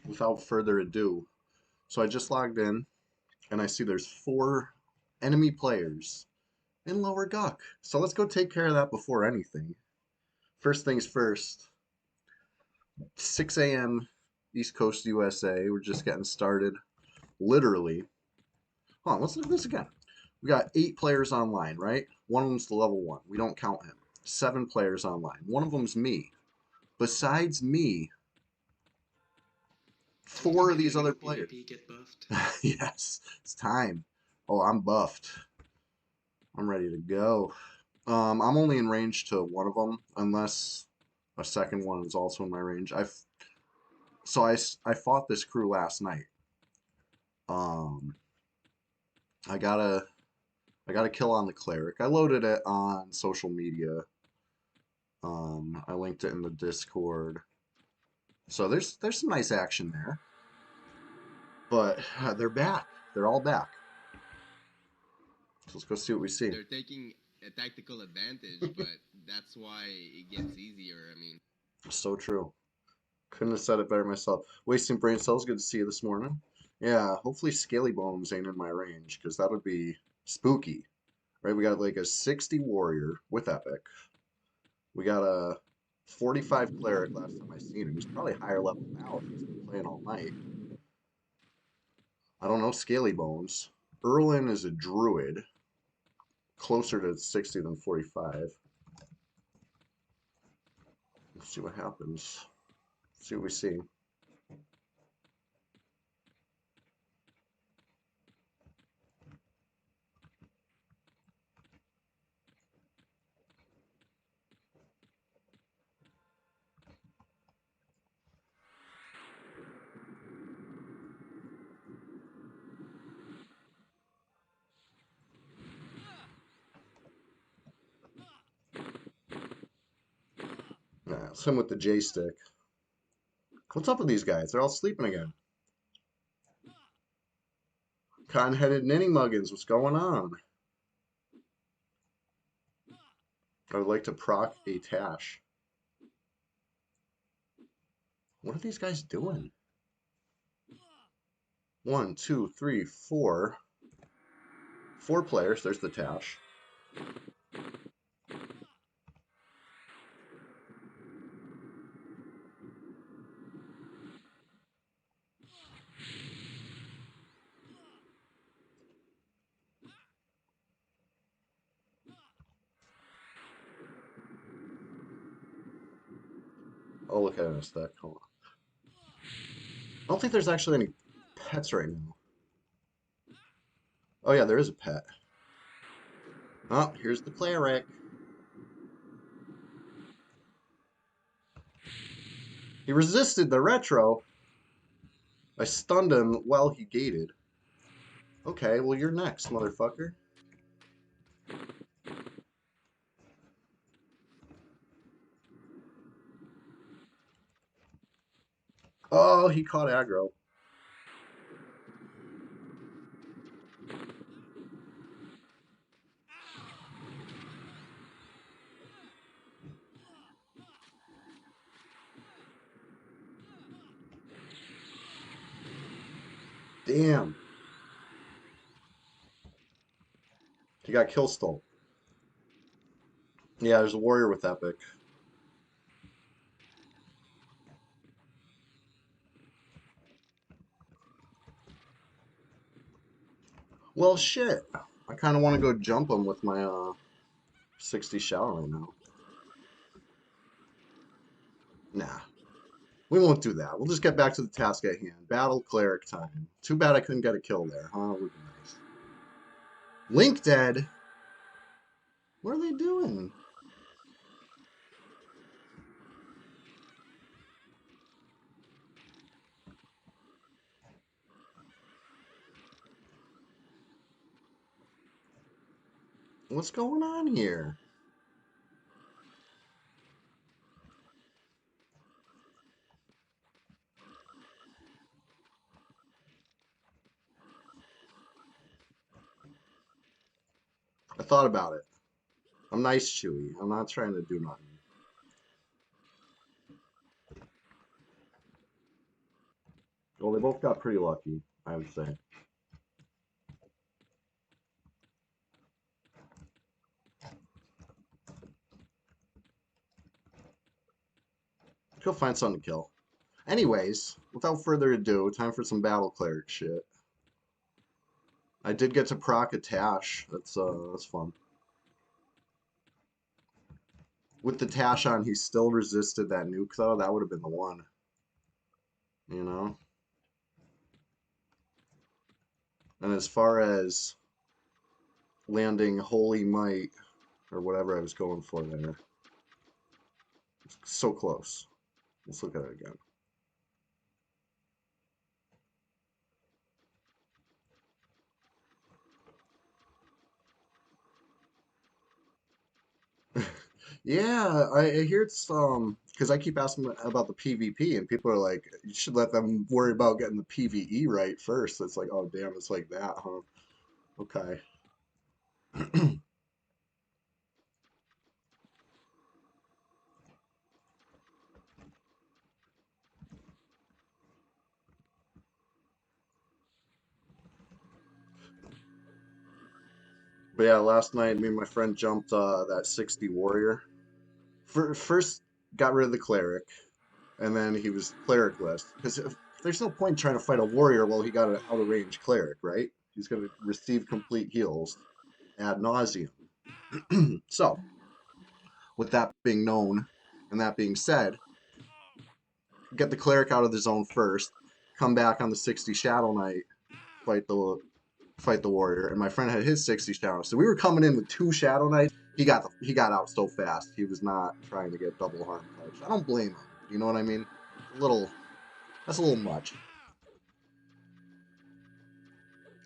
without further ado. So I just logged in and I see there's 4 enemy players in Lower Guck. So let's go take care of that before anything. First things first, 6 a.m. East Coast USA. We're just getting started. Literally. Hold on, let's look at this again. We got 8 players online, right? One of them's the level 1. We don't count him. 7 players online. One of them's me. Besides me, 4 of these other players. Get buffed. Yes, it's time. Oh, I'm buffed. I'm ready to go. I'm only in range to one of them, unless a second one is also in my range. I fought this crew last night. Um, I got a kill on the Cleric. I loaded it on social media. I linked it in the Discord. So there's some nice action there. But they're back. They're all back. So let's go see what we see. They're taking a tactical advantage, but that's why it gets easier. I mean, So true. Couldn't have said it better myself. Wasting brain cells. Good to see you this morning. Yeah, hopefully Scaly Bones ain't in my range, because that would be spooky. Right, we got like a 60 warrior with epic. We got a 45 cleric last time I seen him. He's probably higher level now if he's been playing all night. I don't know Scaly Bones. Erlin is a druid. Closer to 60 than 45. Let's see what happens. See what we see. Nah, it's him with the J stick. What's up with these guys? They're all sleeping again. Cotton-headed ninny muggins, what's going on? I would like to proc a Tash. What are these guys doing? 1, 2, 3, 4. 4 players. There's the Tash. Oh, look at it in a stack. Hold on. I don't think there's actually any pets right now. Oh, yeah, there is a pet. Oh, here's the Cleric. He resisted the retro. I stunned him while he gated. Okay, well, you're next, motherfucker. Oh, he caught aggro. Damn. He got kill stole. Yeah, there's a warrior with epic. Well, shit. I kind of want to go jump him with my 60 shower right now. Nah, we won't do that. We'll just get back to the task at hand. Battle Cleric time. Too bad I couldn't get a kill there, huh? Would be nice. Link dead? What are they doing? What's going on here? I thought about it. I'm nice, Chewy. I'm not trying to do nothing. Well, they both got pretty lucky, I would say. He'll find something to kill. Anyways, without further ado, time for some battle cleric shit. I did get to proc a Tash. That's fun. With the Tash on, he still resisted that nuke though. That would have been the one. You know? And as far as landing Holy Might, or whatever I was going for there, so close. Let's look at it again. Yeah, I hear it's because I keep asking about the PvP and people are like, you should let them worry about getting the PvE right first. It's like, oh damn, it's like that, huh? Okay. But yeah, last night me and my friend jumped that 60 warrior. First got rid of the cleric, and then he was clericless because there's no point trying to fight a warrior while he got an out of range cleric, right? He's gonna receive complete heals ad nauseum. So, with that being known, and that being said, get the cleric out of the zone first, come back on the 60 Shadow Knight, fight the warrior, and my friend had his 60 Shadow. So we were coming in with two Shadow Knights. He got out so fast. He was not trying to get double harm touch. I don't blame him. You know what I mean? A little That's a little much.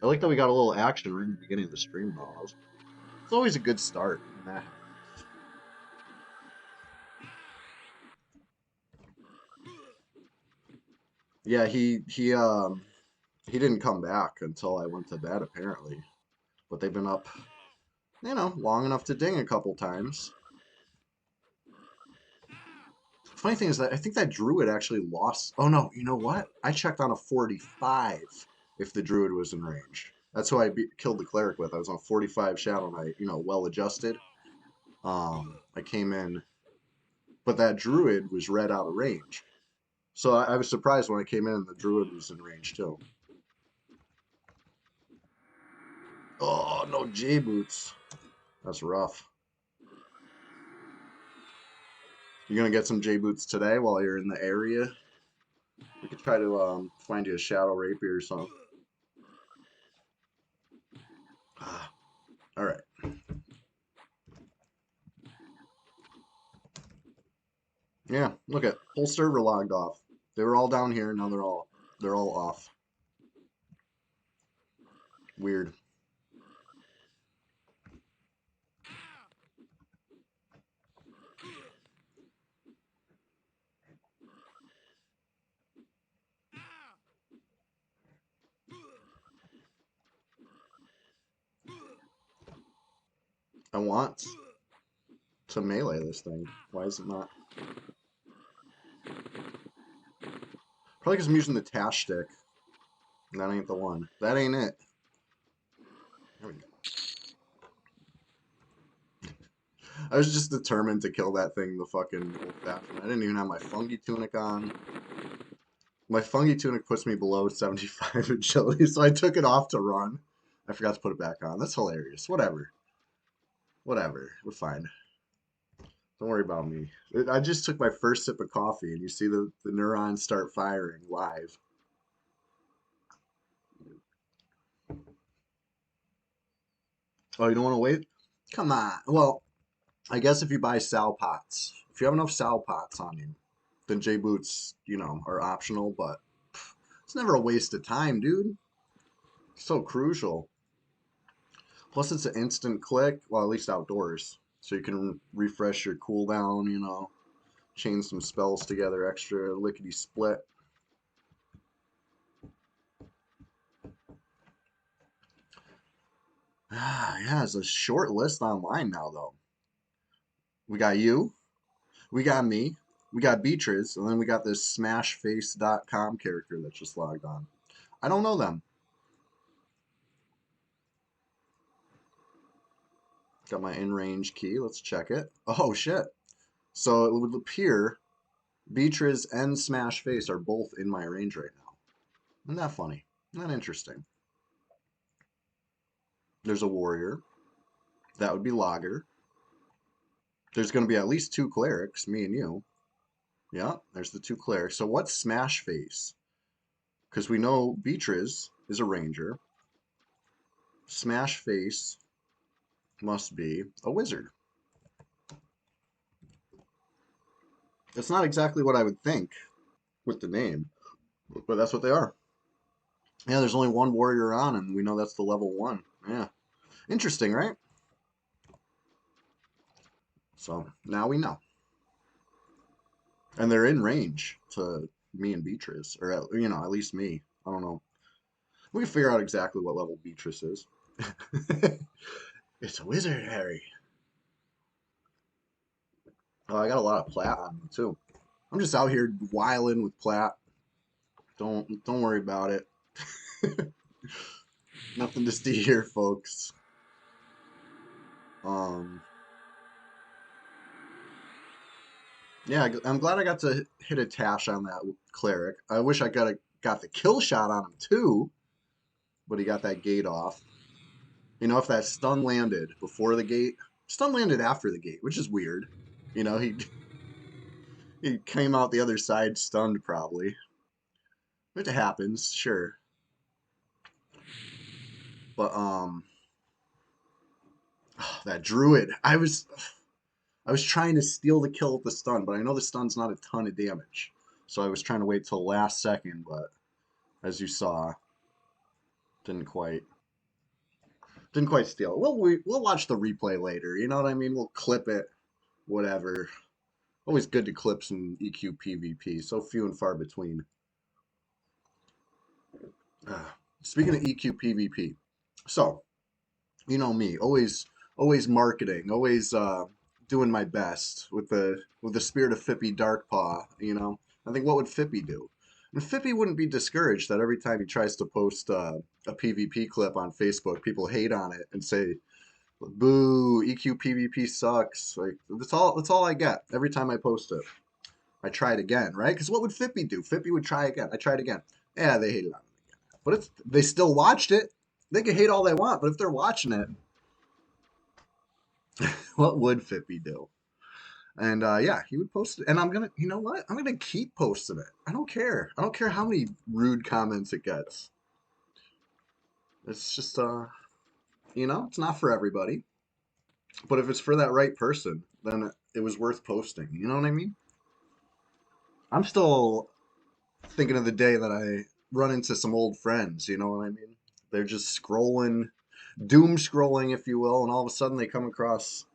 I like that we got a little action right in the beginning of the stream though. It's always a good start when that happens. Yeah, he didn't come back until I went to bed apparently. But they've been up, long enough to ding a couple times. Funny thing is that I think that druid actually lost. Oh no, you know what? I checked on a 45 if the druid was in range. That's who killed the cleric with. I was on 45 Shadow Knight, well adjusted. I came in, but that druid was red out of range. So I was surprised when I came in and the druid was in range too. Oh no, J boots. That's rough. You're gonna get some J boots today while you're in the area. We could try to find you a shadow rapier or something. Ah, all right. Yeah, look at whole server logged off. They were all down here, now they're all off. Weird. I want to melee this thing. Why is it not? Probably because I'm using the Tash stick. That ain't the one. That ain't it. There we go. I was just determined to kill that thing the fucking old fashioned. I didn't even have my fungi tunic on. My fungi tunic puts me below 75 agility, so I took it off to run. I forgot to put it back on. That's hilarious. Whatever. Whatever. We're fine. Don't worry about me. I just took my first sip of coffee, and you see the neurons start firing live. Oh, you don't want to wait? Come on. Well, I guess if you buy Sal Pots, if you have enough Sal Pots on you, then J Boots, are optional, but it's never a waste of time, dude. So crucial. Plus, it's an instant click. Well, at least outdoors. So you can refresh your cooldown, chain some spells together, extra lickety split. Yeah, it's a short list online now, though. We got you. We got me. We got Beatriz, and then we got this smashface.com character that just logged on. I don't know them. Got my in-range key. Let's check it. Oh, shit. So it would appear Beatriz and Smashface are both in my range right now. Isn't that funny? Isn't that interesting? There's a warrior. That would be Lager. There's going to be at least two clerics, me and you. Yeah, there's the two clerics. So what's Smashface? Because we know Beatriz is a ranger. Smashface must be a wizard. It's not exactly what I would think with the name, but that's what they are. Yeah, there's only one warrior on, and we know that's the level 1. Yeah. Interesting, right? So now we know. And they're in range to me and Beatrice, or at least me. I don't know. We can figure out exactly what level Beatrice is. It's a wizard, Harry. Oh, I got a lot of plat on me too. I'm just out here whiling with plat. Don't worry about it. Nothing to see here, folks. Um, yeah, I'm glad I got to hit a tash on that cleric. I wish I got the kill shot on him too, but he got that gate off. You know, if that stun landed before the gate, stun landed after the gate, which is weird. You know, he came out the other side stunned probably. It happens, sure. But that druid, I was trying to steal the kill with the stun, but I know the stun's not a ton of damage. So I was trying to wait till last second, but as you saw, didn't quite didn't quite steal. We'll watch the replay later. You know what I mean? We'll clip it, whatever. Always good to clip some EQ PvP. So few and far between. Uh, Speaking of EQ PvP, so you know me, always marketing, always doing my best with the spirit of Fippy Darkpaw. You know, I think what would Fippy do? And Fippy wouldn't be discouraged that every time he tries to post a PvP clip on Facebook, people hate on it and say, "Boo! EQ PvP sucks." Like that's all I get every time I post it. I try it again, right? Because what would Fippy do? Fippy would try again. I tried again. Yeah, they hated on it. But they still watched it. They can hate all they want, but if they're watching it, what would Fippy do? And yeah, he would post it. And you know what? I'm gonna keep posting it. I don't care. I don't care how many rude comments it gets. It's just it's not for everybody. But if it's for that right person, then it was worth posting. You know what I mean? I'm still thinking of the day that I run into some old friends. You know what I mean? They're just scrolling, doom scrolling, if you will, and all of a sudden they come across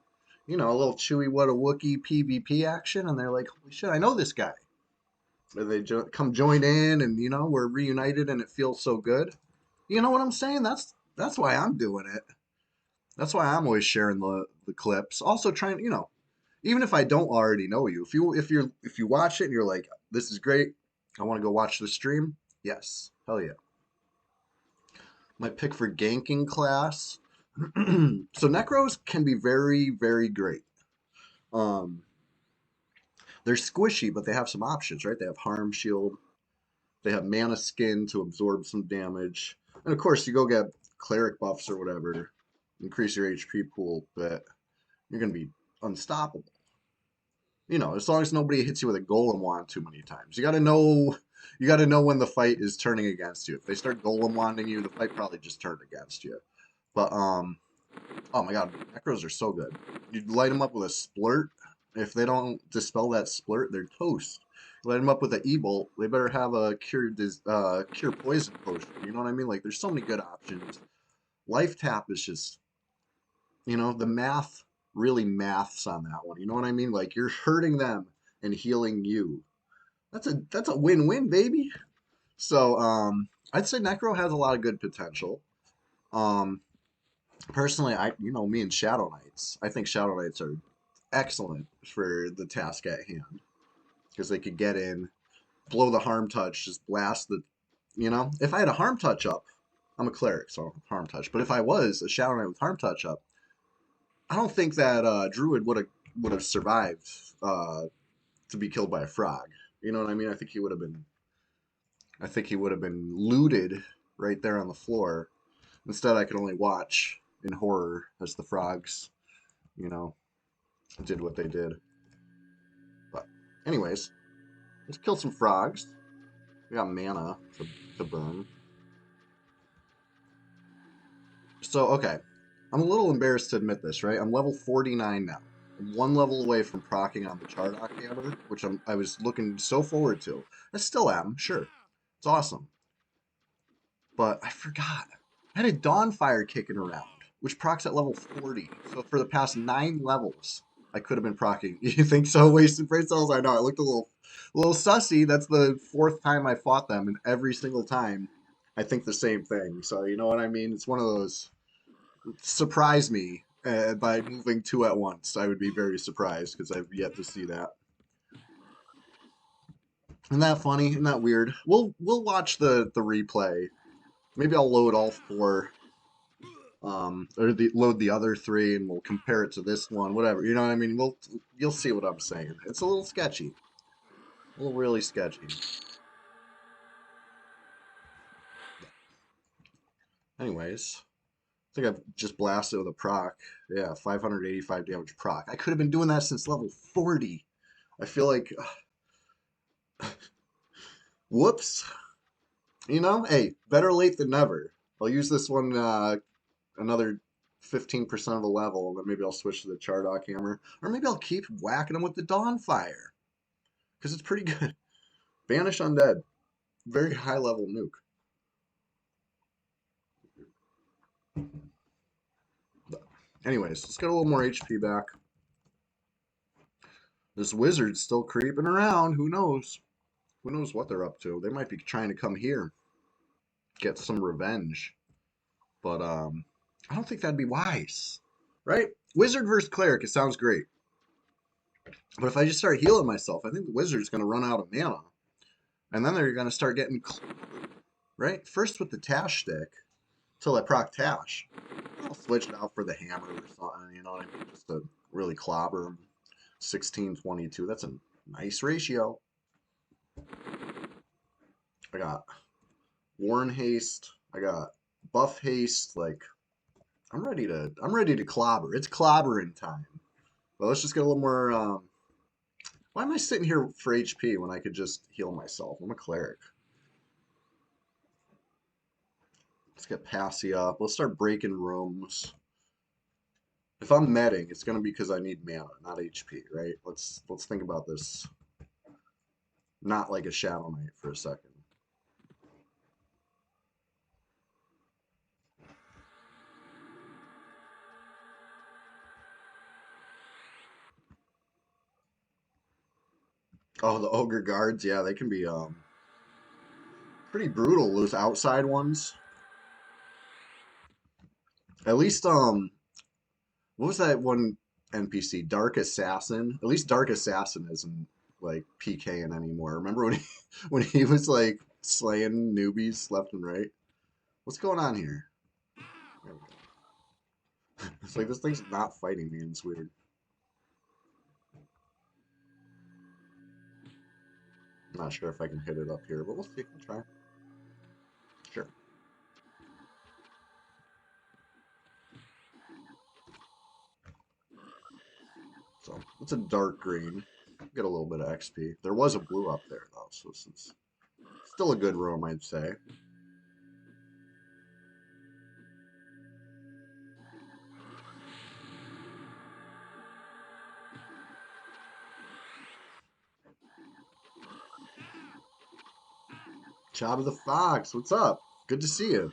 a little Chewy What a Wookie PvP action, and they're like, holy shit, I know this guy. And they come join in, and we're reunited, and it feels so good. You know what I'm saying? That's why I'm doing it. That's why I'm always sharing the clips. Also trying, even if I don't already know you, if you watch it and you're like, this is great, I want to go watch the stream. Yes, hell yeah. My pick for ganking class. So Necros can be very, very great. Um, they're squishy, but they have some options, right? They have harm shield, they have mana skin to absorb some damage, and of course, you go get cleric buffs or whatever, increase your HP pool, but you're gonna be unstoppable. As long as nobody hits you with a golem wand too many times. You got to know when the fight is turning against you. If they start golem wanding you, the fight probably just turned against you. But oh my god, necros are so good. You light them up with a splurt. If they don't dispel that splurt, they're toast. You light them up with an e-bolt. They better have a cure poison potion. You know what I mean? Like there's so many good options. Life tap is just the math really maths on that one. You know what I mean? Like you're hurting them and healing you. That's a win-win, baby. So I'd say Necro has a lot of good potential. Um, Personally, me and Shadow Knights. I think Shadow Knights are excellent for the task at hand. because they could get in, blow the harm touch, just blast the, you know. If I had a harm touch up, I'm a cleric, so harm touch. But if I was a Shadow Knight with harm touch up, I don't think that Druid would have survived to be killed by a frog. You know what I mean? I think he would have been looted right there on the floor. Instead, I could only watch in horror as the frogs, you know, did what they did. But anyways, let's kill some frogs. We got mana to burn. So, okay. I'm a little embarrassed to admit this, right? I'm level 49 now. I'm one level away from procking on the Chardock Hammer, which I was looking so forward to. I still am, sure. It's awesome. But I forgot. I had a Dawnfire kicking around, which procs at level 40. So for the past 9 levels, I could have been procking. You think so? Wasted brain cells? I know. I looked a little sussy. That's the 4th time I fought them, and every single time I think the same thing. So you know what I mean? It's one of those surprise me by moving 2 at once. I would be very surprised because I've yet to see that. Isn't that funny? Isn't that weird? We'll watch the replay. Maybe I'll load all 4, or load the other 3, and we'll compare it to this one. Whatever, you know what I mean? You'll see what I'm saying. It's a little sketchy, a little really sketchy. Anyways, I think I've just blasted with a proc. Yeah, 585 damage proc. I could have been doing that since level 40. I feel like, whoops. You know, hey, better late than never. I'll use this one another 15% of a level, and then maybe I'll switch to the Chardock Hammer. Or maybe I'll keep whacking them with the Dawnfire, because it's pretty good. Banish Undead. Very high level nuke. But anyways, let's get a little more HP back. This wizard's still creeping around. Who knows? Who knows what they're up to? They might be trying to come here, get some revenge. But I don't think that'd be wise. Right? Wizard versus cleric, it sounds great. But if I just start healing myself, I think the wizard's going to run out of mana. And then they're going to start getting, right? First with the Tash stick, till I proc Tash. I'll switch it out for the hammer or something, you know what I mean? Just to really clobber them. 16-22, that's a nice ratio. I got Warren Haste, I got Buff Haste, like, I'm ready to clobber. It's clobbering time. But let's just get a little more, why am I sitting here for HP when I could just heal myself? I'm a cleric. Let's get Passy up. Let's start breaking rooms. If I'm medding, it's gonna be because I need mana, not HP, right? Let's think about this. Not like a Shadow Knight for a second. Oh, the Ogre Guards, yeah, they can be pretty brutal, those outside ones. At least what was that one NPC? Dark Assassin. At least Dark Assassin isn't like PKing anymore. Remember when he when he was like slaying newbies left and right? What's going on here? There we go. It's like this thing's not fighting me, and it's weird. I'm not sure if I can hit it up here, but we'll see. We'll try. Sure. So it's a dark green. Get a little bit of XP. There was a blue up there though, so this is still a good room, I'd say. Job of the Fox, what's up? Good to see you.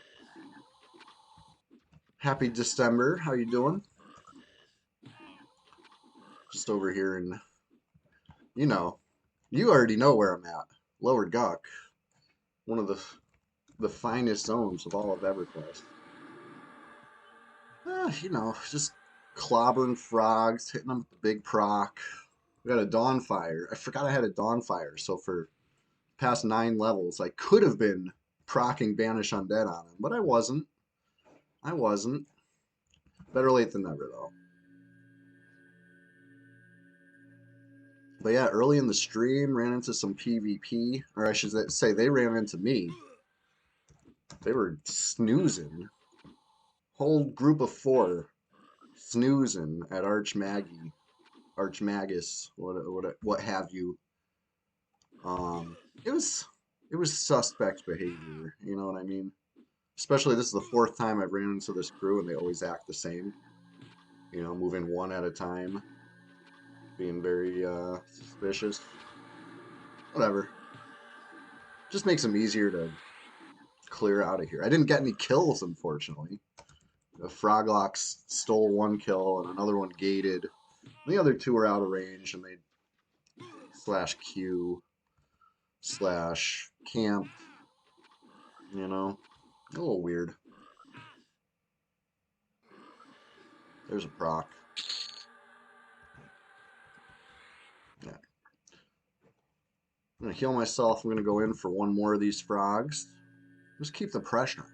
Happy December. How you doing? Just over here in, you know, you already know where I'm at. Lower Guck, one of the finest zones of all of EverQuest. You know, just clobbering frogs, hitting them with the big proc. We got a Dawnfire. I forgot I had a Dawnfire, so for past 9 levels, I could have been procking Banish Undead on him, but I wasn't. I wasn't. Better late than never, though. But yeah, early in the stream, ran into some PvP, or I should say they ran into me. They were snoozing. Whole group of 4 snoozing at Archmagus, what have you. Um, it was it was suspect behavior. You know what I mean? Especially this is the 4th time I've ran into this crew, and they always act the same. You know, moving one at a time, being very suspicious. Whatever. Just makes them easier to clear out of here. I didn't get any kills, unfortunately. The Froglocks stole 1 kill and another one gated. The other 2 were out of range, and they /Q /camp. You know, a little weird. There's a proc. Yeah. I'm gonna heal myself. I'm gonna go in for 1 more of these frogs. Just keep the pressure.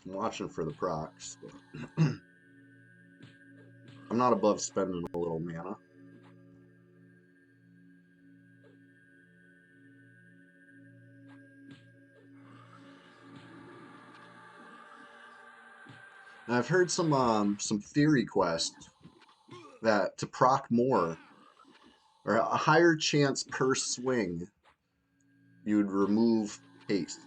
I'm watching for the procs, but I'm not above spending a little mana. And I've heard some theory quest that to proc more or a higher chance per swing, you would remove haste.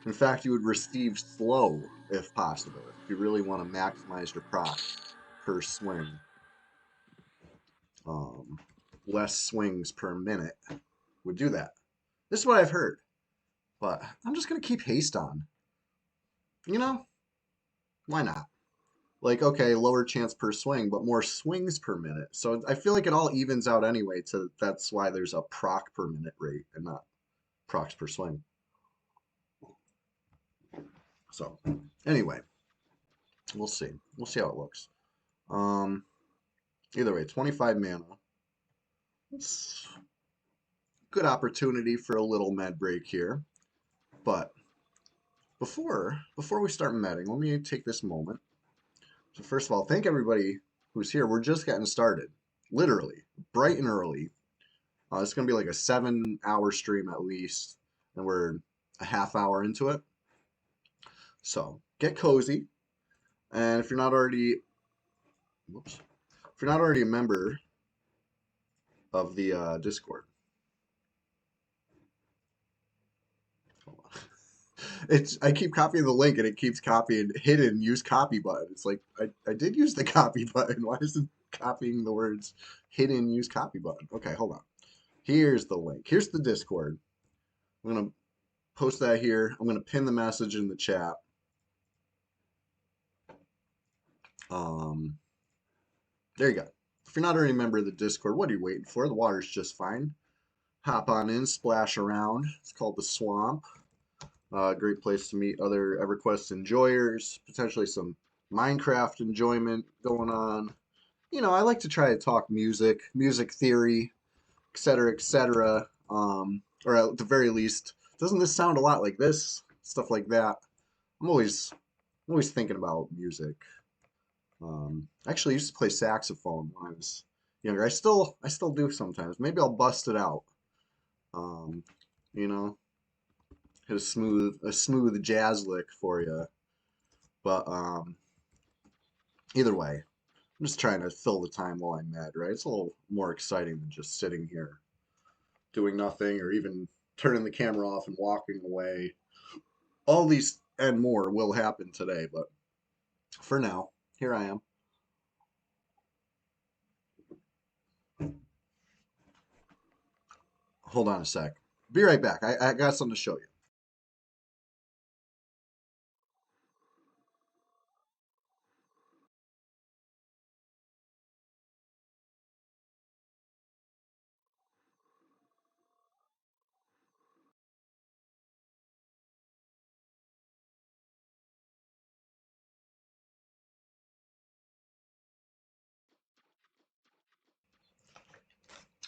In fact, you would receive slow if possible. If you really want to maximize your proc per swing, um, less swings per minute would do that. This is what I've heard, but I'm just gonna keep haste on. You know, why not? Like, okay, lower chance per swing, but more swings per minute. So I feel like it all evens out anyway. To that's why there's a proc per minute rate and not procs per swing. So anyway, we'll see. We'll see how it looks. Um, Either way, 25 mana. It's a good opportunity for a little med break here. But before we start medding, let me take this moment. So first of all, thank everybody who's here. We're just getting started, literally bright and early. It's gonna be like a 7-hour stream at least, and we're a half hour into it. So get cozy, and if you're not already, whoops, if you're not already a member of the Discord, it's I keep copying the link and it keeps copying hidden use copy button. It's like I did use the copy button. Why is it copying the words hidden use copy button? Okay, hold on. Here's the link. Here's the Discord. I'm gonna post that here. I'm gonna pin the message in the chat. There you go. If you're not already a member of the Discord, what are you waiting for? The water's just fine. Hop on in, splash around. It's called the Swamp. Great place to meet other EverQuest enjoyers, potentially some Minecraft enjoyment going on. You know, I like to try to talk music theory, etc., etc. Or at the very least, doesn't this sound a lot like this? Stuff like that. I'm always thinking about music. Actually, I used to play saxophone when I was younger. I still do sometimes. Maybe I'll bust it out. Um, you know, hit a smooth jazz lick for you. But either way, I'm just trying to fill the time while I'm mad, right? It's a little more exciting than just sitting here doing nothing or even turning the camera off and walking away. All these and more will happen today, but for now, here I am. Hold on a sec. Be right back. I got something to show you.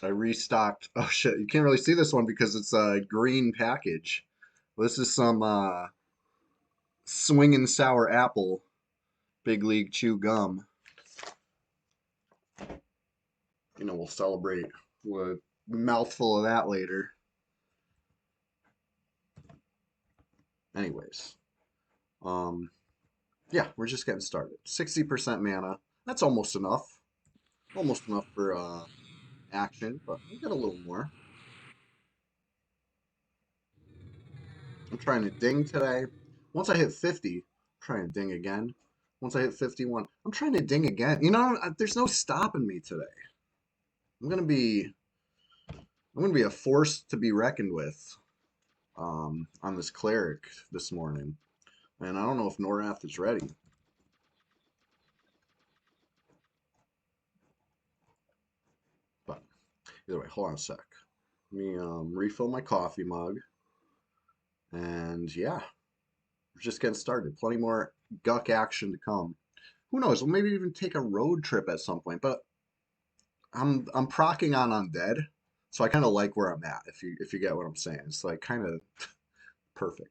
I restocked. Oh shit, you can't really see this one because it's a green package. This is some swinging sour apple Big League Chew gum. We'll celebrate with a mouthful of that later. Anyways, um, yeah, we're just getting started. 60% mana. That's almost enough. Almost enough for action, but we'll get a little more. I'm trying to ding today. Once I hit 50, I'm trying to ding again. Once I hit 51, I'm trying to ding again. There's no stopping me today. I'm gonna be I'm gonna be a force to be reckoned with on this cleric this morning. And I don't know if Norath is ready. But either way, hold on a sec. Let me refill my coffee mug. And yeah, we're just getting started. Plenty more Guck action to come. Who knows? We'll maybe even take a road trip at some point. But I'm procking on undead, so I kind of like where I'm at. If you get what I'm saying, it's like kind of perfect.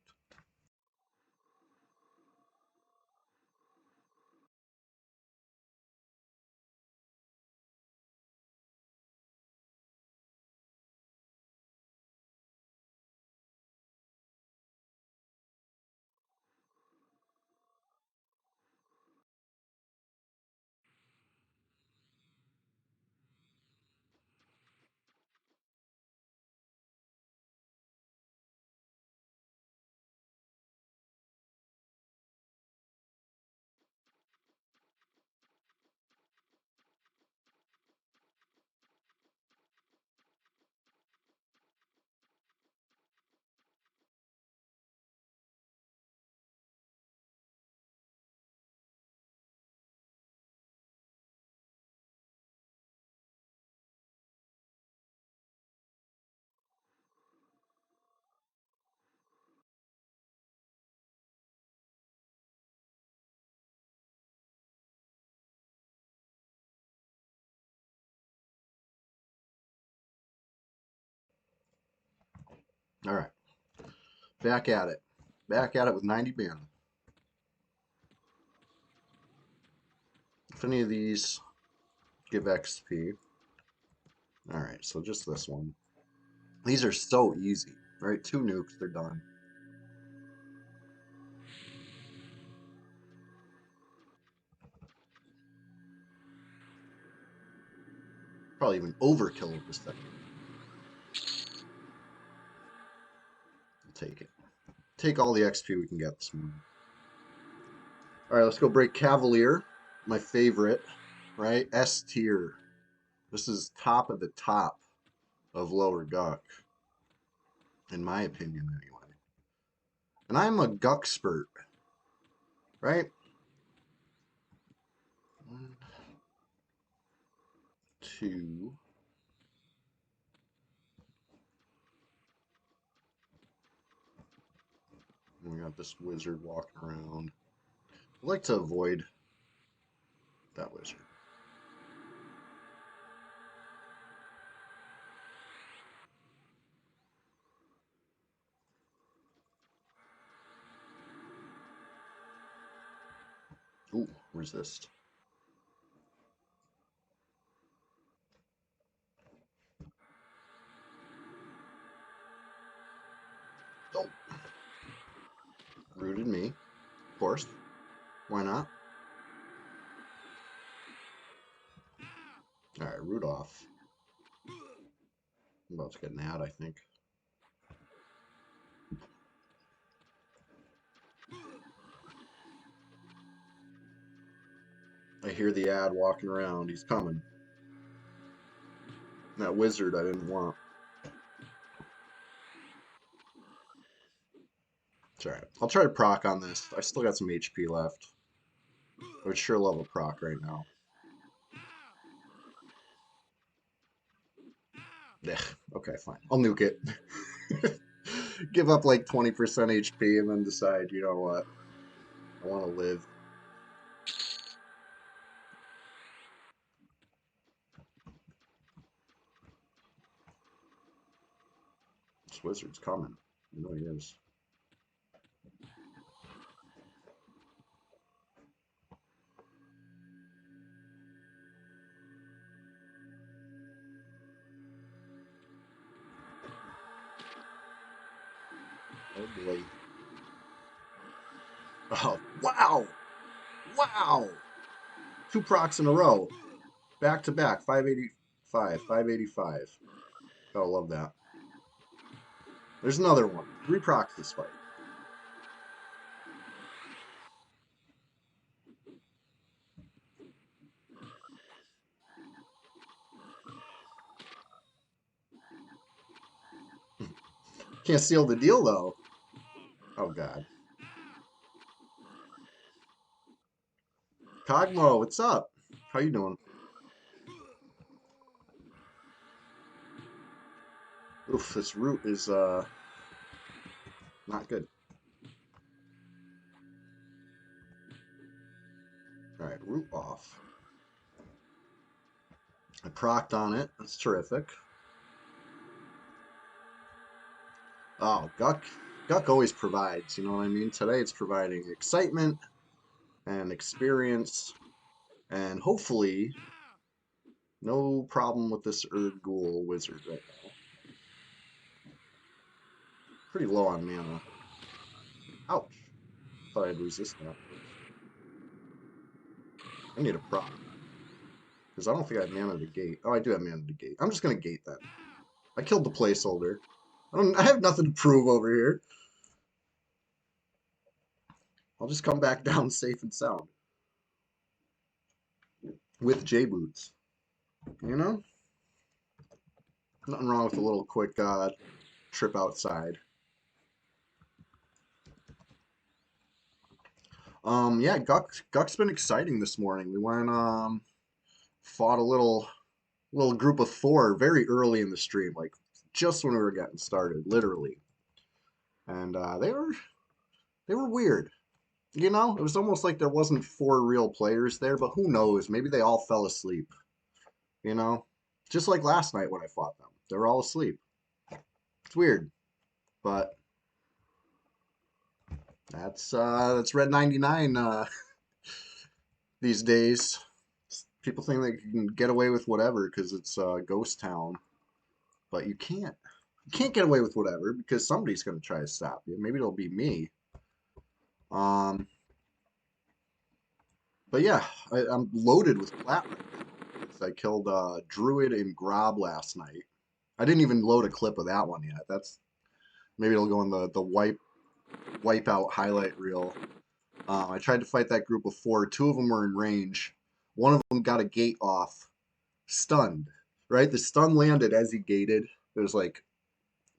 All right, back at it. Back at it with 90 mana. If any of these give XP. All right, so just this one. These are so easy, right? Two nukes, they're done. Probably even overkill with the second. I'll take it. Take all the XP we can get this morning. All right, let's go break Cavalier, my favorite, right? S tier. This is top of the top of lower Guck, in my opinion, anyway. And I'm a Guckspert, right? One, two. And we got this wizard walking around. I like to avoid that wizard. Ooh, resist. Oh, rooted me, of course. Why not? All right, root off. I'm about to get an ad, I think. I hear the ad walking around. He's coming. That wizard I didn't want. It's alright. I'll try to proc on this. I still got some HP left. I would sure love a proc right now. Ugh, okay, fine. I'll nuke it. Give up like 20% HP and then decide, you know what? I want to live. This wizard's coming. You know he is. Oh boy. Oh, wow! Wow! 2 procs in a row. Back to back. 585. 585. Gotta love that. There's another one. 3 procs this fight. Can't seal the deal though. Oh god. Cogmo, what's up? How you doing? Oof, this root is not good. Alright, root off. I procced on it. That's terrific. Oh, Guck always provides, you know what I mean? Today it's providing excitement and experience and hopefully no problem with this Ghoul wizard right now. Pretty low on mana. Ouch. Thought I'd resist that. I need a proc. Because I don't think I have mana to gate. Oh, I do have mana to gate. I'm just going to gate that. I killed the placeholder. I have nothing to prove over here. I'll just come back down safe and sound. With J-Boots. You know? Nothing wrong with a little quick trip outside. Yeah, Guck's been exciting this morning. We went fought a little group of 4 very early in the stream, like just when we were getting started, literally. And they were weird. You know, it was almost like there wasn't 4 real players there, but who knows? Maybe they all fell asleep. You know, just like last night when I fought them, they were all asleep. It's weird, but that's Red 99 these days. People think they can get away with whatever because it's Ghost Town, but you can't. You can't get away with whatever because somebody's going to try to stop you. Maybe it'll be me. Um, but yeah, I'm loaded with plat right now. I killed Druid and Grob last night. I didn't even load a clip of that one yet. That's maybe it'll go in the wipeout highlight reel. I tried to fight that group of 4. 2 of them were in range. One of them got a gate off, stunned. Right, the stun landed as he gated. It was like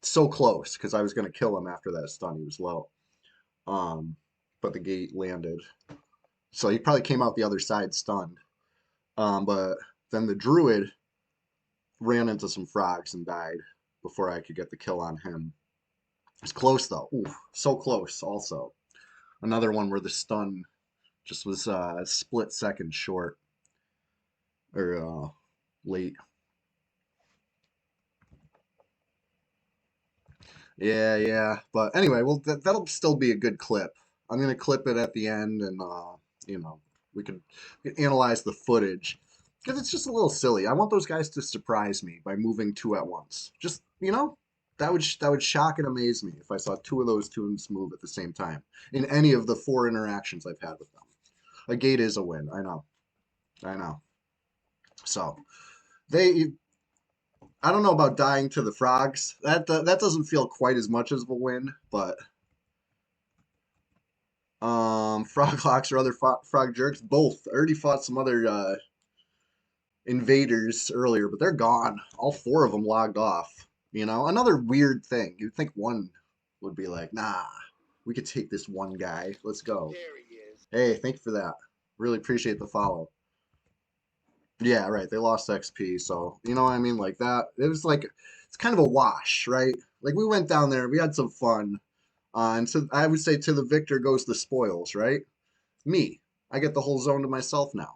so close because I was gonna kill him after that stun. He was low, but the gate landed, so he probably came out the other side stunned. But then the druid ran into some frogs and died before I could get the kill on him. It's close though. Ooh, so close. Also, another one where the stun just was a split second short or late. Yeah, yeah. But anyway, well, that'll still be a good clip. I'm gonna clip it at the end, and you know, we can analyze the footage because it's just a little silly. I want those guys to surprise me by moving 2 at once. Just that would shock and amaze me if I saw 2 of those tunes move at the same time in any of the 4 interactions I've had with them. A gate is a win. I know. I know. So they I don't know about dying to the frogs. That doesn't feel quite as much as a win, but frog locks or other frog jerks, both. I already fought some other invaders earlier, but they're gone. All 4 of them logged off. You know, another weird thing. You'd think one would be like, nah, we could take this one guy. Let's go. There he is. Hey, thank you for that. Really appreciate the follow. Yeah, right. They lost XP, so you know what I mean? Like that. It was like it's kind of a wash, right? Like we went down there, we had some fun. And so I would say to the victor goes the spoils, right? Me. I get the whole zone to myself now.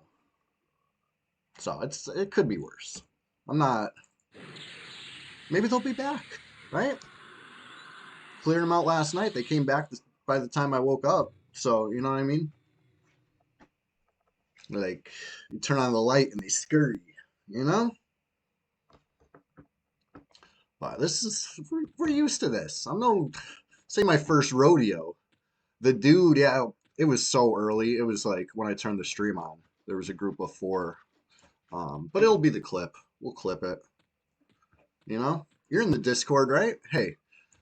So it could be worse. I'm not maybe they'll be back, right? Cleared them out last night. They came back by the time I woke up. So, you know what I mean? Like, you turn on the light and they scurry, you know? But this is, we're used to this. I'm no, say my first rodeo. The dude, yeah, it was so early. It was like when I turned the stream on, there was a group of four. But it'll be the clip. We'll clip it. You know? You're in the Discord, right? Hey,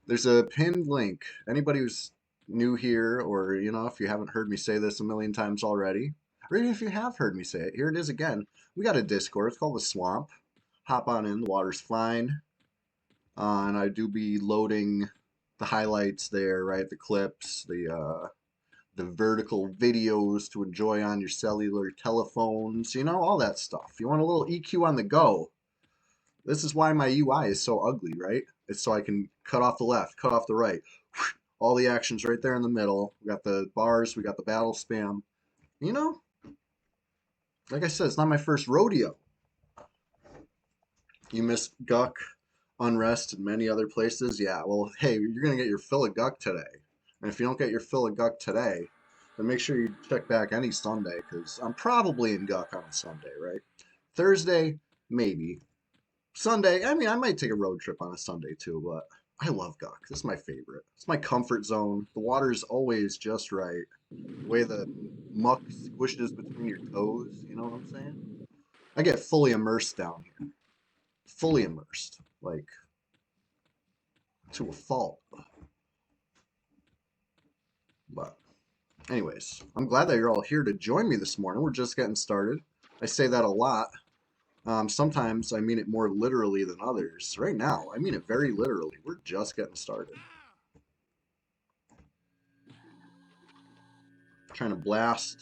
there's a pinned link. Anybody who's new here, or, you know, if you haven't heard me say this a million times already, or even if you have heard me say it, here it is again. We got a Discord. It's called The Swamp. Hop on in. The water's fine. And I do be loading the highlights there, right? The clips, the vertical videos to enjoy on your cellular telephones, you know, all that stuff. You want a little EQ on the go. This is why my UI is so ugly, right? It's so I can cut off the left, cut off the right. All the actions right there in the middle. We got the bars, we got the battle spam. You know, like I said, it's not my first rodeo. You miss Guck, Unrest, and many other places. Yeah, well, hey, you're going to get your fill of Guck today. And if you don't get your fill of Guck today, then make sure you check back any Sunday, because I'm probably in Guck on a Sunday, right? Thursday, maybe. Sunday, I mean, I might take a road trip on a Sunday too, but I love Guck. This is my favorite. It's my comfort zone. The water's always just right. The way the muck squishes between your toes, you know what I'm saying? I get fully immersed down here. Fully immersed. Like, to a fault. But, anyways, I'm glad that you're all here to join me this morning. We're just getting started. I say that a lot. Sometimes I mean it more literally than others. Right now, I mean it very literally. We're just getting started. Trying to blast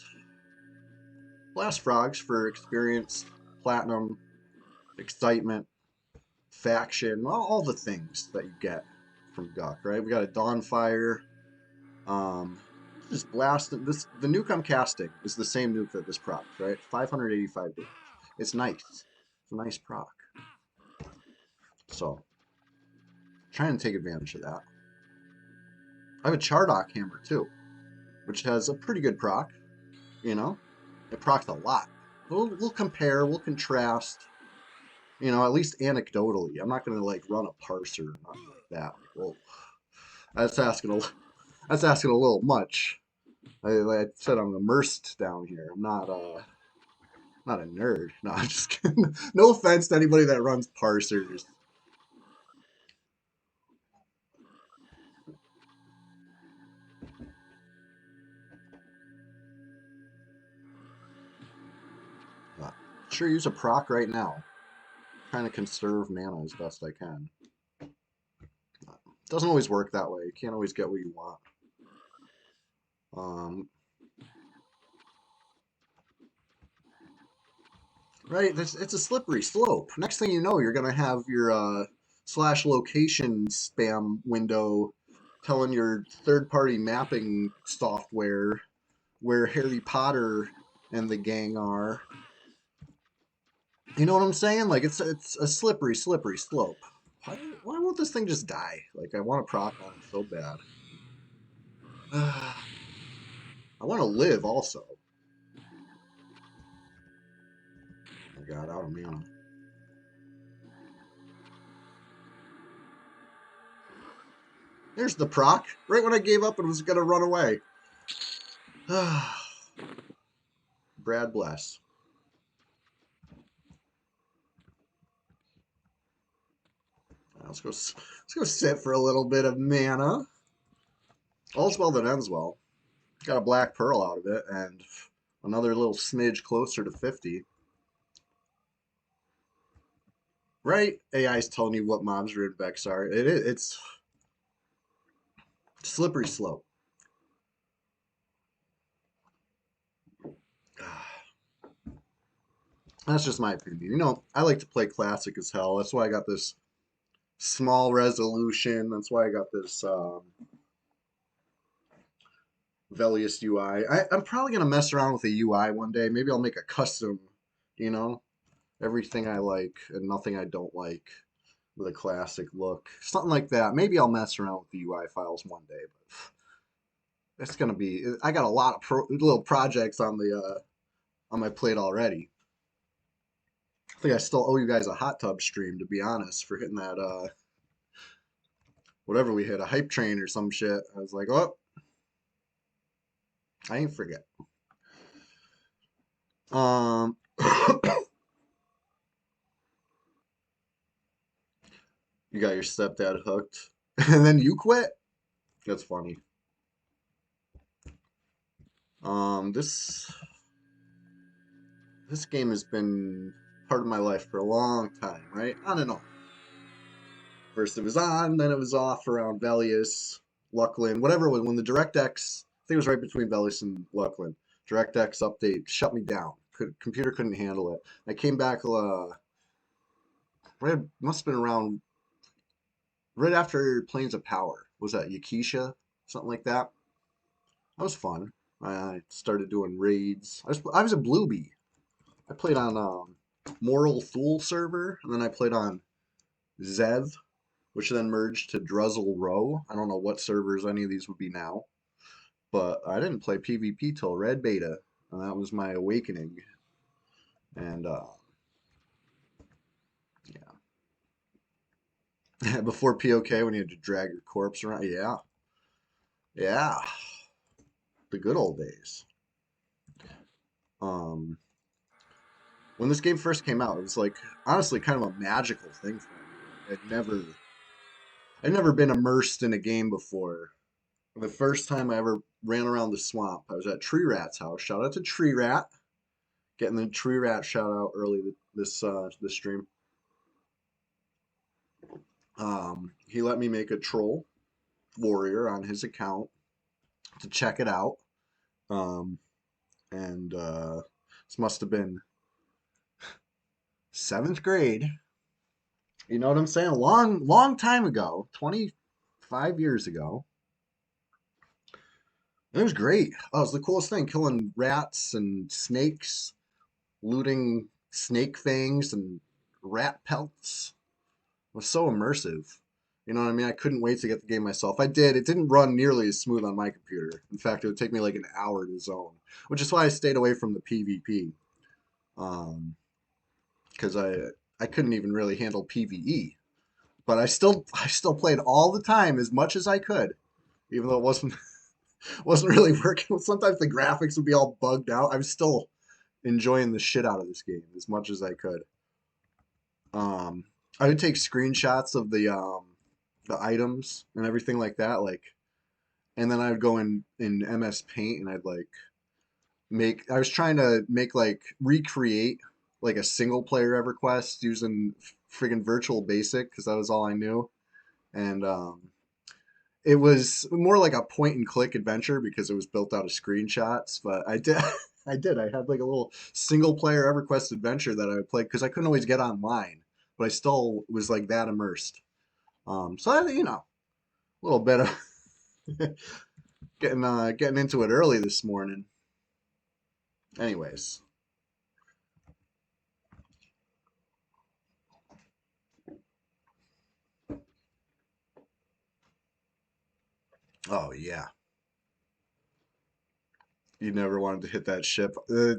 frogs for experience, platinum, excitement, faction, all the things that you get from Guck, right? We got a Dawnfire. Just blast this. The nuke I'm casting is the same nuke that this proc, right? 585 damage. It's nice. It's a nice proc. So, trying to take advantage of that. I have a Chardock hammer too, which has a pretty good proc. You know, it procs a lot. We'll compare. We'll contrast. You know, at least anecdotally. I'm not gonna like run a parser or nothing like that. Like, well, that's asking a that's asking a little much. Like I said, I'm immersed down here. I'm not a nerd. No, I'm just kidding. No offense to anybody that runs parsers. Sure, use a proc right now. Trying to conserve mana as best I can. Doesn't always work that way. You can't always get what you want. Right, it's a slippery slope. Next thing you know, you're gonna have your slash location spam window telling your third-party mapping software where Harry Potter and the gang are. You know what I'm saying? Like it's a slippery slope. Why won't this thing just die? Like I want to proc on it so bad. I want to live also. Oh my god, out of mana. There's the proc. Right when I gave up and was gonna run away. Brad bless. Let's go sit for a little bit of mana. All's well that ends well. Got a black pearl out of it and another little smidge closer to 50. Right? AI's telling you what mobs your Vex are. It's slippery slope. That's just my opinion. You know, I like to play classic as hell. That's why I got this small resolution. That's why I got this Velius UI. I'm probably going to mess around with a UI one day. Maybe I'll make a custom, you know, everything I like and nothing I don't like. with a classic look, something like that. Maybe I'll mess around with the UI files one day, but it's gonna be. I got a lot of little projects on my plate already. I think I still owe you guys a hot tub stream, to be honest, for hitting that whatever we hit, a hype train or some shit. I was like, oh, I ain't forget. Um, you got your stepdad hooked, and then you quit. That's funny. This game has been part of my life for a long time, right? On and off. First it was on, then it was off around Velius, Luckland, whatever it was. When the DirectX, I think it was right between Velius and Luckland, DirectX update shut me down. Computer couldn't handle it. I came back, right, must have been around right after Planes of Power. Was that Yakisha? Something like that. That was fun. I started doing raids. I was a Bluebee. I played on Moral Fool server, and then I played on Zev, which then merged to Druzzle Row. I don't know what servers any of these would be now, but I didn't play PvP till Red Beta, and that was my awakening. And yeah, before POK when you had to drag your corpse around, yeah, yeah, the good old days. Um, when this game first came out, it was like honestly kind of a magical thing for me. I'd never been immersed in a game before. The first time I ever ran around the swamp, I was at Tree Rat's house. Shout out to Tree Rat, getting the Tree Rat shout out early this stream. He let me make a troll warrior on his account to check it out. Um, and this must have been seventh grade. You know what I'm saying? A long time ago, 25 years ago. It was great. Oh, it was the coolest thing, killing rats and snakes, looting snake fangs and rat pelts. It was so immersive. You know what I mean? I couldn't wait to get the game myself. I did. It didn't run nearly as smooth on my computer. In fact, it would take me like an hour to zone, which is why I stayed away from the PvP. Because I couldn't even really handle PvE. But I still played all the time as much as I could, even though it wasn't really working. Sometimes the graphics would be all bugged out. I was still enjoying the shit out of this game as much as I could. Um, I would take screenshots of the items and everything like that, and then I would go in MS Paint and I'd like make. I was trying to make like recreate like a single player EverQuest using friggin' Virtual Basic because that was all I knew, and it was more like a point and click adventure because it was built out of screenshots. But I did, I had like a little single player EverQuest adventure that I would play because I couldn't always get online, but I still was like that immersed. So a little bit of getting into it early this morning. Anyways, oh yeah, you never wanted to hit that ship.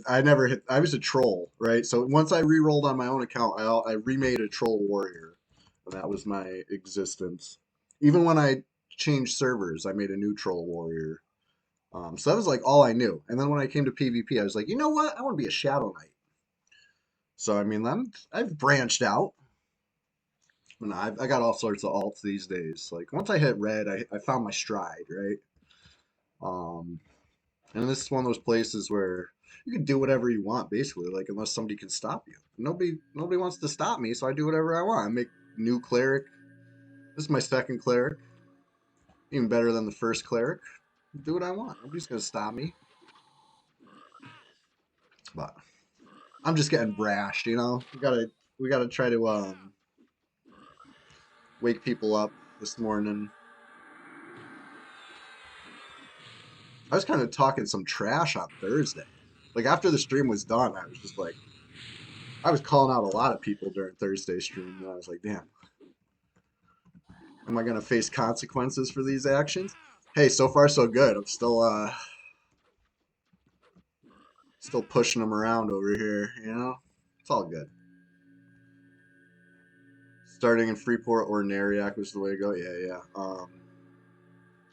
I never hit. I was a troll, right? So once I re-rolled on my own account, I remade a troll warrior, and that was my existence. Even when I changed servers, I made a new troll warrior. So that was like all I knew. And then when I came to PvP, I was like, you know what? I want to be a Shadow Knight. So I mean, I've branched out. And I got all sorts of alts these days. Like once I hit red, I found my stride, right? Um, and this is one of those places where you can do whatever you want, basically, like unless somebody can stop you. Nobody wants to stop me, so I do whatever I want. I make new cleric. This is my second cleric, even better than the first cleric. Do what I want. Nobody's gonna stop me. But I'm just getting brashed, you know. We gotta try to wake people up this morning. I was kind of talking some trash on Thursday. Like after the stream was done, I was just like, I was calling out a lot of people during Thursday stream, and I was like, damn. Am I gonna face consequences for these actions? Hey, so far so good. I'm still pushing them around over here, you know? It's all good. Starting in Freeport or Nariak was the way to go. Yeah, yeah.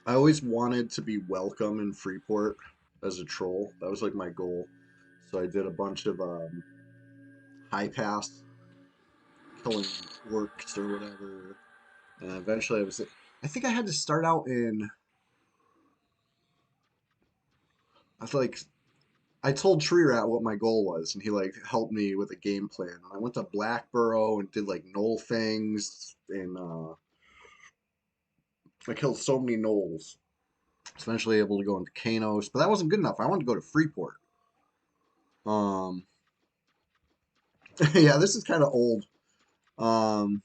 I always wanted to be welcome in Freeport as a troll. That was like my goal. So I did a bunch of high pass killing orcs or whatever. And eventually I think I had to start out in, I was like, I told Tree Rat what my goal was, and he like helped me with a game plan. And I went to Blackborough and did like knoll things, and I killed so many knolls. I was eventually able to go into Kanos, but that wasn't good enough. I wanted to go to Freeport. Um, yeah, this is kind of old. Um,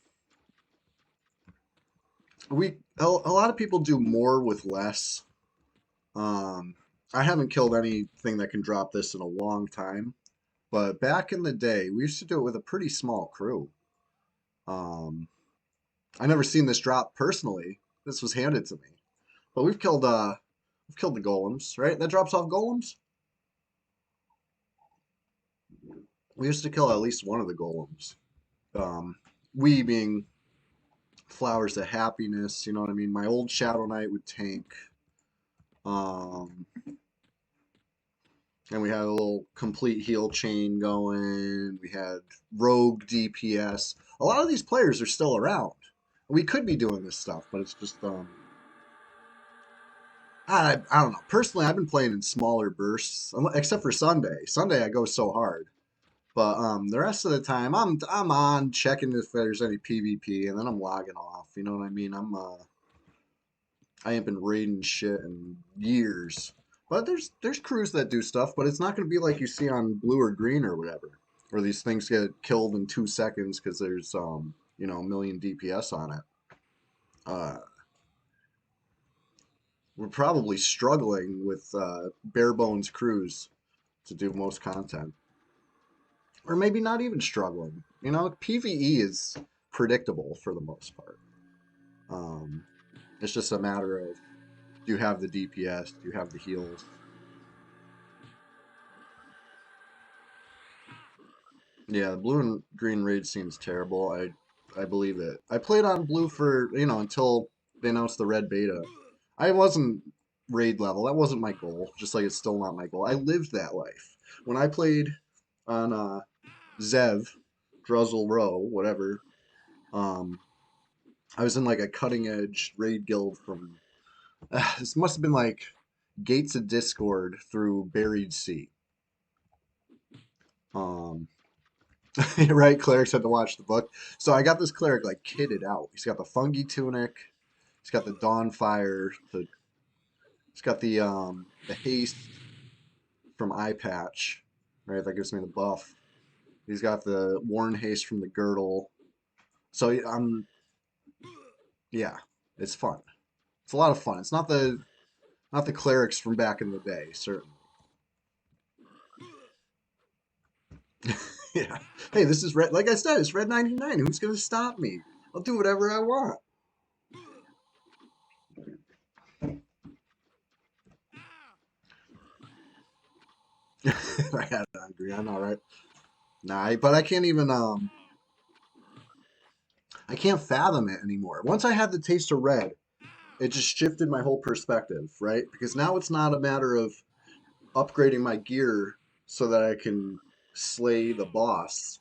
a lot of people do more with less. Um, I haven't killed anything that can drop this in a long time, but back in the day, we used to do it with a pretty small crew. Um, I never seen this drop personally. This was handed to me, but we've killed the golems, right? That drops off golems. We used to kill at least one of the golems. Um, we being flowers of happiness, you know what I mean? My old Shadow Knight would tank. Um, and we had a little complete heal chain going. We had rogue DPS. A lot of these players are still around. We could be doing this stuff, but it's just I don't know. Personally, I've been playing in smaller bursts, except for Sunday. Sunday I go so hard, but the rest of the time I'm on checking if there's any PvP, and then I'm logging off. You know what I mean? I ain't been raiding shit in years. But there's crews that do stuff, but it's not going to be like you see on blue or green or whatever, where these things get killed in 2 seconds because there's a million DPS on it. Uh, we're probably struggling with bare bones crews to do most content, or maybe not even struggling. You know, PVE is predictable for the most part. Um, it's just a matter of do you have the DPS, do you have the heals. Yeah, the blue and green raid seems terrible. I believe it. I played on blue for, until they announced the red beta. I wasn't raid level. That wasn't my goal. Just like it's still not my goal. I lived that life. When I played on Zev, Druzzle Row, whatever, um, I was in like a cutting edge raid guild from this must have been like Gates of Discord through Buried Sea. Um, right? Clerics had to watch the book. So I got this cleric like kitted out. He's got the fungi tunic. He's got the dawn fire. He's got the haste from eye patch. Right, that gives me the buff. He's got the worn haste from the girdle. So I'm yeah, it's fun. It's a lot of fun. It's not the clerics from back in the day, certainly. Yeah. Hey, this is red. Like I said, it's red 99. Who's gonna stop me? I'll do whatever I want. I had to agree. I know, right? Nah, but I can't even I can't fathom it anymore. Once I had the taste of red, it just shifted my whole perspective, right? Because now it's not a matter of upgrading my gear so that I can slay the boss.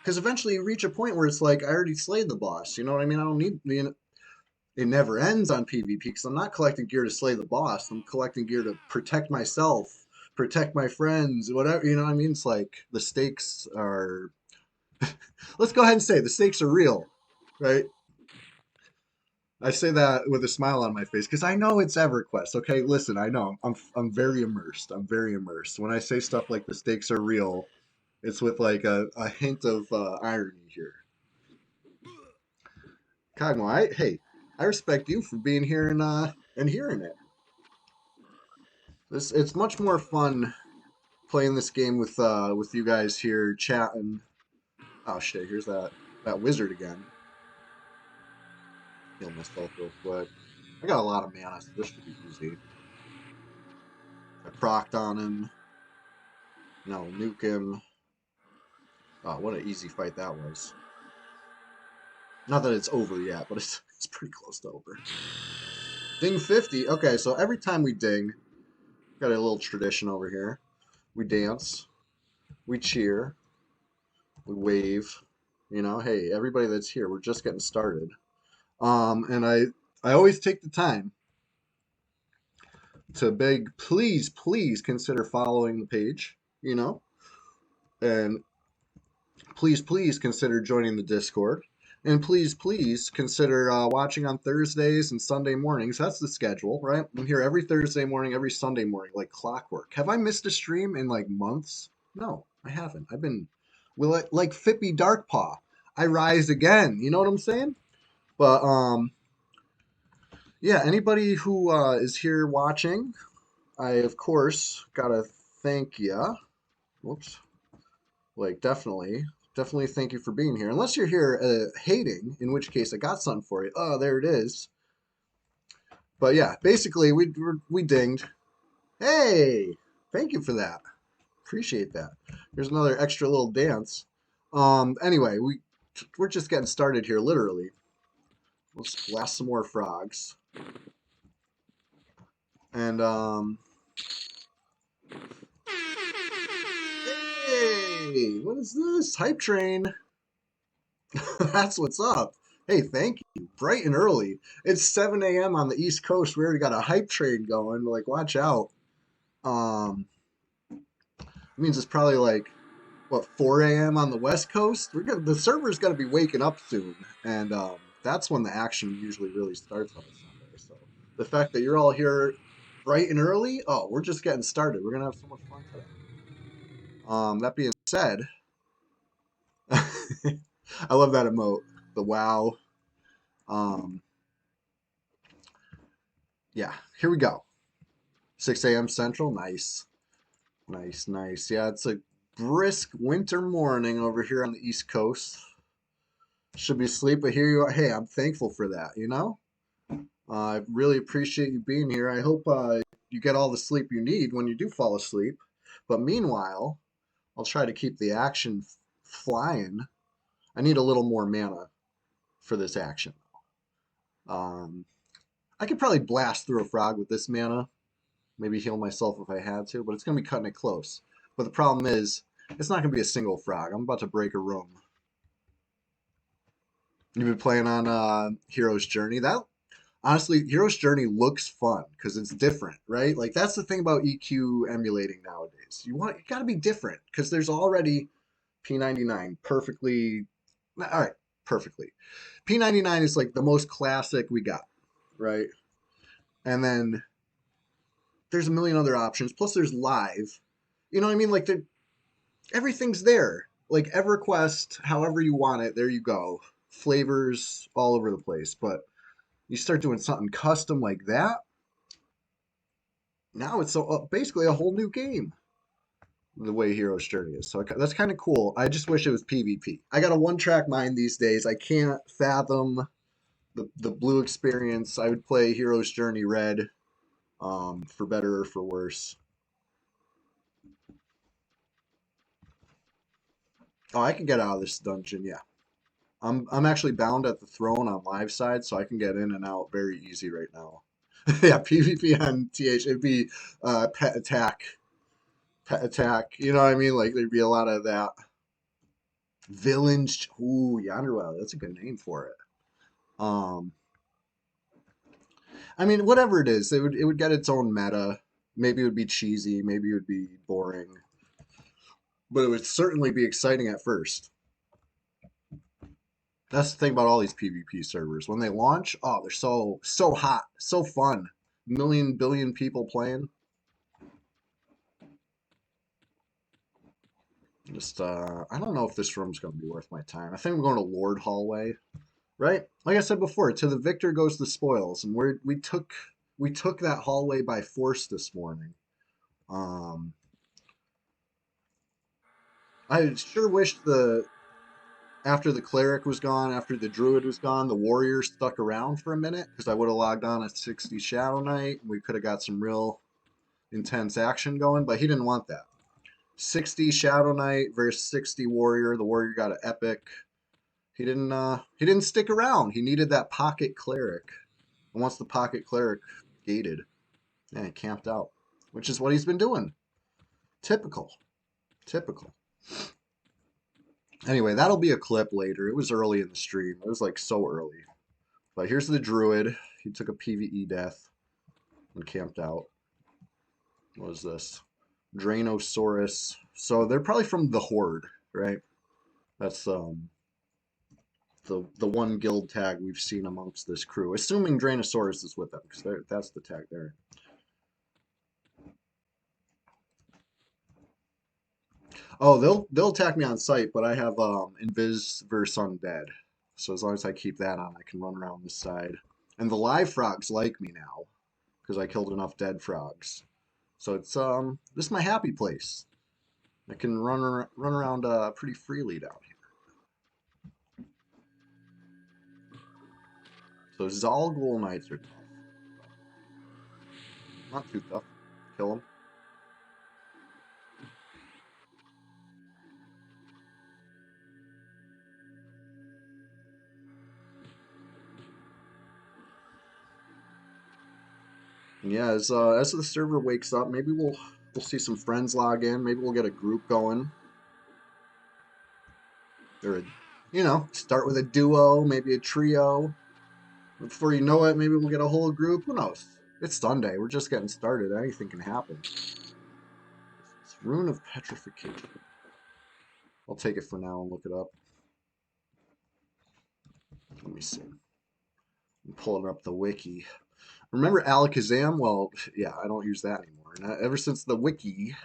Because eventually you reach a point where it's like I already slayed the boss. You know what I mean? I don't need. It never ends on PvP because I'm not collecting gear to slay the boss. I'm collecting gear to protect myself, protect my friends, whatever. You know what I mean? It's like the stakes are. Let's go ahead and say the stakes are real, right? I say that with a smile on my face because I know it's EverQuest. Okay, listen, I know I'm very immersed. I'm very immersed. When I say stuff like the stakes are real, it's with like a hint of irony here. Cogmo, hey, I respect you for being here and hearing it. It's much more fun playing this game with you guys here chatting. Oh shit, here's that wizard again. Heal myself real quick. I got a lot of mana, so this should be easy. I procced on him. Now we'll nuke him. Oh, what an easy fight that was. Not that it's over yet, but it's pretty close to over. Ding 50. Okay, so every time we ding, got a little tradition over here. We dance, we cheer, we wave. You know, hey, everybody that's here, we're just getting started. And I always take the time to beg, please, please consider following the page. You know, and please, please consider joining the Discord. And please, please consider watching on Thursdays and Sunday mornings. That's the schedule, right? I'm here every Thursday morning, every Sunday morning, like clockwork. Have I missed a stream in like months? No, I haven't. I've been, well, like Fippy Darkpaw. I rise again. You know what I'm saying? But yeah. Anybody who is here watching, I of course gotta thank ya. Whoops. Like, definitely thank you for being here. Unless you're here hating, in which case I got something for you. Oh, there it is. But yeah, basically we dinged. Hey, thank you for that. Appreciate that. Here's another extra little dance. Anyway, we're just getting started here, literally. Let's blast some more frogs. And hey, what is this? Hype train. That's what's up. Hey, thank you. Bright and early. It's 7 a.m. on the East Coast. We already got a hype train going. Like, watch out. It means it's probably like what 4 a.m. on the West Coast. The server's gonna be waking up soon, and that's when the action usually really starts on a Sunday. So the fact that you're all here bright and early, oh, we're just getting started. We're gonna have so much fun today. That being said, I love that emote. The wow. Um, yeah, here we go. 6 a.m. Central. Nice. Nice, nice. Yeah, it's a brisk winter morning over here on the East Coast. Should be asleep, but here you are. Hey, I'm thankful for that, you know? I really appreciate you being here. I hope you get all the sleep you need when you do fall asleep. But meanwhile, I'll try to keep the action flying. I need a little more mana for this action. Um, I could probably blast through a frog with this mana. Maybe heal myself if I had to, but it's going to be cutting it close. But the problem is, it's not going to be a single frog. I'm about to break a room. You've been playing on Hero's Journey. That honestly, Hero's Journey looks fun because it's different, right? Like that's the thing about EQ emulating nowadays. You got to be different because there's already P99 perfectly. All right, perfectly. P99 is like the most classic we got, right? And then there's a million other options. Plus, there's live. You know what I mean? Like everything's there. Like EverQuest, however you want it, there you go. Flavors all over the place. But you start doing something custom like that, now it's basically a whole new game. The way Hero's Journey is, so that's kind of cool. I just wish it was PvP. I got a one-track mind these days. I can't fathom the blue experience. I would play Hero's Journey Red, for better or for worse. Oh, I can get out of this dungeon. Yeah, I'm actually bound at the throne on live side, so I can get in and out very easy right now. Yeah, PvP on TH. It'd be pet attack. Pet attack. You know what I mean? Like there'd be a lot of that. Villains. Ooh, Yonderwell. That's a good name for it. Um, I mean, whatever it is, it would get its own meta. Maybe it would be cheesy. Maybe it would be boring. But it would certainly be exciting at first. That's the thing about all these PvP servers. When they launch, oh, they're so hot, so fun. Million billion people playing. Just I don't know if this room's gonna be worth my time. I think I'm going to Lord Hallway, right? Like I said before, to the victor goes the spoils, and we took that hallway by force this morning. Um, I sure wish the after the cleric was gone, after the druid was gone, the warrior stuck around for a minute because I would have logged on at 60 Shadow Knight. We could have got some real intense action going, but he didn't want that. 60 Shadow Knight versus 60 warrior. The warrior got an epic. He didn't stick around. He needed that pocket cleric. And once the pocket cleric gated, yeah, he camped out, which is what he's been doing. Typical. Typical. Anyway, that'll be a clip later. It was early in the stream. It was like so early. But here's the druid. He took a PvE death and camped out. What is this? Draenosaurus. So they're probably from the Horde, right? That's the one guild tag we've seen amongst this crew. Assuming Draenosaurus is with them, because that's the tag there. Oh, they'll attack me on sight, but I have Invis versus Undead. So as long as I keep that on, I can run around this side. And the live frogs like me now, because I killed enough dead frogs. So it's this is my happy place. I can run around pretty freely down here. So Zalgul Knights are tough. Not too tough. Kill them. Yeah, as the server wakes up, maybe we'll see some friends log in. Maybe we'll get a group going. Or start with a duo, maybe a trio. Before you know it, maybe we'll get a whole group. Who knows? It's Sunday. We're just getting started. Anything can happen. It's Rune of Petrification. I'll take it for now and look it up. Let me see. I'm pulling up the wiki. Remember Alakazam? Well, yeah, I don't use that anymore. And ever since the wiki,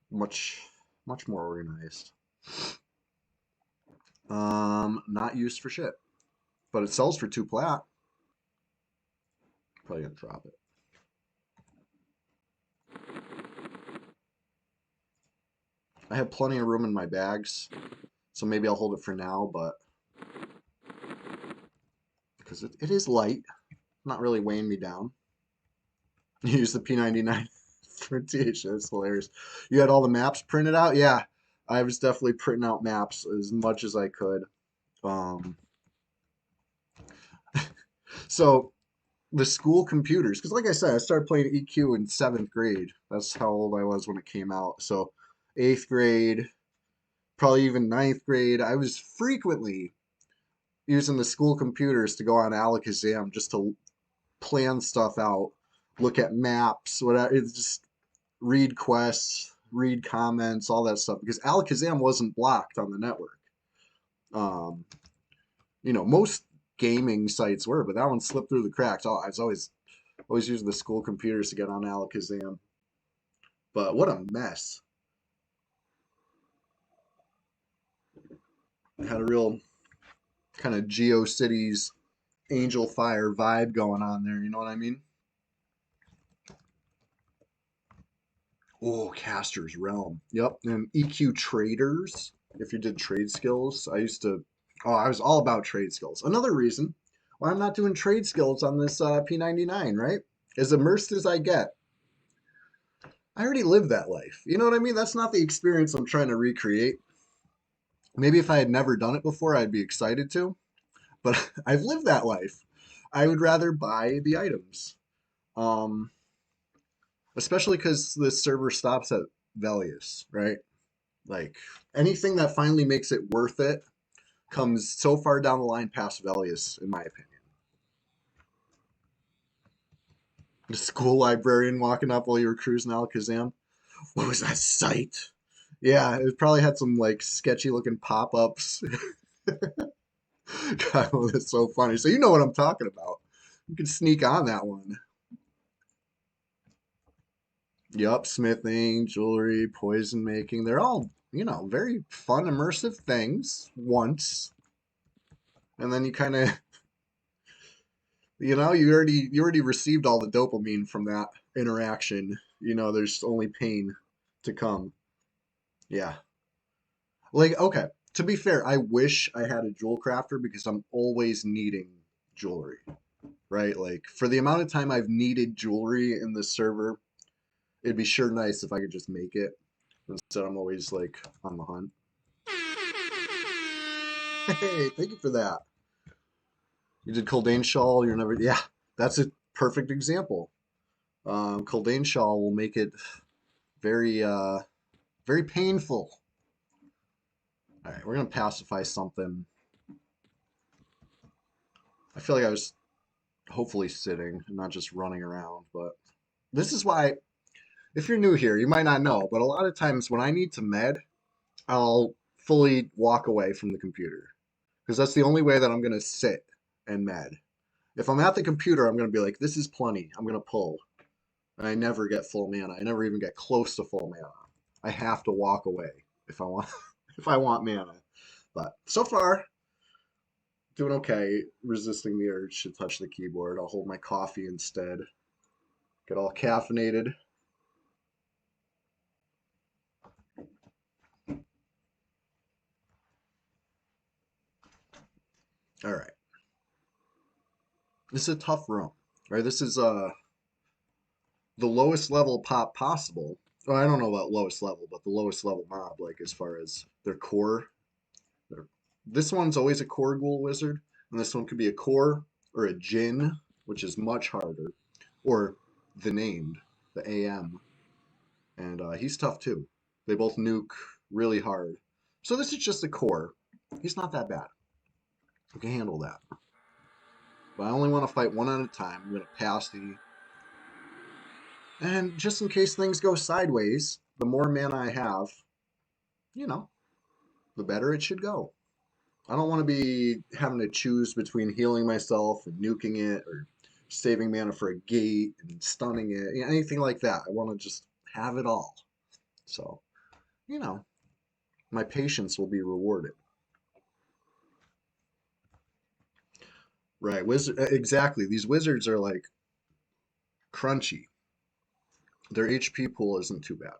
much more organized. Not used for shit, but it sells for 2 plat. Probably gonna drop it. I have plenty of room in my bags, so maybe I'll hold it for now, but because it is light, not really weighing me down. Use the P99 for TH. That's hilarious. You had all the maps printed out? Yeah, I was definitely printing out maps as much as I could. So the school computers, because like I said, I started playing EQ in 7th grade. That's how old I was when it came out. So 8th grade, probably even 9th grade, I was frequently using the school computers to go on Alakazam just to plan stuff out, look at maps, whatever. It's just read quests, read comments, all that stuff. Because Alakazam wasn't blocked on the network. Most gaming sites were, but that one slipped through the cracks. Oh, I was always using the school computers to get on Alakazam. But what a mess. It had a real kind of GeoCities Angel Fire vibe going on there, you know what I mean? Oh, Caster's Realm. Yep. And EQ Traders. If you did trade skills, I was all about trade skills. Another reason why I'm not doing trade skills on this P99, right? As immersed as I get, I already lived that life. You know what I mean? That's not the experience I'm trying to recreate. Maybe if I had never done it before, I'd be excited to, but I've lived that life. I would rather buy the items. Um, Especially because this server stops at Velius, right? Like anything that finally makes it worth it comes so far down the line past Velius, in my opinion. The school librarian walking up while you were cruising Alakazam. What was that site? Yeah, it probably had some like sketchy looking pop ups. God, that's so funny. So you know what I'm talking about. You can sneak on that one. Yup, smithing, jewelry, poison making. They're all, very fun, immersive things once. And then you kind of, you already received all the dopamine from that interaction. There's only pain to come. Yeah. Like, okay, to be fair, I wish I had a jewel crafter because I'm always needing jewelry, right? Like, for the amount of time I've needed jewelry in this server, it'd be sure nice if I could just make it. Instead, I'm always like on the hunt. Hey, thank you for that. You did Coldane Shawl, you're never, yeah, that's a perfect example. Coldane Shawl will make it very, very painful. All right, we're gonna pacify something. I feel like I was hopefully sitting and not just running around, but this is why, if you're new here, you might not know, but a lot of times when I need to med, I'll fully walk away from the computer because that's the only way that I'm gonna sit and med. If I'm at the computer, I'm gonna be like, this is plenty. I'm gonna pull. And I never get full mana. I never even get close to full mana. I have to walk away if I want if I want mana. But so far, doing okay, resisting the urge to touch the keyboard. I'll hold my coffee instead. Get all caffeinated. All right. This is a tough room, right? This is the lowest level pop possible. Well, I don't know about lowest level, but the lowest level mob, like as far as their core. Their, this one's always a core ghoul wizard, and this one could be a core or a Jin, which is much harder, or the named, the AM, and he's tough too. They both nuke really hard. So this is just a core. He's not that bad. We can handle that. But I only want to fight one at a time. I'm going to pass the. And just in case things go sideways, the more mana I have, you know, the better it should go. I don't want to be having to choose between healing myself and nuking it or saving mana for a gate and stunning it, anything like that. I want to just have it all. So, you know, my patience will be rewarded. Right, wizard exactly. These wizards are like crunchy. Their HP pool isn't too bad.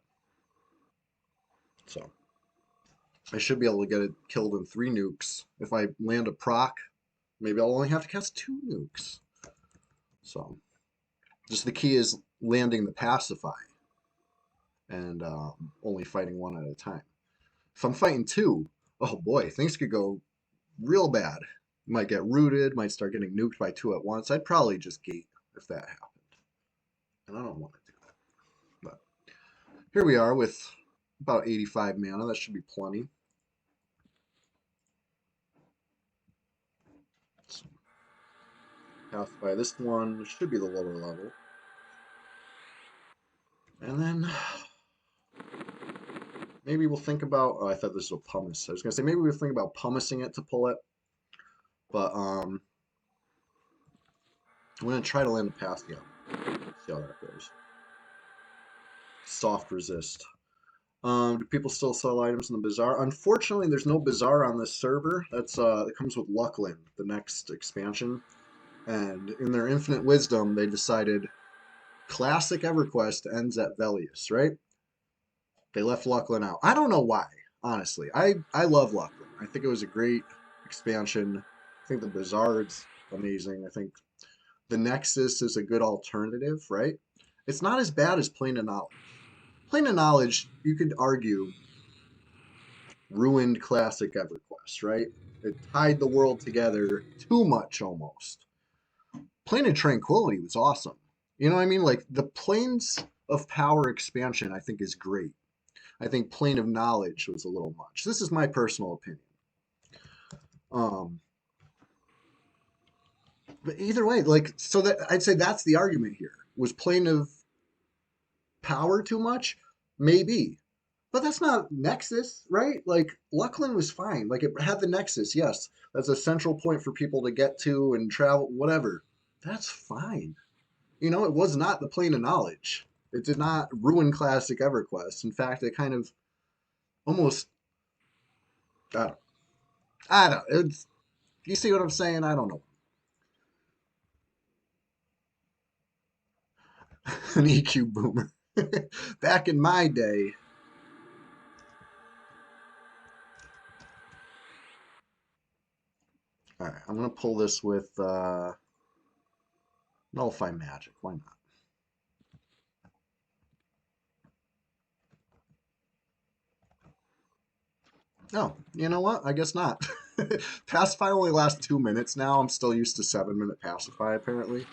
So, I should be able to get it killed in 3 nukes. If I land a proc, maybe I'll only have to cast 2 nukes. So, just the key is landing the pacify and only fighting one at a time. If I'm fighting 2, oh boy, things could go real bad. Might get rooted, might start getting nuked by 2 at once. I'd probably just gate if that happened. And I don't want to do that. But here we are with about 85 mana. That should be plenty. So, pacify this one should be the lower level. And then maybe we'll think about. Oh, I thought this was a pumice. I was gonna say maybe we'll think about pumicing it to pull it, but I'm gonna try to land a pass. Yeah, see how that goes. Soft resist. Do people still sell items in the bazaar? Unfortunately, there's no bazaar on this server. That's it comes with Luckland, the next expansion, and in their infinite wisdom, they decided classic EverQuest ends at Velius, right? They left Luckland out. I don't know why, honestly. I love Luckland. I think it was a great expansion. I think the Bazaar's amazing. I think the Nexus is a good alternative, right? It's not as bad as Plane of Knowledge. Plane of Knowledge, you could argue, ruined classic EverQuest, right? It tied the world together too much almost. Plane of Tranquility was awesome. You know what I mean? Like the Planes of Power expansion, I think is great. I think Plane of Knowledge was a little much. This is my personal opinion. Um, but either way, like, so that I'd say that's the argument here. Was Plane of Power too much? Maybe. But that's not Nexus, right? Like, Luckland was fine. Like, it had the Nexus, yes. That's a central point for people to get to and travel, whatever. That's fine. You know, it was not the Plane of Knowledge. It did not ruin classic EverQuest. In fact, it kind of almost, I don't, I don't, it's, you see what I'm saying? I don't know. An EQ boomer. Back in my day, All right, I'm gonna pull this with Nullify Magic. Why not? Oh, you know what? I guess not. Pacify only lasts 2 minutes now. I'm still used to 7-minute Pacify apparently.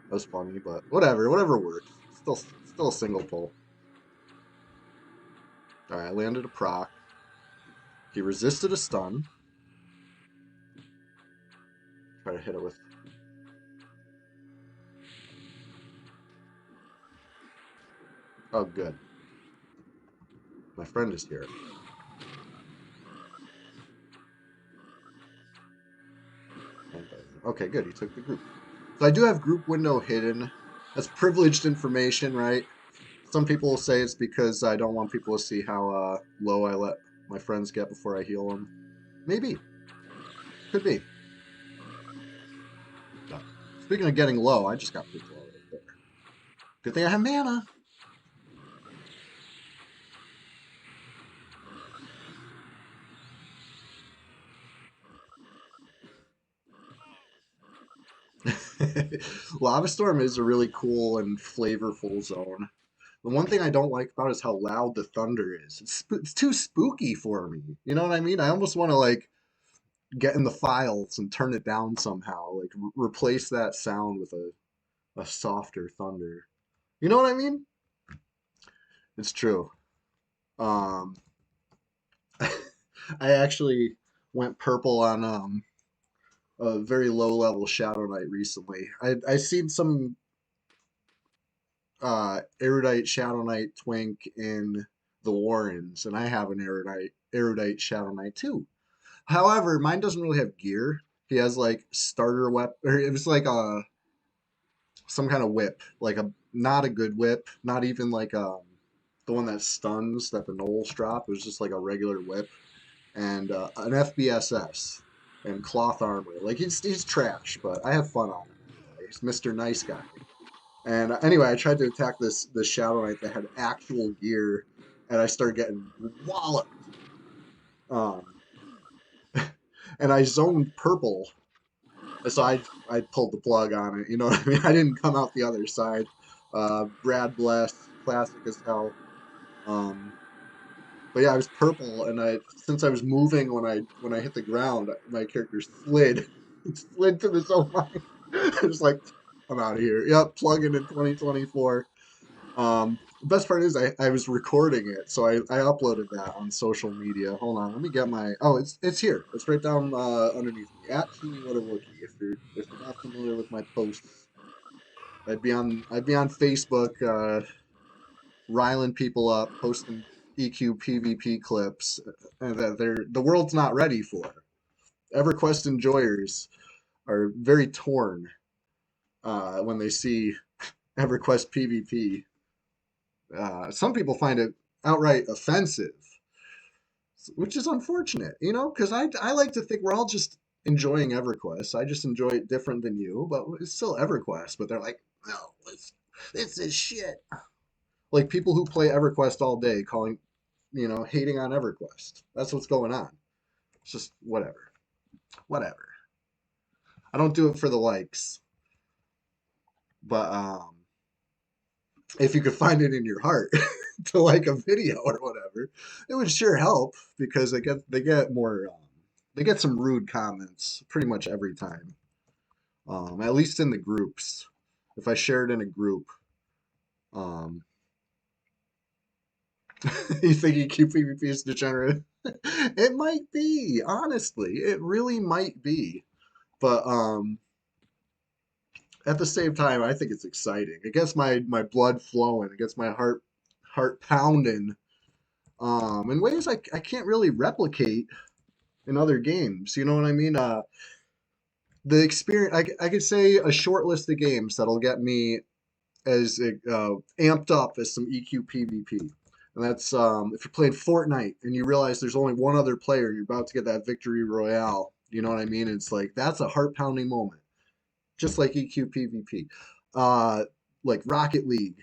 That's funny, but whatever. Whatever works. Still a single pull. All right, I landed a proc. He resisted a stun. Try to hit it with. Oh, good. My friend is here. Okay, good. He took the group. So I do have group window hidden. That's privileged information, right? Some people will say it's because I don't want people to see how low I let my friends get before I heal them. Maybe. Could be. No. Speaking of getting low, I just got pretty low right there. Good thing I have mana. Lava Storm is a really cool and flavorful zone. The one thing I don't like about it is how loud the thunder is. It's too spooky for me. You know what I mean? I almost want to like get in the files and turn it down somehow. Like replace that sound with a softer thunder. You know what I mean? It's true. Um, I actually went purple on a very low level Shadow Knight recently. I seen some erudite Shadow Knight twink in the Warrens, and I have an erudite Shadow Knight too. However, mine doesn't really have gear. He has like starter weapon, or it was like a some kind of whip, like a not a good whip, not even like the one that stuns that the gnolls drop. It was just like a regular whip and an FBSS and cloth armor. Like he's trash, but I have fun on him. He's Mr. Nice Guy. And anyway, I tried to attack this Shadow Knight that had actual gear, and I started getting walloped. Um, and I zoned purple, so I pulled the plug on it. You know what I mean? I didn't come out the other side. Brad Bless, classic as hell. Um, but yeah, I was purple, and I since I was moving when I hit the ground, my character slid, slid to the zone line. I was like, I'm out of here. Yep, plug in 2024. The best part is I was recording it, so I uploaded that on social media. Hold on, let me get my. Oh, it's here. It's right down underneath me. At Chewy What a Wookie. If you're not familiar with my posts, I'd be on Facebook, riling people up, posting EQ PvP clips that the world's not ready for. EverQuest enjoyers are very torn when they see EverQuest PvP. Some people find it outright offensive, which is unfortunate, because I like to think we're all just enjoying EverQuest. I just enjoy it different than you, but it's still EverQuest. But they're like, no, this is shit. Like people who play EverQuest all day calling, hating on EverQuest. That's what's going on. It's just whatever. Whatever. I don't do it for the likes, but if you could find it in your heart to like a video or whatever, it would sure help because they get more they get some rude comments pretty much every time. At least in the groups. If I share it in a group, um, you think EQ is degenerate? It might be, honestly, it really might be. But at the same time, I think it's exciting. It gets my blood flowing. It gets my heart pounding in ways I can't really replicate in other games. You know what I mean? The experience, I could say a short list of games that'll get me as amped up as some EQ PvP. And that's if you're playing Fortnite and you realize there's only one other player and you're about to get that victory royale. You know what I mean? It's like that's a heart pounding moment, just like EQ PvP. Uh, like Rocket League,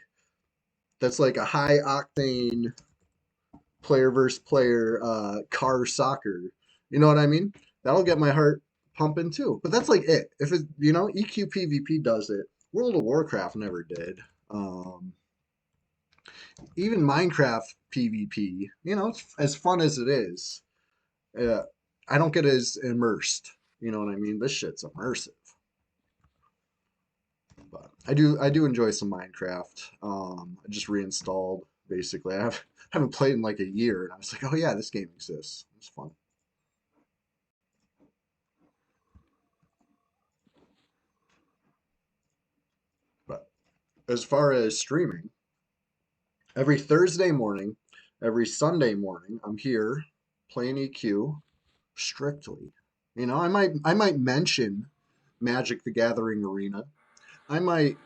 that's like a high octane player versus player car soccer. You know what I mean? That'll get my heart pumping too. But that's like it. If it, you know, EQ PvP does it. World of Warcraft never did. Um, Even Minecraft PvP, you know, it's as fun as it is. Uh, I don't get as immersed. You know what I mean? This shit's immersive. But I do enjoy some Minecraft. I just reinstalled basically. Haven't played in like a year, and I was like, oh yeah, this game exists. It's fun. But as far as streaming, every Thursday morning, every Sunday morning, I'm here playing EQ strictly. You know, I might mention Magic the Gathering Arena. I might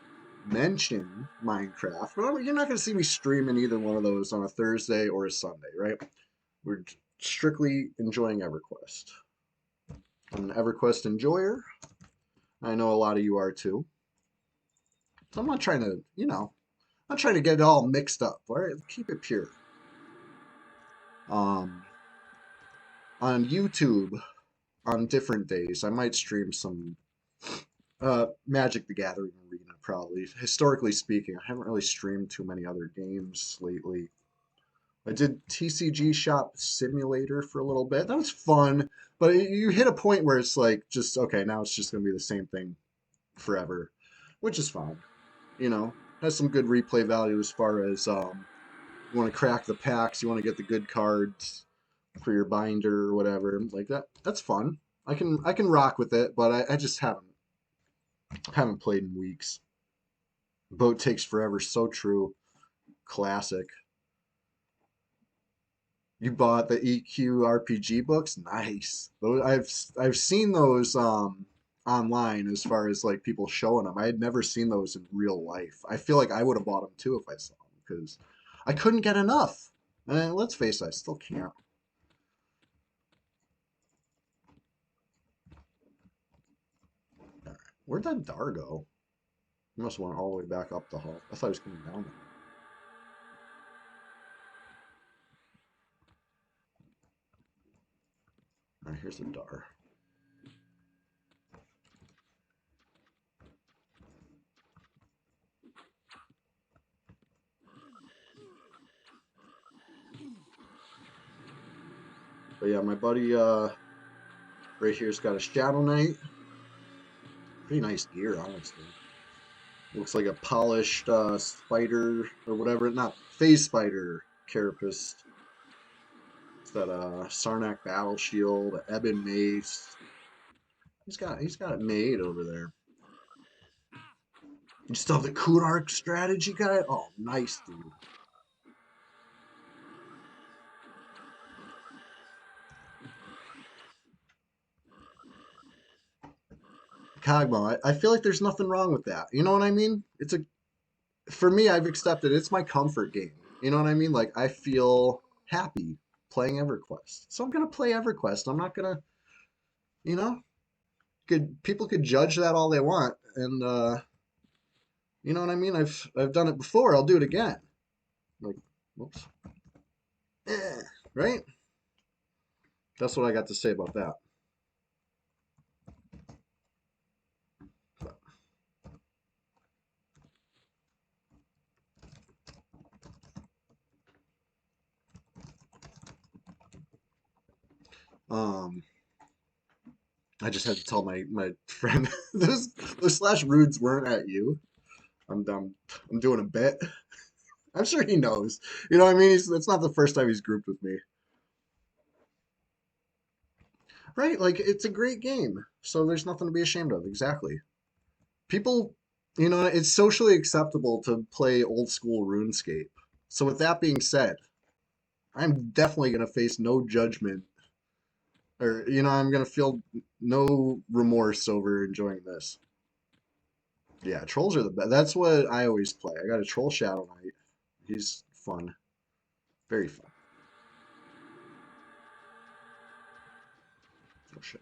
mention Minecraft, but you're not going to see me streaming either one of those on a Thursday or a Sunday, right? We're strictly enjoying EverQuest. I'm an EverQuest enjoyer. I know a lot of you are too. So I'm not trying to, I'm not trying to get it all mixed up. All right, keep it pure. Um, on YouTube, on different days, I might stream some Magic the Gathering Arena, probably. Historically speaking, I haven't really streamed too many other games lately. I did TCG Shop Simulator for a little bit. That was fun, but you hit a point where it's like, just, okay, now it's just going to be the same thing forever, which is fine. You know, has some good replay value as far as you want to crack the packs, you want to get the good cards for your binder or whatever like that. That's fun. I can rock with it, but I just haven't played in weeks. Boat takes forever. So true. Classic. You bought the EQ RPG books? Nice. Those I've seen those online as far as like people showing them. I had never seen those in real life. I feel like I would have bought them too if I saw them because I couldn't get enough. And let's face it, I still can't. All right. Where'd that Dar go? He must have went all the way back up the hall. I thought he was coming down there. All right, here's the Dar. But yeah, my buddy right here's got a Shadow Knight. Pretty nice gear, honestly. Looks like a polished spider or whatever. Not phase spider carapace. It's that Sarnak battle shield, Ebon mace. He's got it made over there. You still have the Kudark strategy guy? Oh, nice, dude. Kogmo, I feel like there's nothing wrong with that. You know what I mean? For me, I've accepted it's my comfort game. You know what I mean? Like I feel happy playing EverQuest. So I'm gonna play EverQuest. I'm not gonna, you know, people could judge that all they want. And you know what I mean? I've done it before, I'll do it again. Like, whoops. Right? That's what I got to say about that. Um I just had to tell my friend those slash rudes weren't at you. I'm doing a bit. I'm sure he knows. You know what I mean? It's not the first time he's grouped with me. Right? Like it's a great game. So there's nothing to be ashamed of. Exactly. People, it's socially acceptable to play old school RuneScape. So with that being said, I'm definitely going to face no judgment or I'm going to feel no remorse over enjoying this. Yeah, trolls are the best. That's what I always play. I got a troll Shadow Knight. He's fun. Very fun. Oh shit.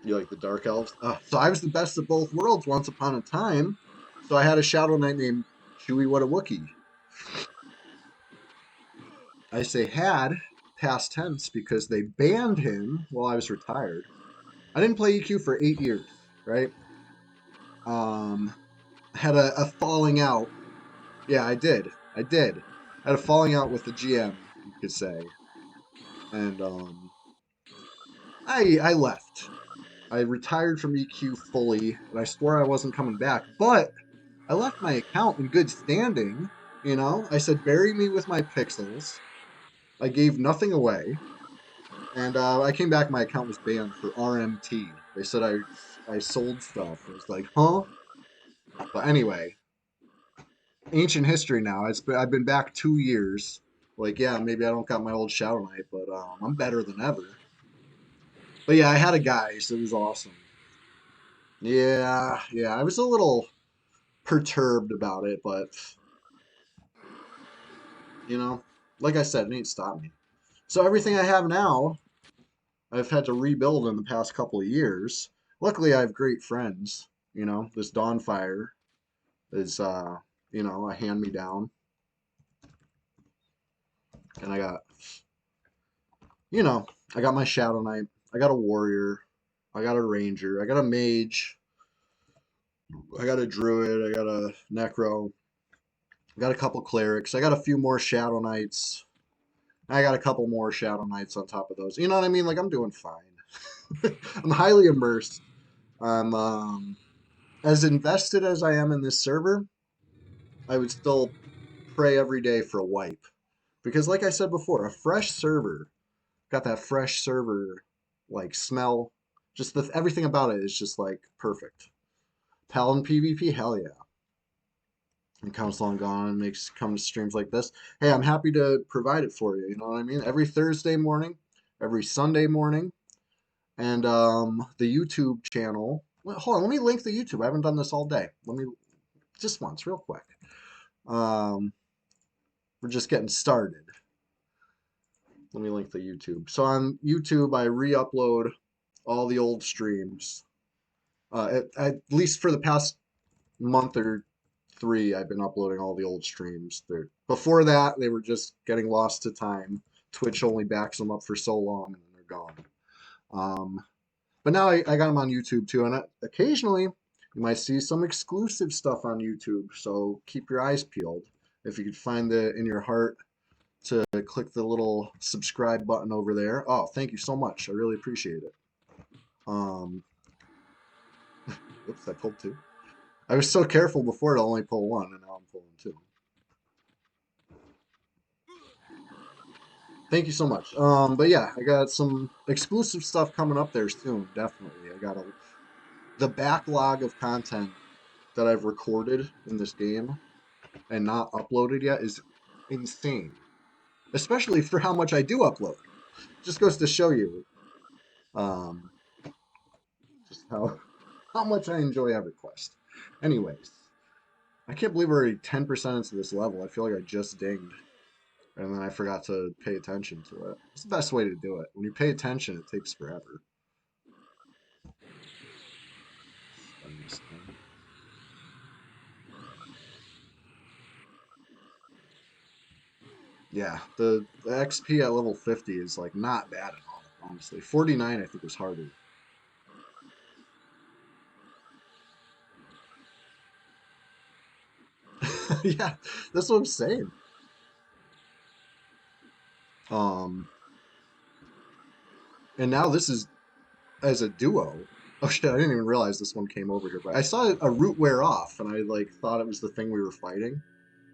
You like the Dark Elves? So I was the best of both worlds once upon a time. So I had a Shadow Knight named Chewy What a Wookie. I say had past tense because they banned him while I was retired. I didn't play EQ for 8 years, right? Um, had a falling out. Yeah, I did. I did. I had a falling out with the GM, you could say, and I left. I retired from EQ fully, and I swore I wasn't coming back. But I left my account in good standing. You know, I said bury me with my pixels. I gave nothing away, and I came back. My account was banned for RMT. They said I sold stuff. I was like, huh? But anyway, ancient history now. I've been back 2 years. Like, yeah, maybe I don't got my old Shadow Knight, but I'm better than ever. But yeah, I had a guy, so it was awesome. Yeah, yeah, I was a little perturbed about it, but you know, like I said, it ain't stopped me. So everything I have now, I've had to rebuild in the past couple of years. Luckily, I have great friends. You know, this Dawnfire is, a hand me down, and you know, I got my Shadow Knight, I got a Warrior, I got a Ranger, I got a Mage, I got a Druid, I got a Necro, I got a couple Clerics, I got a few more Shadow Knights, I got a couple more Shadow Knights on top of those. You know what I mean? Like I'm doing fine. I'm highly immersed. I'm as invested as I am in this server. I would still pray every day for a wipe because, like I said before, a fresh server got that fresh server like smell. Just everything about it is just like perfect. Paladin PvP, hell yeah. And comes long gone and makes come to streams like this. Hey, I'm happy to provide it for you. You know what I mean? Every Thursday morning, every Sunday morning, and the YouTube channel. Well, hold on, let me link the YouTube. I haven't done this all day. Let me just once, real quick. Um, we're just getting started. Let me link the YouTube. So on YouTube, I re-upload all the old streams. At least for the past month or three, I've been uploading all the old streams. Before that, they were just getting lost to time. Twitch only backs them up for so long, and then they're gone. Um, but now I got them on YouTube too, and occasionally you might see some exclusive stuff on YouTube. So keep your eyes peeled. If you could find it in your heart to click the little subscribe button over there. Oh, thank you so much. I really appreciate it. Um, Oops, I pulled two. I was so careful before to only pull one, and now I'm pulling two. Thank you so much. But yeah, I got some exclusive stuff coming up there soon. Definitely, I got the backlog of content that I've recorded in this game and not uploaded yet is insane, especially for how much I do upload. Just goes to show you um, just how much I enjoy EverQuest. Anyways, I can't believe we're already 10% into this level. I feel like I just dinged and then I forgot to pay attention to it. It's the best way to do it. When you pay attention, it takes forever. Spend this thing. Yeah, the XP at level 50 is like not bad at all, honestly. 49 I think was harder. Yeah, that's what I'm saying. Um, and now this is as a duo. Oh shit, I didn't even realize this one came over here. But I saw a root wear off, and I like thought it was the thing we were fighting.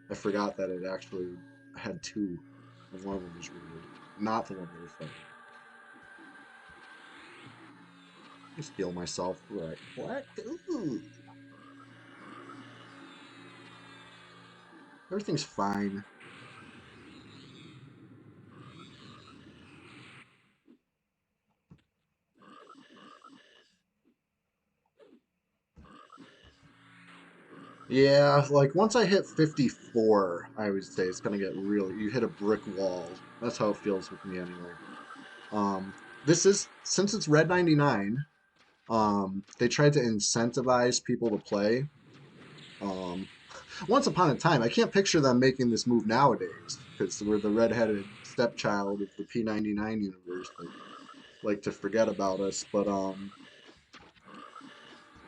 I forgot that it actually had two, and one of them was rooted, not the one we were fighting. Just heal myself. Right. What? Ooh. Everything's fine. Yeah, like once I hit 54, I would say it's gonna get really. You hit a brick wall. That's how it feels with me anyway. This is since it's Red 99. They tried to incentivize people to play. Um, once upon a time, I can't picture them making this move nowadays because we're the redheaded stepchild of the P99 universe that like to forget about us. But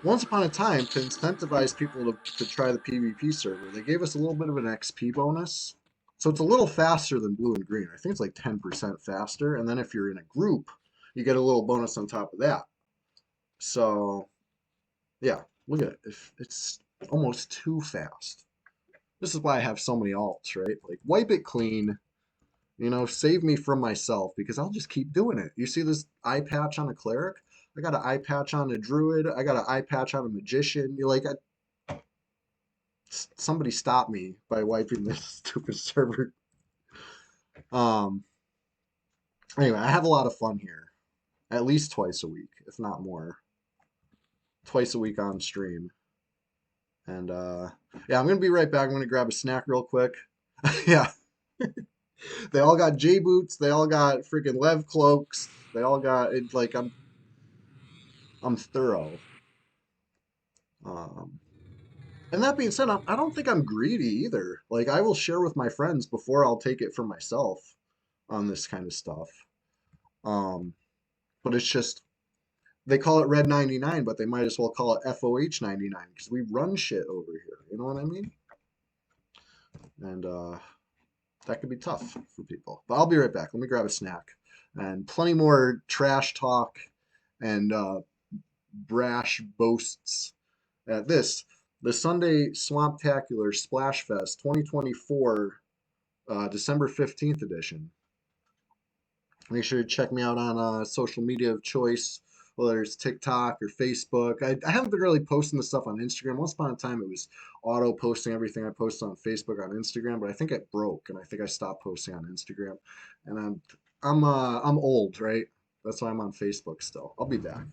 once upon a time, to incentivize people to try the PvP server, they gave us a little bit of an XP bonus. So it's a little faster than blue and green. I think it's like 10% faster. And then if you're in a group, you get a little bonus on top of that. So yeah, look at it. If it's almost too fast. This is why I have so many alts, right? Like wipe it clean, save me from myself because I'll just keep doing it. You see this eye patch on a cleric? I got an eye patch on a druid. I got an eye patch on a magician. You're like, somebody stop me by wiping this stupid server. Um, anyway, I have a lot of fun here, at least twice a week, if not more. Twice a week on stream. And yeah, I'm gonna be right back. I'm gonna grab a snack real quick. Yeah, they all got J boots. They all got freaking Lev cloaks. They all got it. Like I'm thorough. Um, and that being said, I don't think I'm greedy either. Like I will share with my friends before I'll take it for myself on this kind of stuff. Um, but it's just they call it Red 99, but they might as well call it FOH 99 because we run shit over here. You know what I mean? And that could be tough for people. But I'll be right back. Let me grab a snack and plenty more trash talk and brash boasts at this. The Sunday Swamptacular Splash Fest 2024, December 15th edition. Make sure to check me out on social media of choice, whether it's TikTok or Facebook. I haven't been really posting the stuff on Instagram. Once upon a time, it was auto posting everything I posted on Facebook on Instagram, but I think it broke, and I think I stopped posting on Instagram. And I'm old, right? That's why I'm on Facebook still. I'll be back.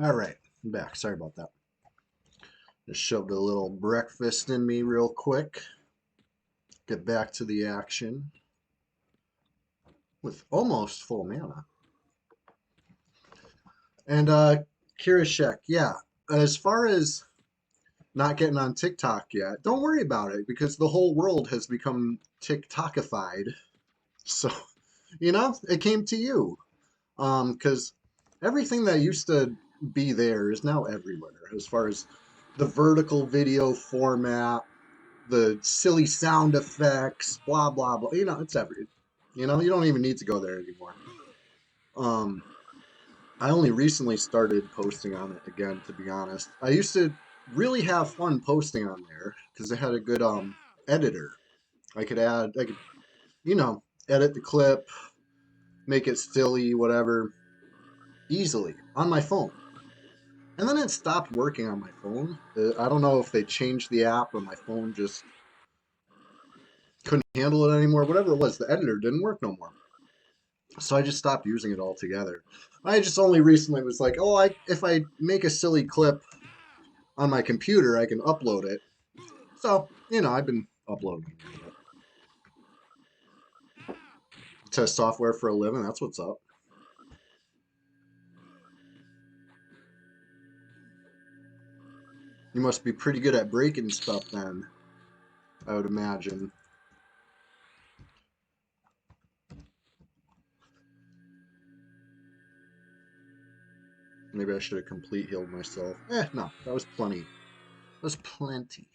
All right, I'm back. Sorry about that. Just shoved a little breakfast in me real quick. Get back to the action with almost full mana. And Kirishek, yeah. As far as not getting on TikTok yet, don't worry about it because the whole world has become TikTokified. So, it came to you. Because everything that used to be there is now everywhere. As far as the vertical video format, the silly sound effects, blah blah blah. It's every. You don't even need to go there anymore. Um, I only recently started posting on it again, to be honest. I used to really have fun posting on there because it had a good editor. I could, you know, edit the clip, make it silly, whatever, easily on my phone. And then it stopped working on my phone. I don't know if they changed the app or my phone just couldn't handle it anymore. Whatever it was, the editor didn't work no more. So I just stopped using it altogether. I just only recently was like, oh, if I make a silly clip on my computer, I can upload it. So, I've been uploading it. Test software for a living, that's what's up. You must be pretty good at breaking stuff then, I would imagine. Maybe I should have complete healed myself. No, that was plenty. That was plenty.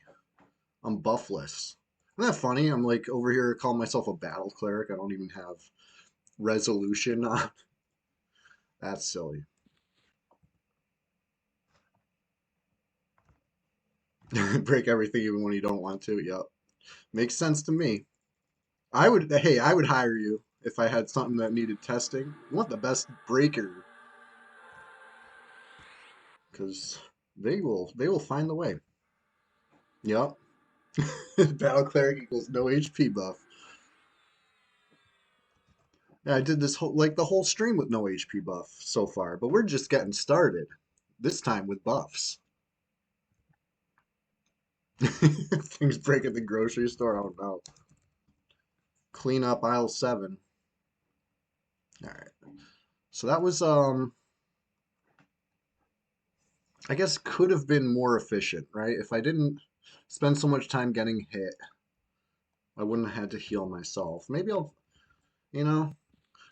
I'm buffless. Isn't that funny? I'm like over here calling myself a battle cleric. I don't even have resolution. That's silly. Break everything even when you don't want to. Yep. Makes sense to me. I would hire you if I had something that needed testing. You want the best breaker because they will find the way. Yep. Battle cleric equals no HP buff. Yeah, I did this the whole stream with no HP buff so far, but we're just getting started. This time with buffs. Things break at the grocery store. Oh no. Clean up aisle 7. All right. So that was I guess could have been more efficient, right? If I didn't spend so much time getting hit, I wouldn't have had to heal myself. Maybe you know,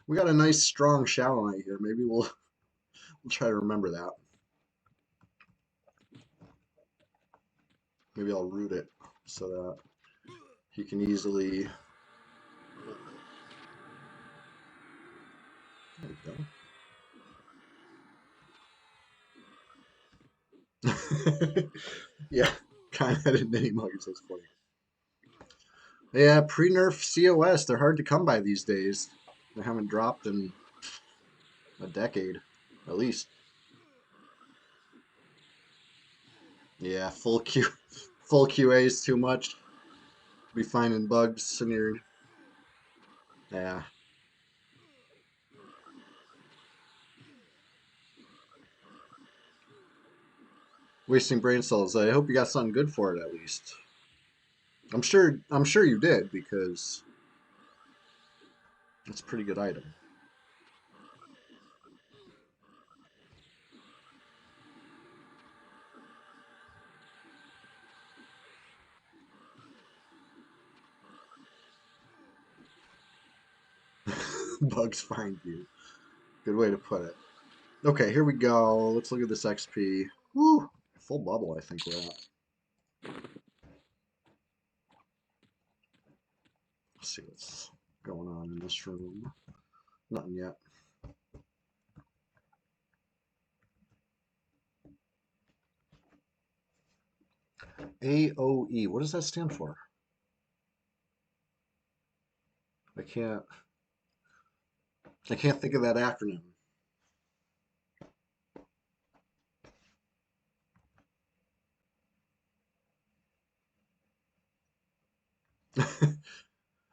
we got a nice strong Shadow Knight here. Maybe we'll try to remember that. Maybe I'll root it so that he can easily. There we go. Yeah, kind of had a name huggers. That's funny. Yeah, pre-nerf COS. They're hard to come by these days. They haven't dropped in a decade, at least. Yeah, full QA is too much. Be finding bugs in your. Yeah. Wasting brain cells. I hope you got something good for it at least. I'm sure you did because it's a pretty good item. Bugs find you. Good way to put it. Okay, here we go. Let's look at this XP. Woo! Full bubble, I think we're at. Let's see what's going on in this room. Nothing yet. AOE. What does that stand for? I can't. I can't think of that acronym.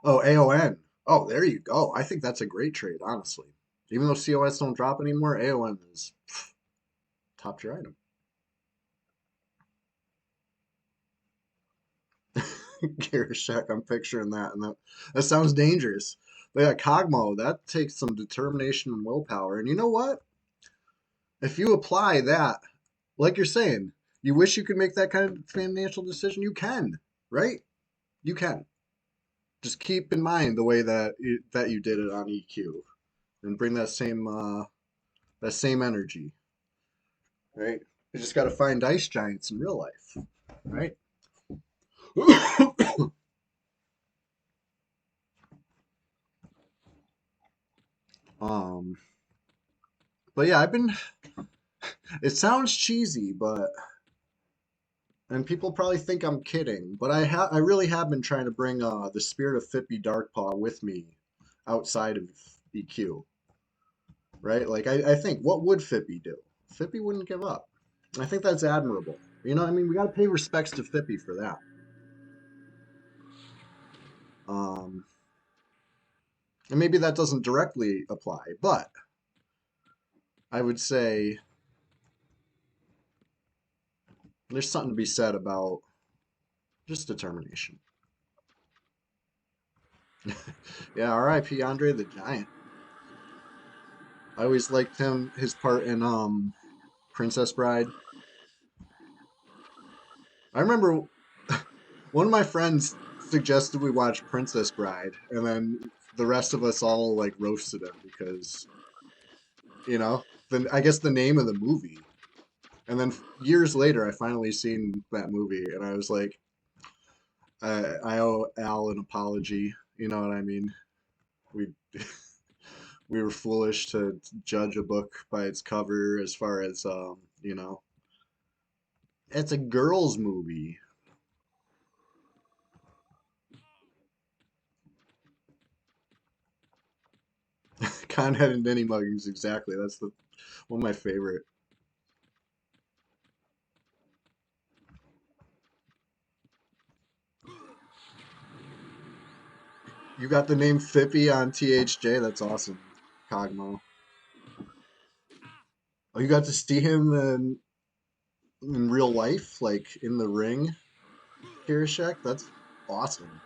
Oh, AON. Oh, there you go. I think that's a great trade, honestly. Even though COS don't drop anymore, AON is Popped your item. Garishek, I'm picturing that, and that sounds dangerous. But yeah, Cogmo, that takes some determination and willpower. And you know what? If you apply that, like you're saying, you wish you could make that kind of financial decision, you can, right? You can. Just keep in mind the way that you did it on EQ, and bring that same energy, right? You just got to find ice giants in real life, right? um, but yeah, I've been. It sounds cheesy, but and people probably think I'm kidding, but I really have been trying to bring the spirit of Fippy Darkpaw with me outside of EQ, right? Like I think what would Fippy do? Fippy wouldn't give up. I think that's admirable. You know, I mean, we got to pay respects to Fippy for that. Um, and maybe that doesn't directly apply, but I would say there's something to be said about just determination. Yeah, R.I.P. Andre the Giant. I always liked his part in Princess Bride. I remember one of my friends suggested we watch Princess Bride, and then the rest of us all like roasted him because, then I guess the name of the movie. And then years later, I finally seen that movie, and I was like, I owe Al an apology. You know what I mean? We we were foolish to judge a book by its cover, as far as it's a girls' movie. Conhead and Denny Muggins, exactly. That's the one of my favorite. You got the name Fippy on THJ. That's awesome, Cogmo. Oh, you got to see him in real life, like in the ring, Kirishek. That's awesome.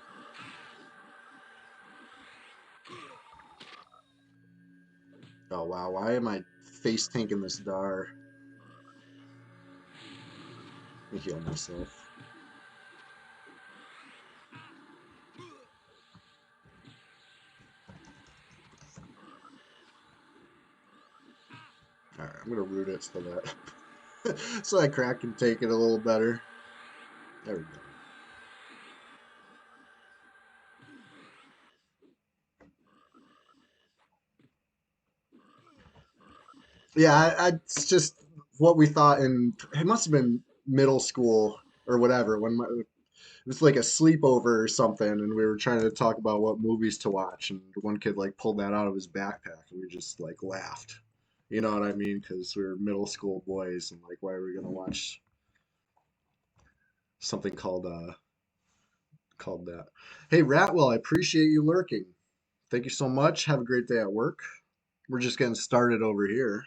Oh wow, why am I face tanking this Dar? Let me heal myself. All right, I'm gonna root it so that so that Crack can take it a little better. There we go. Yeah, it's just what we thought in. It must have been middle school or whatever when it was like a sleepover or something, and we were trying to talk about what movies to watch, and one kid like pulled that out of his backpack, and we just like laughed. You know what I mean? Because we were middle school boys, and like, why are we gonna watch something called that? Hey, Ratwell, I appreciate you lurking. Thank you so much. Have a great day at work. We're just getting started over here.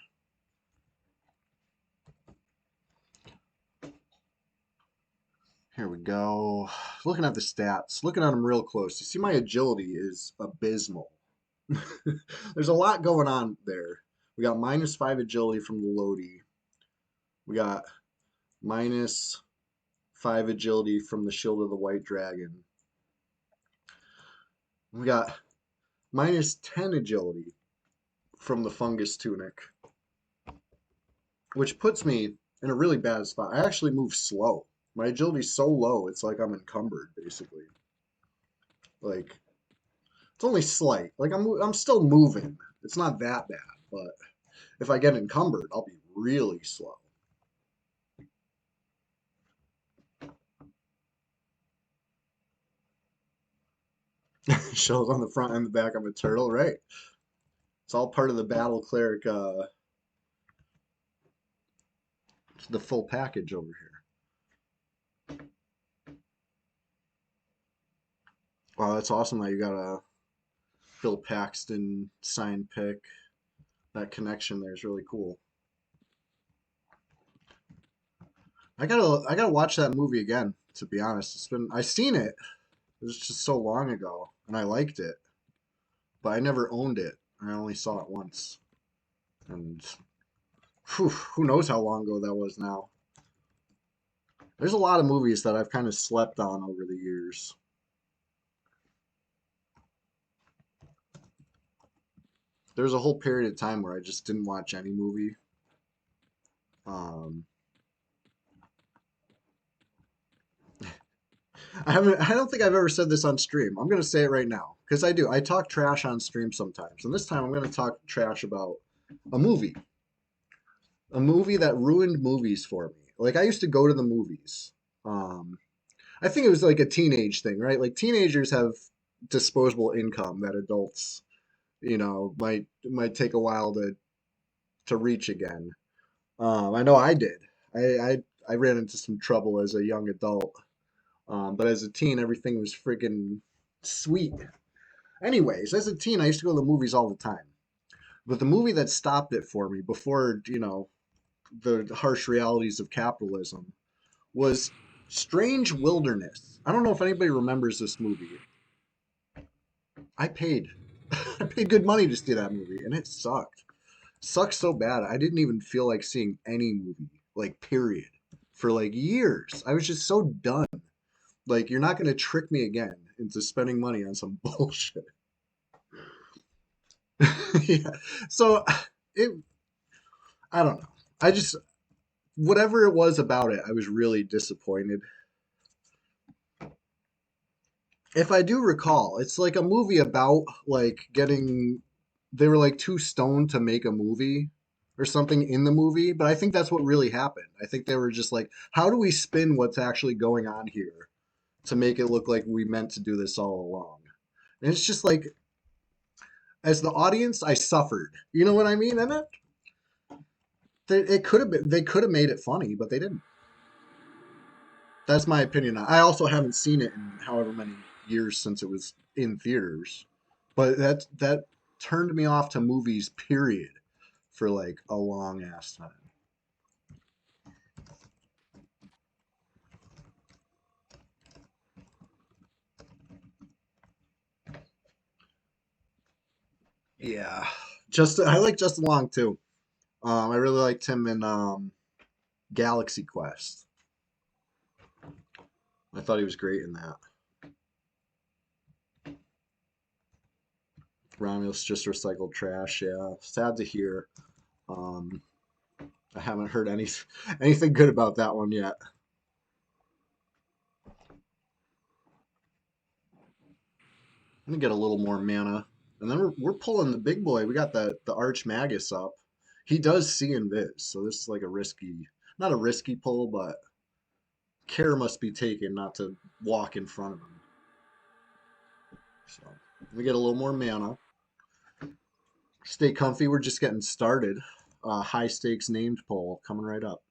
Here we go. Looking at the stats, looking at them real close. You see, my agility is abysmal. There's a lot going on there. We got -5 agility from the Lodi. We got -5 agility from the Shield of the White Dragon. We got -10 agility from the Fungus Tunic, which puts me in a really bad spot. I actually move slow. My agility's so low, it's like I'm encumbered, basically. Like, it's only slight. Like, I'm still moving. It's not that bad, but if I get encumbered, I'll be really slow. Shells on the front and the back of a turtle, right? It's all part of the battle cleric, the full package over here. Wow, that's awesome that you got a Bill Paxton signed pick. That connection there is really cool. I gotta watch that movie again, to be honest. I seen it. It was just so long ago, and I liked it, but I never owned it. I only saw it once, and who knows how long ago that was now. There's a lot of movies that I've kind of slept on over the years. There was a whole period of time where I just didn't watch any movie. Um, I don't think I've ever said this on stream. I'm gonna say it right now because I do. I talk trash on stream sometimes, and this time I'm gonna talk trash about a movie, a movie that ruined movies for me. Like I used to go to the movies. Um, I think it was like a teenage thing, right? Like teenagers have disposable income that adults, might take a while to reach again. I know I did. I ran into some trouble as a young adult, but as a teen, everything was freaking sweet. Anyways, as a teen, I used to go to the movies all the time. But the movie that stopped it for me before, the harsh realities of capitalism was Strange Wilderness. I don't know if anybody remembers this movie. I paid. I paid good money to see that movie, and it sucked. Sucked so bad. I didn't even feel like seeing any movie, like period, for like years. I was just so done. Like you're not gonna trick me again into spending money on some bullshit. Yeah. So it. I don't know. I just whatever it was about it, I was really disappointed. If I do recall, it's like a movie about like getting they were like too stoned to make a movie or something in the movie, but I think that's what really happened. I think they were just like, how do we spin what's actually going on here to make it look like we meant to do this all along? And it's just like as the audience, I suffered. You know what I mean? And it could have been they could have made it funny, but they didn't. That's my opinion. I also haven't seen it in however many years since it was in theaters, but that turned me off to movies. Period, for like a long ass time. Yeah, just I like Justin Long too. I really liked him in Galaxy Quest. I thought he was great in that. Romulus just recycled trash. Yeah, sad to hear. Um, I haven't heard anything good about that one yet. I'm gonna get a little more mana, and then we're pulling the big boy. We got the Arch Magus up. He does see and Viz, so this is like a risky, not a risky pull, but care must be taken not to walk in front of him. So we get a little more mana. Stay comfy. We're just getting started. High stakes named poll coming right up.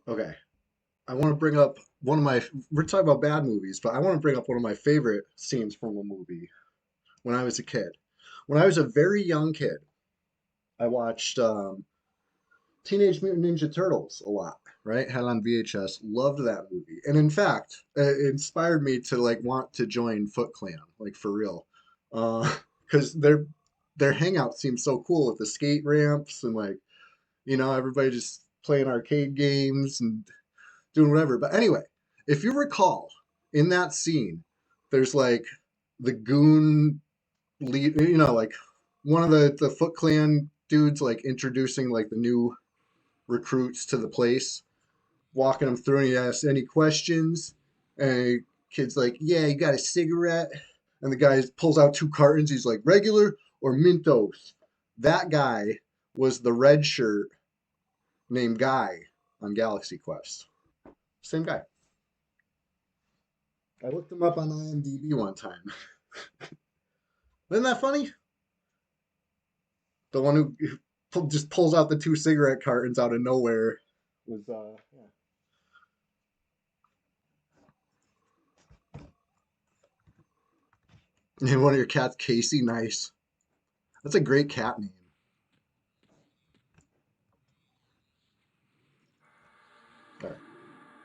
Okay, I want to bring up one of my. We're talking about bad movies, but I want to bring up one of my favorite scenes from a movie when I was a kid. When I was a very young kid, I watched Teenage Mutant Ninja Turtles a lot, right? Had it on VHS. Loved that movie. And in fact, it inspired me to like want to join Foot Clan, like for real. Because they're their hangout seems so cool with the skate ramps and like, everybody just playing arcade games and doing whatever. But anyway, if you recall, in that scene, there's like the goon lead, like one of the Foot Clan dudes like introducing like the new recruits to the place, walking them through, and he asks any questions, and kid's like, "Yeah, you got a cigarette?" And the guy pulls out two cartons. He's like, "Regular or Mentos?" That guy was the red shirt named Guy on Galaxy Quest. Same guy. I looked him up on IMDb one time. Isn't that funny? The one who just pulls out the two cigarette cartons out of nowhere was yeah. And one of your cats, Casey. Nice. That's a great cat name. All right.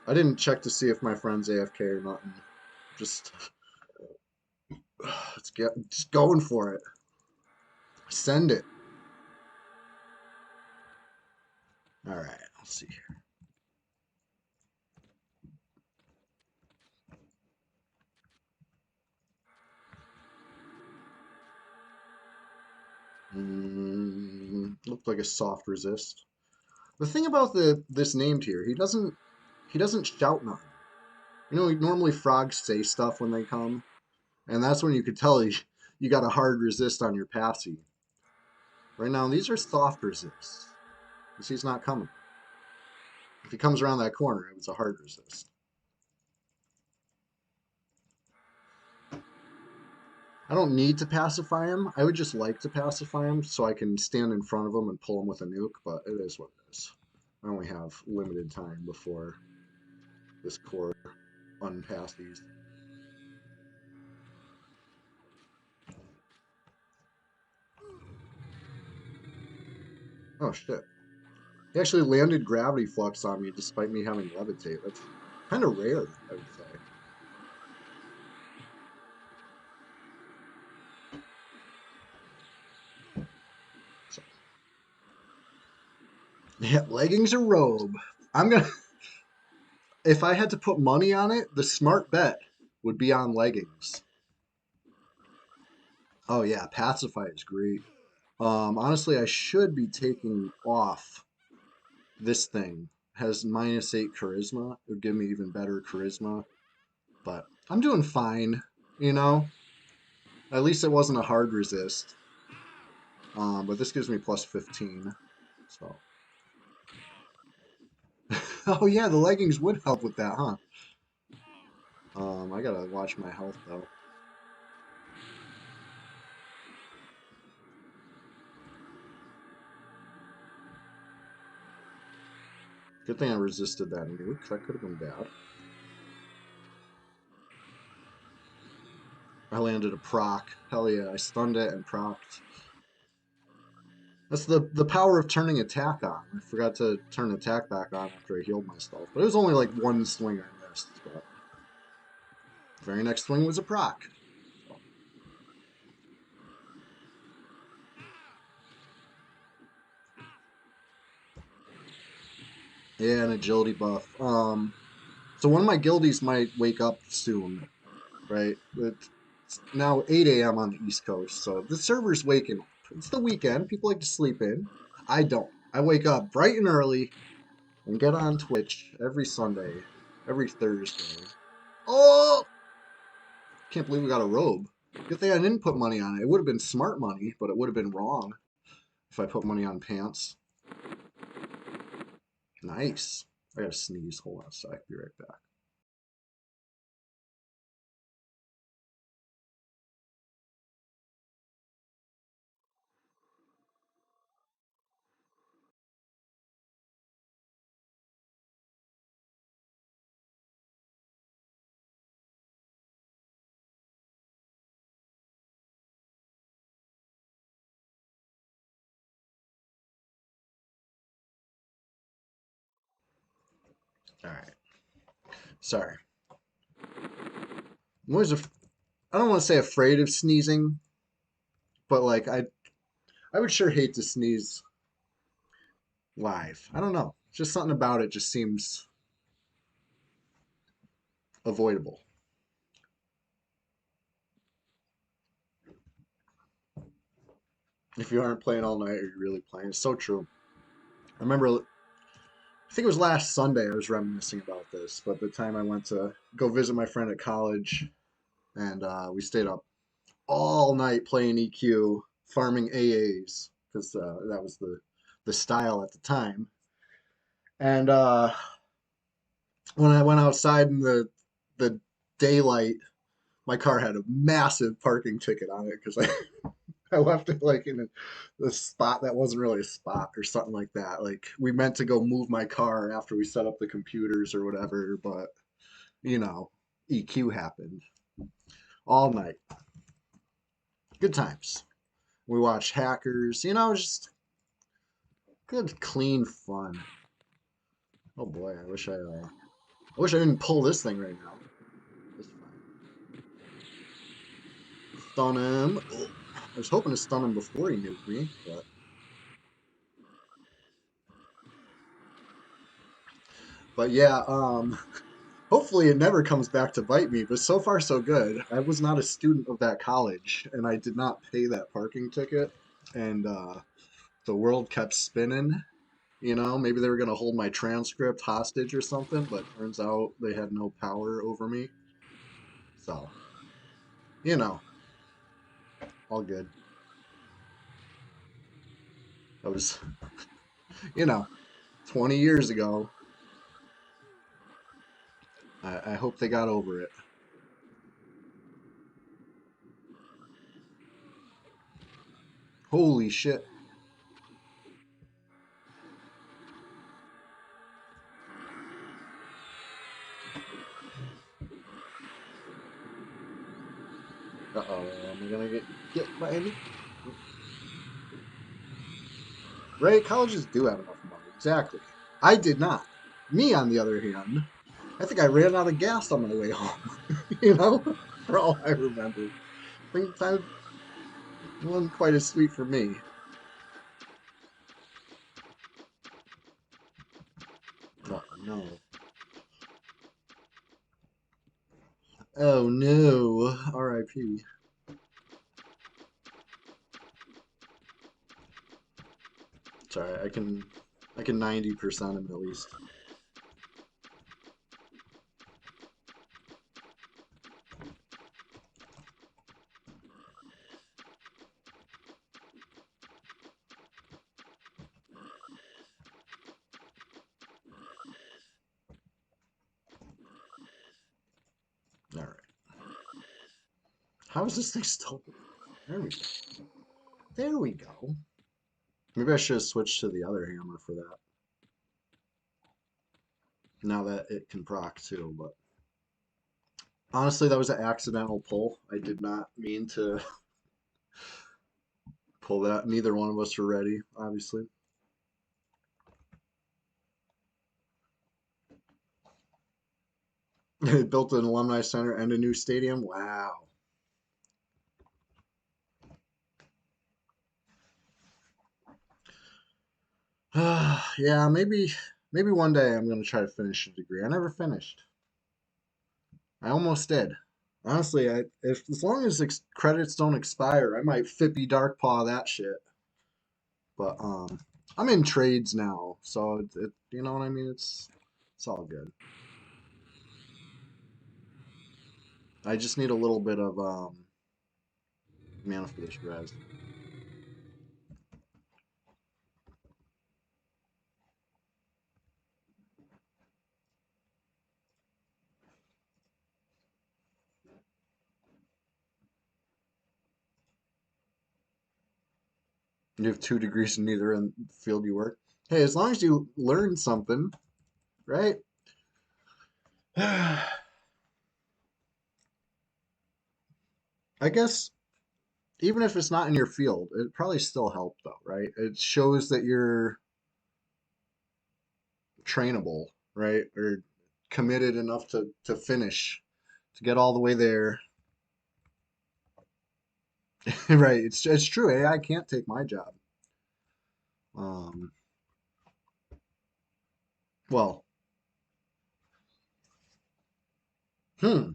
I didn't check to see if my friend's AFK or nothing. Just let's get just going for it. Send it. All right. Let's see here. Looked like a soft resist. The thing about this named here, he doesn't shout nothing. Normally frogs say stuff when they come, and that's when you could tell you got a hard resist on your passy. Right now, these are soft resists. Because he's not coming. If he comes around that corner, it's a hard resist. I don't need to pacify him. I would just like to pacify him so I can stand in front of him and pull him with a nuke, but it is what it is. I only have limited time before this core unpasses. Oh shit. He actually landed gravity flux on me despite me having levitate. That's kind of rare, I would say. So, yeah, leggings or robe. I'm gonna if I had to put money on it, the smart bet would be on leggings. Oh yeah, pacify is great. Honestly, I should be taking off this thing. Has -8 charisma. It would give me even better charisma. But I'm doing fine, you know? At least it wasn't a hard resist. But this gives me +15. So. Oh yeah, the leggings would help with that, huh? I gotta watch my health though. Good thing I resisted that nuke. That could have been bad. I landed a proc. Hell yeah, I stunned it and procced. That's the power of turning attack on. I forgot to turn attack back on after I healed myself. But it was only like one swing I missed. But the very next swing was a proc. Yeah, an agility buff. So one of my guildies might wake up soon, right? It's now 8 a.m. on the East Coast, so the server's waking up. It's the weekend. People like to sleep in. I don't. I wake up bright and early and get on Twitch every Sunday, every Thursday. Oh, can't believe we got a robe. Good thing I didn't put money on it. It would have been smart money, but it would have been wrong if I put money on pants. Nice. I gotta sneeze. Hold on a sec. Be right back. All right. Sorry. I'm always I don't want to say afraid of sneezing, but like I would sure hate to sneeze live. I don't know. Just something about it just seems avoidable. If you aren't playing all night, are you really playing? It's so true. I remember, I think it was last Sunday, I was reminiscing about this, but the time I went to go visit my friend at college, and we stayed up all night playing EQ, farming AAs, because that was the style at the time. And when I went outside in the daylight, my car had a massive parking ticket on it because I left it like in the spot that wasn't really a spot or something like that. Like we meant to go move my car after we set up the computers or whatever, but you know, EQ happened all night. Good times. We watched Hackers, just good, clean fun. Oh boy, I wish I didn't pull this thing right now. It's fine. Stun him. Oh, I was hoping to stun him before he nuked me, but yeah, hopefully it never comes back to bite me, but so far so good. I was not a student of that college and I did not pay that parking ticket and the world kept spinning. Maybe they were going to hold my transcript hostage or something, but turns out they had no power over me. So, you know, all good. That was, you know, 20 years ago. I hope they got over it. Holy shit. Uh-oh, am I gonna get by any? Right? Colleges do have enough money. Exactly. I did not. Me, on the other hand, I think I ran out of gas on my way home. For all I remember. Think time wasn't quite as sweet for me. Oh no. Oh no. R.I.P. Sorry, I can 90% him at least. All right. How is this thing still? There we go. There we go. Maybe I should have switched to the other hammer for that. Now that it can proc too, but honestly, that was an accidental pull. I did not mean to pull that. Neither one of us were ready, obviously. They built an alumni center and a new stadium. Wow. Yeah, maybe one day I'm gonna try to finish a degree. I never finished. I almost did. Honestly, if as long as credits don't expire, I might Fippy Darkpaw that shit. But I'm in trades now, so you know what I mean. It's all good. I just need a little bit of mana for this res. You have 2 degrees in neither in field you work. Hey, as long as you learn something, right? I guess even if it's not in your field, it probably still help though, right? It shows that you're trainable, right? Or committed enough to finish, to get all the way there. Right. It's true. AI can't take my job. Um, well, hmm.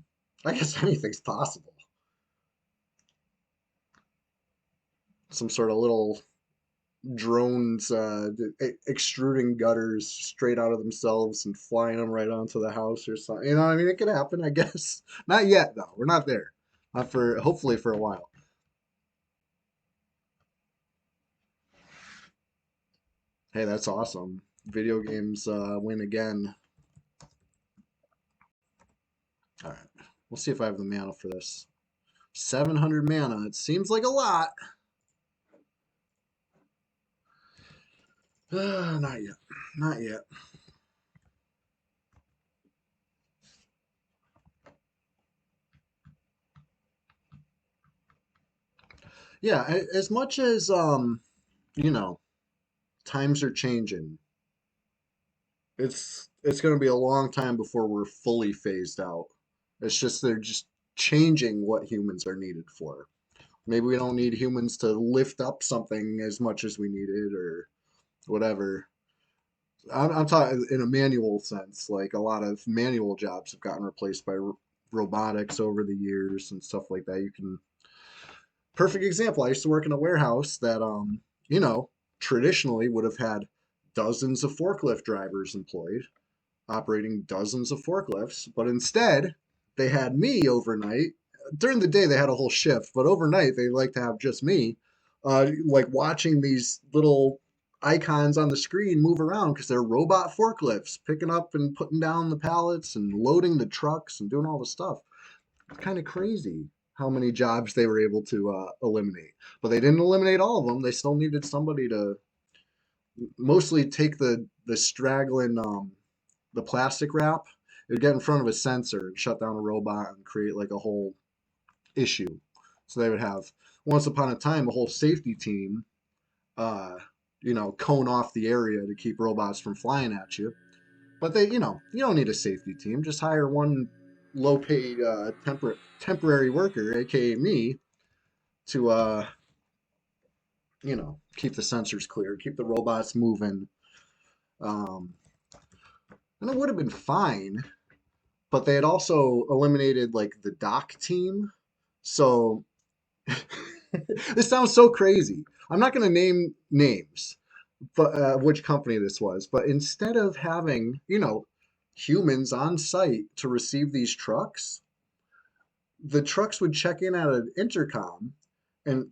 I guess anything's possible. Some sort of little drones extruding gutters straight out of themselves and flying them right onto the house or something. You know, I mean, it could happen, I guess. Not yet, though. We're not there. Not for hopefully for a while. Hey, that's awesome. Video games win again. All right, we'll see if I have the mana for this. 700 mana. It seems like a lot. Not yet. Not yet. Yeah, as much as you know, times are changing. It's going to be a long time before we're fully phased out. It's just they're just changing what humans are needed for. Maybe we don't need humans to lift up something as much as we need it or whatever. I'm talking in a manual sense. Like a lot of manual jobs have gotten replaced by robotics over the years and stuff like that. You can perfect example. I used to work in a warehouse that you know, traditionally would have had dozens of forklift drivers employed operating dozens of forklifts, but instead they had me overnight. During the day they had a whole shift, but overnight they like to have just me, like watching these little icons on the screen move around because they're robot forklifts picking up and putting down the pallets and loading the trucks and doing all the stuff. It's kind of crazy how many jobs they were able to eliminate, but they didn't eliminate all of them. They still needed somebody to mostly take the straggling the plastic wrap. It would get in front of a sensor and shut down a robot and create like a whole issue. So they would have once upon a time a whole safety team, uh, cone off the area to keep robots from flying at you. But you don't need a safety team. Just hire one low-paid temporary worker, aka me, to keep the sensors clear, keep the robots moving. Um, and it would have been fine, but they had also eliminated like the dock team. So this sounds so crazy. I'm not going to name names, but which company this was. But instead of having humans on site to receive these trucks, the trucks would check in at an intercom, and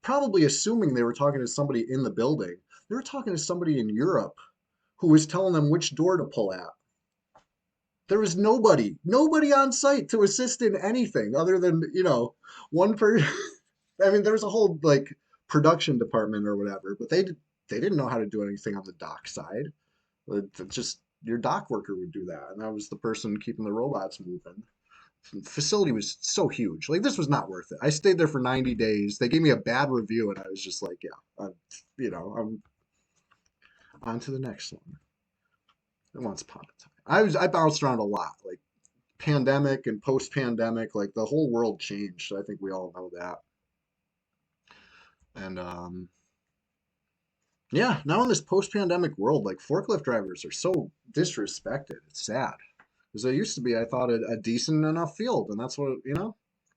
probably assuming they were talking to somebody in the building, they were talking to somebody in Europe who was telling them which door to pull at. There was nobody on site to assist in anything other than, one person. I mean, there was a whole like production department or whatever, but they didn't know how to do anything on the dock side. Just your dock worker would do that, and that was the person keeping the robots moving. The facility was so huge. Like this was not worth it. I stayed there for 90 days. They gave me a bad review, and I was just like, yeah, I'm on to the next one. Once upon a time, I bounced around a lot. Like pandemic and post pandemic, like the whole world changed. I think we all know that. And yeah, now in this post pandemic world, like forklift drivers are so disrespected. It's sad. Because there used to be, I thought, a decent enough field. And that's what,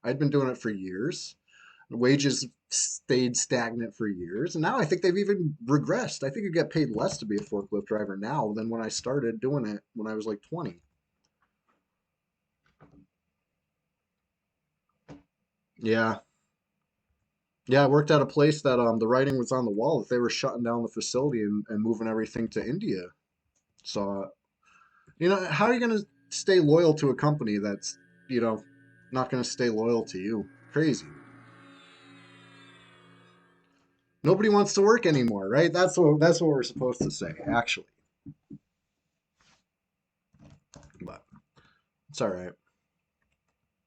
I'd been doing it for years. Wages stayed stagnant for years. And now I think they've even regressed. I think you get paid less to be a forklift driver now than when I started doing it when I was like 20. Yeah, yeah, I worked at a place that the writing was on the wall that they were shutting down the facility and moving everything to India. So, how are you going to stay loyal to a company that's, you know, not going to stay loyal to you? Crazy. Nobody wants to work anymore, right? That's what we're supposed to say, actually. But it's all right.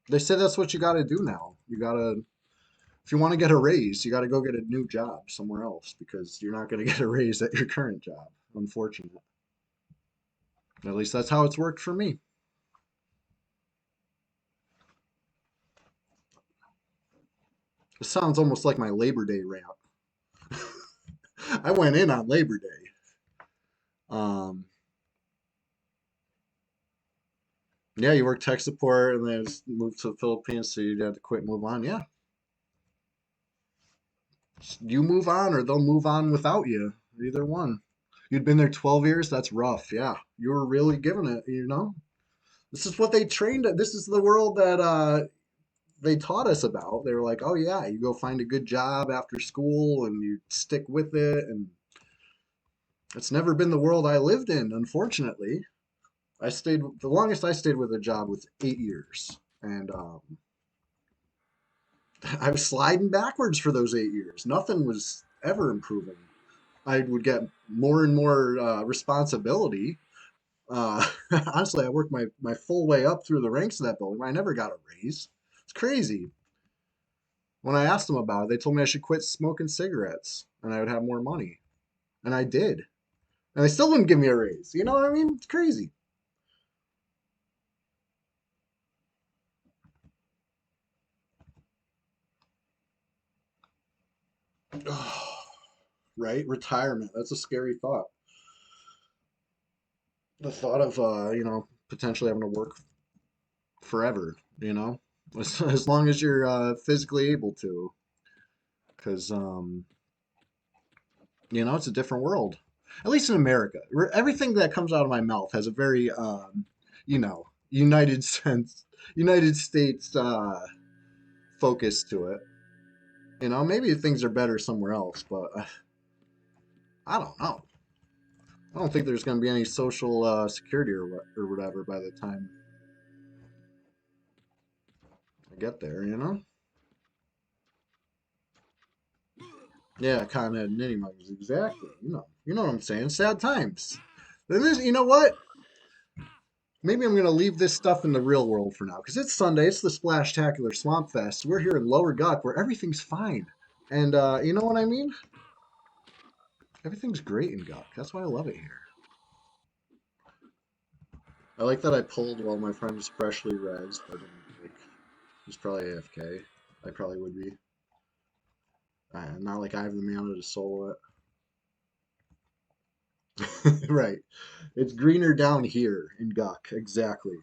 They said that's what you got to do now. You got to if you want to get a raise, you got to go get a new job somewhere else because you're not going to get a raise at your current job. Unfortunate. At least that's how it's worked for me. It sounds almost like my Labor Day rant. I went in on Labor Day. Um, yeah, you work tech support and then just moved to the Philippines, so you had to quit and move on. Yeah, you move on or they'll move on without you. Either one. You'd been there 12 years. That's rough. Yeah, you were really giving it. This is what they trained. This is the world that they taught us about. They were like, oh yeah, you go find a good job after school and you stick with it. And it's never been the world I lived in, unfortunately. The longest I stayed with a job was 8 years. And I was sliding backwards for those 8 years. Nothing was ever improving. I would get more and more responsibility. Honestly, I worked my full way up through the ranks of that building. I never got a raise. It's crazy. When I asked them about it, they told me I should quit smoking cigarettes and I would have more money. And I did. And they still wouldn't give me a raise. You know what I mean? It's crazy. Right? Retirement. That's a scary thought. The thought of, potentially having to work forever, as long as you're physically able to. Because, it's a different world. At least in America. Everything that comes out of my mouth has a very, United sense, United States focus to it. Maybe things are better somewhere else, but I don't know. I don't think there's going to be any social security or whatever by the time I get there. Yeah, kind of nitty muggers, exactly. You know what I'm saying. Sad times. Then you know what? Maybe I'm gonna leave this stuff in the real world for now, because it's Sunday. It's the Splashtacular Swamp Fest. We're here in Lower Guck, where everything's fine, and you know what I mean. Everything's great in Guck. That's why I love it here. I like that I pulled while my friend was freshly res, but he's probably AFK. I probably would be. Not like I have the mana to solo it. Right. It's greener down here in Guck. Exactly.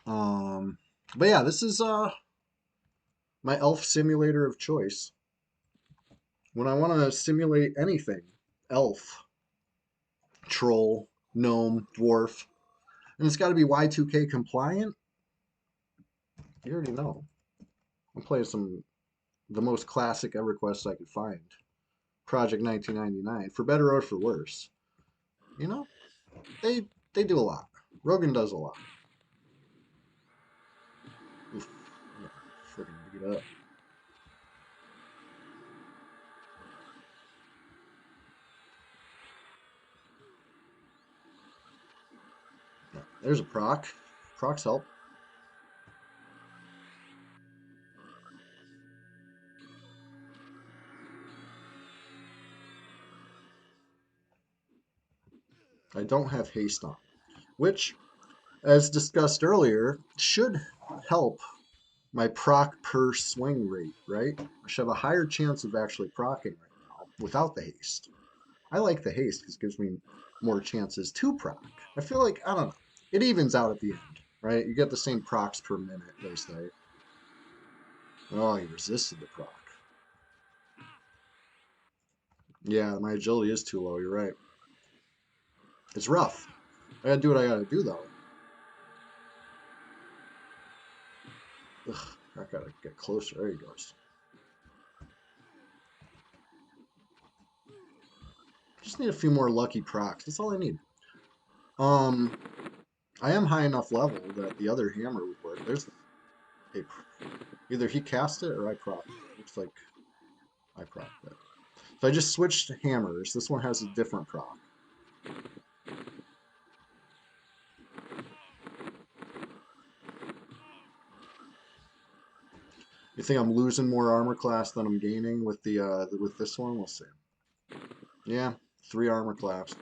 Um, but yeah, this is my elf simulator of choice. When I want to simulate anything, elf, troll, gnome, dwarf, and it's got to be Y2K compliant. You already know. I'm playing the most classic EverQuest I could find. Project 1999, for better or for worse. You know, they they do a lot. Rogan does a lot. Oof, freaking beat up. Yeah, there's a proc. Procs help. I don't have haste on, which, as discussed earlier, should help my proc per swing rate, right? I should have a higher chance of actually procking right now without the haste. I like the haste because it gives me more chances to proc. I feel like, I don't know, it evens out at the end, right? You get the same procs per minute, they say. Oh, he resisted the proc. Yeah, my agility is too low, you're right. It's rough. I gotta do what I gotta do, though. Ugh, I gotta get closer. There he goes. Just need a few more lucky procs. That's all I need. Um, I am high enough level that the other hammer would work. There's a either he cast it or I proc it. Looks like I proc it. So I just switched hammers. This one has a different proc. You think I'm losing more armor class than I'm gaining with with this one? We'll see. Yeah, 3 armor class.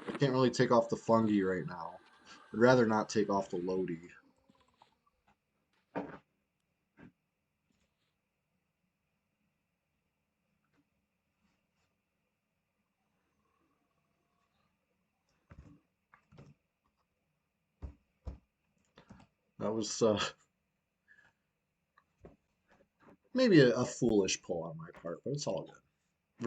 I can't really take off the fungi right now. I'd rather not take off the Lodi. That was maybe a foolish pull on my part, but it's all good.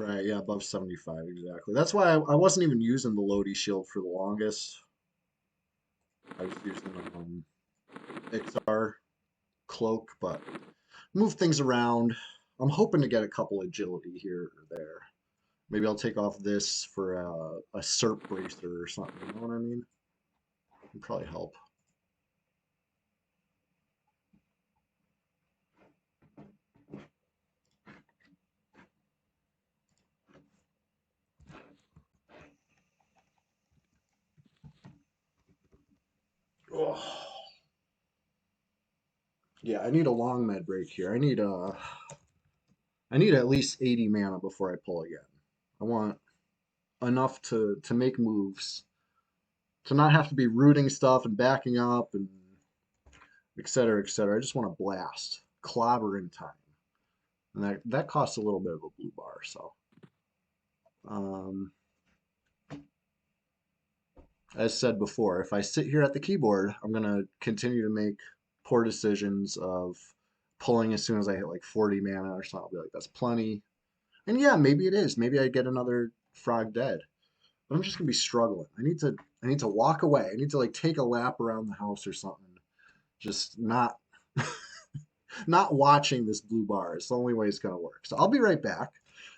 Right, yeah, above 75, exactly. That's why I wasn't even using the Lodi shield for the longest. I was using XR cloak, but move things around. I'm hoping to get a couple agility here or there. Maybe I'll take off this for a SERP bracer or something. You know what I mean? It'd probably help. Oh. Yeah, I need a long med break here. I need at least 80 mana before I pull again. I want enough to make moves, to not have to be rooting stuff and backing up and et cetera, et cetera. I just want to blast. Clobbering time. And that costs a little bit of a blue bar, so. Um, as said before, if I sit here at the keyboard, I'm going to continue to make poor decisions of pulling as soon as I hit like 40 mana or something. I'll be like, that's plenty. And yeah, maybe it is. Maybe I get another frog dead. But I'm just gonna be struggling. I need to walk away. I need to like take a lap around the house or something. Just not watching this blue bar. It's the only way it's gonna work. So I'll be right back.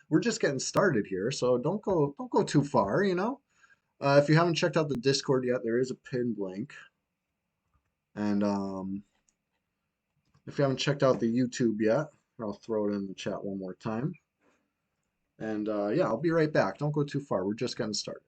We're just getting started here, so don't go too far, you know. If you haven't checked out the Discord yet, there is a pinned link. And if you haven't checked out the YouTube yet, I'll throw it in the chat one more time. And yeah, I'll be right back. Don't go too far. We're just getting started.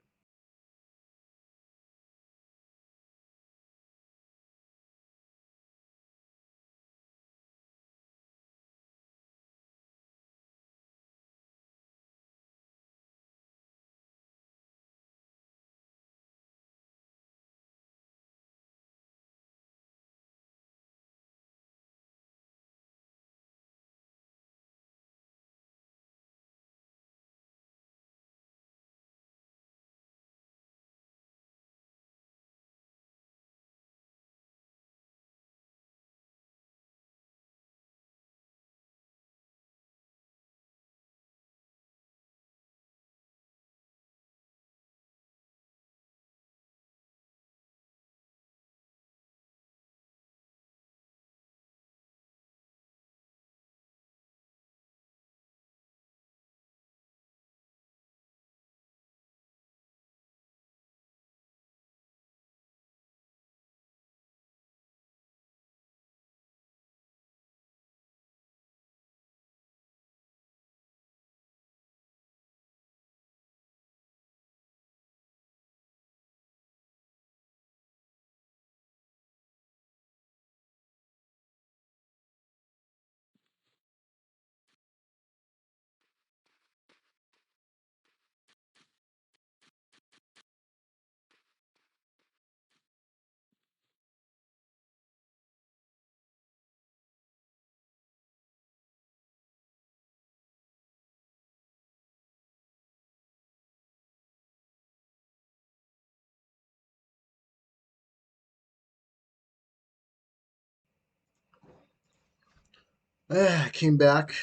I came back.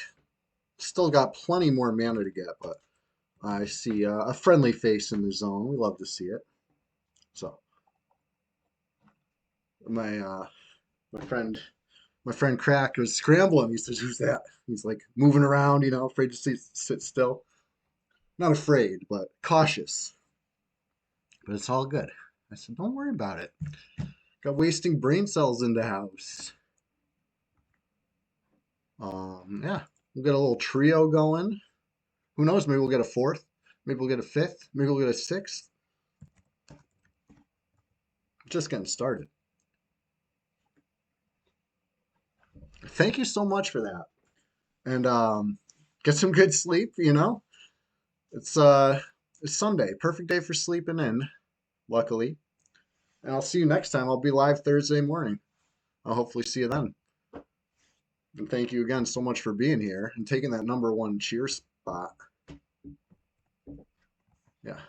Still got plenty more mana to get, but I see a friendly face in the zone. We love to see it. So my my friend my friend Crack was scrambling. He says, "Who's that?" He's like moving around, you know, afraid to sit still. Not afraid, but cautious. But it's all good. I said, "Don't worry about it. Got wasting brain cells in the house." Yeah, we'll get a little trio going. Who knows? Maybe we'll get a fourth. Maybe we'll get a fifth. Maybe we'll get a sixth. Just getting started. Thank you so much for that. And get some good sleep, you know. It's it's Sunday, perfect day for sleeping in, luckily. And I'll see you next time. I'll be live Thursday morning. I'll hopefully see you then. And thank you again so much for being here and taking that number one cheer spot. Yeah.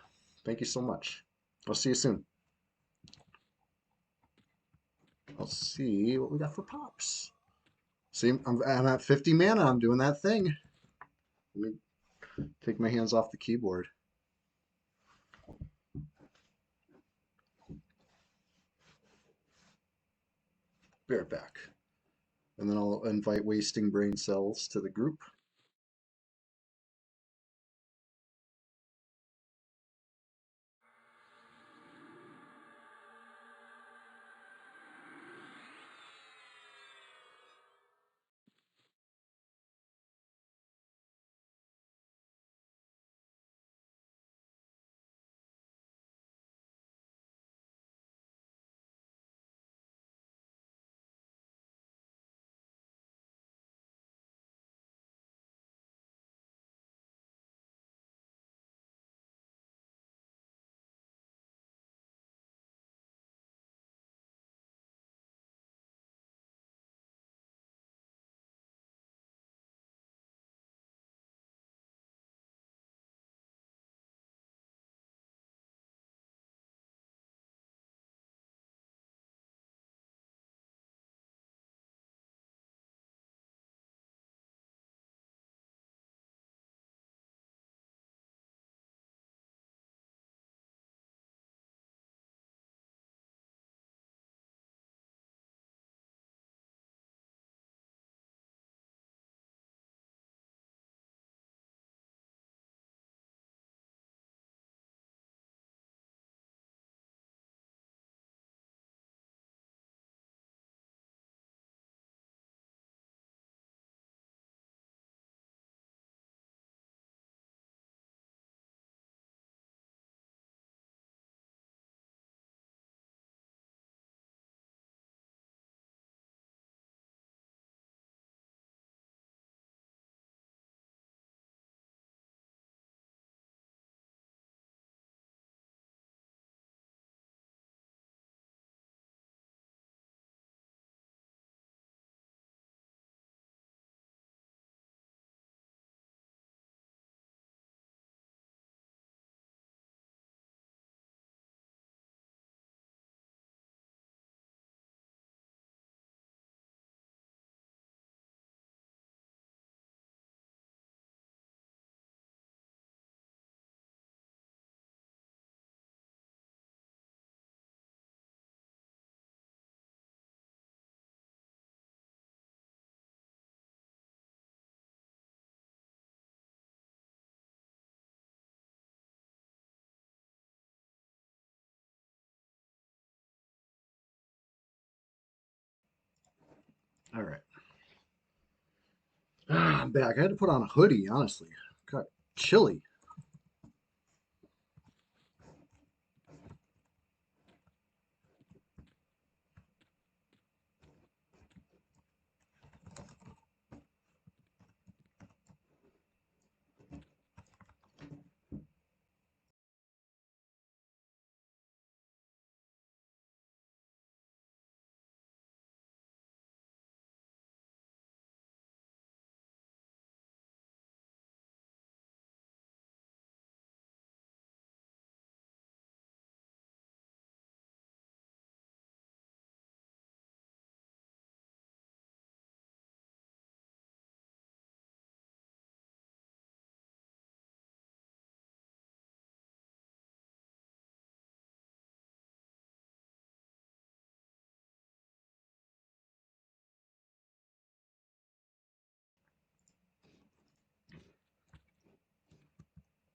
Thank you so much. I'll see you soon. Let's see what we got for pops. See, I'm at 50 mana. I'm doing that thing. Let me take my hands off the keyboard. Be right back. And then I'll invite Wasting Brain Cells to the group. All right. I'm back. I had to put on a hoodie, honestly. Got chilly.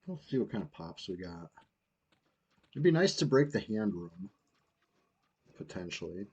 Let's see what kind of pops we got. It'd be nice to break the hand room, potentially.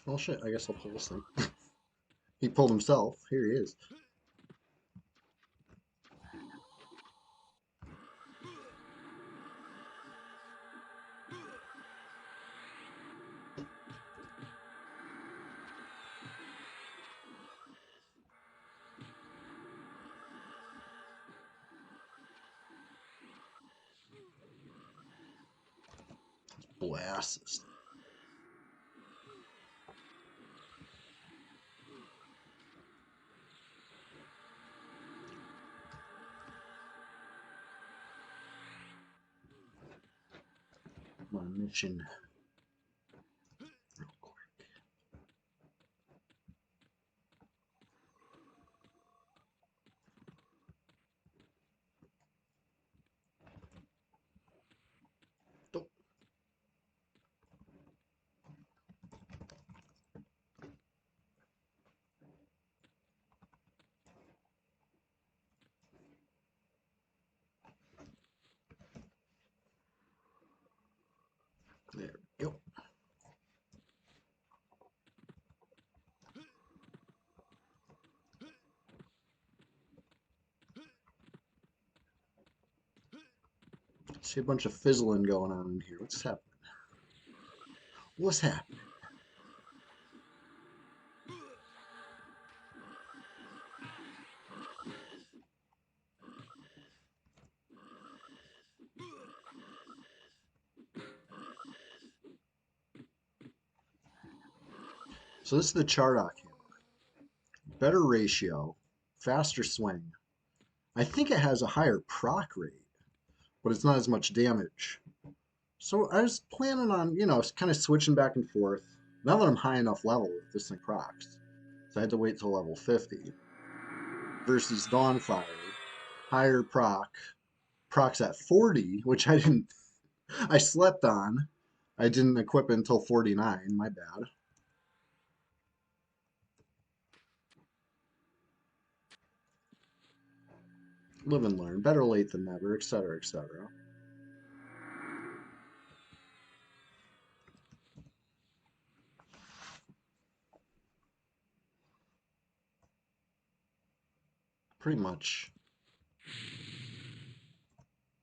Well, shit, I guess I'll pull this thing. He pulled himself. Here he is. Molasses. My mission. Real quick. Oh. There we go. See a bunch of fizzling going on in here. What's happening? What's happening? So this is the Chardock hammer. Better ratio, faster swing. I think it has a higher proc rate, but it's not as much damage. So I was planning on, kind of switching back and forth. Now that I'm high enough level, this thing procs. So I had to wait till level 50. Versus Dawnfire, higher procs at 40, which I slept on. I didn't equip it until 49, my bad. Live and learn, better late than never, etc., etc. Pretty much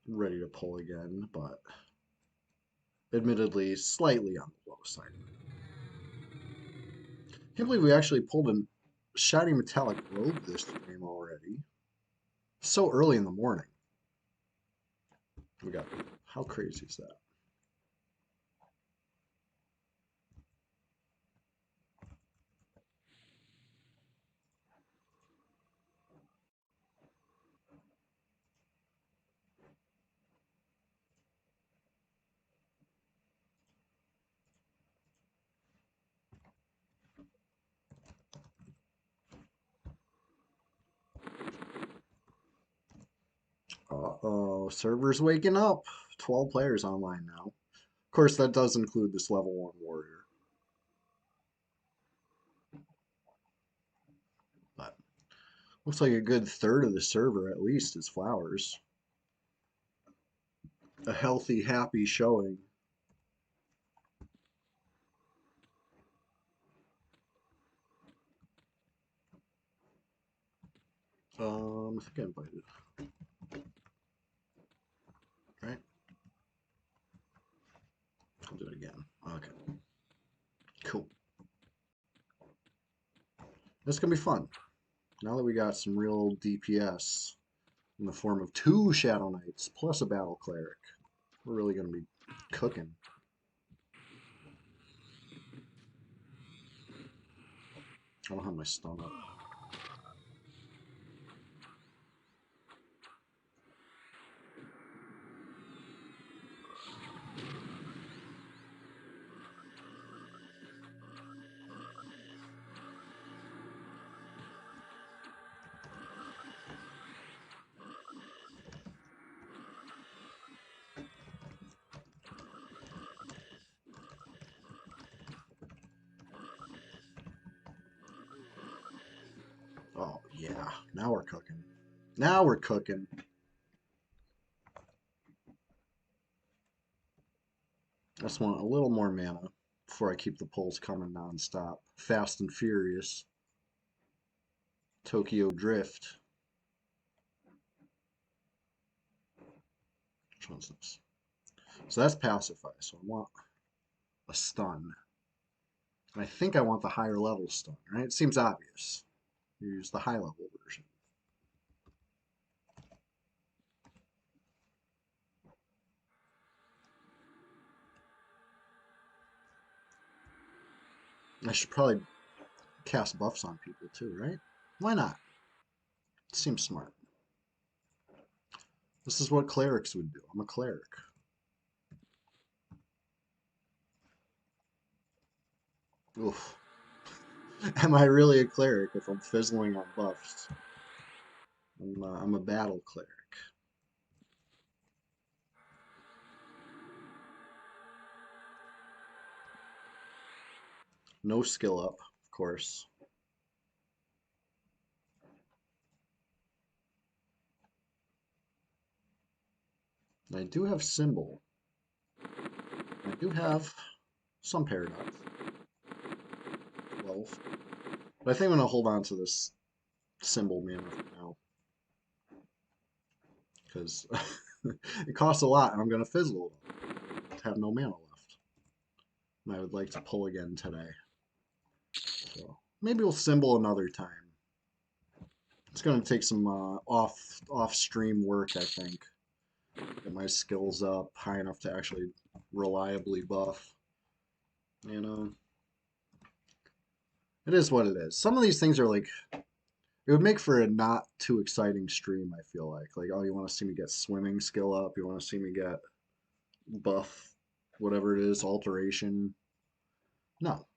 ready to pull again, but admittedly slightly on the low side. Can't believe we actually pulled a shiny metallic robe this stream already. So early in the morning. We got, how crazy is that? Uh-oh, server's waking up. 12 players online now. Of course, that does include this level 1 warrior. But looks like a good third of the server at least is flowers. A healthy, happy showing. I think I invited. Right? I'll do it again. Okay. Cool. This is gonna be fun. Now that we got some real DPS in the form of 2 Shadow Knights plus a Battle Cleric, we're really gonna be cooking. I don't have my stun up. Oh, yeah. Now we're cooking. Now we're cooking. I just want a little more mana before I keep the pulls coming non-stop. Fast and Furious. Tokyo Drift. Which one's this? So that's Pacify. So I want a stun. And I think I want the higher level stun, right? It seems obvious. Use the high level version. I should probably cast buffs on people too, right? Why not? Seems smart. This is what clerics would do. I'm a cleric. Oof. Am I really a cleric if I'm fizzling on buffs? I'm a battle cleric. No skill up, of course. I do have symbol. I do have some paradox. 12. But I think I'm going to hold on to this symbol mana for now. Because it costs a lot and I'm going to fizzle it. I have no mana left. And I would like to pull again today. So maybe we'll symbol another time. It's going to take some off stream work, I think. Get my skills up high enough to actually reliably buff. You know, it is what it is. Some of these things are like, it would make for a not too exciting stream, I feel like. Like, oh, you want to see me get swimming skill up? You want to see me get buff, whatever it is, alteration? No.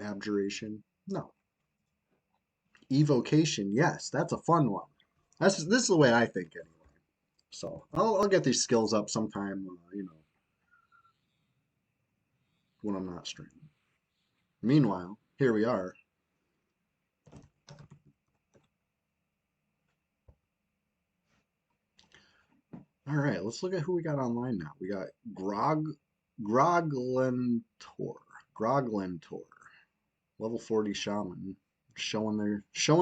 Abjuration? No. Evocation? Yes, that's a fun one. This is the way I think anyway. So I'll get these skills up sometime, when I'm not streaming. Meanwhile, here we are. All right, let's look at who we got online now. We got Groglentor. Groglentor. Level 40 shaman. Showing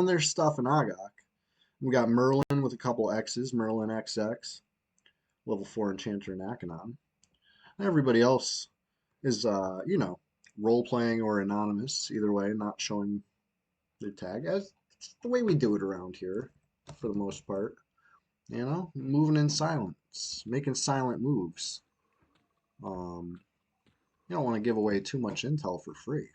their stuff in Agok. We got Merlin with a couple X's, Merlin XX, level 4 enchanter in Akanon. Everybody else is role playing or anonymous, either way, not showing their tag. As it's the way we do it around here for the most part. Moving in silence, making silent moves. You don't want to give away too much intel for free.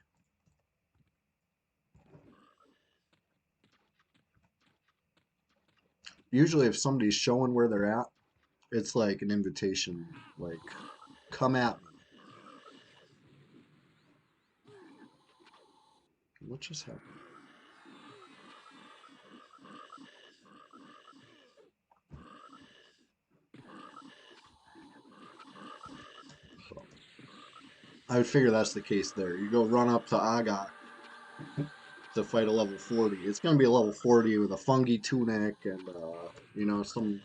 Usually, if somebody's showing where they're at, it's like an invitation, like, come at me. What just happened? So, I would figure that's the case there. You go run up to Aga to fight a level 40. It's going to be a level 40 with a fungi tunic and, some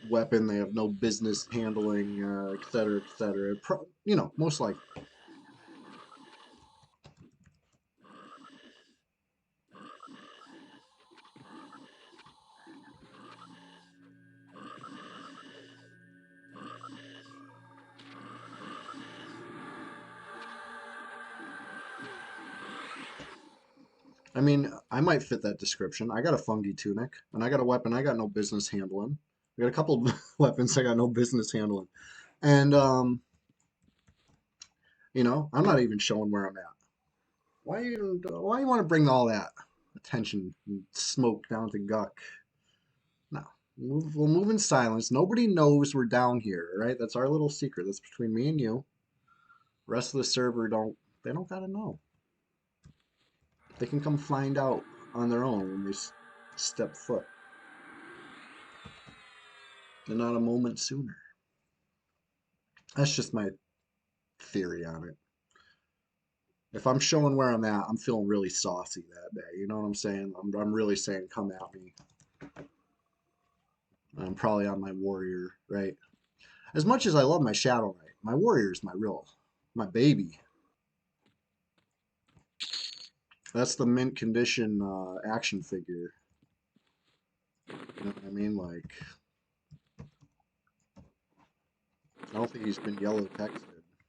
weapon they have no business handling, et cetera, et cetera. Most likely. I mean, I might fit that description. I got a fungi tunic, and I got a weapon I got no business handling. I got a couple of weapons I got no business handling. And, I'm not even showing where I'm at. Why you want to bring all that attention and smoke down to Guck? No. We'll move in silence. Nobody knows we're down here, right? That's our little secret. That's between me and you. Rest of the server they don't gotta know. They can come find out on their own when they step foot. And not a moment sooner. That's just my theory on it. If I'm showing where I'm at, I'm feeling really saucy that day. You know what I'm saying? I'm really saying, come at me. I'm probably on my warrior, right? As much as I love my Shadow Knight, my warrior is my baby. That's the mint condition action figure. You know what I mean? Like, I don't think he's been yellow texted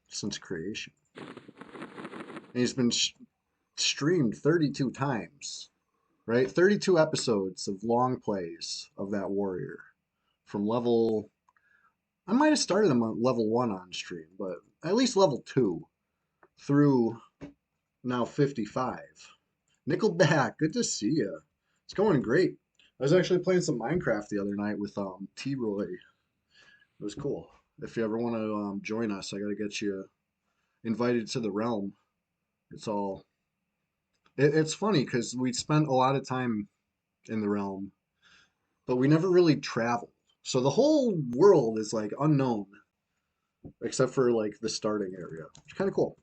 since creation. And he's been streamed 32 times, right? 32 episodes of long plays of that warrior from level. I might have started him on level 1 on stream, but at least level 2 through now 55. Nickelback, good to see you. It's going great. I was actually playing some Minecraft the other night with T-Roy. It was cool. If you ever want to join us, I gotta get you invited to the realm. It's all. It's funny because we spent a lot of time in the realm, but we never really traveled. So the whole world is like unknown, except for like the starting area. It's kind of cool.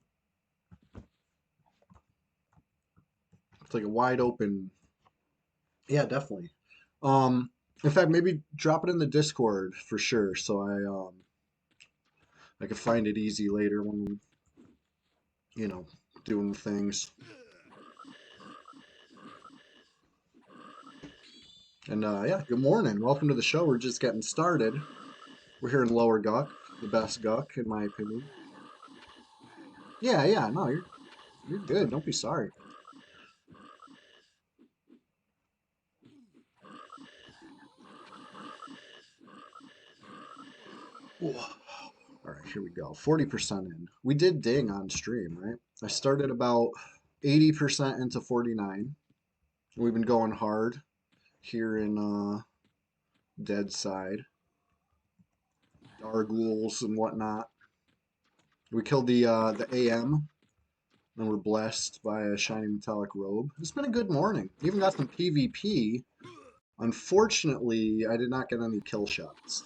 It's like a wide open. Yeah, definitely. Um, in fact, maybe drop it in the Discord for sure, so I can find it easy later when you know doing things. And yeah, good morning. Welcome to the show. We're just getting started. We're here in Lower Guck, the best Guck in my opinion. Yeah, yeah. No, you're good. Don't be sorry. Whoa. All right, here we go. 40% in. We did ding on stream, right? I started about 80% into 49. We've been going hard here in Dead Side, Gargouls and whatnot. We killed the AM, and we're blessed by a shiny metallic robe. It's been a good morning. Even got some PvP. Unfortunately, I did not get any kill shots.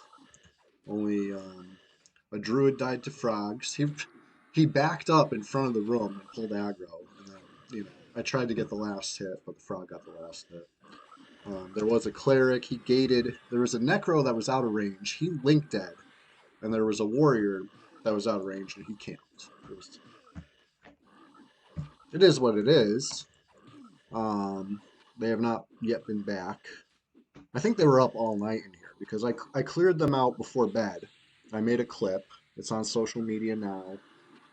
Only a druid died to frogs. He backed up in front of the room and pulled aggro, and then I tried to get the last hit, but the frog got the last hit. There was a cleric. He gated. There was a necro that was out of range. He linked dead, and there was a warrior that was out of range, and he camped. It is what it is. Um, they have not yet been back. I think they were up all night in here because I cleared them out before bed. I made a clip. It's on social media now.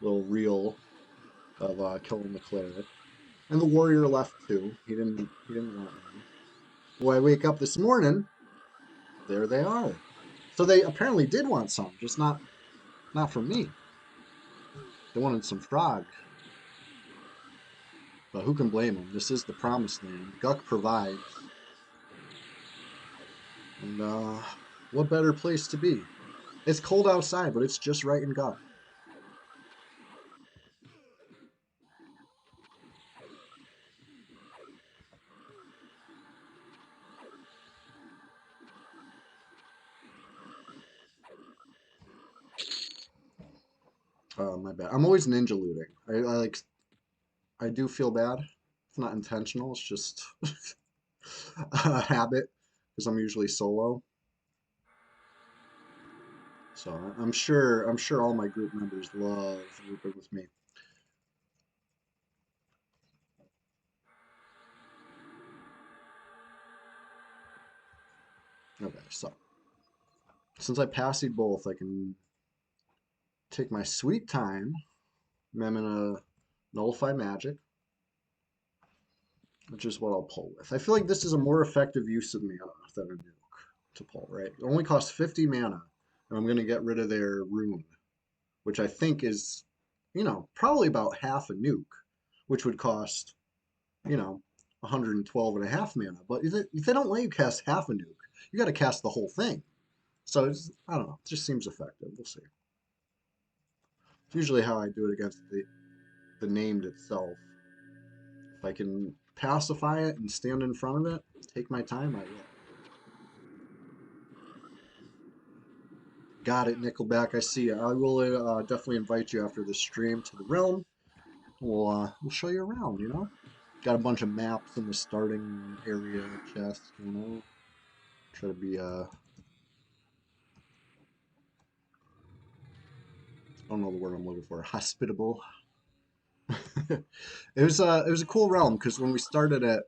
Little reel of killing the cleric. And the warrior left too. He didn't want me. Well, I wake up this morning, there they are. So they apparently did want some, just not from me. They wanted some frog. But who can blame them? This is the promised land. Guck provides. And what better place to be? It's cold outside, but it's just right in Guck. My bad. I'm always ninja looting. I do feel bad. It's not intentional. It's just a habit because I'm usually solo. So I'm sure all my group members love grouping with me. Okay, so since I passied both, I can take my sweet time. I'm gonna nullify magic, which is what I'll pull with. I feel like this is a more effective use of mana than a nuke to pull, right? It only costs 50 mana, and I'm gonna get rid of their rune, which I think is, probably about half a nuke, which would cost, you know, 112 and a half mana. But if they don't let you cast half a nuke, you got to cast the whole thing. So I don't know. It just seems effective. We'll see. It's usually how I do it against the named itself. If I can pacify it and stand in front of it, take my time, I will. Got it, Nickelback. I see you. I will definitely invite you after the stream to the realm. We'll show you around. Got a bunch of maps in the starting area chest. Try to be I don't know the word I'm looking for. Hospitable. It was a cool realm because when we started it,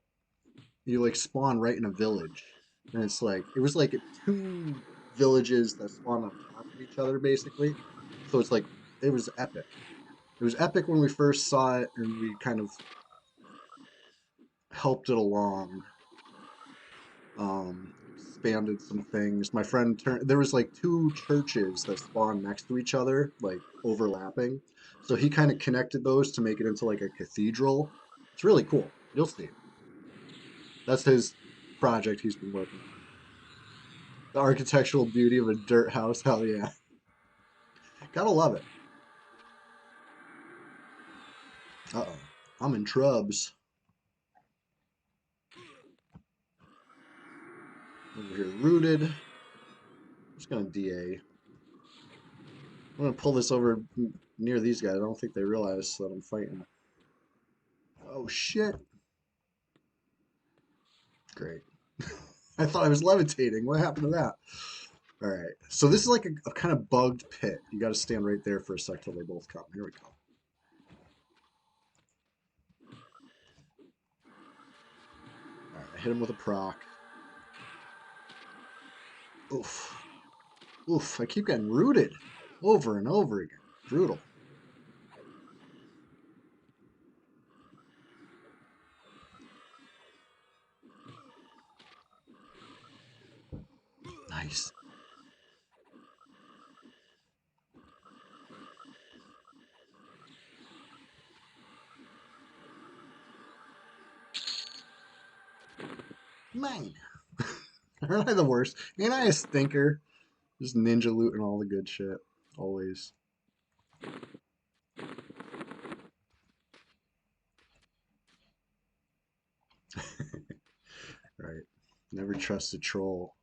you like spawn right in a village, and it was like two villages that spawn on top of each other basically. So it was epic. It was epic when we first saw it, and we kind of helped it along, expanded some things. My friend turned there was like two churches that spawned next to each other, like overlapping. So he kind of connected those to make it into like a cathedral. It's really cool. You'll see. That's his project he's been working on. The architectural beauty of a dirt house. Hell yeah. Gotta love it. Uh-oh. I'm in trubs. Over here, rooted. Just gonna DA. I'm gonna pull this over near these guys. I don't think they realize that I'm fighting. Oh shit. Great. I thought I was levitating. What happened to that? All right. So this is like a kind of bugged pit. You got to stand right there for a sec till they both come. Here we go. All right. I hit him with a proc. Oof. Oof. I keep getting rooted over and over again. Brutal. Nice. Mine. Aren't I the worst? Ain't I a stinker? Just ninja looting all the good shit. Always. Right. Never trust a troll.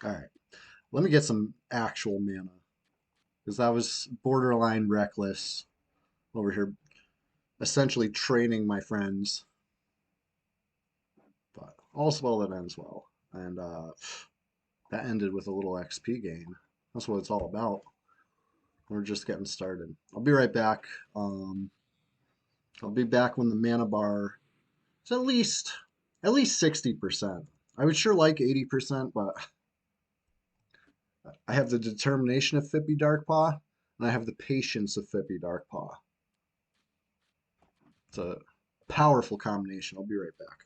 All right. Let me get some actual mana. Because that was borderline reckless over here. Essentially training my friends. But all's well that ends well. And that ended with a little XP gain. That's what it's all about. We're just getting started. I'll be right back. I'll be back when the mana bar is at least 60%. I would sure like 80%, but I have the determination of Fippy Darkpaw, and I have the patience of Fippy Darkpaw. It's a powerful combination. I'll be right back.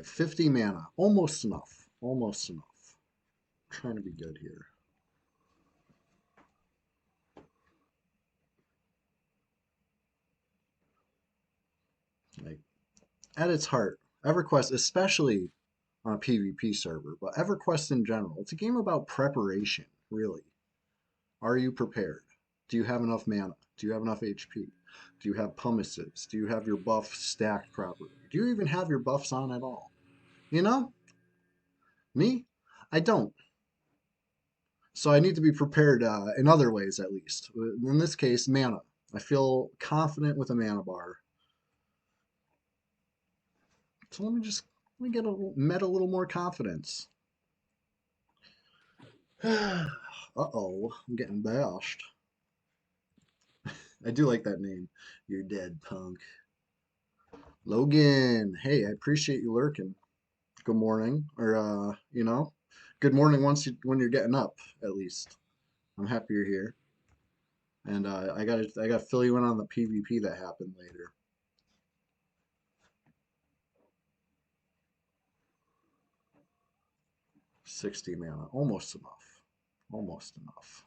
Alright, 50 mana. Almost enough. Almost enough. Trying to be good here. Like, at its heart, EverQuest, especially on a PvP server, but EverQuest in general, it's a game about preparation, really. Are you prepared? Do you have enough mana? Do you have enough HP? Do you have pumices? Do you have your buff stacked properly? Do you even have your buffs on at all? You know, me, I don't. So I need to be prepared in other ways, at least. In this case, mana. I feel confident with a mana bar. So let me get a little more confidence. Uh-oh, I'm getting bashed. I do like that name. You're dead, punk. Logan, hey, I appreciate you lurking. Good morning, or good morning when you're getting up, at least. I'm happy you're here, and I gotta fill you in on the PvP that happened later. 60 mana, almost enough, almost enough.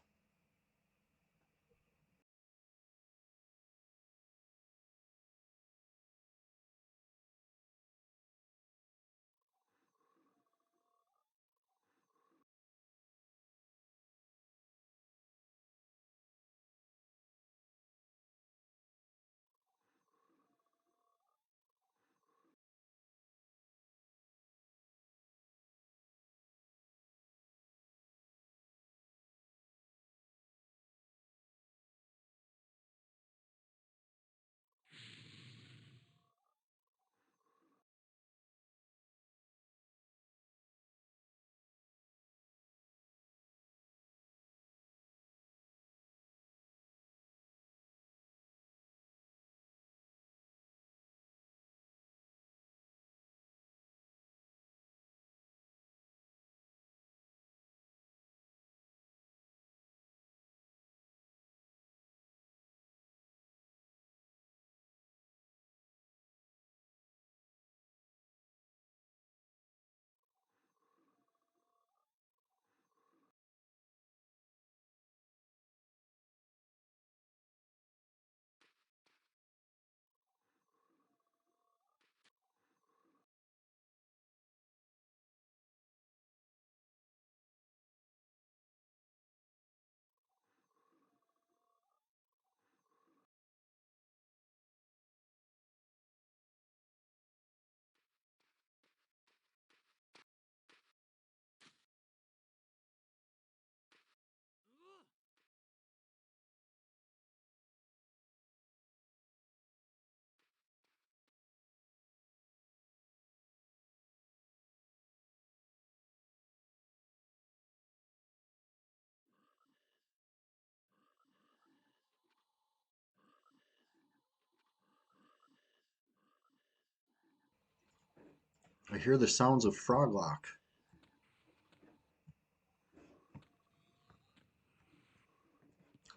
I hear the sounds of Froglock.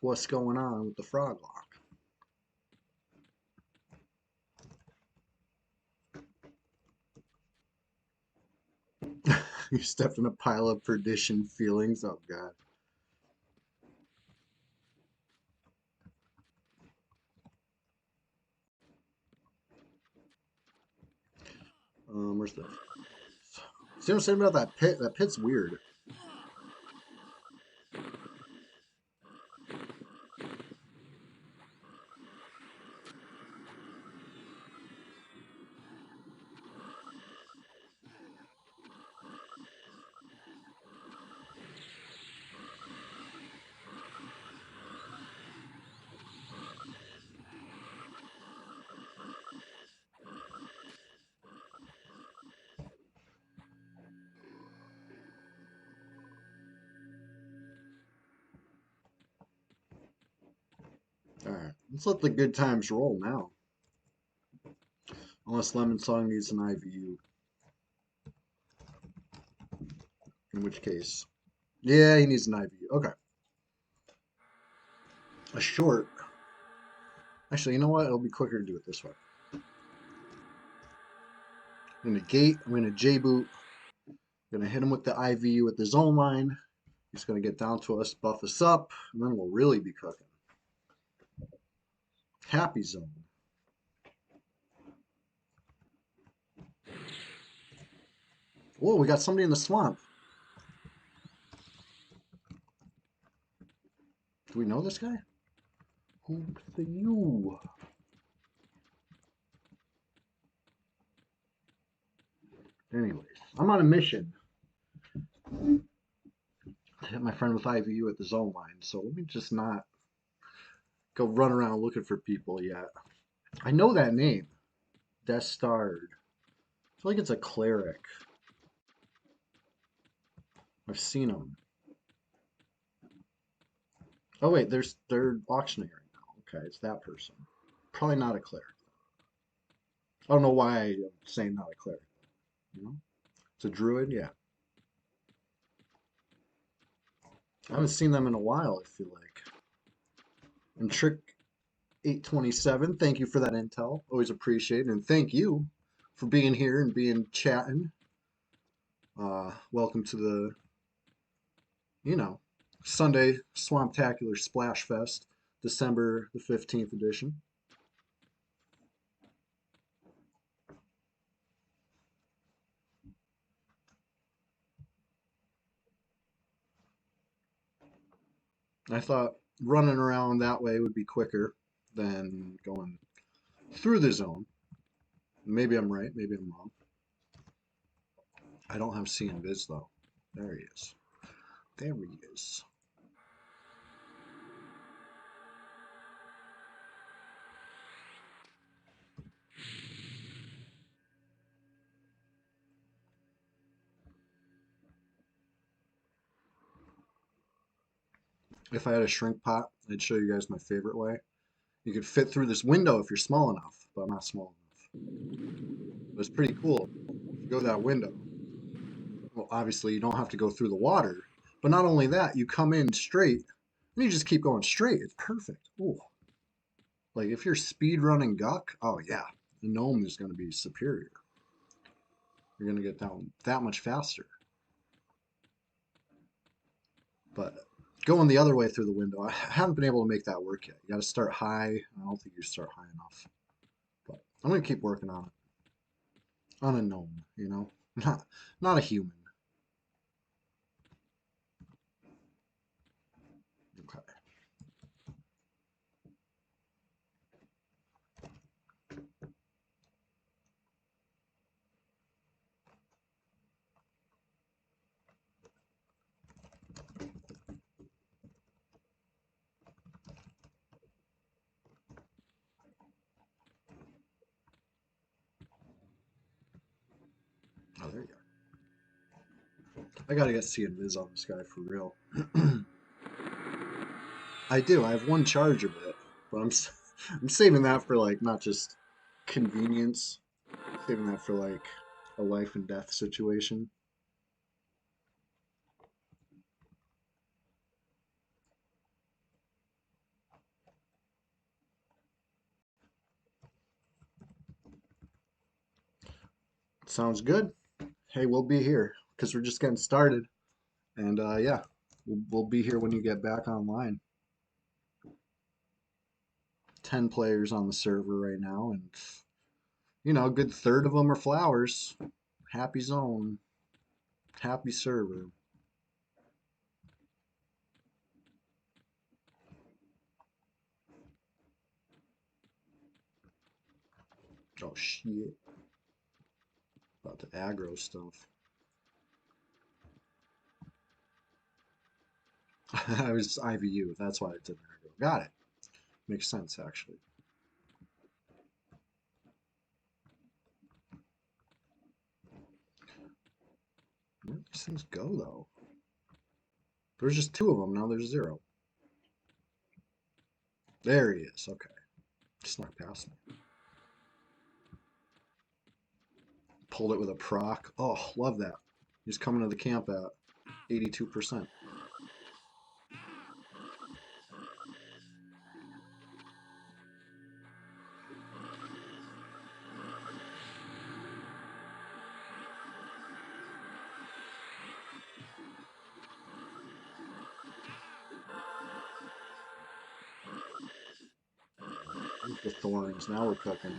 What's going on with the Froglock? You stepped in a pile of perdition feelings. Oh God. Where's the? See what I'm saying about that pit? That pit's weird. All right, let's let the good times roll now. Unless Lemon Song needs an IVU, in which case, yeah, he needs an IVU. Okay, a short. Actually, you know what? It'll be quicker to do it this way. I'm going to gate. I'm going to J-boot. I'm going to hit him with the IVU at the zone line. He's going to get down to us, buff us up, and then we'll really be cooking. Happy zone. Whoa, we got somebody in the swamp. Do we know this guy? Who's you? Anyways, I'm on a mission to hit my friend with IVU at the zone line, so let me just not go run around looking for people yet. I know that name. Death Starred. I feel like it's a cleric. I've seen him. Oh wait, they're auctioning right now. Okay, it's that person. Probably not a cleric. I don't know why I'm saying not a cleric. You know, it's a druid. Yeah, I haven't seen them in a while. I feel like. And Trick 827, thank you for that intel. Always appreciate it, and thank you for being here and being chatting. Welcome to the, Sunday Swamptacular Splash Fest, December the 15th edition. I thought running around that way would be quicker than going through the zone. Maybe I'm right, maybe I'm wrong. I don't have C and Viz though. There he is. There he is. If I had a shrink pot, I'd show you guys my favorite way. You could fit through this window if you're small enough, but I'm not small enough. But it's pretty cool. If you go that window, well, obviously you don't have to go through the water, but not only that, you come in straight, and you just keep going straight. It's perfect. Ooh. Like if you're speed running Guck, oh yeah, the gnome is going to be superior. You're going to get down that much faster. But going the other way through the window, I haven't been able to make that work yet. You got to start high. I don't think you start high enough. But I'm going to keep working on it. On a gnome, not a human. Okay. Oh, there you go. I gotta get C and Viz on this guy for real. I do. I have one charge of it, but I'm saving that for like not just convenience, saving that for like a life and death situation. Sounds good. Hey, we'll be here because we're just getting started, and yeah, we'll be here when you get back online. 10 players on the server right now, and a good third of them are flowers. Happy zone, happy server. Oh shit. About the aggro stuff. I was IVU, that's why it's an aggro. Got it. Makes sense actually. Where do these things go though? There's just two of them, now there's zero. There he is, okay. Snuck past me. Pulled it with a proc. Oh, love that. He's coming to the camp at 82%. the thorns. Now we're cooking.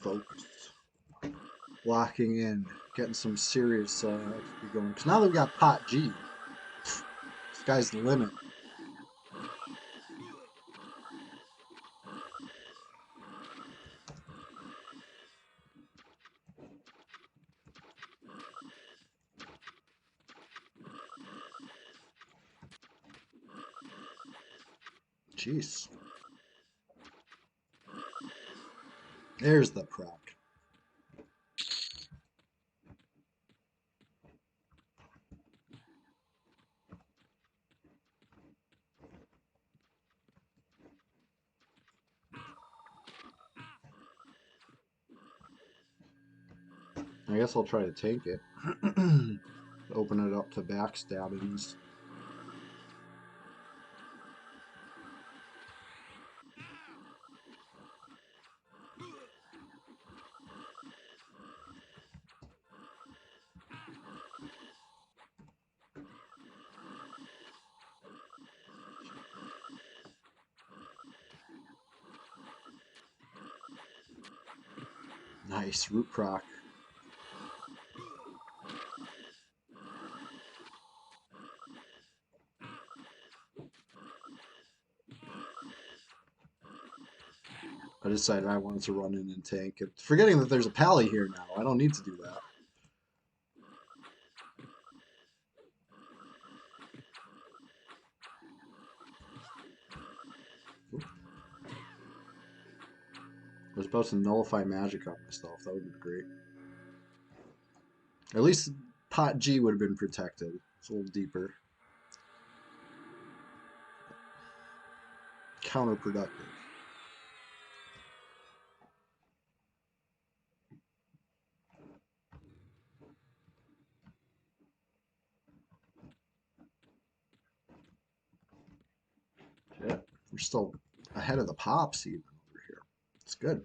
Focused. Locking in. Getting some serious XP going. Because now that we got pot G, sky's the limit. Jeez. There's the proc. I guess I'll try to take it. Open it up to backstabbings. Nice, root proc. I decided I wanted to run in and tank it. Forgetting that there's a pally here now. I don't need to do that. I was about to nullify magic on myself. That would have been great. At least pot G would have been protected. It's a little deeper. Counterproductive. Yeah, we're still ahead of the pops even over here. It's good.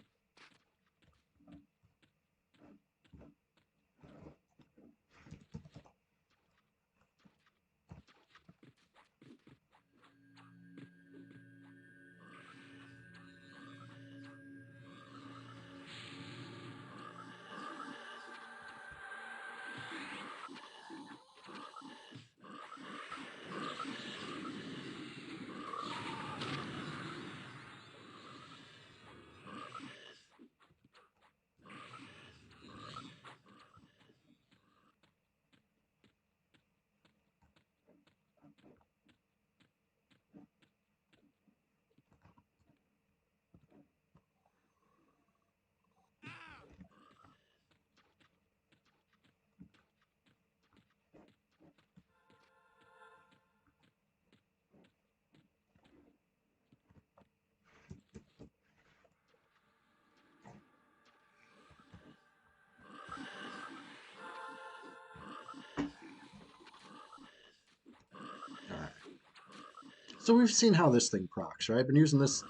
So we've seen how this thing procs, right? I've been using this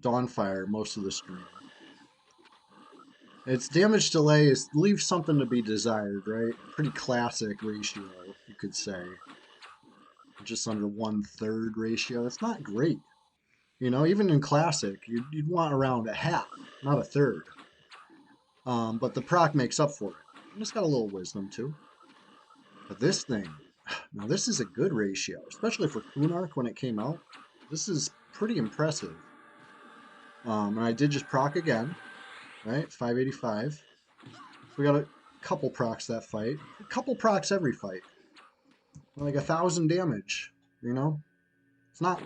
Dawnfire most of the stream. Its damage delay leaves something to be desired, right? Pretty classic ratio, you could say. Just under 1/3 ratio. It's not great. You know, even in classic, you'd want around a half, not a third. But the proc makes up for it. And it's got a little wisdom too. But this thing, now this is a good ratio, especially for Kunark when it came out. This is pretty impressive. And I did just proc again, right? 585. We got a couple procs that fight. A couple procs every fight. Like 1,000 damage, you know? It's not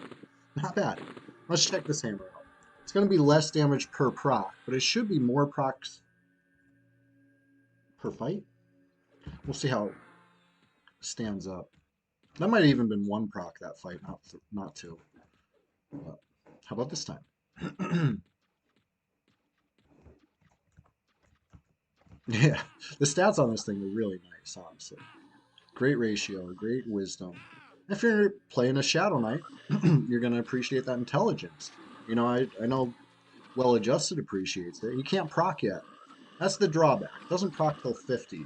bad. Let's check this hammer out. It's going to be less damage per proc, but it should be more procs per fight. We'll see how it stands up. That might have even been one proc that fight, not two. But how about this time? Yeah, the stats on this thing are really nice, honestly. Great ratio, great wisdom. If you're playing a Shadow Knight, you're going to appreciate that intelligence. You know, I know Well Adjusted appreciates it. You can't proc yet. That's the drawback. It doesn't proc till 50,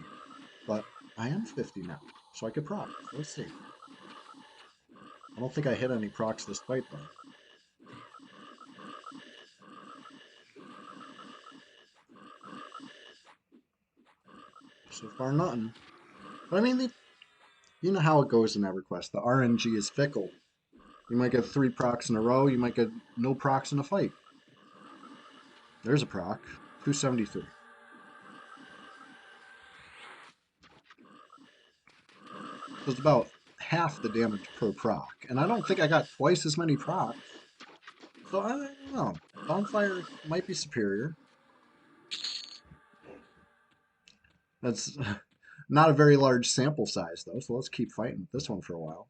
but I am 50 now, so I could proc. So let's see. I don't think I hit any procs this fight, though. So far, nothing. But I mean, you know how it goes in EverQuest. The RNG is fickle. You might get 3 procs in a row. You might get no procs in a fight. There's a proc. 273. So it's about half the damage per proc. And I don't think I got twice as many procs. So I don't know. Bonfire might be superior. That's not a very large sample size, though. So let's keep fighting with this one for a while.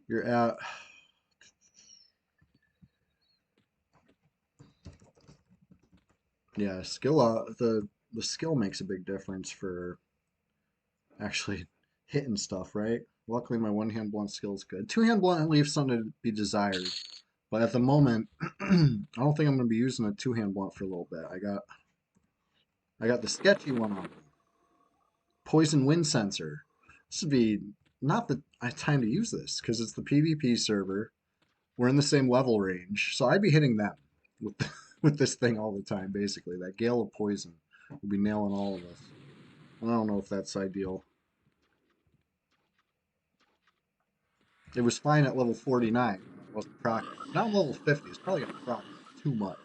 You're at... Yeah, skill. The skill makes a big difference for actually hitting stuff, right? Luckily, my one-hand blunt skill is good. Two-hand blunt leaves something to be desired. But at the moment, I don't think I'm going to be using a two-hand blunt for a little bit. I got the sketchy one on. Poison wind sensor. This would be not the time to use this because it's the PvP server. We're in the same level range, so I'd be hitting them with with this thing all the time. Basically, that gale of poison will be nailing all of us. I don't know if that's ideal. It was fine at level 49. It wasn't proc. Now I'm level 50. It's probably gonna proc too much.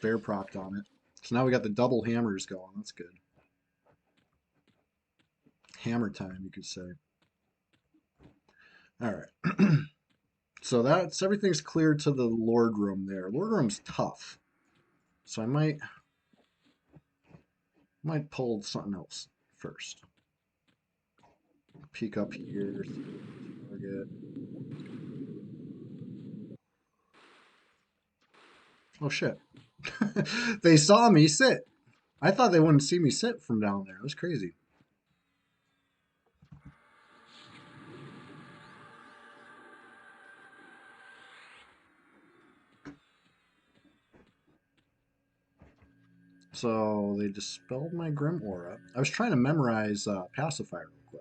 Fair proc on it. So now we got the double hammers going. That's good. Hammer time, you could say. All right. So that's everything's clear to the Lord Room there. Lord Room's tough. So I might pull something else first. Peek up here. Target. Oh shit. They saw me sit. I thought they wouldn't see me sit from down there. It was crazy. So they dispelled my Grim Aura. I was trying to memorize Pacifier real quick.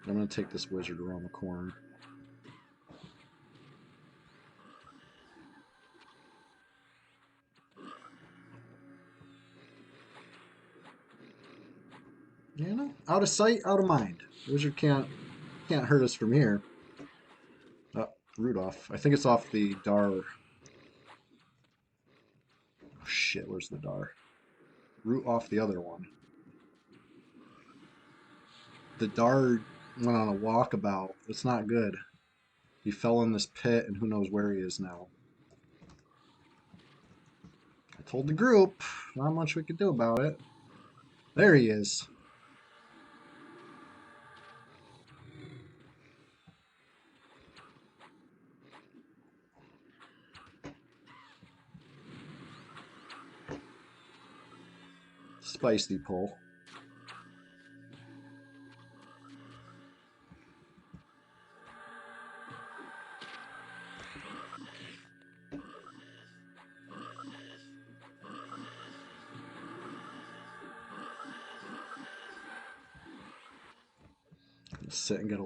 I'm going to take this wizard around the corner. You know, out of sight, out of mind. Wizard can't hurt us from here. Oh, root off. I think it's off the Dar. Oh, shit, where's the Dar? Root off the other one. The Dar went on a walkabout. It's not good. He fell in this pit, and who knows where he is now. I told the group, not much we could do about it. There he is. Spicy pull. Sit and get a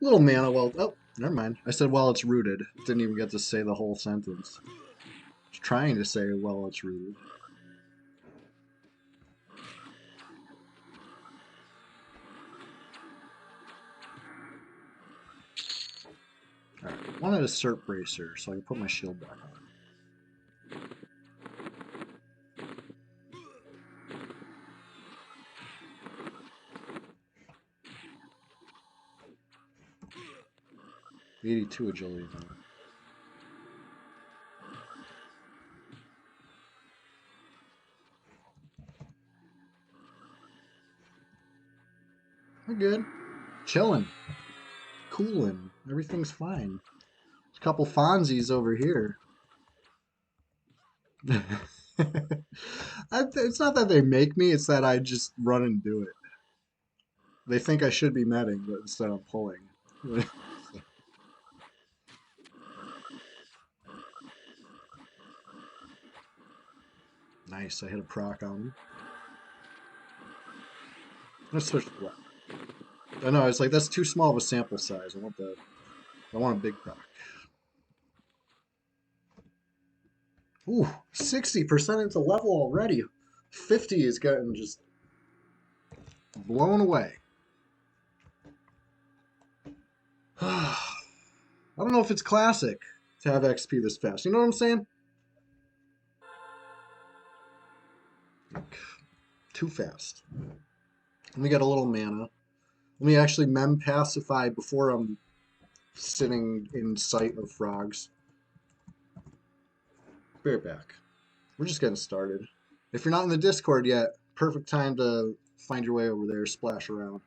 little mana. Well, oh, never mind. I said while it's rooted. Didn't even get to say the whole sentence. trying to say, well, it's rude. Alright, I wanted a Serp Bracer so I can put my shield back on. '82 agility now. We're good. Chilling. Cooling. Everything's fine. There's a couple Fonzies over here. It's not that they make me, it's that I just run and do it. They think I should be netting, but instead I'm pulling. Nice, I hit a proc on him. Let's switch to black. I know, it's like that's too small of a sample size. I want a big proc. Ooh, 60% into level already. 50 is getting just blown away. I don't know if it's classic to have XP this fast. You know what I'm saying? Like, too fast. Let me get a little mana. Let me actually mem pacify before I'm sitting in sight of frogs. Be right back. We're just getting started. If you're not in the Discord yet, perfect time to find your way over there, splash around.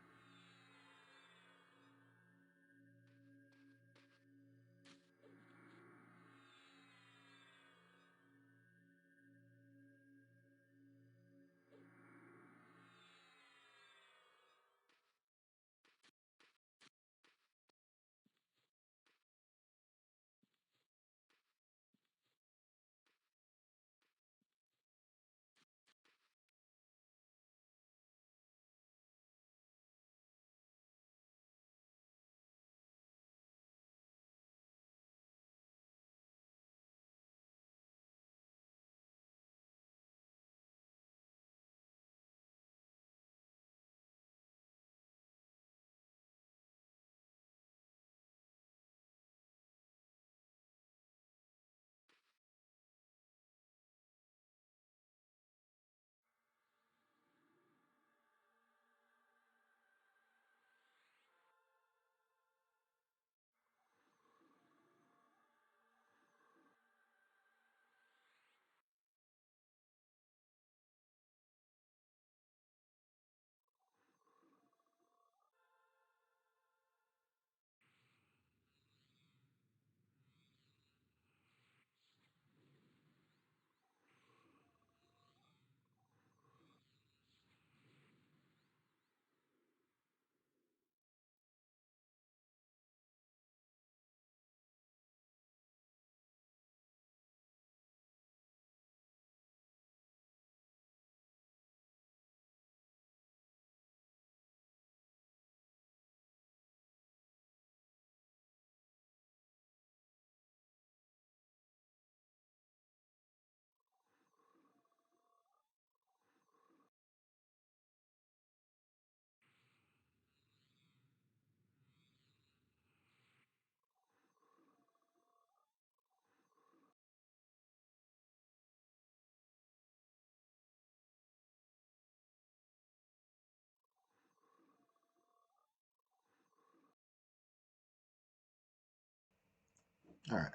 All right,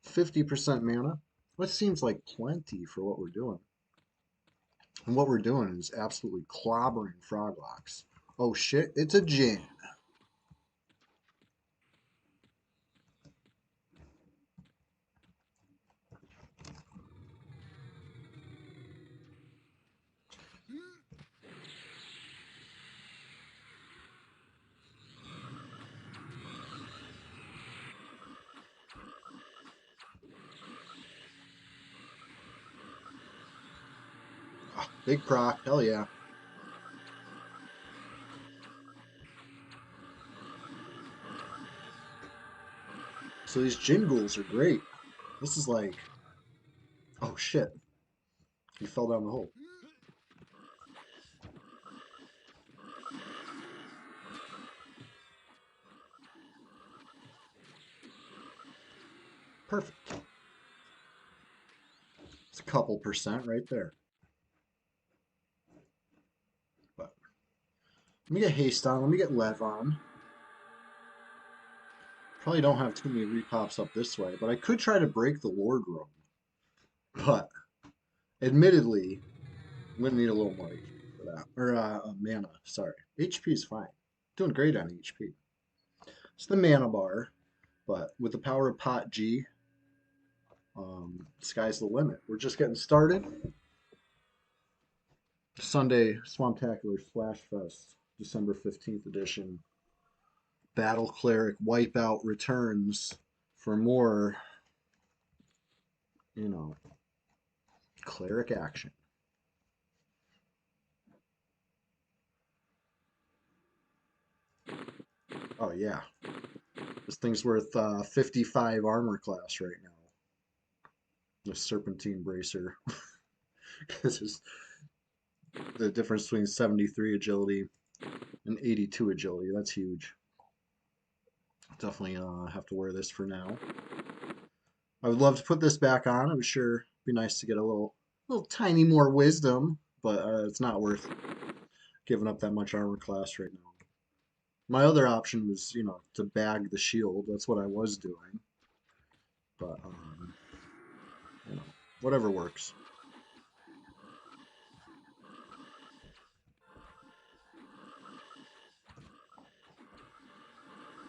50% mana. What seems like plenty for what we're doing. And what we're doing is absolutely clobbering froglocks. Oh shit, it's a Jin. Oh, big proc, hell yeah. So these Jin ghouls are great. This is like Oh shit. He fell down the hole. Perfect. It's a couple percent right there. But let me get haste on. Let me get lev on. Probably don't have too many repops up this way, but I could try to break the Lord room. But admittedly, I'm gonna need a little more HP for that. Or mana, sorry. HP is fine. Doing great on HP. It's the mana bar, but with the power of pot G, sky's the limit. We're just getting started. Sunday Swamptacular Splash Fest, December 15th edition. Battle Cleric Wipeout returns for more, you know, cleric action. Oh yeah, this thing's worth 55 armor class right now. The Serpentine Bracer. This is the difference between 73 agility and 82 agility. That's huge. Definitely have to wear this for now. I would love to put this back on. I'm sure it'd be nice to get a little tiny more wisdom, but it's not worth giving up that much armor class right now. My other option was, to bag the shield. That's what I was doing. But, whatever works.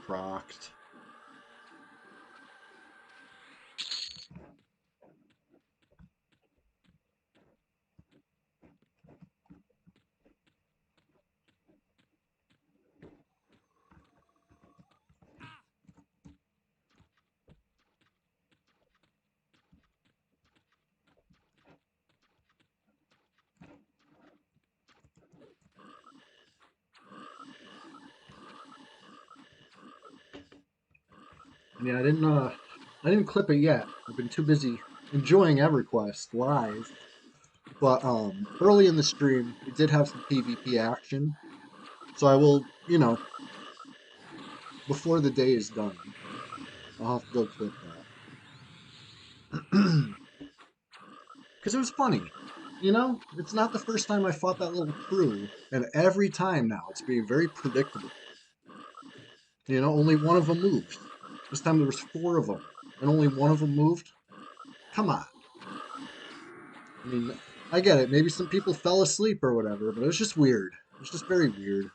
Procced. Yeah, I didn't clip it yet. I've been too busy enjoying EverQuest live. But early in the stream, we did have some PvP action. So I will, before the day is done, I'll have to go clip that. Because it was funny. It's not the first time I fought that little crew, and every time now it's being very predictable. Only one of them moved. This time there was four of them, and only one of them moved. Come on. I mean, I get it. Maybe some people fell asleep or whatever, but it was just weird. It was just very weird.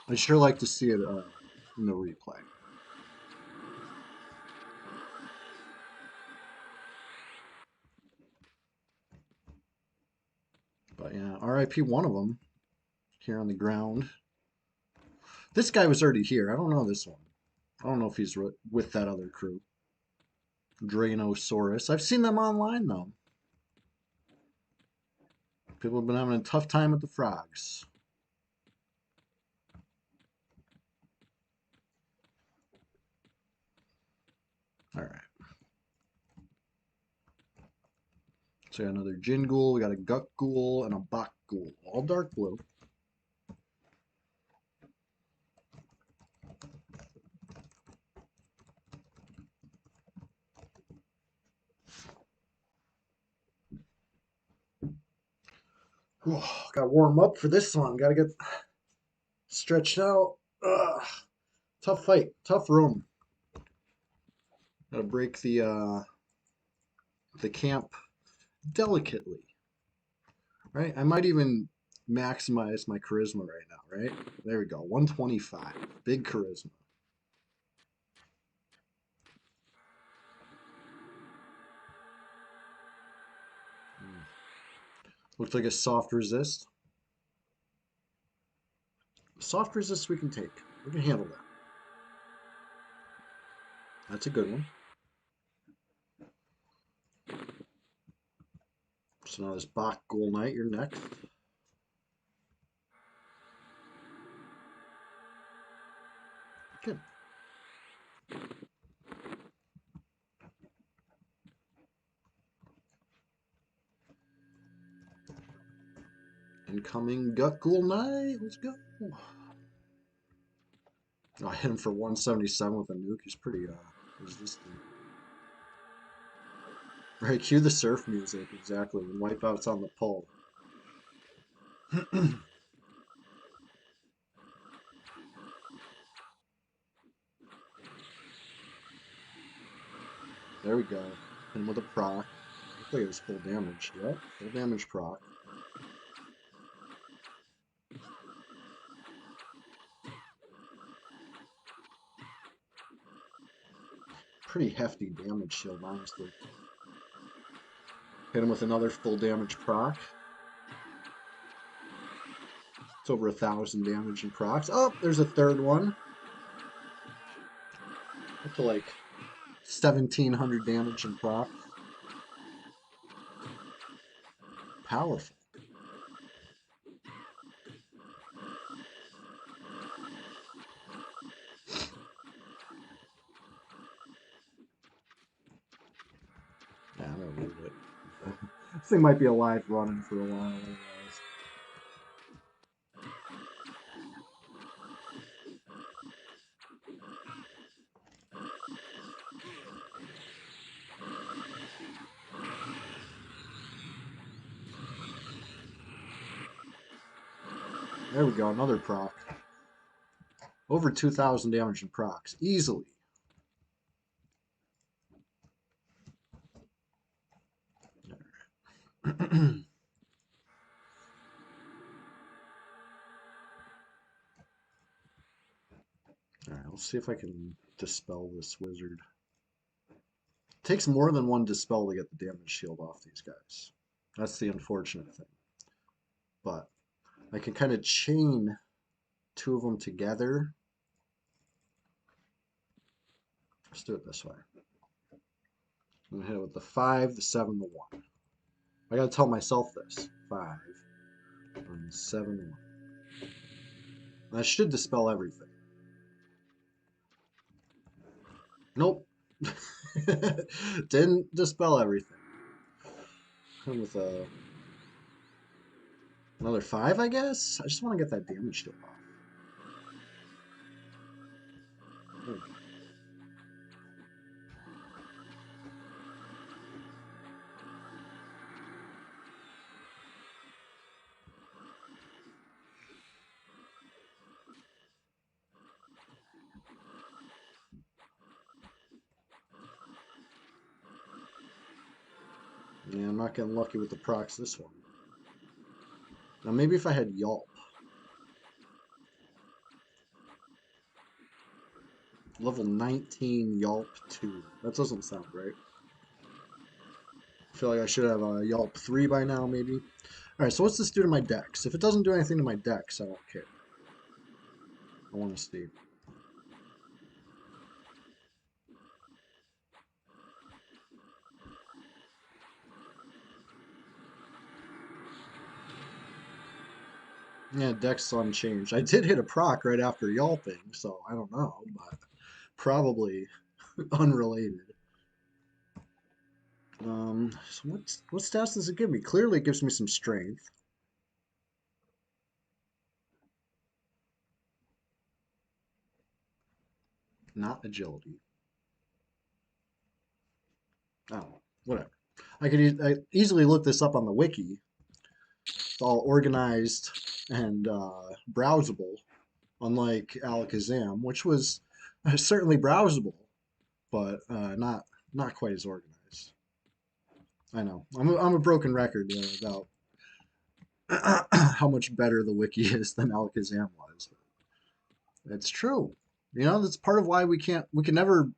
I'd sure like to see it in the replay. But yeah, RIP one of them here on the ground. This guy was already here. I don't know this one. I don't know if he's with that other crew. Draenosaurus. I've seen them online though. People have been having a tough time with the frogs. All right. So we got another Jin Ghoul, we got a Guk Ghoul, and a Bak Ghoul. All dark blue. Got to warm up for this one. Got to get stretched out. Ugh. Tough fight. Tough room. Got to break the camp delicately. Right? I might even maximize my charisma right now, right? There we go. 125. Big charisma. Looks like a soft resist. Soft resist we can take. We can handle that. That's a good one. So now this Bak Ghoul Knight, you're next. Good. Incoming Gut Ghoul Knight. Let's go. Oh, I hit him for 177 with a nuke. He's pretty resistant. Right, cue the surf music, exactly. And Wipeout's on the pull. There we go. Hit him with a proc. Looks like it was full damage. Yep, full damage proc. Pretty hefty damage shield, honestly. Hit him with another full damage proc. It's over 1,000 damage in procs. Oh, there's a third one. Up to like 1,700 damage in procs. Powerful. Yeah, I'm gonna leave it. This thing might be alive running for a while. Otherwise. There we go, another proc. Over 2,000 damage in procs. Easily. Alright, let's see if I can dispel this wizard. It takes more than one dispel to get the damage shield off these guys. That's the unfortunate thing. But I can kind of chain two of them together. Let's do it this way. I'm gonna hit it with the 5, the 7, the 1. I gotta tell myself this. 5, 7, 1. That should dispel everything. Nope. Didn't dispel everything. Come with another 5, I guess? I just want to get that damage shield off. There we go. Yeah, I'm not getting lucky with the procs this one. Now maybe if I had Yelp. Level 19 Yelp 2. That doesn't sound right. I feel like I should have a Yelp 3 by now, maybe. Alright, so what's this do to my decks? If it doesn't do anything to my decks, I don't care. I want to see. Yeah, deck's unchanged. I did hit a proc right after yelping, so I don't know, but probably unrelated. So what stats does it give me? Clearly it gives me some strength. Not agility. Oh, whatever. I easily look this up on the wiki. It's all organized and browsable, unlike Alakazam, which was certainly browsable, but not quite as organized. I know. I'm a broken record about how much better the wiki is than Alakazam was. It's true. You know, that's part of why we can never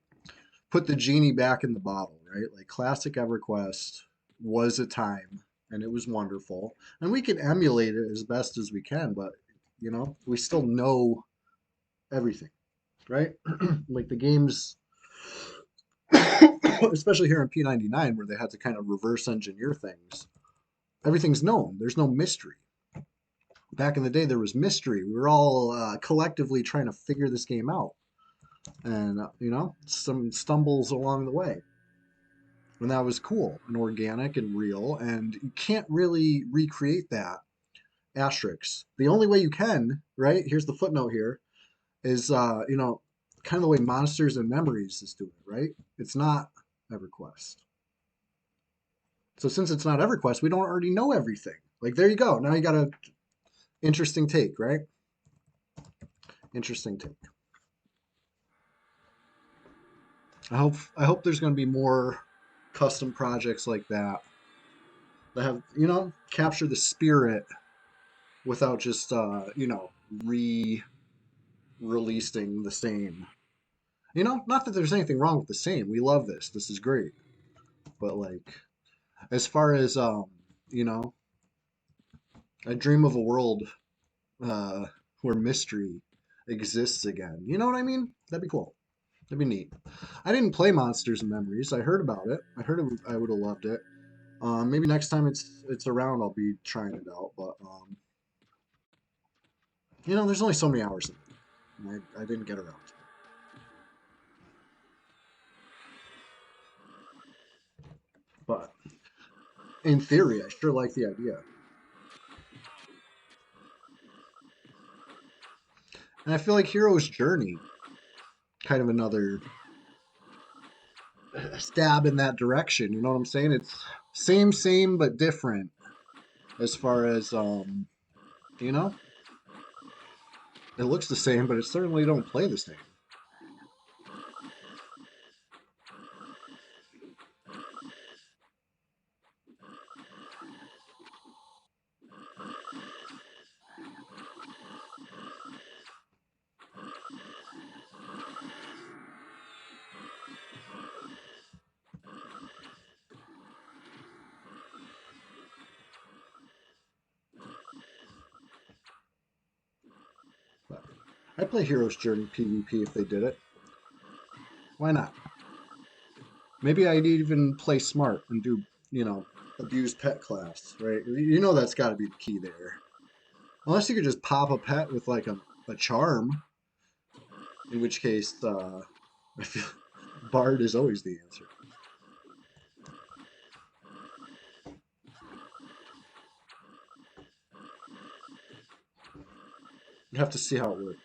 put the genie back in the bottle, right? Like classic EverQuest was a time and it was wonderful. And we can emulate it as best as we can, but you know, we still know everything, right? Like the games especially here in P99 where they had to kind of reverse engineer things. Everything's known. There's no mystery. Back in the day there was mystery. We were all collectively trying to figure this game out. And you know, some stumbles along the way. And that was cool and organic and real, and you can't really recreate that asterisks. The only way you can, right? Here's the footnote here, is kind of the way Monsters and Memories is doing it, right? It's not EverQuest. So since it's not EverQuest, we don't already know everything. Like there you go. Now you got a interesting take, right? Interesting take. I hope there's going to be more custom projects like that have capture the spirit without just re-releasing the same. Not that there's anything wrong with the same. We love this. This is great. But like as far as you know, I dream of a world uh where mystery exists again. You know what I mean? That'd be cool. That'd be neat. I didn't play Monsters and Memories. I heard about it. I would have loved it. Maybe next time it's around, I'll be trying it out. But there's only so many hours in it. And I didn't get around to it. But in theory, I sure like the idea. And I feel like Hero's Journey, kind of another stab in that direction. You know what I'm saying? It's same, but different as far as you know, it looks the same, but it certainly don't play the same. But I'd play Hero's Journey PvP if they did it. Why not? Maybe I'd even play smart and do, abuse pet class, right? That's got to be the key there. Unless you could just pop a pet with like a charm, in which case I feel Bard is always the answer. You have to see how it works.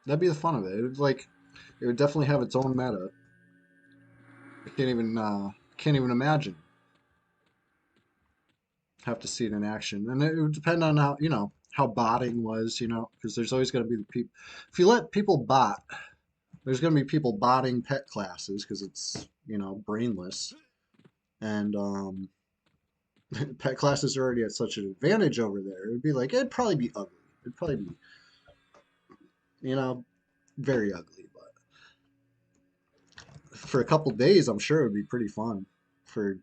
That'd be the fun of it. It would definitely have its own meta. I can't even imagine. Have to see it in action, and it would depend on how botting was, because there's always going to be the people. If you let people bot, there's going to be people botting pet classes because it's brainless, and pet classes are already at such an advantage over there. It'd probably be ugly. It'd probably be very ugly, but for a couple days, I'm sure it would be pretty fun for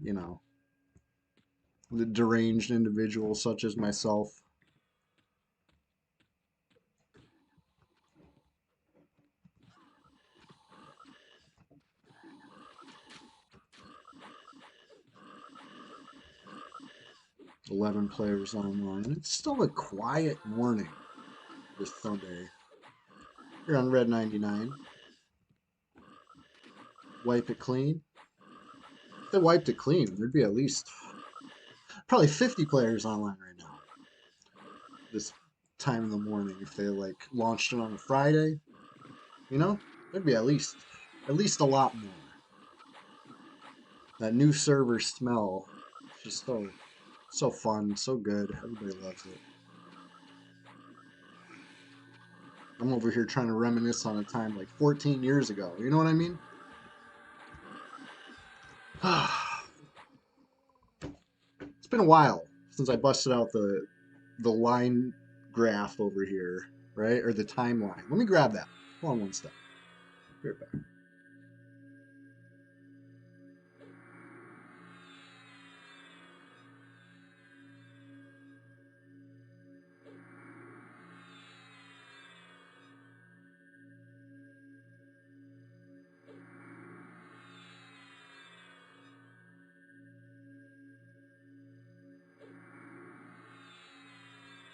you know the deranged individuals such as myself. 11 players online. It's still a quiet morning this Sunday. You're on Red 99. Wipe it clean. If they wiped it clean, there'd be at least probably 50 players online right now. This time in the morning, if they launched it on a Friday, there'd be at least a lot more. That new server smell, just so fun, so good. Everybody loves it. I'm over here trying to reminisce on a time like 14 years ago. You know what I mean? It's been a while since I busted out the line graph over here, right? Or the timeline. Let me grab that. Hold on one step. Be right back.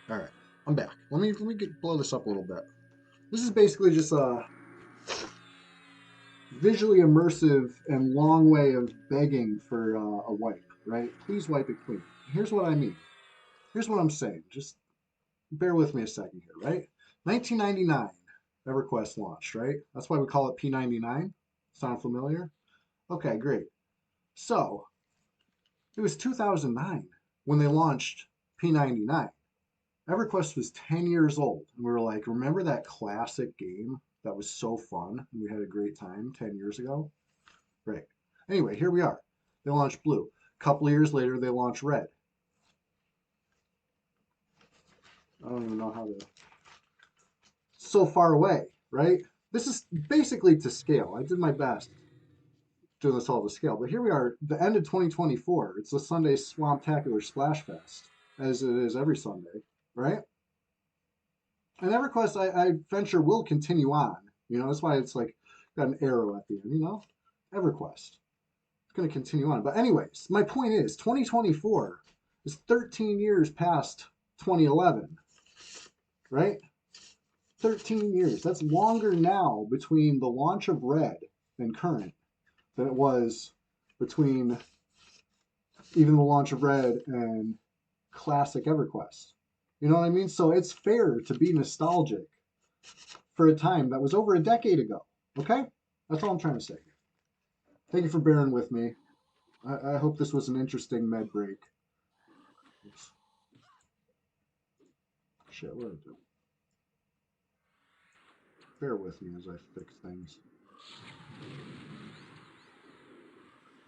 All right, I'm back. Let me blow this up a little bit. This is basically just visually immersive and long way of begging for a wipe, right? Please wipe it clean. Here's what I mean. Here's what I'm saying. Just bear with me a second here, right? 1999, EverQuest launched, right? That's why we call it P99. Sound familiar? Okay, great. So it was 2009 when they launched P99. EverQuest was 10 years old. And we were like, remember that classic game that was so fun and we had a great time 10 years ago? Right. Anyway, here we are. They launched Blue. A couple of years later, they launched Red. I don't even know how to. So far away, right? This is basically to scale. I did my best doing this all to scale. But here we are, the end of 2024. It's the Sunday Swamptacular Splash Fest, as it is every Sunday, right? And EverQuest, I venture, will continue on. You know, that's why it's like got an arrow at the end, you know? EverQuest. It's going to continue on. But, anyways, my point is 2024 is 13 years past 2011, right? 13 years. That's longer now between the launch of Red and current than it was between even the launch of Red and classic EverQuest. You know what I mean? So it's fair to be nostalgic for a time that was over a decade ago. Okay? That's all I'm trying to say. Thank you for bearing with me. I hope this was an interesting med break. Oops. Shit, what did I do? Bear with me as I fix things.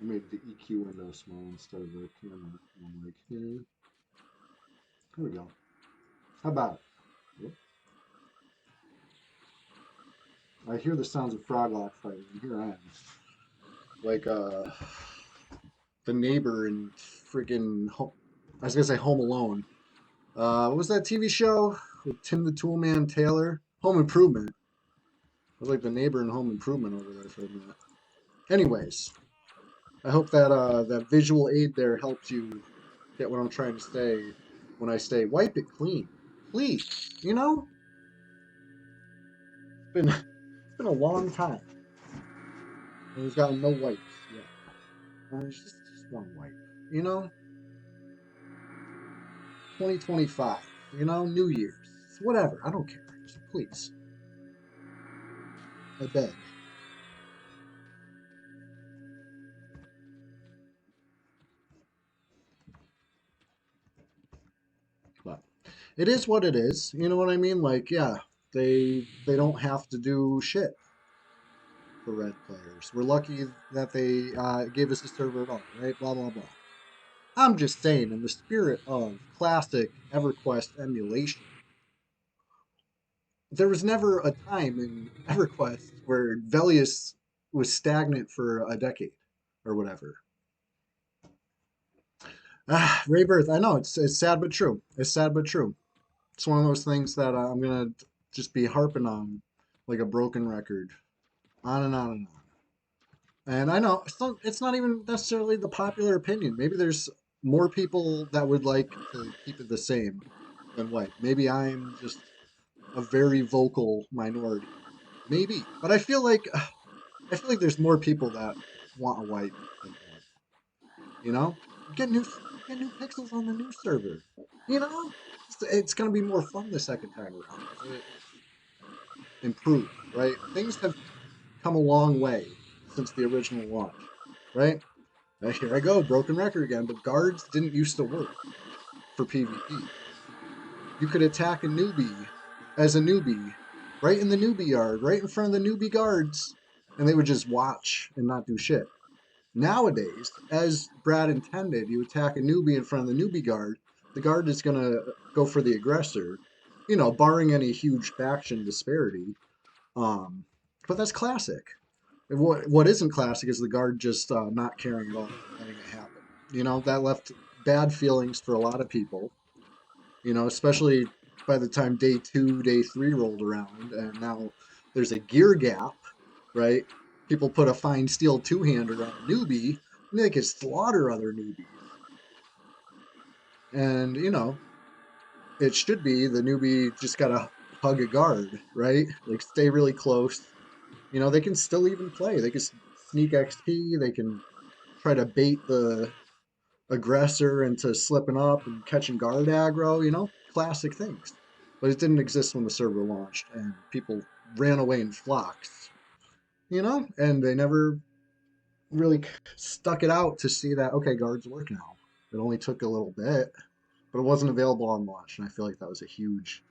I made the EQ window small instead of the camera. I'm like, here we go. How about it? I hear the sounds of Froglock fighting, and here I am. Like, the neighbor in freaking, I was gonna say Home Alone. What was that TV show with Tim the Toolman Taylor? Home Improvement. I was like the neighbor in Home Improvement over there for a minute. Anyways, I hope that that visual aid there helps you get what I'm trying to say when I say wipe it clean, please. You know, it's been a long time, and we've gotten no wipes yet. And it's just one wipe. You know, 2025. You know, New Year's, whatever. I don't care. Just please, I beg. But it is what it is. You know what I mean? Like, yeah, they don't have to do shit for red players. We're lucky that they gave us a server at all, right? Blah blah blah. I'm just saying, in the spirit of classic EverQuest emulation, there was never a time in EverQuest where Velius was stagnant for a decade or whatever. Ah, Raybirth, I know it's sad but true. It's sad but true. It's one of those things that I'm gonna just be harping on like a broken record, on and on and on. And I know it's not even necessarily the popular opinion. Maybe there's more people that would like to keep it the same than white. Maybe I'm just a very vocal minority. Maybe, but I feel like there's more people that want a white than white. You know, get new get new pixels on the new server. You know, it's gonna be more fun the second time around because it's improved, right? Things have come a long way since the original launch, right? Here I go, broken record again, but guards didn't used to work for PvP. You could attack a newbie as a newbie, right in the newbie yard, right in front of the newbie guards, and they would just watch and not do shit. Nowadays, as Brad intended, you attack a newbie in front of the newbie guard, the guard is going to go for the aggressor, barring any huge faction disparity. Um, but that's classic. What isn't classic is the guard just not caring at all, letting it happen. That left bad feelings for a lot of people. Especially by the time day 2, day 3 rolled around, and now there's a gear gap, right? People put a fine steel two-hander on a newbie, and they can slaughter other newbies. And it should be the newbie just gotta hug a guard, right? Like stay really close, You know, they can still even play. They can sneak XP. They can try to bait the aggressor into slipping up and catching guard aggro, you know, classic things. But it didn't exist when the server launched, and people ran away in flocks, you know, and they never really stuck it out to see that, okay, guards work now. It only took a little bit, but it wasn't available on launch, and I feel like that was a huge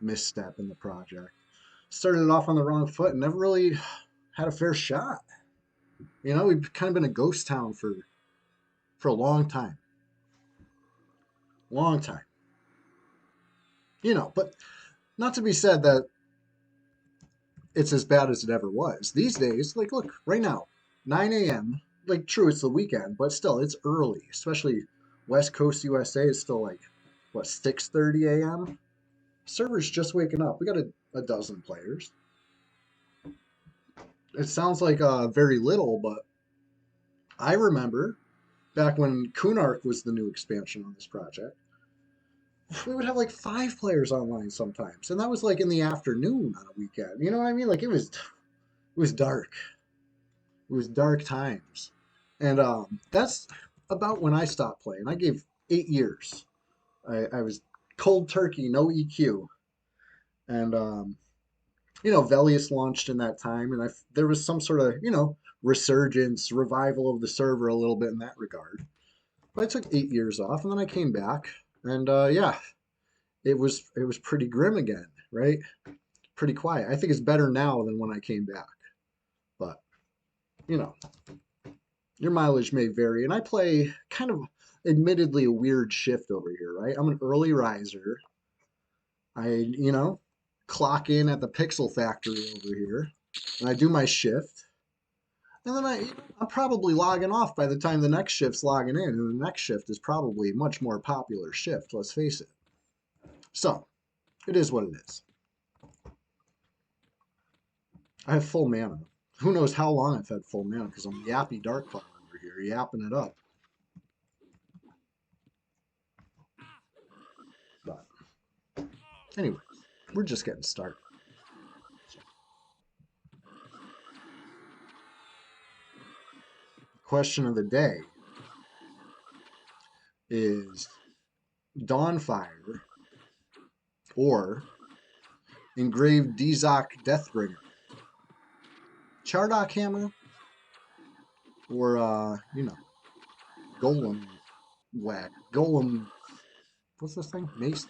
misstep in the project. Started it off on the wrong foot and never really had a fair shot. You know, we've kind of been a ghost town for a long time. Long time. You know, but not to be said that it's as bad as it ever was. These days, like, look, right now, 9 a.m., like, true, it's the weekend, but still, it's early, especially West Coast USA is still like, what, 6:30 a.m.? Server's just waking up. We got a dozen players. It sounds like very little, but I remember back when Kunark was the new expansion on this project, we would have like 5 players online sometimes, and that was like in the afternoon on a weekend. You know what I mean? Like it was dark. It was dark times, and that's about when I stopped playing. I gave 8 years. I was cold turkey, no EQ, and you know, Velius launched in that time, and there was some sort of, you know, resurgence, revival of the server a little bit in that regard. But I took 8 years off, and then I came back, and yeah, it was pretty grim again, right? Pretty quiet. I think it's better now than when I came back, but you know, your mileage may vary, and I play kind of admittedly a weird shift over here, right? I'm an early riser. You know, clock in at the Pixel Factory over here, and I do my shift. And then I'm probably logging off by the time the next shift's logging in, and the next shift is probably a much more popular shift, let's face it. So, it is what it is. I have full mana. Who knows how long I've had full mana, because I'm yappy Dark Cloud over here, yapping it up. But, anyway, we're just getting started. Question of the day is Dawnfire or Engraved Dizak Deathbringer? Chardock Hammer or, you know, Golem Whack? Golem, what's this thing? Mace?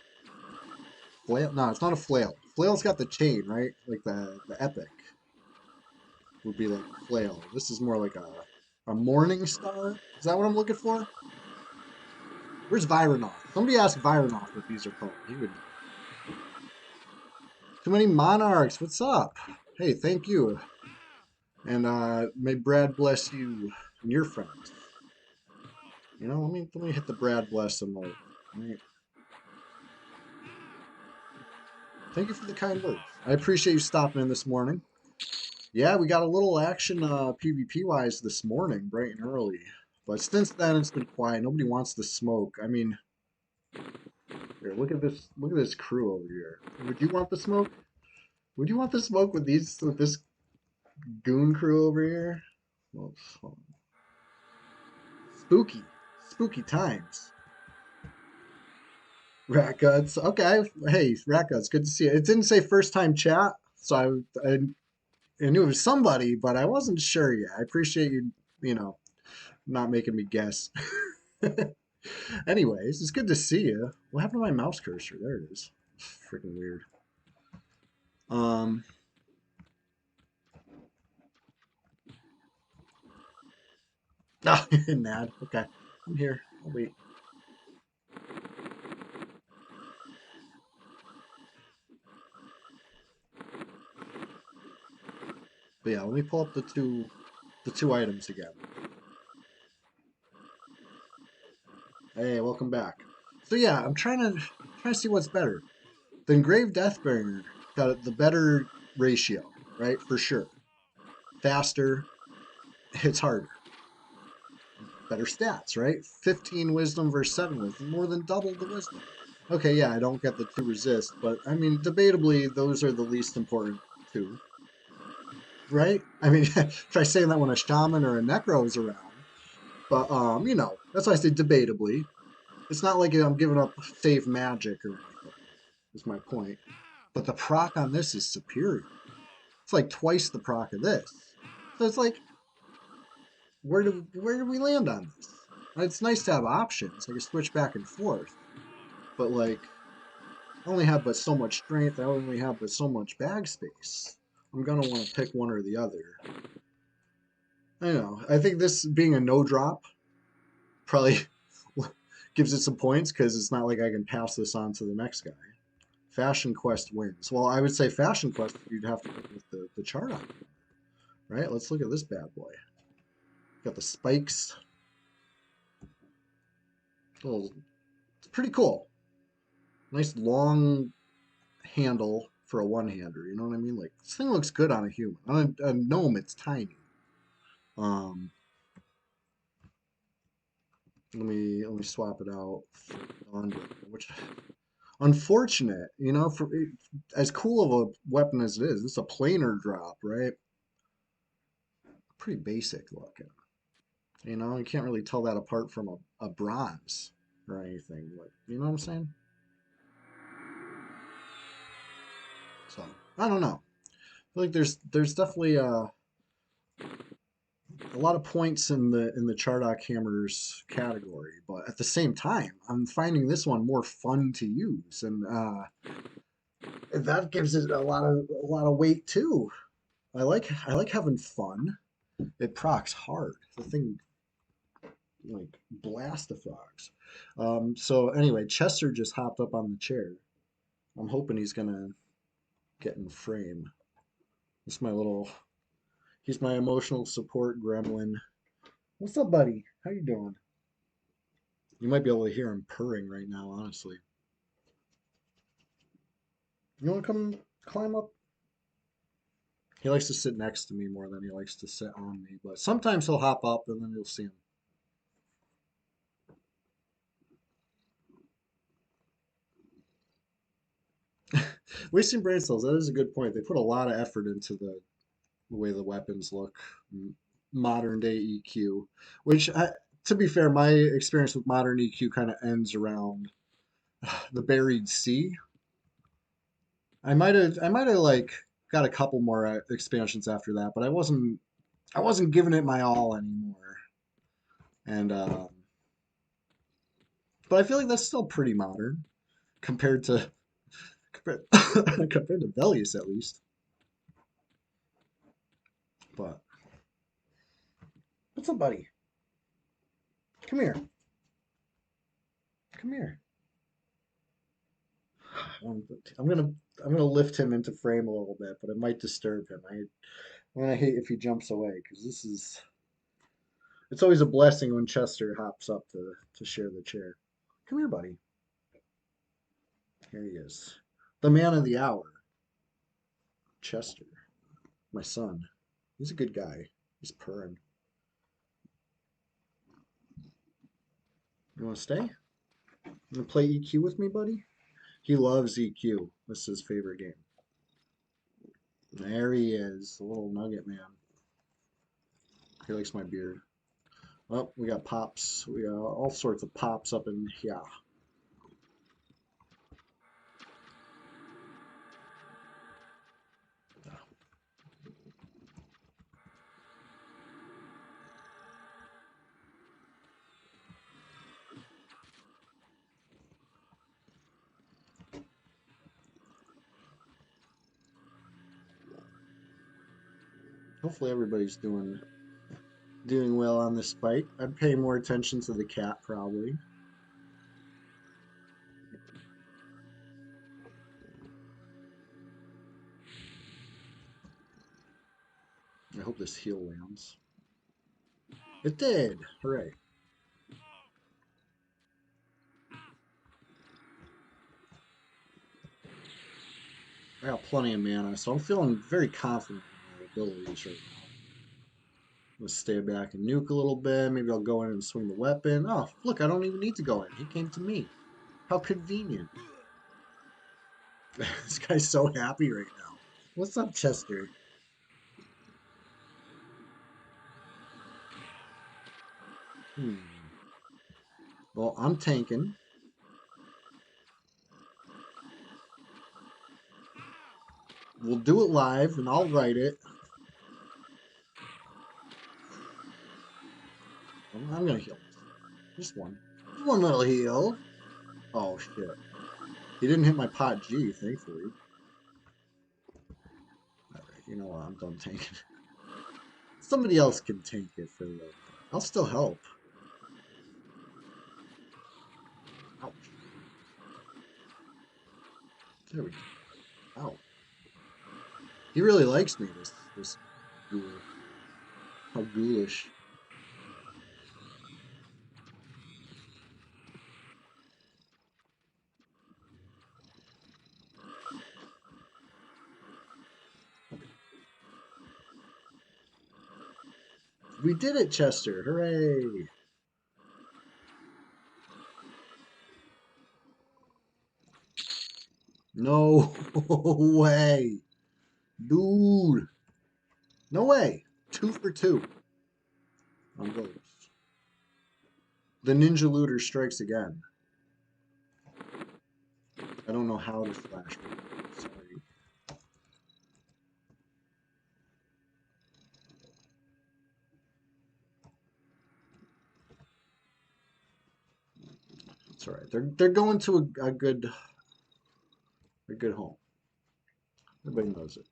Flail? No, it's not a flail. Flail's got the chain, right? Like the epic would be like flail. This is more like a morning star. Is that what I'm looking for? Where's Vironoff? Somebody ask Vironoff what these are called. He would know. Too many monarchs. What's up? Hey, thank you. And may Brad bless you and your friends. You know, let me hit the Brad bless emote. Right. Thank you for the kind words. I appreciate you stopping in this morning. Yeah, we got a little action PvP wise this morning, bright and early. But since then, it's been quiet. Nobody wants the smoke. I mean, here, look at this. Look at this crew over here. Would you want the smoke? Would you want the smoke with this goon crew over here? Well, spooky, spooky times. Rat Guts. Okay. Hey, Rat Guts. Good to see you. It didn't say first time chat, so I knew it was somebody, but I wasn't sure yet. I appreciate you, you know, not making me guess. Anyways, it's good to see you. What happened to my mouse cursor? There it is. Freaking weird. Um. Ah, Nad. Okay, I'm here. I'll wait. But yeah, let me pull up the two items again. Hey, welcome back. So yeah, I'm trying to see what's better. The Engraved Deathbringer got the better ratio, right? For sure. Faster, hits harder. Better stats, right? 15 wisdom versus 7 wisdom, more than double the wisdom. Okay, yeah, I don't get the 2 resist, but I mean, debatably, those are the least important 2. right? I mean, try saying that when a shaman or a necro is around. But you know, that's why I say debatably. It's not like I'm giving up save magic or anything. Is my point. But the proc on this is superior. It's like twice the proc of this. So it's like, where do we land on this? It's nice to have options. I can switch back and forth. But like, I only have but so much strength. I only have but so much bag space. I'm gonna want to pick one or the other. I know. I think this being a no drop probably gives it some points because it's not like I can pass this on to the next guy. Fashion Quest wins. Well, I would say Fashion Quest you'd have to go with the chart on, right? Let's look at this bad boy. Got the spikes. Oh, it's pretty cool. Nice long handle for a one-hander. You know what I mean? Like this thing looks good on a human. On a gnome, it's tiny. Um, let me swap it out. Which unfortunate, you know, for as cool of a weapon as it is, it's a planar drop, right? Pretty basic looking. You know, you can't really tell that apart from a bronze or anything. Like, you know what I'm saying? So I don't know. I feel like there's definitely a lot of points in the Chardock Hammers category, but at the same time, I'm finding this one more fun to use, and that gives it a lot of weight too. I like having fun. It procs hard. The thing like blast the frogs. So anyway, Chester just hopped up on the chair. I'm hoping he's gonna get in frame. It's my little. He's my emotional support gremlin. What's up, buddy? How you doing? You might be able to hear him purring right now, honestly. You want to come climb up? He likes to sit next to me more than he likes to sit on me, but sometimes he'll hop up and then you'll see him. Wasting brain cells, that is a good point. They put a lot of effort into the way the weapons look. Modern day EQ, which, to be fair, my experience with modern EQ kind of ends around the Buried Sea. I might have like got a couple more expansions after that, but I wasn't giving it my all anymore. And but I feel like that's still pretty modern compared to compared, compared to Velius at least. But what's up, buddy? Come here. Come here. I'm, I'm gonna I'm gonna lift him into frame a little bit, but it might disturb him. I'm gonna hate if he jumps away because this is it's always a blessing when Chester hops up to share the chair. Come here, buddy. Here he is. The man of the hour, Chester, my son. He's a good guy. He's purring. You want to stay? You want to play EQ with me, buddy? He loves EQ. This is his favorite game. There he is, the little nugget man. He likes my beard. Oh, we got pops. We got all sorts of pops up in here. Hopefully everybody's doing well on this fight. I'd pay more attention to the cat probably. I hope this heal lands. It did. Hooray. I got plenty of mana, so I'm feeling very confident in my abilities right now. Let's stay back and nuke a little bit. Maybe I'll go in and swing the weapon. Oh, look, I don't even need to go in. He came to me. How convenient. This guy's so happy right now. What's up, Chester? Hmm. Well, I'm tanking. We'll do it live, and I'll write it. I'm gonna heal myself. Just one. Just one little heal. Oh shit. He didn't hit my pot G, thankfully. Alright, you know what? I'm done tanking. Somebody else can tank it for the. I'll still help. Ouch. There we go. Ow. He really likes me, this ghoul. How ghoulish. We did it, Chester. Hooray. No way. Dude. No way. 2 for 2 on those. The Ninja Looter strikes again. I don't know how to flash. Sorry. It's all right. They're going to a good home. Everybody knows it.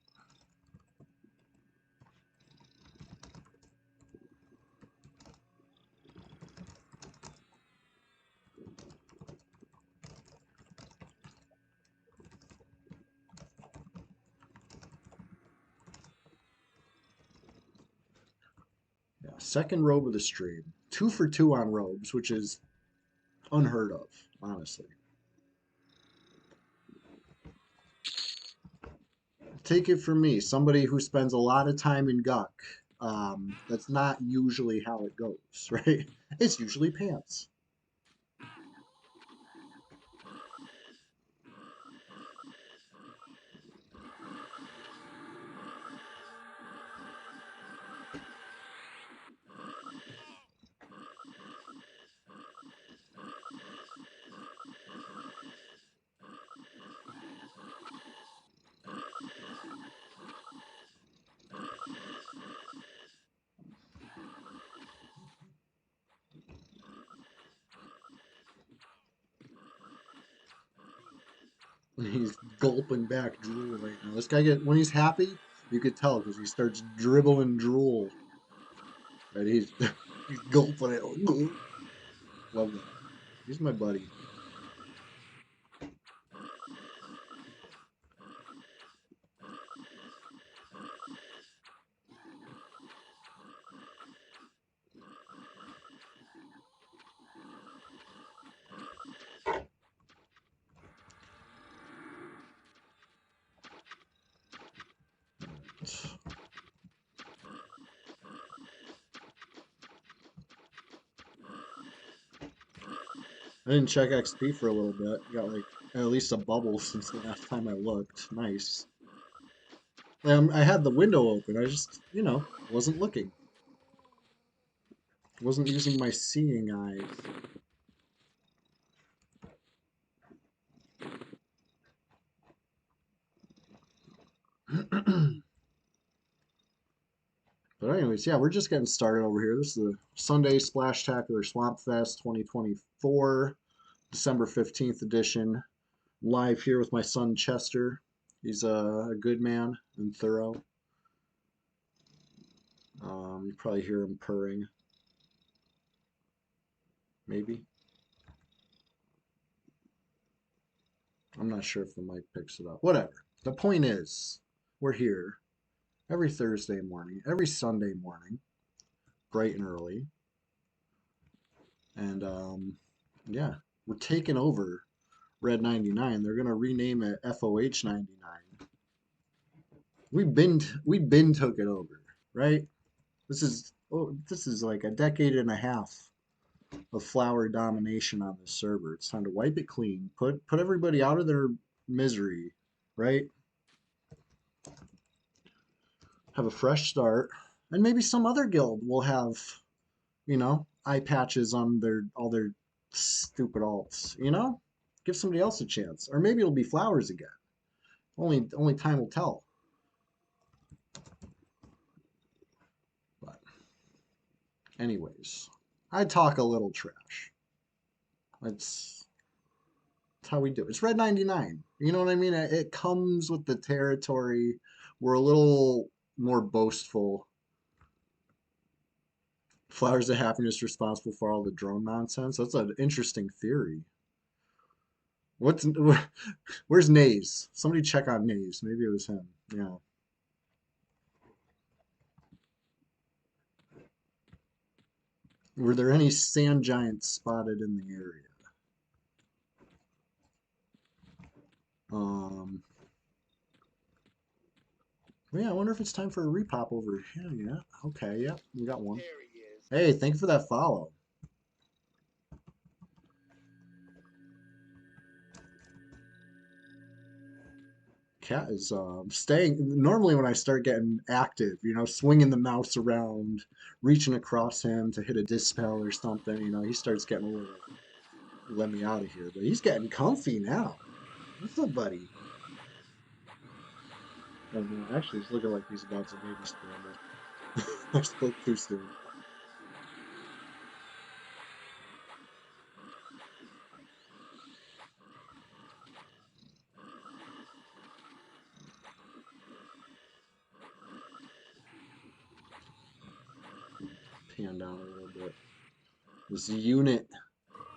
Yeah. Second robe of the stream. 2 for 2 on robes, which is unheard of, honestly. Take it from me, somebody who spends a lot of time in Guck. That's not usually how it goes, right? It's usually pants. He's gulping back drool right now. This guy when he's happy, you could tell because he starts dribbling drool. Right? He's gulping it. Love that. He's my buddy. I didn't check XP for a little bit. Got like at least a bubble since the last time I looked. Nice. I had the window open. I just, wasn't looking. Wasn't using my seeing eyes. But anyways, yeah, we're just getting started over here. This is the Sunday Splashtacular Swamp Fest 2024, December 15th edition. Live here with my son Chester. He's a good man and thorough. You probably hear him purring. Maybe. I'm not sure if the mic picks it up. Whatever. The point is, we're here every Thursday morning, every Sunday morning, bright and early. And yeah, we're taking over Red 99. They're gonna rename it FOH 99. We been took it over, right? This is like a decade and a half of flower domination on this server. It's time to wipe it clean. Put everybody out of their misery, right? Have a fresh start, and maybe some other guild will have you know, eye patches on all their stupid alts, you know? Give somebody else a chance. Or maybe it'll be flowers again. Only time will tell. But anyways, I talk a little trash. That's how we do. It's Red 99. You know what I mean? It comes with the territory. We're a little more boastful. Flowers of happiness responsible for all the drone nonsense. That's an interesting theory. What's where's Nays? Somebody check on Nays. Maybe it was him. Yeah. Were there any sand giants spotted in the area? Um, yeah, I wonder if it's time for a repop over here. Yeah. Okay. Yep. We got one. Hey, thank you for that follow. Cat is staying. Normally, when I start getting active, you know, swinging the mouse around, reaching across him to hit a dispel or something, you know, he starts getting a little, let me out of here. But he's getting comfy now. What's up, buddy? Oh no, actually, it's looking like he's about to maybe spam it. I spoke too soon. Pan down a little bit. This unit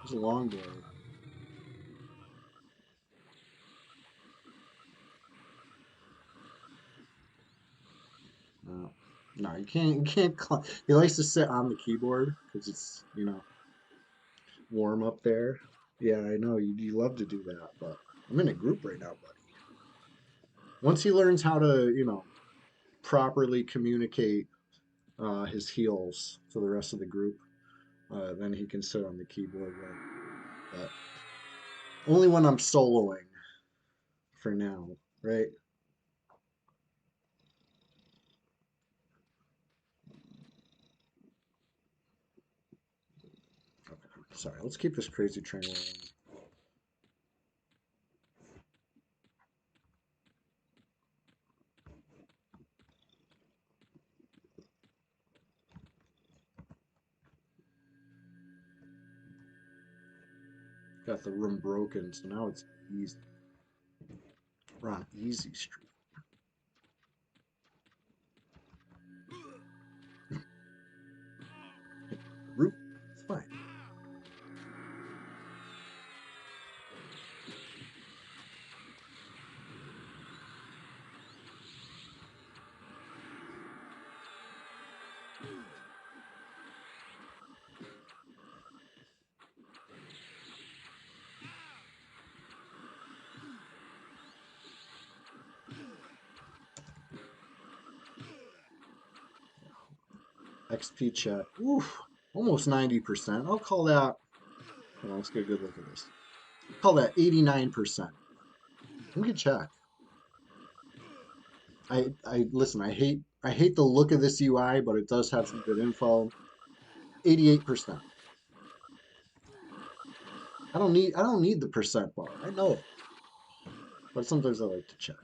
is a long blade. No, no, you can't. You can't. He likes to sit on the keyboard because it's, you know, warm up there. Yeah, I know you love to do that, but I'm in a group right now, buddy. Once he learns how to, you know, properly communicate his heals to the rest of the group, then he can sit on the keyboard. But only when I'm soloing for now, right? Okay, sorry. Let's keep this crazy train rolling. Got the room broken, so now it's easy. We're on easy street. Root, it's fine. XP check. Oof, almost 90%. I'll call that. Hold on, let's get a good look at this. Call that 89%. We can check. I listen. I hate the look of this UI, but it does have some good info. 88%. I don't need the percent bar. I know it, but sometimes I like to check.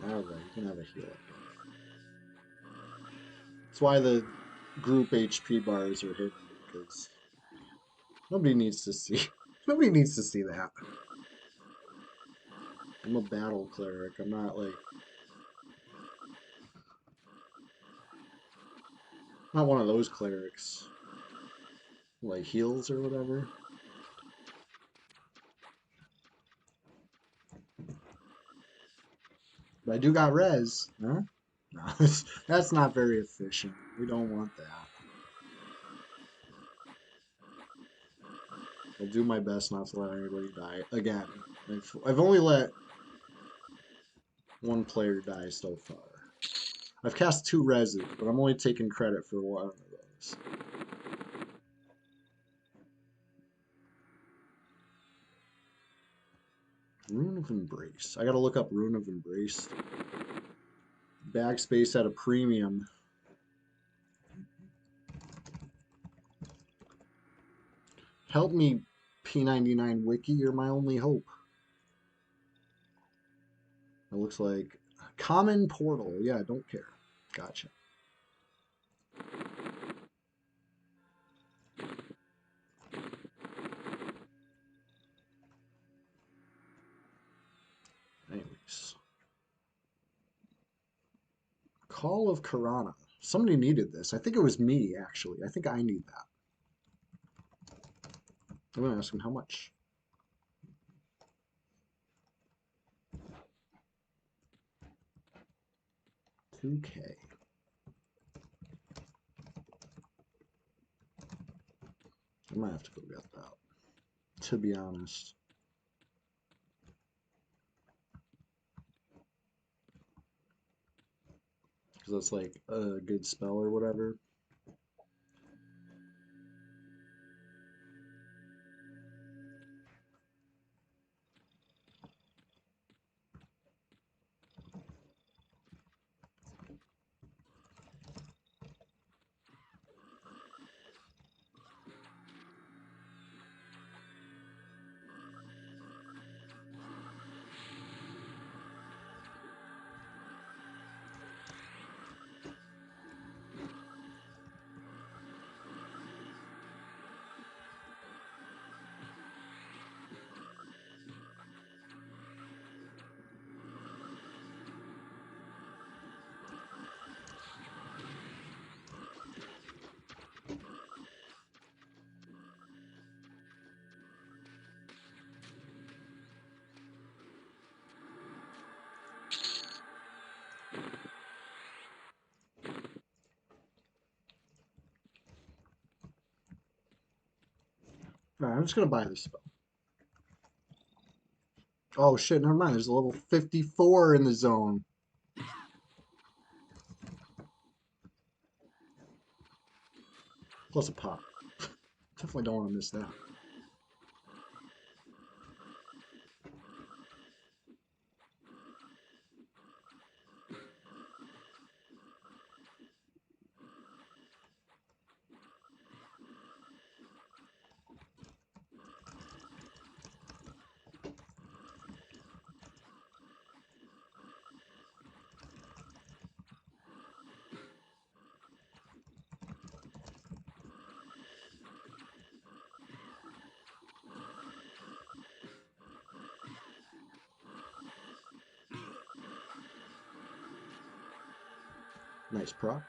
All right, you can have a heal. That's why the group HP bars are hidden because nobody needs to see. Nobody needs to see that. I'm a battle cleric. I'm not like not one of those clerics like heals or whatever. But I do got res. Huh? No, that's not very efficient. We don't want that. I'll do my best not to let anybody die. Again, I've only let one player die so far. I've cast 2 reses, but I'm only taking credit for one of those. Rune of Embrace. I gotta look up Rune of Embrace. Backspace at a premium. Help me, P99 Wiki. You're my only hope. It looks like Common Portal. Yeah, don't care. Gotcha. Anyways. Call of Karana. Somebody needed this. I think it was me, actually. I think I need that. I'm going to ask him how much. $2K. I might have to go get that, to be honest. Because that's like a good spell or whatever. Alright, I'm just going to buy this spell. Oh shit, never mind. There's a level 54 in the zone. Plus a pop. Definitely don't want to miss that. Nice proc.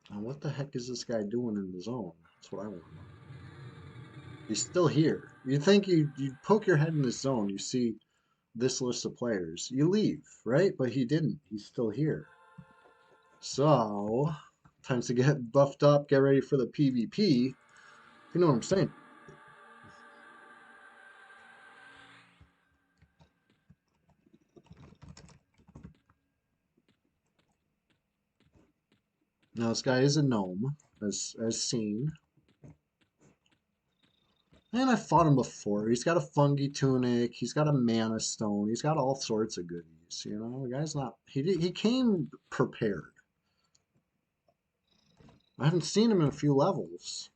Now, what the heck is this guy doing in the zone? That's what I want to know. He's still here. You think you poke your head in this zone, you see this list of players, you leave, right? But he didn't. He's still here. So, time to get buffed up, get ready for the PvP. You know what I'm saying? Now this guy is a gnome, as seen. And I fought him before. He's got a fungi tunic. He's got a mana stone. He's got all sorts of goodies. You know, the guy's not. He came prepared. I haven't seen him in a few levels.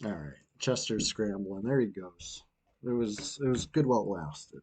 All right, Chester's scrambling. There he goes. It was good while it lasted.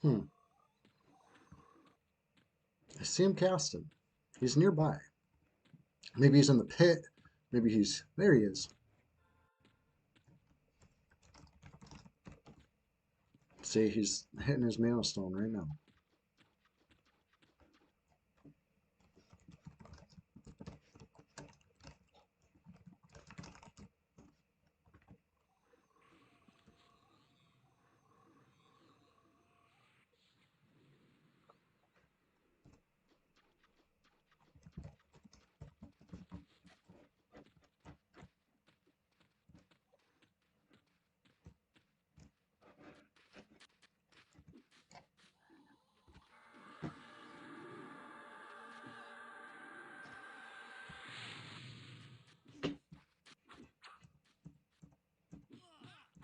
Hmm. I see him casting. He's nearby. Maybe he's in the pit. Maybe he's... There he is. See, he's hitting his mana stone right now.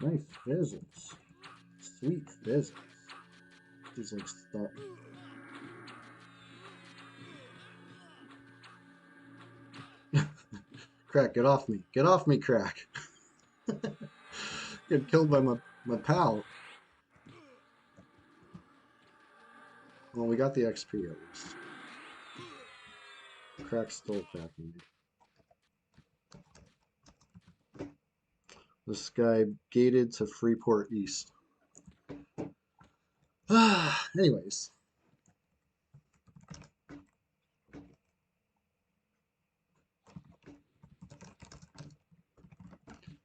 Nice fizzles. Sweet fizzles. He's like stuck. Crack, get off me. Get off me, Crack. Get killed by my pal. Well, we got the XP at least. Crack's still attacking me. This guy gated to Freeport East. Anyways.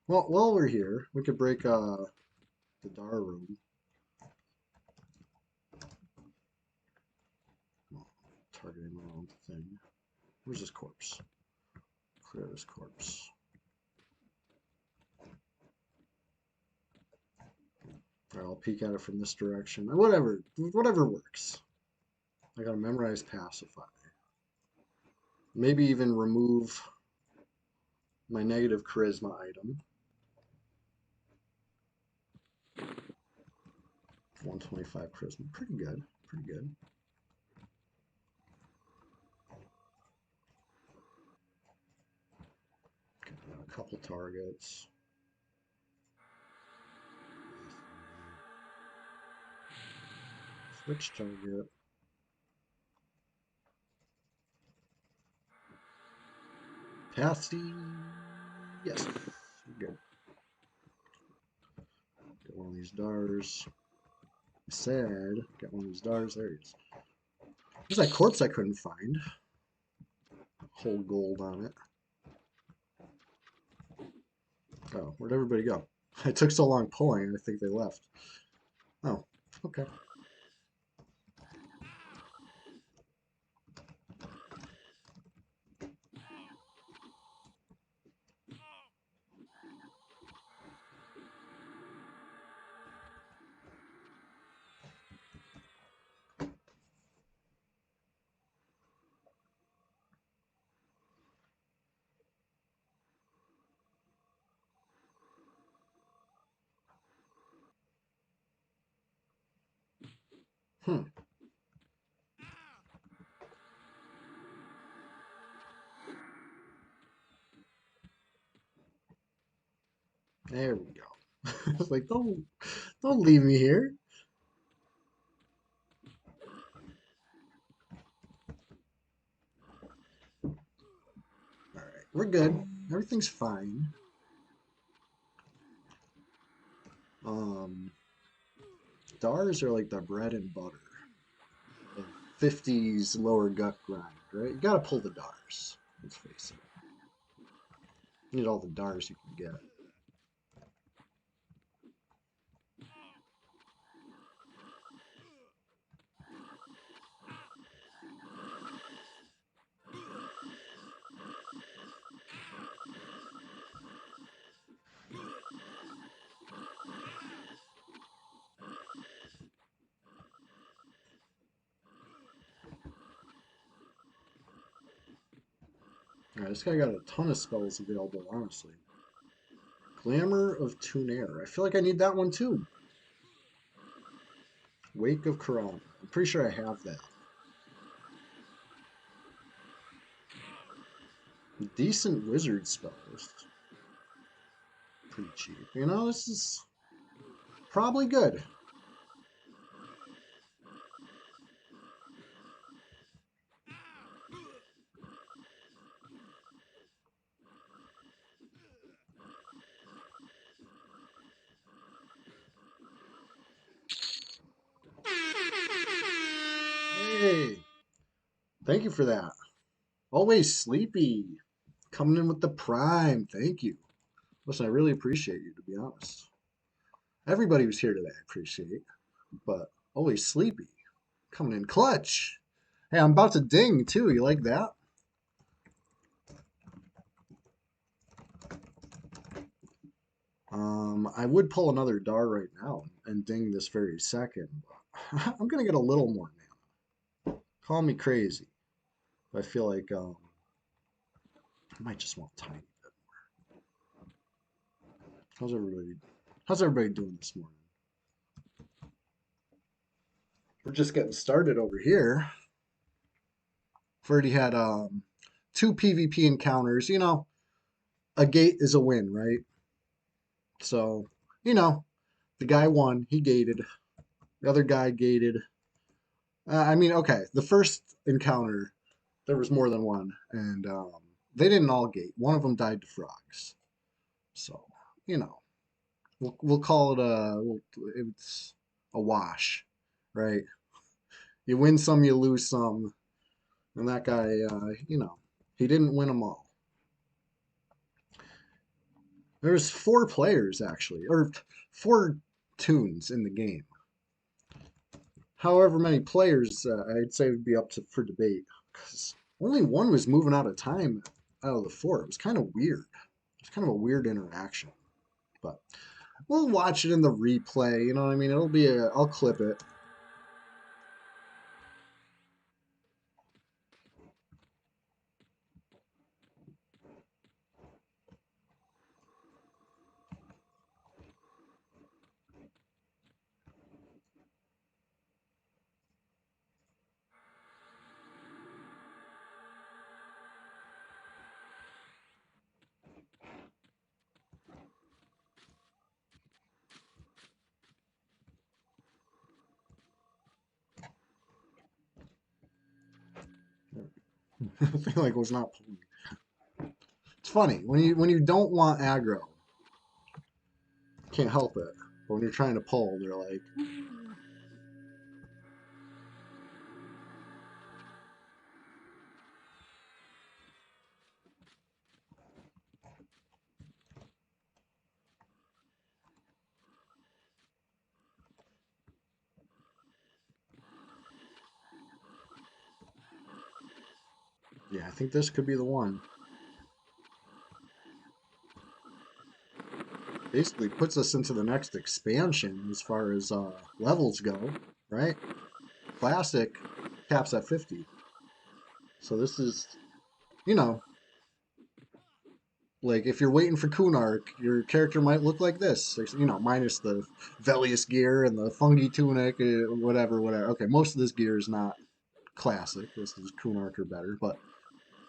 Well, while we're here, we could break the Dar room. Oh, targeting the wrong thing. Where's this corpse? Clear this corpse. Alright, I'll peek at it from this direction. Whatever works. I gotta memorize Pacify. Maybe even remove my negative charisma item. 125 charisma. Pretty good. Pretty good. Okay, a couple targets. Switch target. Pasty. Yes. Good. Get one of these Dars. I said, get one of these Dars. There it is. There's that corpse I couldn't find. Whole gold on it. Oh, where'd everybody go? I took so long pulling, I think they left. Oh, okay. Hmm. There we go. It's like, don't leave me here. All right, we're good. Everything's fine. Dars are like the bread and butter of 50s lower gut grind, right? You gotta pull the Dars. Let's face it. You need all the Dars you can get. Alright, this guy got a ton of spells available, honestly. Glamour of Tunair. I feel like I need that one too. Wake of Corona. I'm pretty sure I have that. Decent wizard spells. Pretty cheap. You know, this is probably good. Hey, thank you for that. Always sleepy. Coming in with the prime. Thank you. Listen, I really appreciate you, to be honest. Everybody who's here today, I appreciate. But always sleepy. Coming in clutch. Hey, I'm about to ding too. You like that? I would pull another dar right now and ding this very second. But I'm gonna get a little more mana. Call me crazy. But I feel like I might just want a tiny bit. How's everybody? How's everybody doing this morning? We're just getting started over here. We've already had two PvP encounters. You know, a gate is a win, right? So, you know, the guy won. He gated. The other guy gated. I mean, okay, the first encounter, there was more than one, and they didn't all gate. One of them died to frogs. So, you know, we'll call it it's a wash, right? You win some, you lose some, and that guy, he didn't win them all. There was four players actually, or four tunes in the game. However many players, I'd say would be up to for debate, because only one was moving out of time out of the four. It was kind of weird. It's kind of a weird interaction, but we'll watch it in the replay. You know what I mean? I'll clip it. I feel like it was not. It's funny when you don't want aggro, can't help it. But when you're trying to pull, they're like, yeah, I think this could be the one. Basically puts us into the next expansion as far as levels go, right? Classic caps at 50. So this is, you know, like if you're waiting for Kunark, your character might look like this, you know, minus the Velius gear and the fungi tunic, whatever, whatever. Okay, most of this gear is not classic. This is Kunark or better, but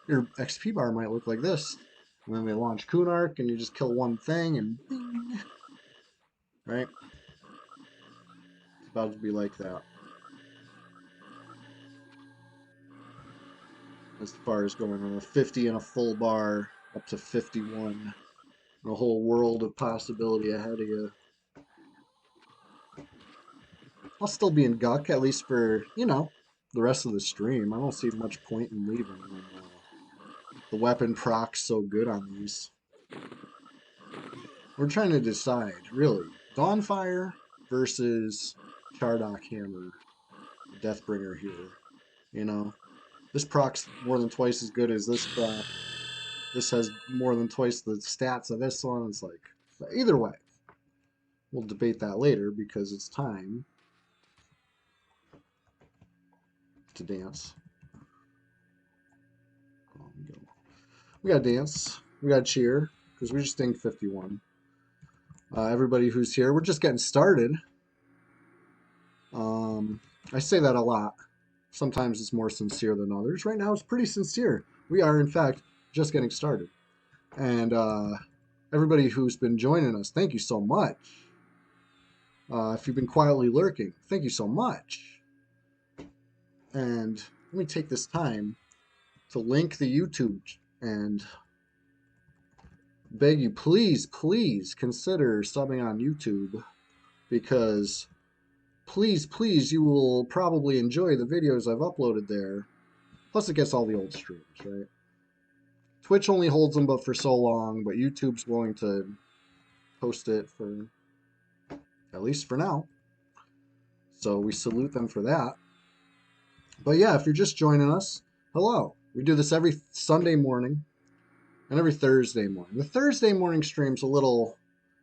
your XP bar might look like this. And then they launch Kunark and you just kill one thing and bing, right? It's about to be like that. As far as going on a 50 and a full bar up to 51. A whole world of possibility ahead of you. I'll still be in Guck, at least for, you know, the rest of the stream. I don't see much point in leaving when the weapon proc's so good on these. We're trying to decide, really, Dawnfire versus Chardock Hammer, Deathbringer here. You know, this proc's more than twice as good as this proc. This has more than twice the stats of this one. It's like, either way, we'll debate that later because it's time to dance. We gotta dance. We gotta cheer because we just dinged 51. Everybody who's here, we're just getting started. I say that a lot. Sometimes it's more sincere than others. Right now, it's pretty sincere. We are, in fact, just getting started. And everybody who's been joining us, thank you so much. If you've been quietly lurking, thank you so much. And let me take this time to link the YouTube and beg you, please, please consider subbing on YouTube because please, please, you will probably enjoy the videos I've uploaded there. Plus, it gets all the old streams, right? Twitch only holds them but for so long, but YouTube's willing to post it for at least for now. So we salute them for that. But yeah, if you're just joining us, hello. We do this every Sunday morning and every Thursday morning. The Thursday morning stream's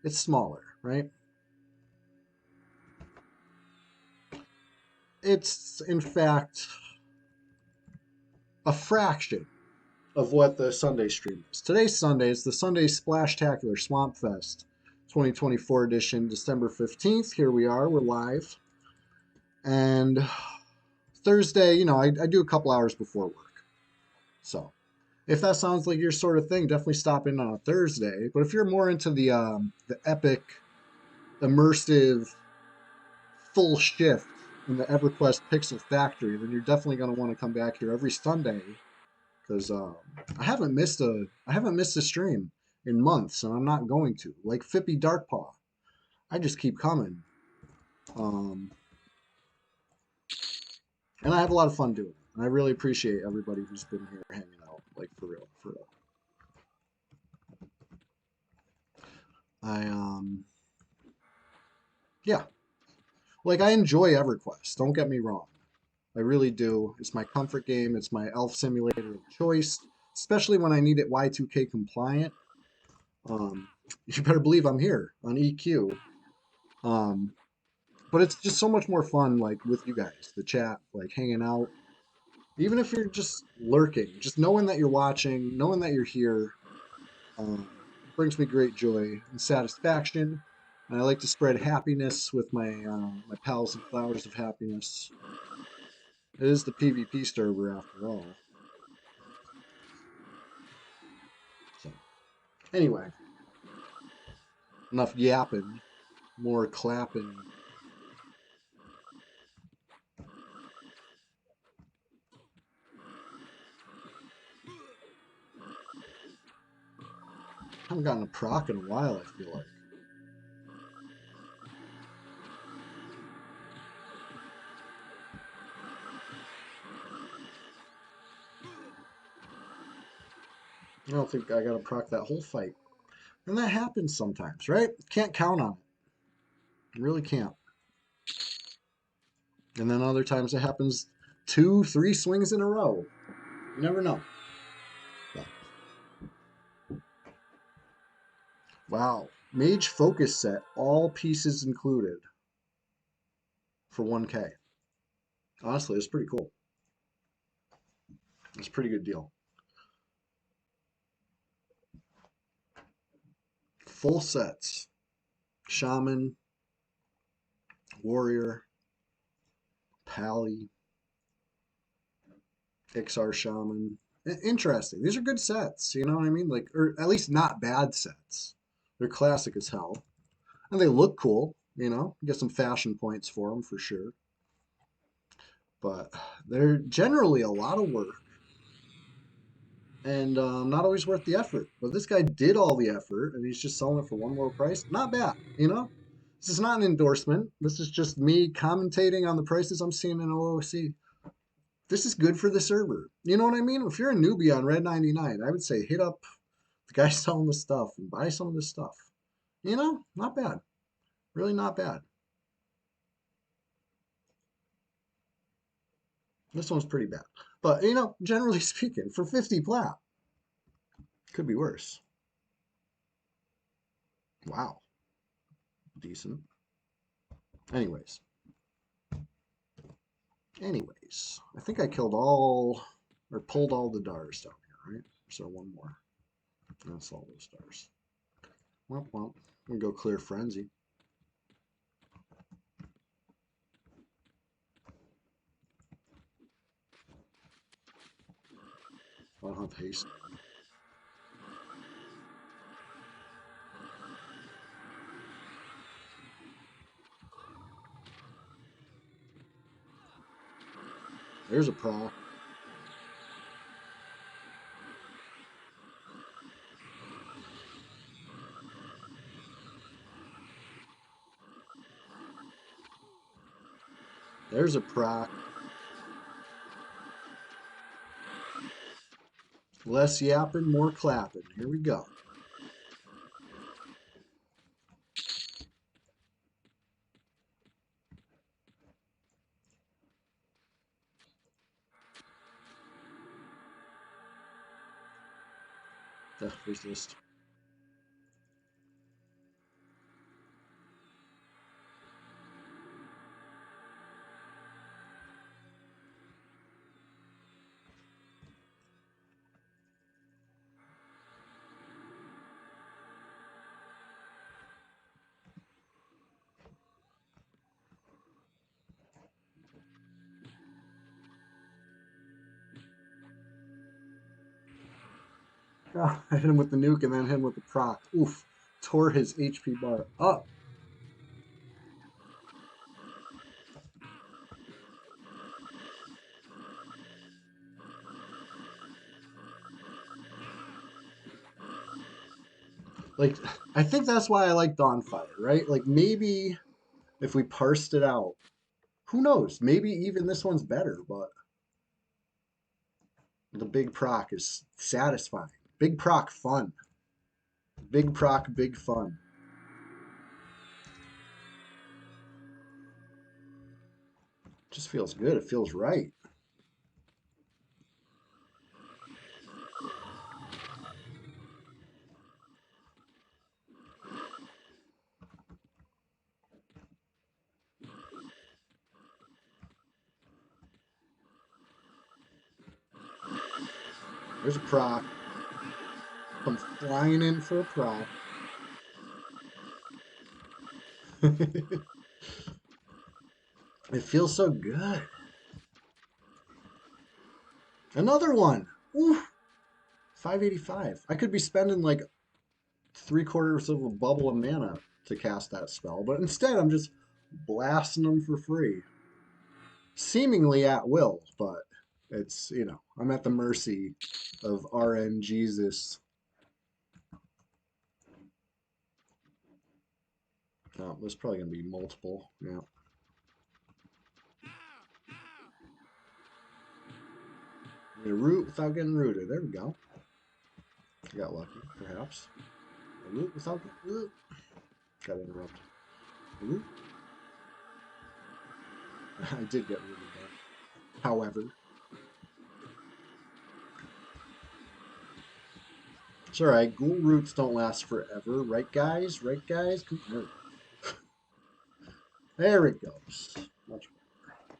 it's smaller, right? It's, in fact, a fraction of what the Sunday stream is. Today's Sunday is the Sunday Splashtacular Swamp Fest 2024 edition, December 15th. Here we are, we're live. And Thursday, I do a couple hours before work. So if that sounds like your sort of thing, definitely stop in on a Thursday. But if you're more into the epic, immersive, full shift in the EverQuest Pixel Factory, then you're definitely going to want to come back here every Sunday, because I haven't missed a stream in months, and I'm not going to. Like Fippy Darkpaw, I just keep coming, and I have a lot of fun doing it. And I really appreciate everybody who's been here hanging out, like for real, for real. Yeah, like I enjoy EverQuest. Don't get me wrong, I really do. It's my comfort game. It's my elf simulator of choice, especially when I need it Y2K compliant. You better believe I'm here on EQ. Um, but it's just so much more fun, like with you guys, the chat, like hanging out. Even if you're just lurking, just knowing that you're watching, knowing that you're here, brings me great joy and satisfaction. And I like to spread happiness with my pals and flowers of happiness. It is the PvP server after all. So, anyway, enough yapping, more clapping. I haven't gotten a proc in a while, I feel like. I don't think I got to proc that whole fight. And that happens sometimes, right? Can't count on it. Really can't. And then other times it happens 2, 3 swings in a row. You never know. But, wow. Mage Focus set, all pieces included for 1K. Honestly, it's pretty cool. It's a pretty good deal. Full sets. Shaman, Warrior, Pally, XR Shaman. Interesting. These are good sets, you know what I mean? Like, or at least not bad sets. They're classic as hell. And they look cool, You get some fashion points for them for sure. But they're generally a lot of work. And not always worth the effort. But this guy did all the effort, and he's just selling it for one low price. Not bad. This is not an endorsement. This is just me commentating on the prices I'm seeing in OOC. This is good for the server. You know what I mean? If you're a newbie on Red 99, I would say hit up the guy selling the stuff and buy some of this stuff. Not bad. Really not bad. This one's pretty bad. But, generally speaking, for 50 plat, could be worse. Wow. Decent. Anyways, I think I killed all, or pulled all the Dars down here, right? So one more. That's all those Dars. Well, I'm going to go clear Frenzy. I don't have haste. There's a proc. There's a proc. Less yapping, more clapping. Here we go. Resist. Oh, I hit him with the nuke and then hit him with the proc. Oof. Tore his HP bar up. Like, I think that's why I like Dawnfire, right? Like, maybe if we parsed it out, who knows? Maybe even this one's better, but the big proc is satisfying. Big proc fun. Big proc, big fun. Just feels good. It feels right. There's a proc. Comes flying in for a proc. It feels so good. Another one. Ooh, 585. I could be spending like 3/4 of a bubble of mana to cast that spell, but instead I'm just blasting them for free. Seemingly at will, but it's, I'm at the mercy of RN Jesus. Oh, there's probably going to be multiple. Yeah. I'm going to root without getting rooted. There we go. I got lucky, perhaps. A root without getting rooted. Got interrupted. Root. I did get rooted there. However. It's alright. Ghoul roots don't last forever. Right, guys? Right, guys? Come here. There it goes. Much better.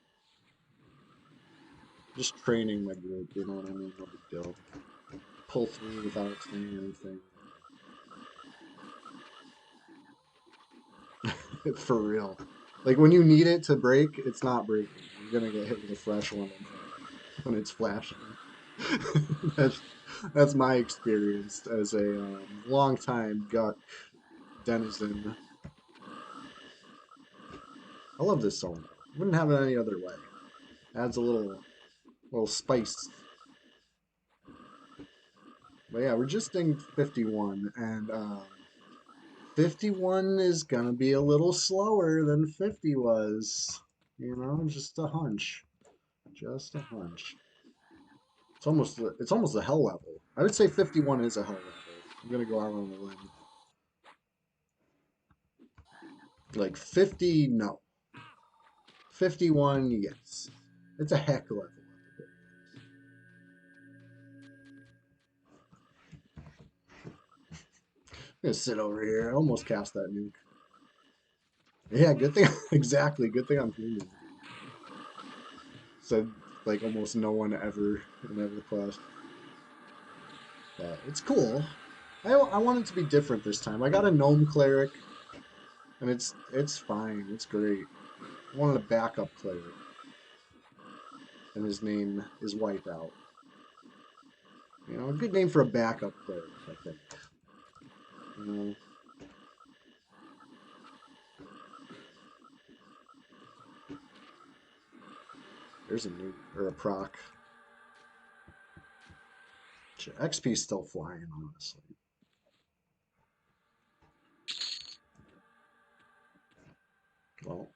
Just training my group, you know what I mean? No big deal. Pull through without saying anything. For real. Like when you need it to break, it's not breaking. You're gonna get hit with a fresh one when it's flashing. that's that's my experience as a long-time Guck denizen. I love this song. Wouldn't have it any other way. Adds a little spice. But yeah, we're just in 51, and 51 is gonna be a little slower than 50 was. Just a hunch. Just a hunch. It's almost a hell level. I would say 51 is a hell level. I'm gonna go out on a limb. Like 50, no. 51, yes. It's a heck level. I'm gonna sit over here. I almost cast that nuke. Yeah, good thing. Exactly. Good thing I'm human. Said like almost no one ever in every class. But it's cool. I want it to be different this time. I got a gnome cleric, and it's fine. It's great. I wanted a backup cleric, and his name is Wipeout. A good name for a backup cleric, I think. There's a new or a proc. XP's still flying, honestly. Well,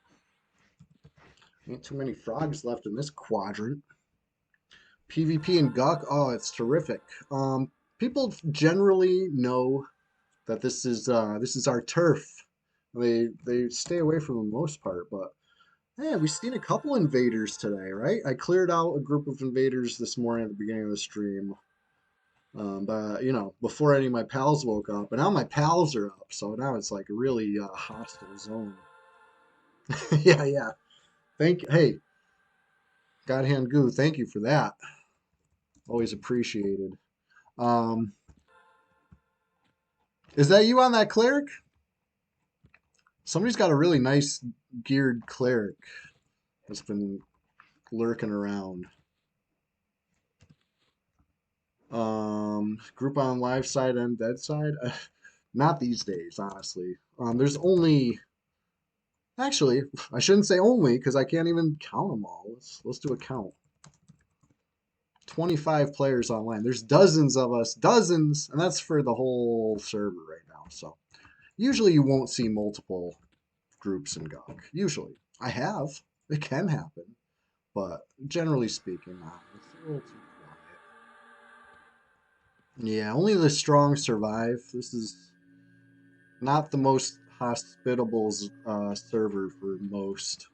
Ain't too many frogs left in this quadrant. PvP and Guck, oh, it's terrific. People generally know that this is our turf. They stay away from the most part, but yeah, we've seen a couple invaders today, right? I cleared out a group of invaders this morning at the beginning of the stream. But you know, before any of my pals woke up, and now my pals are up, so now it's like a really hostile zone. Yeah, yeah. Hey, Godhand Goo, thank you for that. Always appreciated. Um, is that you on that cleric? Somebody's got a really nice geared cleric that's been lurking around. Group on live side and dead side? Not these days, honestly. There's only actually, I shouldn't say only because I can't even count them all. Let's do a count. 25 players online. There's dozens of us, dozens, and that's for the whole server right now. So usually you won't see multiple groups in GOG. Usually. I have. It can happen. But generally speaking, it's a little too quiet. Yeah, only the strong survive. This is not the most hospitable server for most.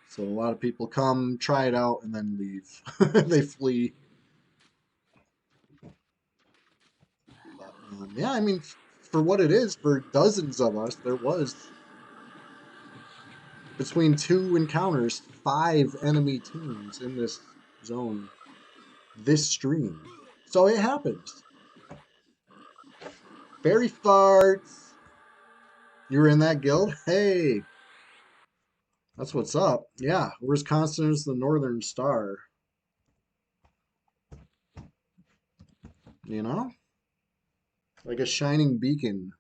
So a lot of people come, try it out, and then leave. They flee. But, yeah, I mean, for what it is, for dozens of us, there was between two encounters, 5 enemy teams in this zone, this stream. So it happens. Fairy farts. You were in that guild? Hey, that's what's up. Yeah, we're as constant as the Northern Star. You know? Like a shining beacon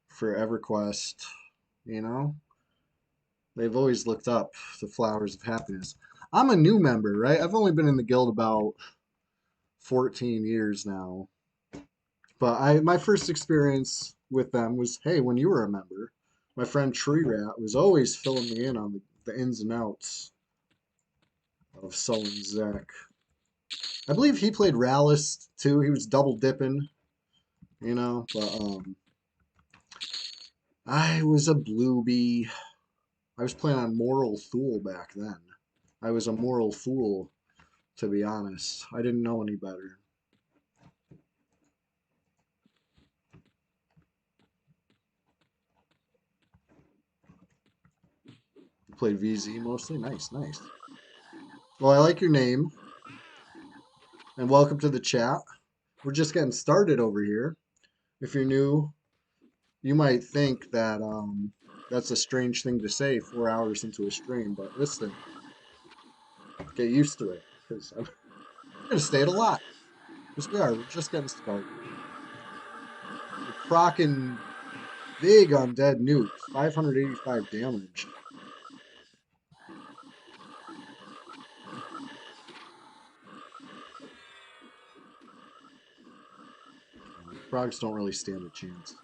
for EverQuest. You know? They've always looked up the flowers of happiness. I'm a new member, right? I've only been in the guild about 14 years now. But my first experience with them was, hey, when you were a member, my friend Tree Rat was always filling me in on the ins and outs of Sullen Zek. I believe he played Rallist too. He was double dipping, you know. But I was a bluebie. I was playing on Moral Fool back then. I was a moral fool, to be honest. I didn't know any better. You played VZ mostly? Nice, nice. Well, I like your name, and welcome to the chat. We're just getting started over here. If you're new, you might think that that's a strange thing to say 4 hours into a stream, but listen, get used to it, because I'm going to stay at a lot. Yes, we are. We're just getting started. We're procking big on dead nukes, 585 damage. Frogs don't really stand a chance.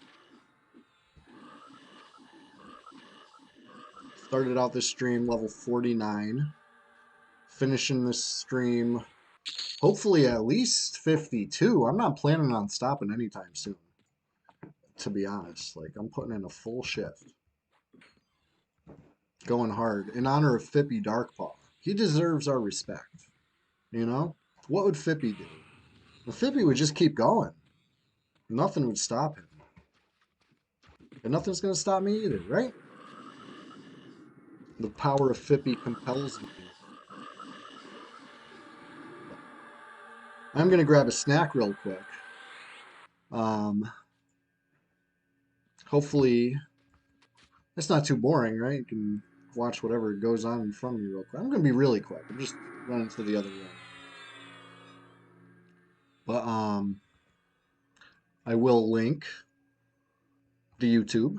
Started out this stream level 49. Finishing this stream hopefully at least 52. I'm not planning on stopping anytime soon, to be honest. Like, I'm putting in a full shift. Going hard in honor of Fippy Darkpaw. He deserves our respect. You know? What would Fippy do? Well, Fippy would just keep going. Nothing would stop him. And nothing's going to stop me either, right? The power of Fippy compels me. I'm going to grab a snack real quick. Hopefully, it's not too boring, right? You can watch whatever goes on in front of you real quick. I'm going to be really quick. I'm just running to the other room. But I will link the YouTube,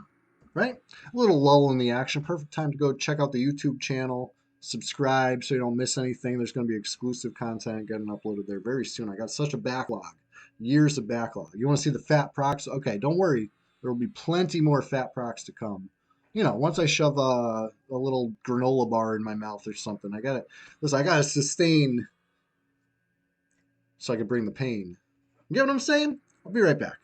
right? A little lull in the action. Perfect time to go check out the YouTube channel. Subscribe so you don't miss anything. There's going to be exclusive content getting uploaded there very soon. I got such a backlog, years of backlog. You want to see the fat procs? Okay, don't worry. There will be plenty more fat procs to come. You know, once I shove a little granola bar in my mouth or something, I gotta listen. I gotta sustain so I can bring the pain. You get what I'm saying? I'll be right back.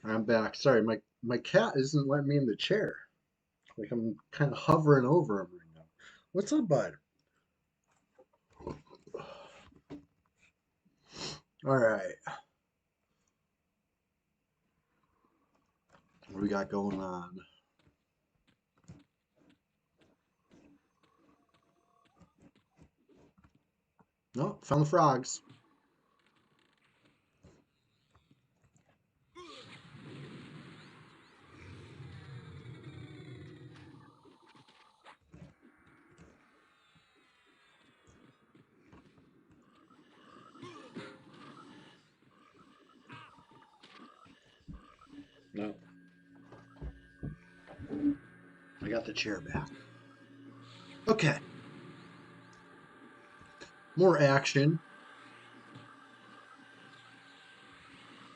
I'm back. Sorry, my cat isn't letting me in the chair. Like I'm kind of hovering over him right now. What's up, bud? All right. What we got going on? No, found the frogs. No, I got the chair back. Okay, more action.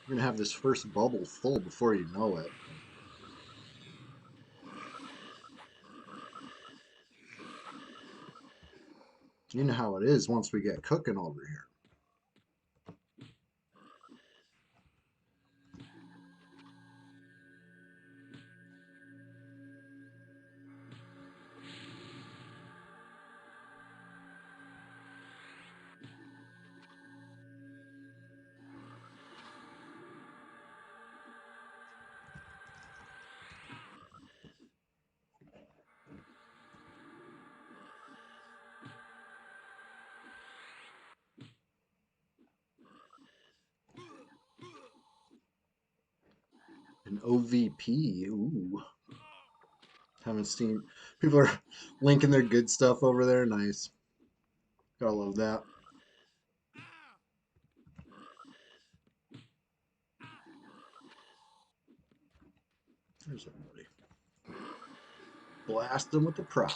We're gonna have this first bubble full before you know it. You know how it is once we get cooking over here. An OVP. Ooh. Haven't seen people are linking their good stuff over there. Nice. Gotta love that. There's everybody. Blast them with the prop.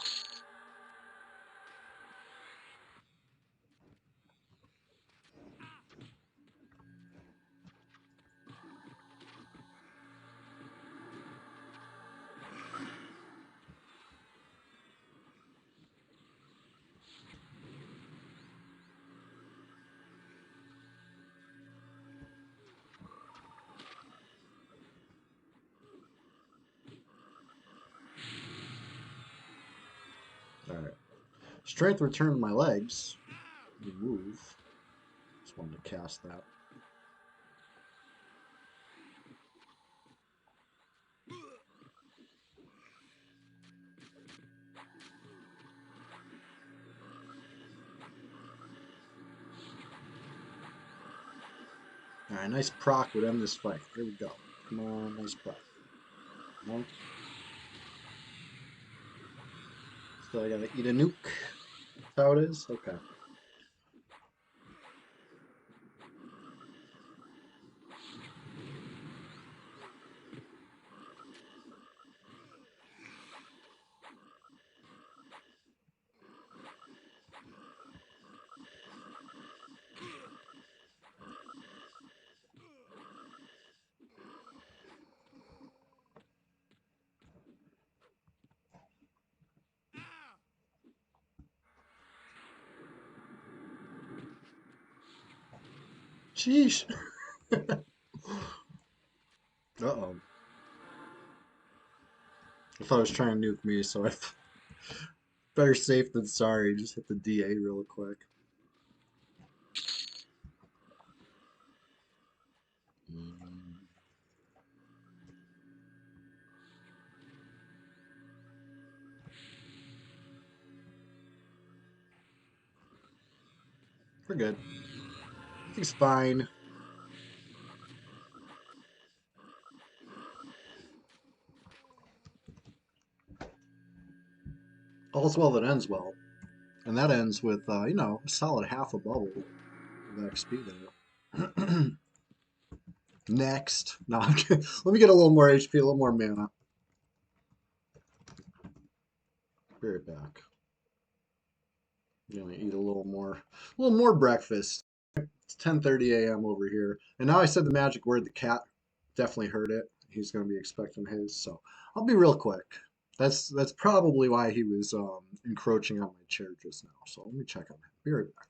Alright. Strength returned my legs. Move. Just wanted to cast that. Alright, nice proc would end this fight. Here we go. Come on, nice proc. Come on. So I gotta eat a nuke. That's how it is? Okay. Sheesh. Uh-oh. I thought it was trying to nuke me, so I better safe than sorry. Just hit the DA real quick. We're good. Everything's fine. All's well that ends well. And that ends with, a solid half a bubble of XP there. Next. No, let me get a little more HP, a little more mana. Be right back. I'm gonna eat a little more breakfast. It's 10:30 a.m. over here, and now I said the magic word. The cat definitely heard it. He's gonna be expecting his, so I'll be real quick. That's probably why he was encroaching on my chair just now. So let me check on him. Be right back.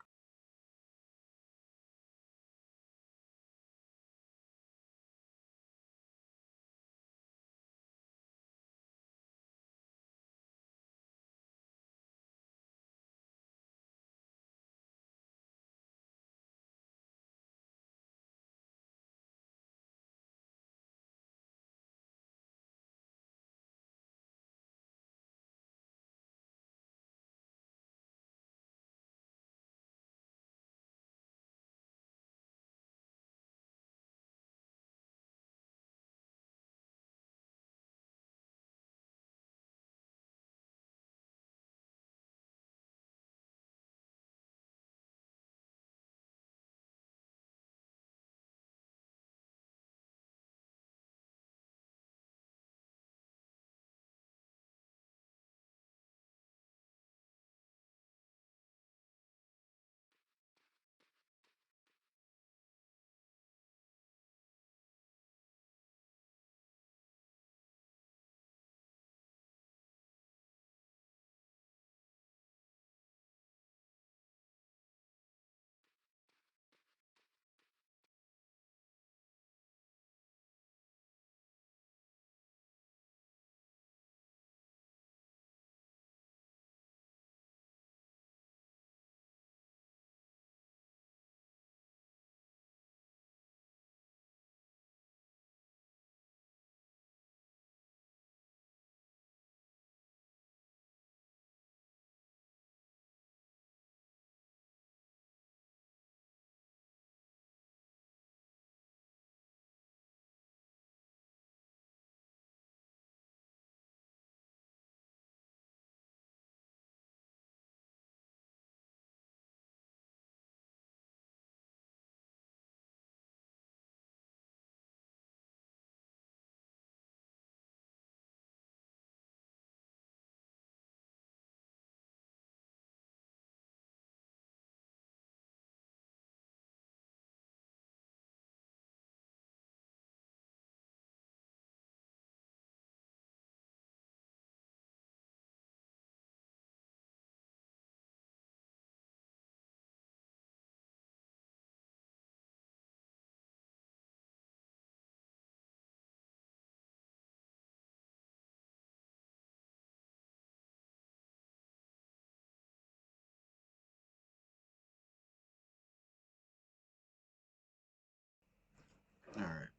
All right.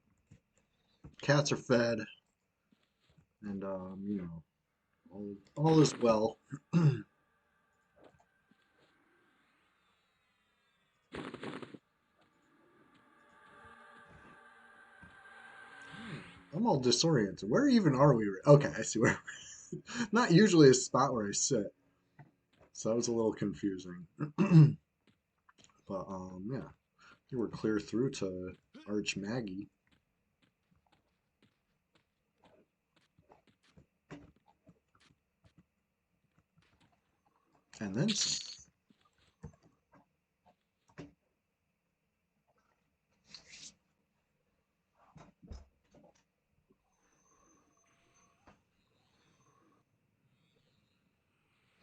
Cats are fed, and all is well. 'I'm all disoriented. Where even are we? Okay, I see where. Not usually a spot where I sit, so that was a little confusing. But yeah, I think we're clear through to Arch Maggie, and then some.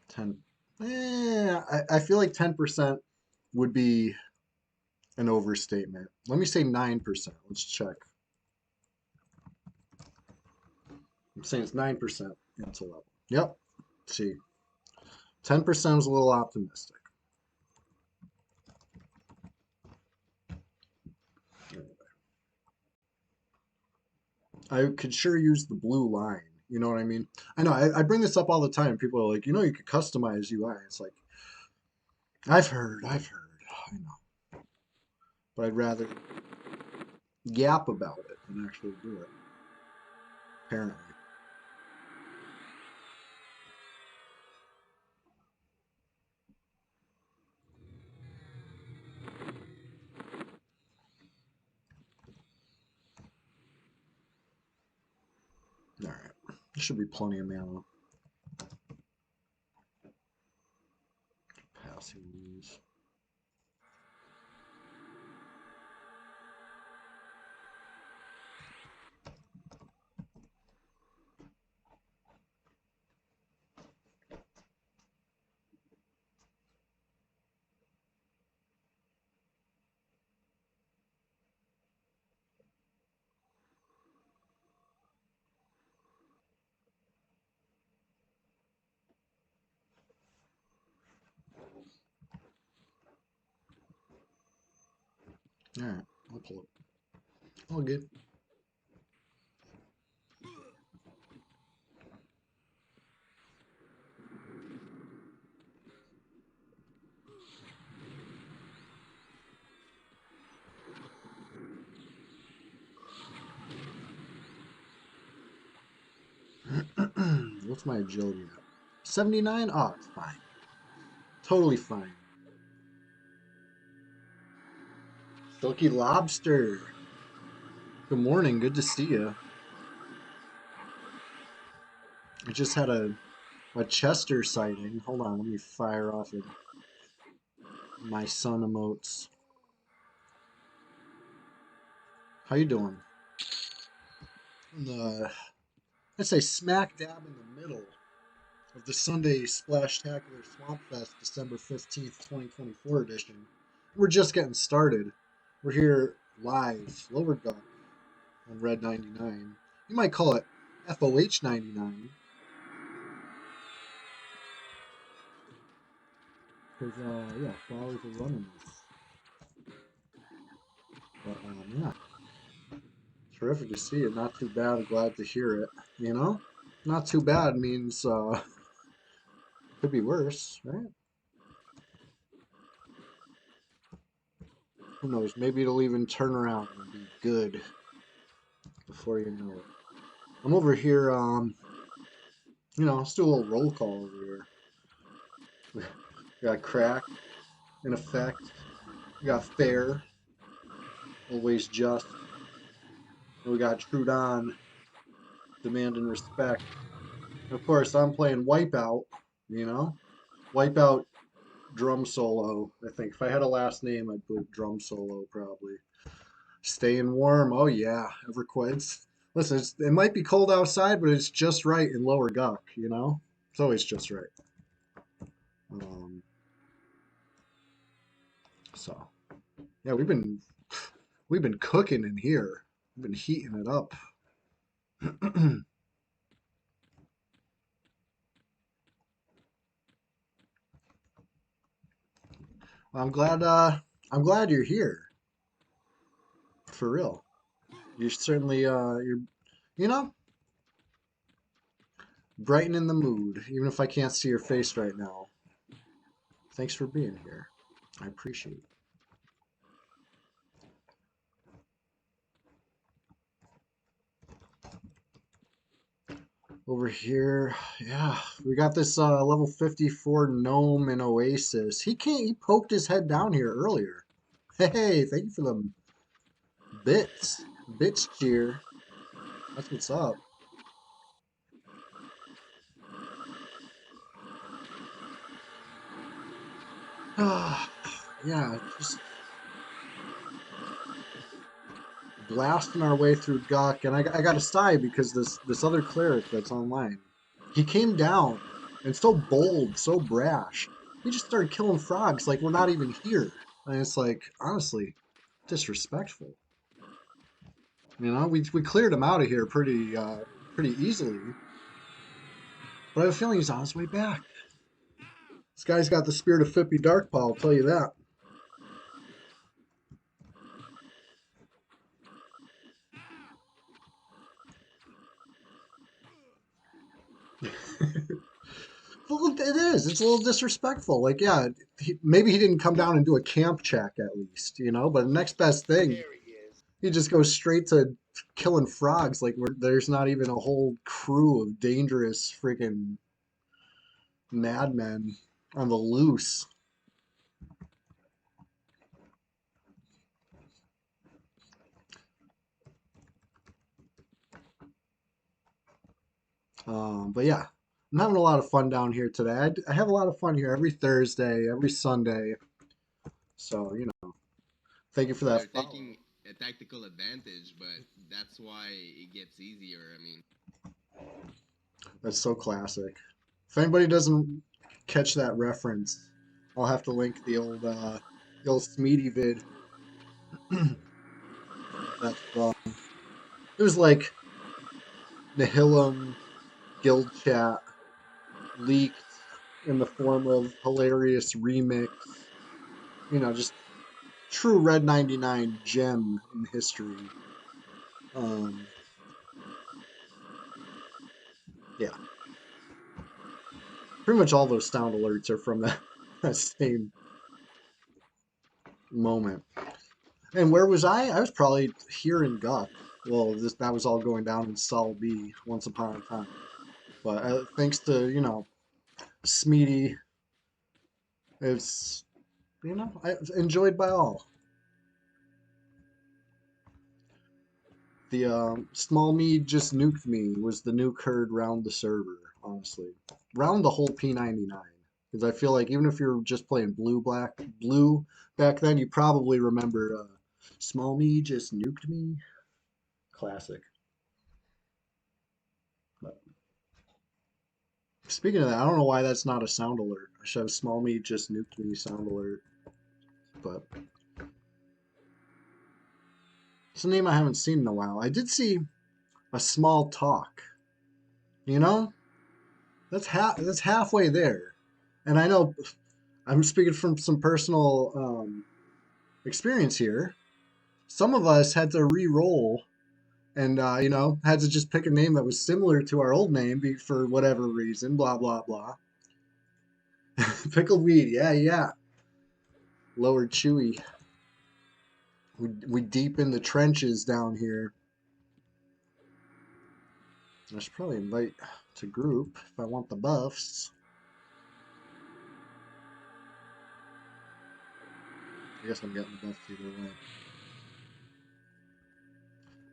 10. I feel like 10% would be an overstatement. Let me say 9%. Let's check. I'm saying it's 9% into level. Yep. Let's see. 10% is a little optimistic. I could sure use the blue line. You know what I mean? I know I bring this up all the time. People are like, you could customize UI. It's like, I've heard, I know. But I'd rather yap about it than actually do it, apparently. All right. There should be plenty of mana. Passing these. All right. I'll pull it. All good. What's my agility at? 79? Oh, it's fine. Totally fine. Silky Lobster. Good morning. Good to see you. I just had a Chester sighting. Hold on. Let me fire off my sun emotes. How you doing? I'd say smack dab in the middle of the Sunday Splashtacular Swamp Fest December 15th, 2024 edition. We're just getting started. We're here live, Lower Duck, on Red 99. You might call it FOH 99. Because, yeah, flowers are running this. But, yeah, terrific to see it. Not too bad. Glad to hear it. You know? Not too bad means, could be worse, right? Who knows? Maybe it'll even turn around and be good before you know it. I'm over here, let's do a little roll call over here. We got Crack in effect. We got Fair, always just. And we got Trudon, demanding respect. And of course, I'm playing Wipeout, you know? Wipeout drum solo, I think. If I had a last name, I'd put drum solo probably. Staying warm. Oh, yeah. EverQuest. Listen, it might be cold outside, but it's just right in Lower Guck, you know? It's always just right. Um, so, yeah, we've been cooking in here. We've been heating it up. I'm glad you're here. For real. You're certainly you know, brightening the mood, even if I can't see your face right now. Thanks for being here. I appreciate it. Over here, yeah, we got this level 54 gnome in Oasis. He poked his head down here earlier. Hey, thank you for the bits. Bits cheer. That's what's up. Yeah, just blasting our way through Guk, and I got to sigh because this other cleric that's online, he came down and so bold, so brash. He just started killing frogs like we're not even here, and it's like honestly disrespectful. You know, we cleared him out of here pretty easily, but I have a feeling he's on his way back. This guy's got the spirit of Fippy Darkpaw, I'll tell you that. Well, it is. It's a little disrespectful. Like, yeah, maybe he didn't come down and do a camp check at least, you know. But the next best thing, he just goes straight to killing frogs. Like, there's not even a whole crew of dangerous freaking madmen on the loose. But yeah, I'm having a lot of fun down here today. I have a lot of fun here every Thursday, every Sunday. So, thank you for They're that follow. taking a tactical advantage, but that's why it gets easier. I mean, That's so classic. If anybody doesn't catch that reference, I'll have to link the old Smeedy vid. That's from it was like Nihilum guild chat leaked in the form of hilarious remix. Just true Red 99 gem in history. Um, yeah, pretty much all those sound alerts are from that, that same moment. And where was I? I was probably here in Guck. Well, that was all going down in Sol B once upon a time. But thanks to, Smeedy, it's, enjoyed by all. The Small Me Just Nuked Me was the nuke heard round the server, honestly. Round the whole P99. Because I feel like even if you're just playing blue back then, you probably remember Small Me Just Nuked Me. Classic. But speaking of that, I don't know why that's not a sound alert. I should have Small Me Just Nuked Me sound alert. But it's a name I haven't seen in a while. I did see a small talk. You know, that's halfway there. And I know I'm speaking from some personal experience here. Some of us had to re-roll and had to just pick a name that was similar to our old name for whatever reason. Blah blah blah. Pickled weed. Yeah, yeah. Lower Chewy. We deep in the trenches down here. I should probably invite to group if I want the buffs. I guess I'm getting the buffs either way.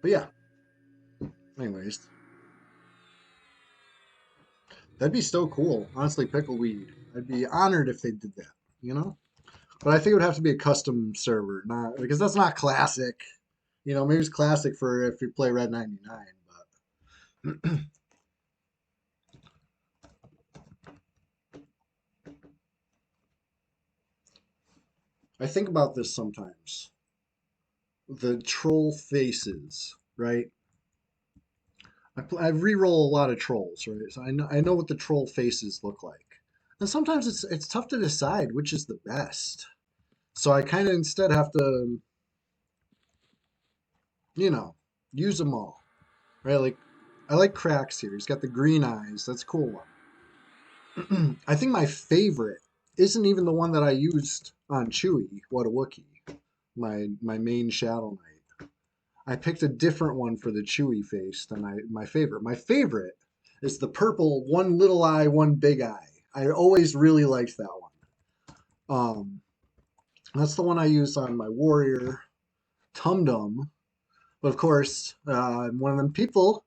But yeah, anyways, that'd be so cool. Honestly, pickleweed. I'd be honored if they did that, you know? But I think it would have to be a custom server, not because that's not classic. Maybe it's classic for if you play Red 99, but I think about this sometimes. The troll faces, right? I re-roll a lot of trolls, right? So I know what the troll faces look like, and sometimes it's tough to decide which is the best. So I kind of instead have to, you know, use them all, right? Like I like Cracks here. He's got the green eyes. That's a cool one. I think my favorite isn't even the one that I used on Chewie. What a Wookiee! My main Shadow Knight. I picked a different one for the Chewy face than my favorite. My favorite is the purple one little eye, one big eye. I always really liked that one. That's the one I use on my warrior Tum Dum. But of course, I'm one of them people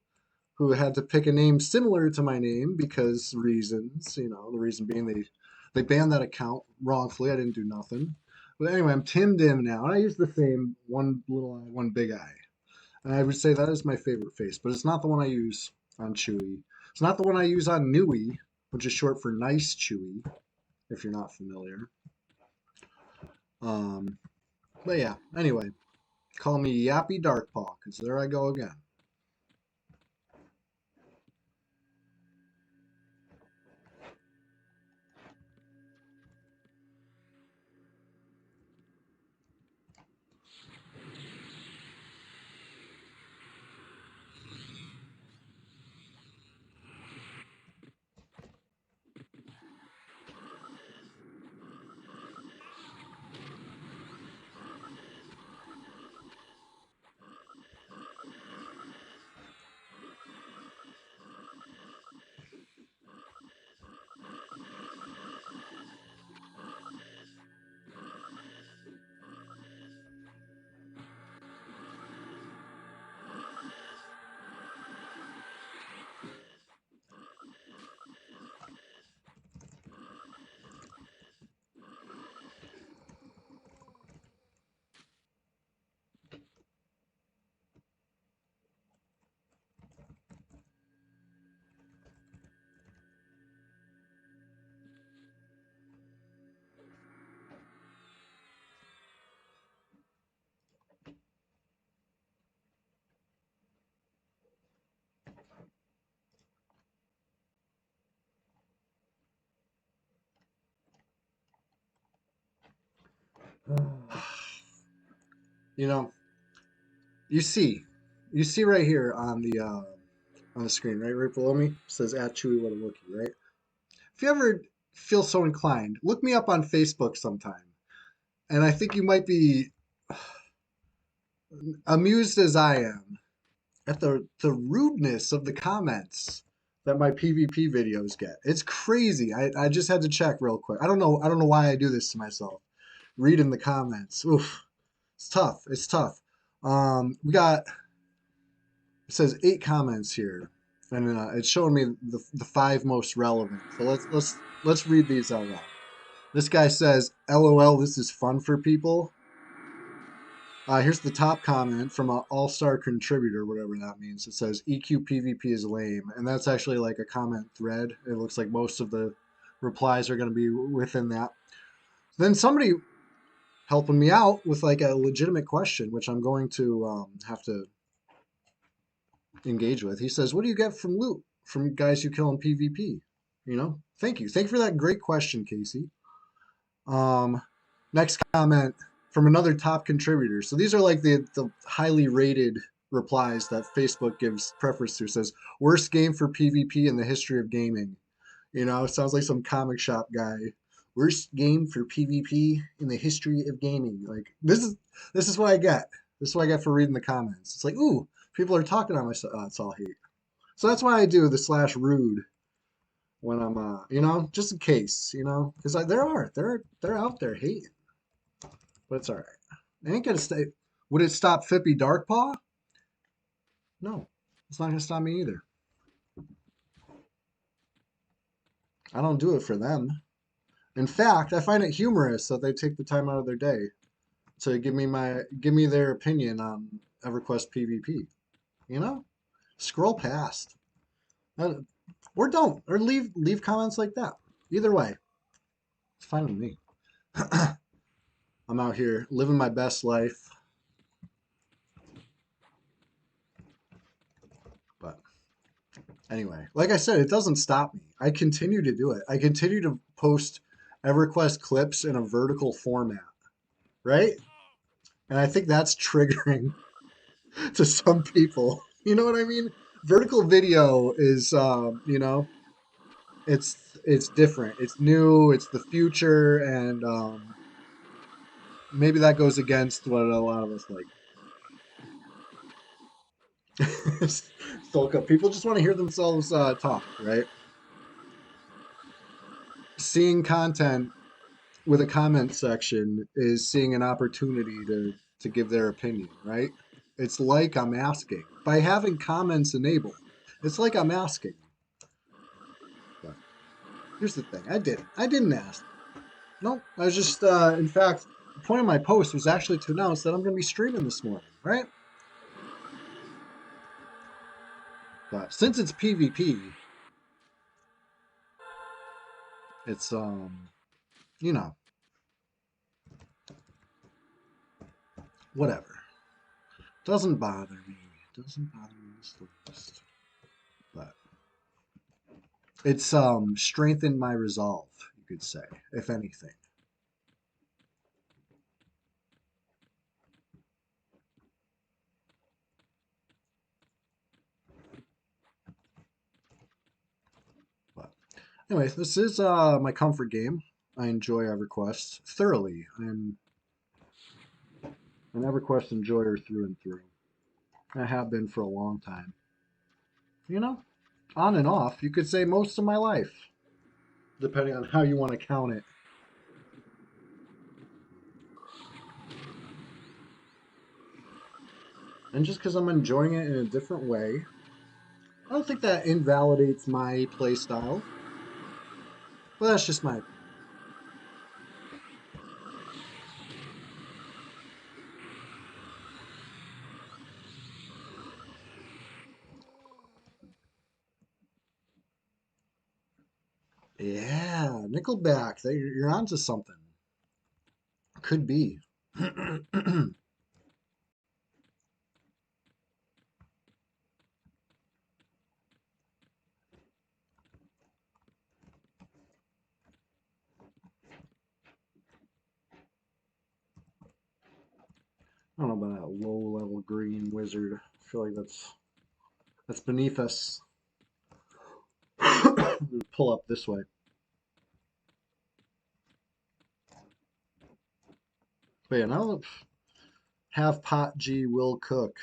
who had to pick a name similar to my name because reasons. The reason being they banned that account wrongfully. I didn't do nothing. But anyway, I'm Tim Dim now, and I use the same one little eye, one big eye. And I would say that is my favorite face, but it's not the one I use on Chewy. It's not the one I use on Nui, which is short for Nice Chewy, if you're not familiar. Um, but yeah, anyway, call me Yappy Darkpaw, because there I go again. You know, you see, you see right here on the screen, right below me, it says at Chewy What a Wookie, right? If you ever feel so inclined, look me up on Facebook sometime, and I think you might be amused as I am at the rudeness of the comments that my PvP videos get. It's crazy. I just had to check real quick. I don't know why I do this to myself. Reading the comments. Oof. It's tough. It's tough. We got it says 8 comments here. And it's showing me the 5 most relevant. So let's read these out loud. This guy says, "LOL, this is fun for people." Here's the top comment from an all-star contributor, whatever that means. It says EQ PvP is lame, and that's actually like a comment thread. It looks like most of the replies are going to be within that. Then somebody helping me out with like a legitimate question, which I'm going to have to engage with. He says, "What do you get from loot from guys you kill in PvP?" Thank you for that great question, Casey. Um, Next comment from another top contributor. So these are like the highly rated replies that Facebook gives preference to. It says, "Worst game for PvP in the history of gaming." It sounds like some comic shop guy. Worst game for PvP in the history of gaming. Like this is what I get. This is what I get for reading the comments. It's like, ooh, people are talking on my stuff. Oh, it's all hate. So that's why I do the /rude when I'm just in case, because they're out there hating, but it's all right. It ain't gonna stay. Would it stop Fippy Darkpaw? No, it's not gonna stop me either. I don't do it for them. In fact, I find it humorous that they take the time out of their day to give me their opinion on EverQuest PvP. You know, Scroll past, uh, or don't, or leave comments like that. Either way, it's fine with me. I'm out here living my best life, but anyway, like I said, it doesn't stop me. I continue to do it. I continue to post EverQuest clips in a vertical format, right? And I think that's triggering. to some people. You know what I mean? Vertical video is, it's different. It's new. It's the future, and maybe that goes against what a lot of us like. So people just want to hear themselves talk, right? Seeing content with a comment section is seeing an opportunity to give their opinion, right? It's like I'm asking by having comments enabled. It's like I'm asking. But here's the thing: I didn't ask. No, I was just. In fact, the point of my post was actually to announce that I'm going to be streaming this morning, right? But since it's PvP, it's you know, whatever. Doesn't bother me. Doesn't bother me the least. But it's strengthened my resolve, you could say, if anything. But anyways, this is my comfort game. I enjoy EverQuest thoroughly. I'm an EverQuest enjoyer through and through. I have been for a long time. You know, on and off, you could say most of my life, depending on how you want to count it. And just because I'm enjoying it in a different way, I don't think that invalidates my play style. But that's just my opinion. Yeah, Nickelback, you're onto something. Could be. I don't know about that low level green wizard. I feel like that's beneath us. Pull up this way. But yeah, now have pot G will cook.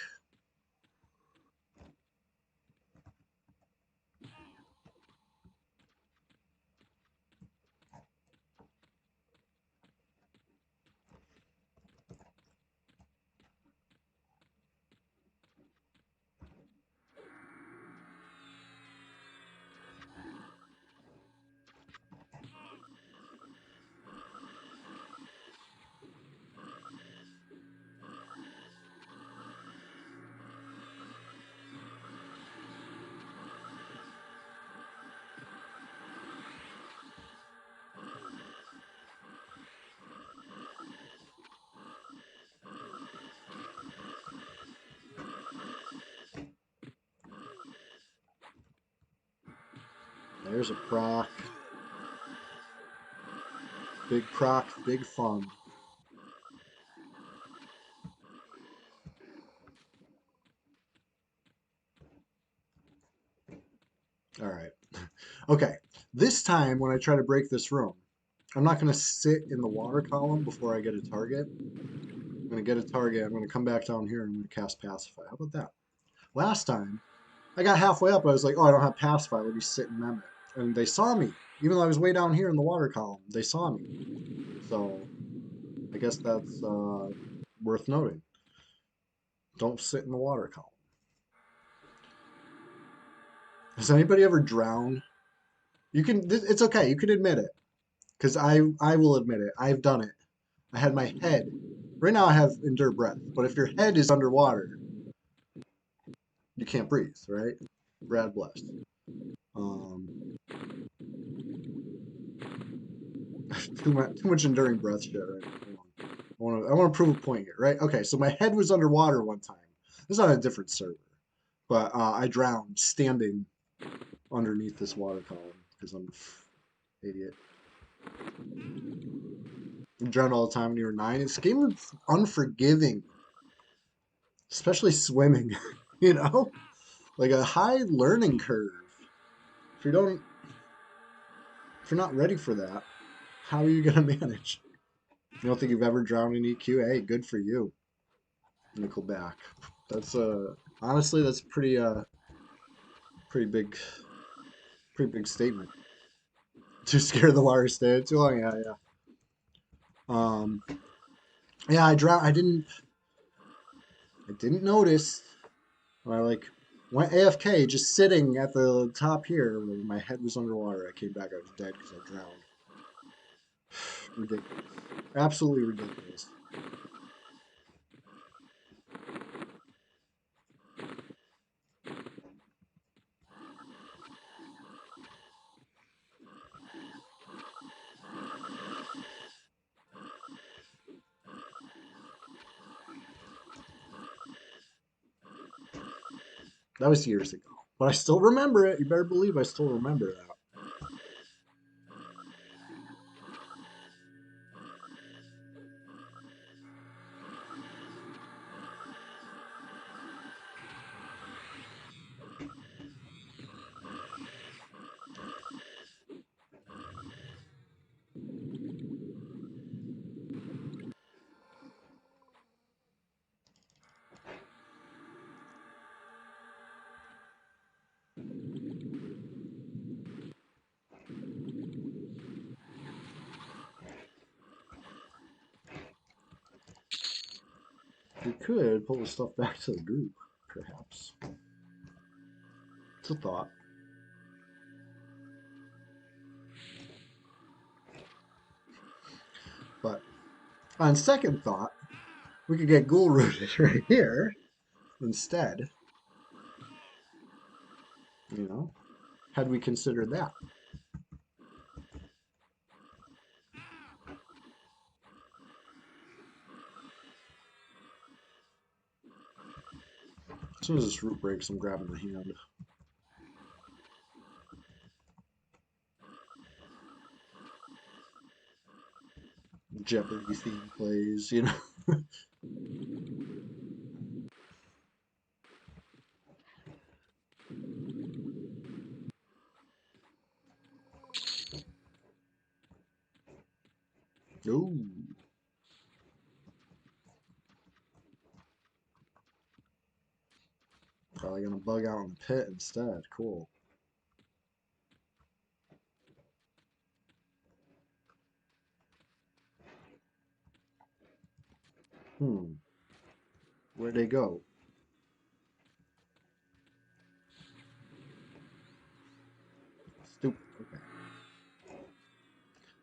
There's a proc. Big proc, big fun. All right. Okay. This time when I try to break this room, I'm not going to sit in the water column before I get a target. I'm going to get a target. I'm going to come back down here and I'm going to cast Pacify. How about that? Last time, I got halfway up. I was like, oh, I don't have Pacify. Let me sit and mem it. And they saw me. Even though I was way down here in the water column, they saw me. So I guess that's worth noting. Don't sit in the water column. Has anybody ever drowned? You can. It's okay. You can admit it, because I will admit it. I've done it. I had my head. Right now I have endure breath, but if your head is underwater, you can't breathe, right? Brad blessed. Um, too much enduring breath shit right now. I want to prove a point here, right? Okay, so my head was underwater one time. This is on a different server, but I drowned standing underneath this water column because I'm an idiot. You drown all the time when you were 9. This game is unforgiving. especially swimming, you know, like a high learning curve. If you don't, if you're not ready for that, how are you gonna manage? You don't think you've ever drowned in EQ? Hey, good for you, Nickelback. That's honestly that's pretty big pretty big statement. Too scared of the water stay too long. Yeah, yeah. Um, yeah, I drowned. I didn't notice. When I like went AFK, just sitting at the top here, where my head was underwater. I came back, I was dead because I drowned. Ridiculous. Absolutely ridiculous. That was years ago. But I still remember it. You better believe I still remember that. We could pull the stuff back to the group, perhaps. It's a thought. But on second thought, we could get ghoul rooted right here instead. You know, had we considered that? As soon as this root breaks, I'm grabbing the hand. Jeopardy theme plays, you know. Ooh, probably gonna bug out in the pit instead. Cool. Hmm. Where'd they go? Stupid. Okay.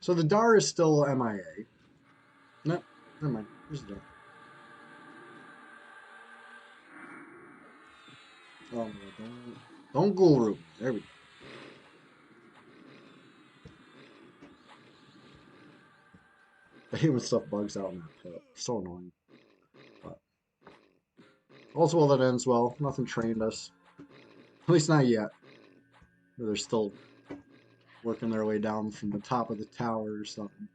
So the Dar is still MIA. Nope. Never mind. There's the Dar. Oh, don't ghoul room. There we go. I hate when stuff bugs out in that pit. So annoying. But all's well that ends well. Nothing trained us. At least not yet. They're still working their way down from the top of the tower or something.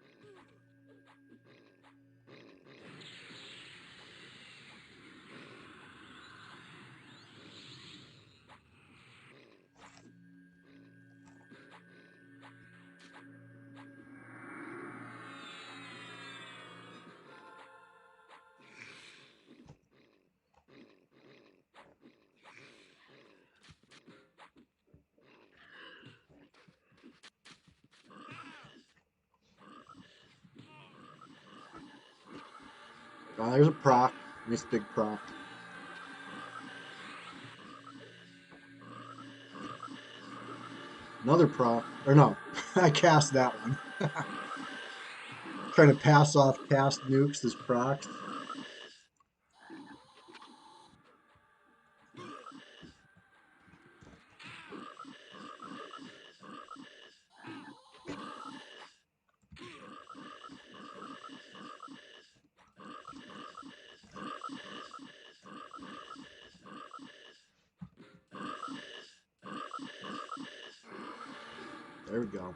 There's a proc. Nice big proc. Another proc. Or no, I cast that one. Trying to pass off cast nukes as procs. There we go.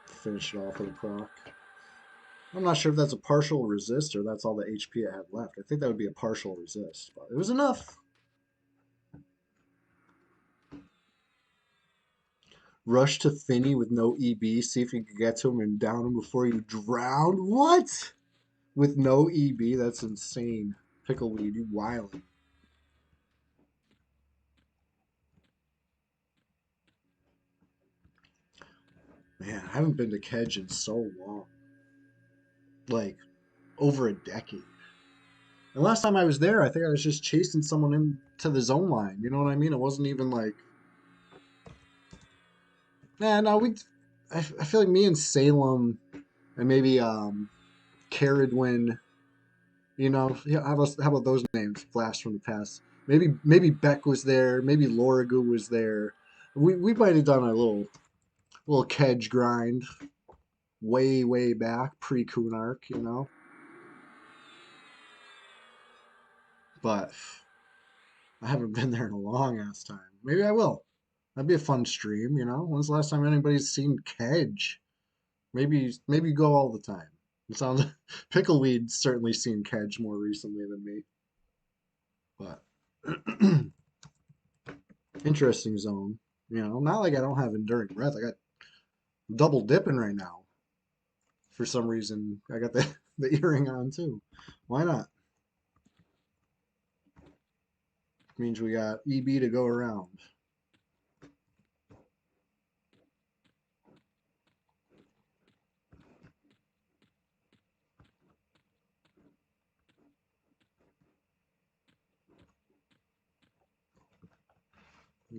Finish it off with a proc. I'm not sure if that's a partial resist or that's all the HP I had left. I think that would be a partial resist, but it was enough. Rush to Finney with no EB. See if you can get to him and down him before you drown. What? With no EB? That's insane. Pickleweed, you wildin'. Man, I haven't been to Kedge in so long. Like, over a decade. And last time I was there, I think I was just chasing someone into the zone line. You know what I mean? It wasn't even like, nah, no, I feel like me and Salem and maybe Caradwin, you know, yeah, how about those names? Blast from the past. Maybe Beck was there. Maybe Lorigu was there. We might have done a little Kedge grind way back pre Kunark, you know. But I haven't been there in a long ass time. Maybe I will. That'd be a fun stream, you know. When's the last time anybody's seen Kedge? Maybe go all the time. It sounds Pickleweed's certainly seen Kedge more recently than me. But interesting zone. You know, not like I don't have enduring breath. I got double dipping right now. For some reason, I got the the earring on too. Why not? Means we got EB to go around.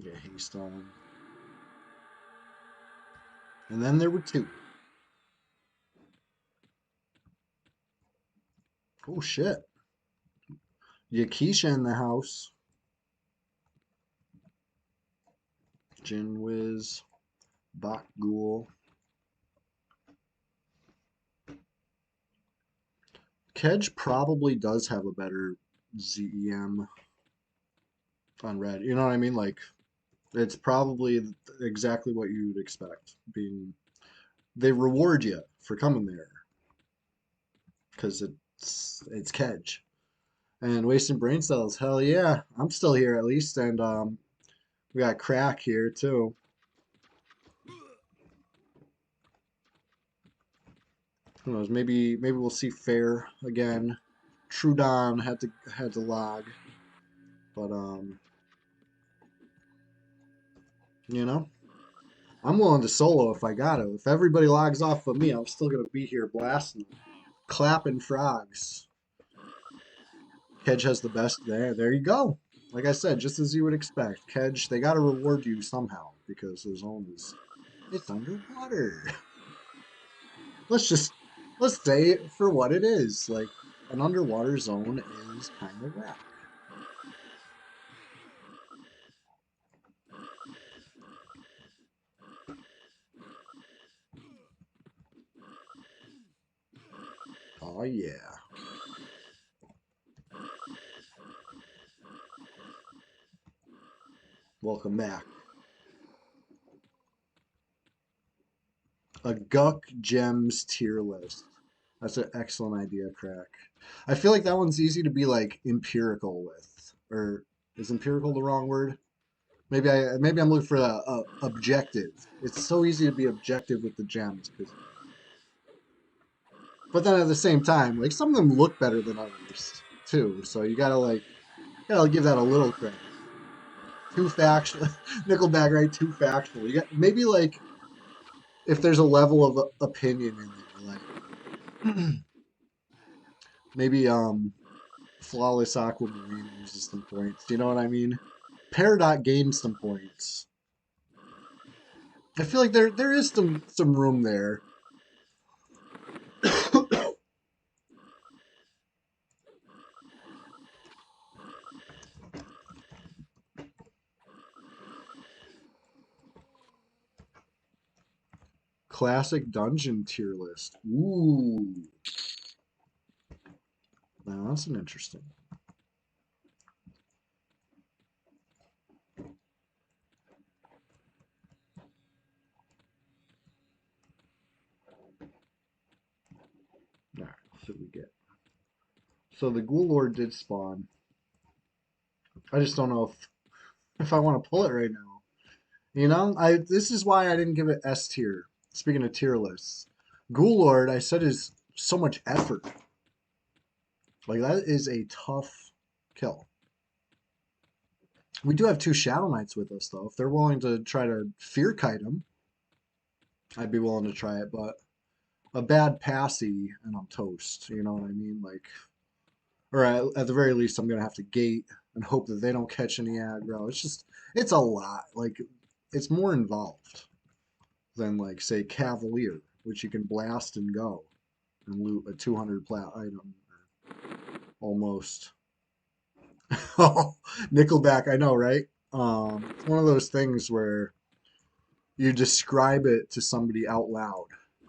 Get haste on. And then there were two. Oh shit. Yakisha in the house. Jin Wiz. Bak Ghoul. Kedge probably does have a better ZEM on red. You know what I mean? Like, it's probably exactly what you would expect. Being they reward you for coming there because it's Kedge and wasting brain cells. Hell yeah, I'm still here at least, and we got Crack here too. Who knows? Maybe we'll see Fair again. Trudon had to log, but you know. I'm willing to solo if I gotta. If everybody logs off but me, I'm still gonna be here blasting, clapping frogs. Kedge has the best there. There you go. Like I said, just as you would expect. Kedge, they gotta reward you somehow because the zone is it's underwater. Let's just let's say it for what it is. Like an underwater zone is kind of whack. Oh yeah. Welcome back. A Guck Gems tier list. That's an excellent idea, Crack. I feel like that one's easy to be like empirical with, or is empirical the wrong word? Maybe I'm looking for a objective. It's so easy to be objective with the gems, but then at the same time, like some of them look better than others too. So you gotta give that a little credit. Too factual, Nickelback, right? Too factual. You got maybe like if there's a level of opinion in there, like maybe Flawless Aquamarine loses some points. Do you know what I mean? Peridot gains some points. I feel like there is some room there. Classic dungeon tier list. Ooh, now that's an interesting. So the Ghoul Lord did spawn. I just don't know if I want to pull it right now. You know, this is why I didn't give it S tier. Speaking of tier lists, Ghoul Lord, I said, is so much effort. Like that is a tough kill. We do have two Shadow Knights with us though. If they're willing to try to fear kite him, I'd be willing to try it. But a bad passy and I'm toast. You know what I mean? Like, or at the very least, I'm gonna have to gate and hope that they don't catch any aggro. It's a lot. Like, it's more involved than like say Cavalier, which you can blast and go and loot a 200 plat item almost. Oh, Nickelback, I know, right? It's one of those things where you describe it to somebody out loud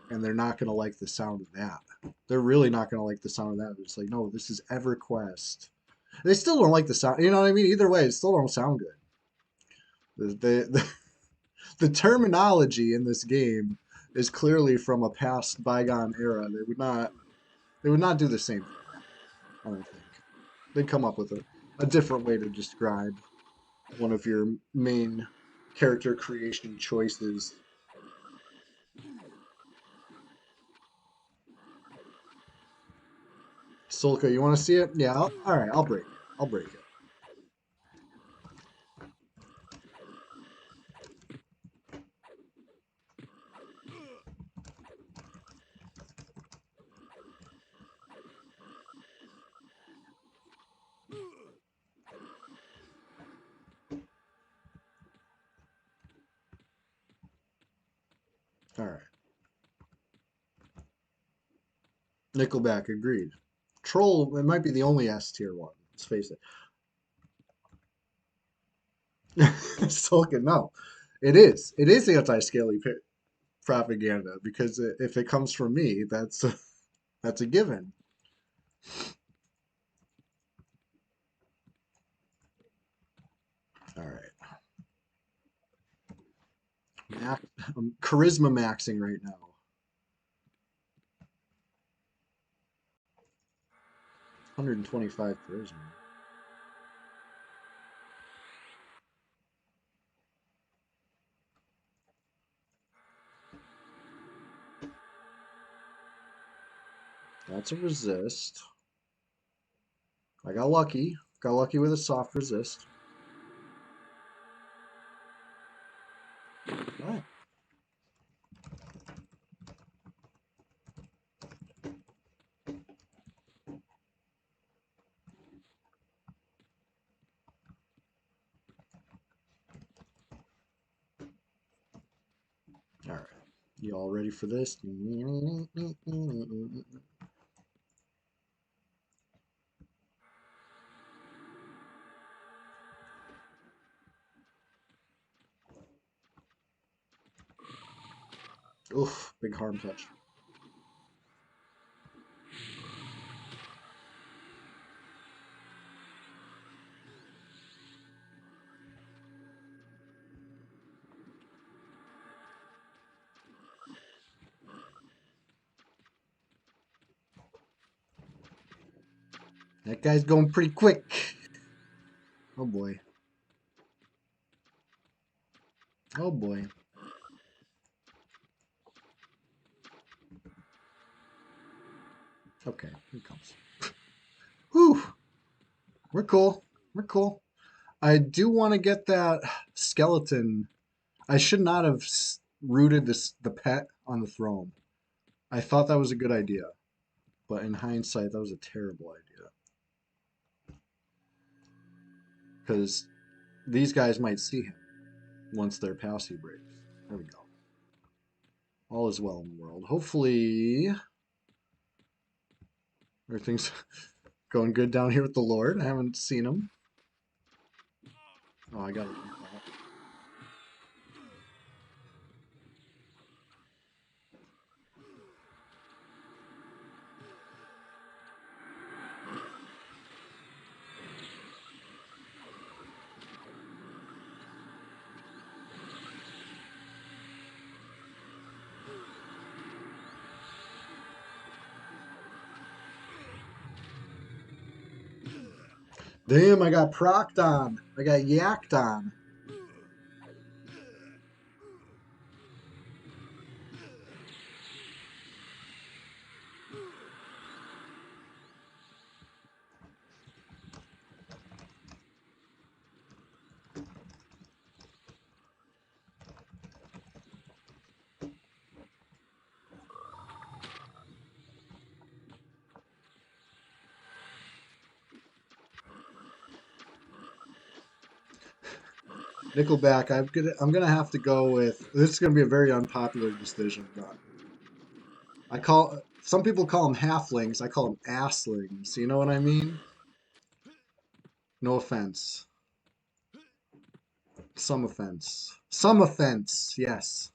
and they're not going to like the sound of that. They're really not going to like the sound of that. It's like, no, this is EverQuest. They still don't like the sound. You know what I mean? Either way, it still don't sound good. The terminology in this game is clearly from a past bygone era. They would not do the same thing. I don't think. They'd come up with a different way to describe one of your main character creation choices. Sulka, you want to see it? Yeah, all right, I'll break it. I'll break it. All right. Nickelback agreed. Troll, it might be the only S tier one. Let's face it. Sulka, no. It is. It is anti-scaly propaganda because if it comes from me, that's a given. All right. I'm charisma maxing right now. 125 charisma. That's a resist. I got lucky. Got lucky with a soft resist. All right. All right. You all ready for this? Oof, big harm touch. That guy's going pretty quick. Oh boy. Oh boy. Okay, here it comes. Whew. We're cool. We're cool. I do want to get that skeleton. I should not have rooted the pet on the throne. I thought that was a good idea, but in hindsight, that was a terrible idea. Because these guys might see him once their passy breaks. There we go. All is well in the world. Hopefully, everything's going good down here with the Lord. I haven't seen him. Oh, I got it. Damn, I got procced on. I got yacked on. Nickelback, I'm gonna have to go with this is gonna be a very unpopular decision, but some people call them halflings, I call them asslings. You know what I mean? No offense. Some offense. Some offense, yes.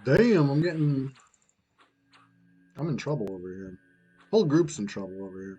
Damn, I'm in trouble over here. Whole group's in trouble over here.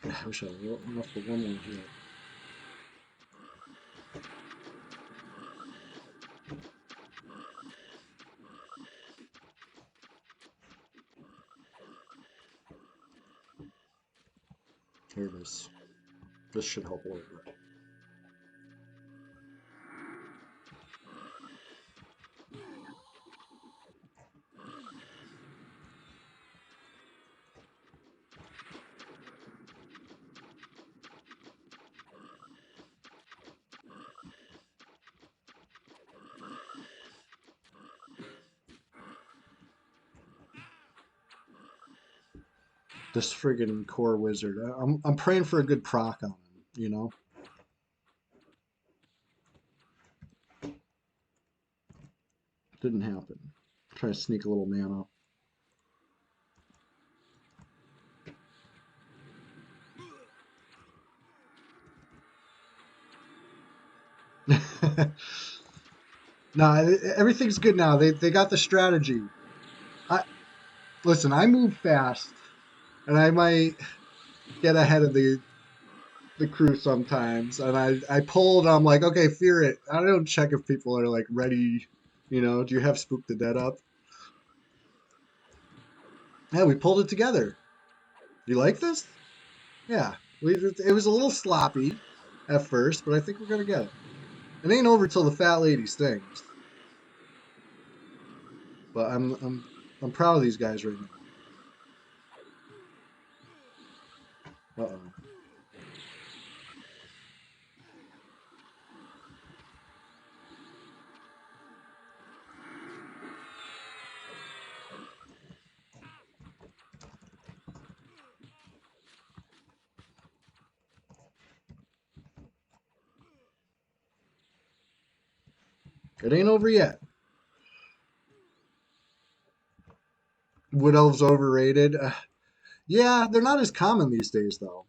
I wish I had enough for one more hit. Here it is. This should help a little this friggin' core wizard. I'm praying for a good proc on him, you know? Didn't happen. Try to sneak a little mana. No, everything's good now. They got the strategy. I listen. I move fast, and I might get ahead of the crew sometimes. And I pulled. I'm like, okay, fear it. I don't check if people are like ready. You know, do you have Spook the Dead up? Yeah, we pulled it together. You like this? Yeah, it was a little sloppy at first, but I think we're gonna get it. It ain't over till the fat lady stings. But I'm proud of these guys right now. Uh-oh. It ain't over yet. Wood Elves overrated. Yeah, they're not as common these days, though.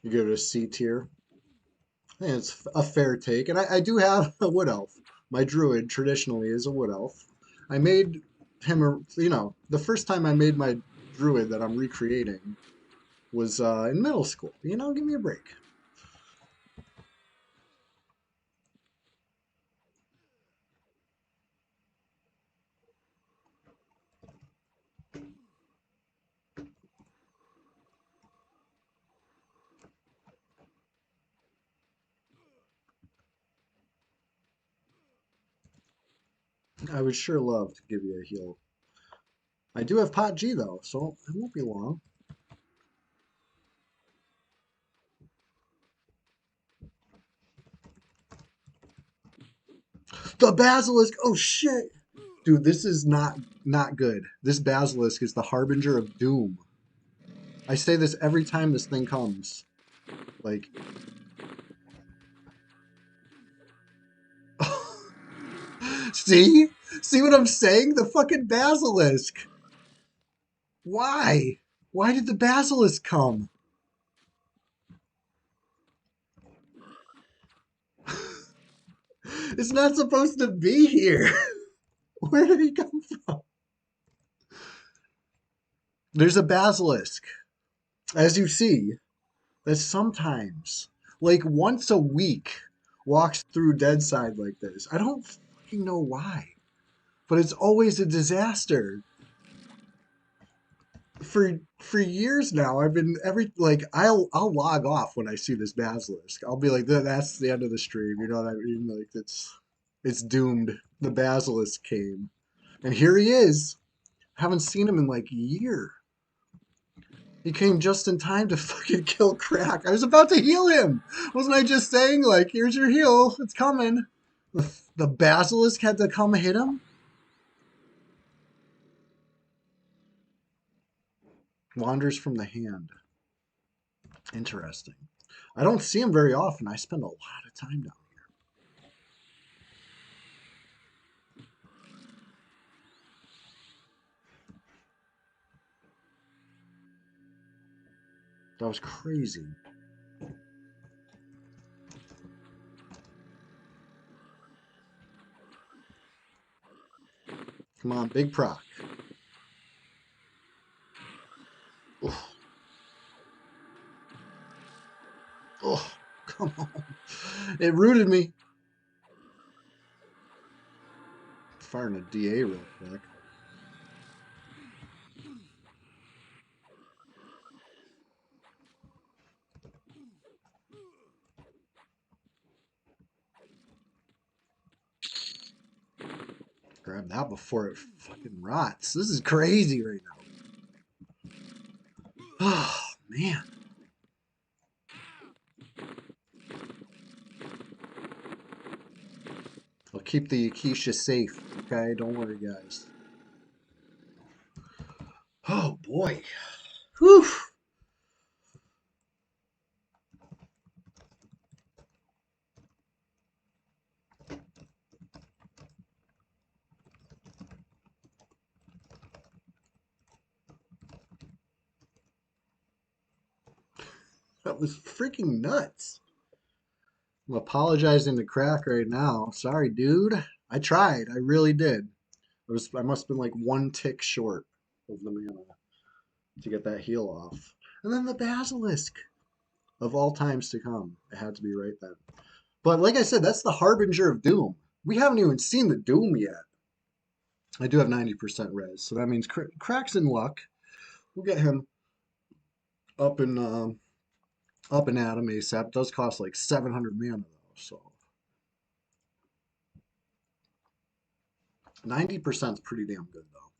You give it a C tier. I think it's a fair take. And I do have a Wood Elf. My Druid traditionally is a Wood Elf. I made him, the first time I made my Druid that I'm recreating was in middle school. Give me a break. I would sure love to give you a heal. I do have Pot G though, so it won't be long. The basilisk! Oh shit! Dude, this is not good. This basilisk is the harbinger of doom. I say this every time this thing comes. Like, see? See what I'm saying? The fucking basilisk. Why? Why did the basilisk come? It's not supposed to be here. Where did he come from? There's a basilisk, as you see, that sometimes, like once a week, walks through Deadside like this. I don't fucking know why, but it's always a disaster. For years now, I've been I'll log off when I see this basilisk. I'll be like, that's the end of the stream. You know what I mean? Like it's doomed. The basilisk came, and here he is. Haven't seen him in like a year. He came just in time to fucking kill Crack. I was about to heal him. Wasn't I just saying, like, here's your heal. It's coming. The basilisk had to come hit him? Wanders from the hand. Interesting. I don't see him very often. I spend a lot of time down here. That was crazy. Come on, big proc. Oh, oh, come on. It rooted me. Firing a DA real quick. Grab that before it fucking rots. This is crazy right now. Oh, man. I'll keep the Akeisha safe, okay? Don't worry, guys. Oh, boy. Whew. That was freaking nuts. I'm apologizing to Crack right now. Sorry, dude. I tried. I really did. I must have been like one tick short of the mana to get that heal off. And then the Basilisk of all times to come. It had to be right then. But like I said, that's the harbinger of doom. We haven't even seen the doom yet. I do have 90% res, so that means Crack's in luck. We'll get him up and Atom ASAP. It does cost like 700 mana though, so 90% is pretty damn good though.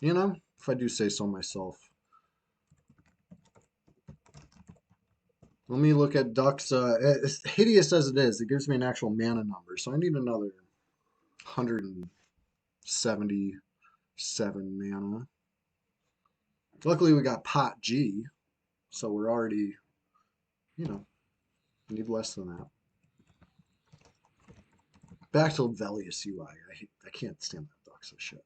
You know, if I do say so myself. Let me look at Duck's. As hideous as it is, it gives me an actual mana number, so I need another 177 mana. Luckily, we got Pot G, so we're already, you know, need less than that. Back to Velius UI. I can't stand that Duck's shit.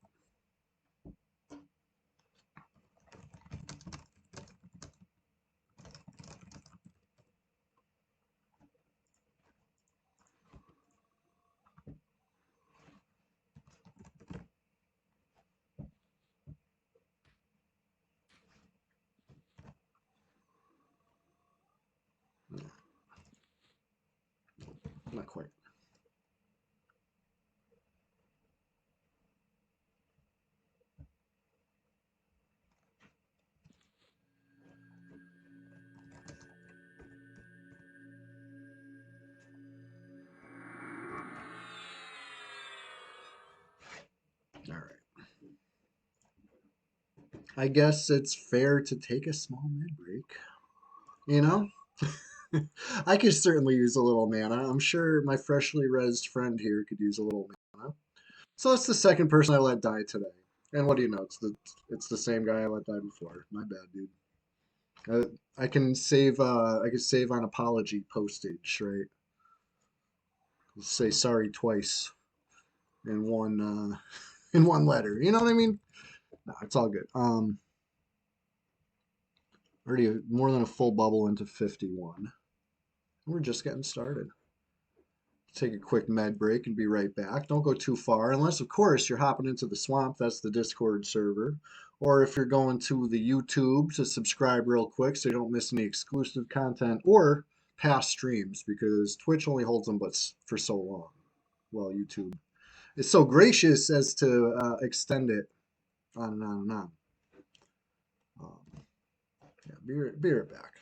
Not quite. I guess it's fair to take a small mid break. You know? I could certainly use a little mana. I'm sure my freshly rezzed friend here could use a little mana. So that's the second person I let die today. And what do you know? It's the same guy I let die before. My bad, dude. I can save on apology postage, right? Say sorry twice in one in one letter. You know what I mean? No, it's all good. Already more than a full bubble into 51. We're just getting started. Take a quick med break and be right back. Don't go too far, unless, of course, you're hopping into the swamp. That's the Discord server. Or if you're going to the YouTube to subscribe real quick so you don't miss any exclusive content or past streams because Twitch only holds them but for so long. Well, YouTube is so gracious as to extend it on and on and on. Um, yeah, be right back.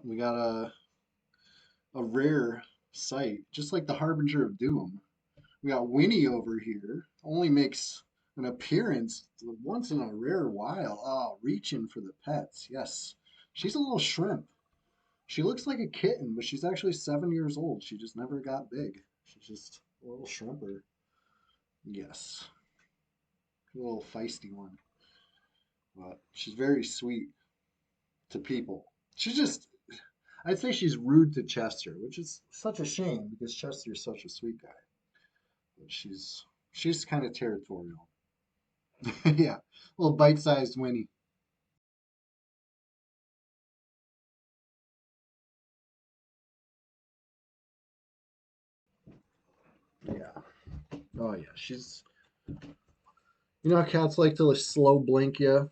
We got a rare sight, just like the Harbinger of Doom. We got Winnie over here. Only makes an appearance once in a rare while. Oh, reaching for the pets. Yes. She's a little shrimp. She looks like a kitten, but she's actually 7 years old. She just never got big. She's just a little shrimper. Yes. A little feisty one. But she's very sweet to people. She's just, I'd say she's rude to Chester, which is such a shame because Chester's such a sweet guy. But she's kind of territorial. Yeah, a little bite-sized Winnie. Yeah. Oh yeah. You know how cats like to slow blink you.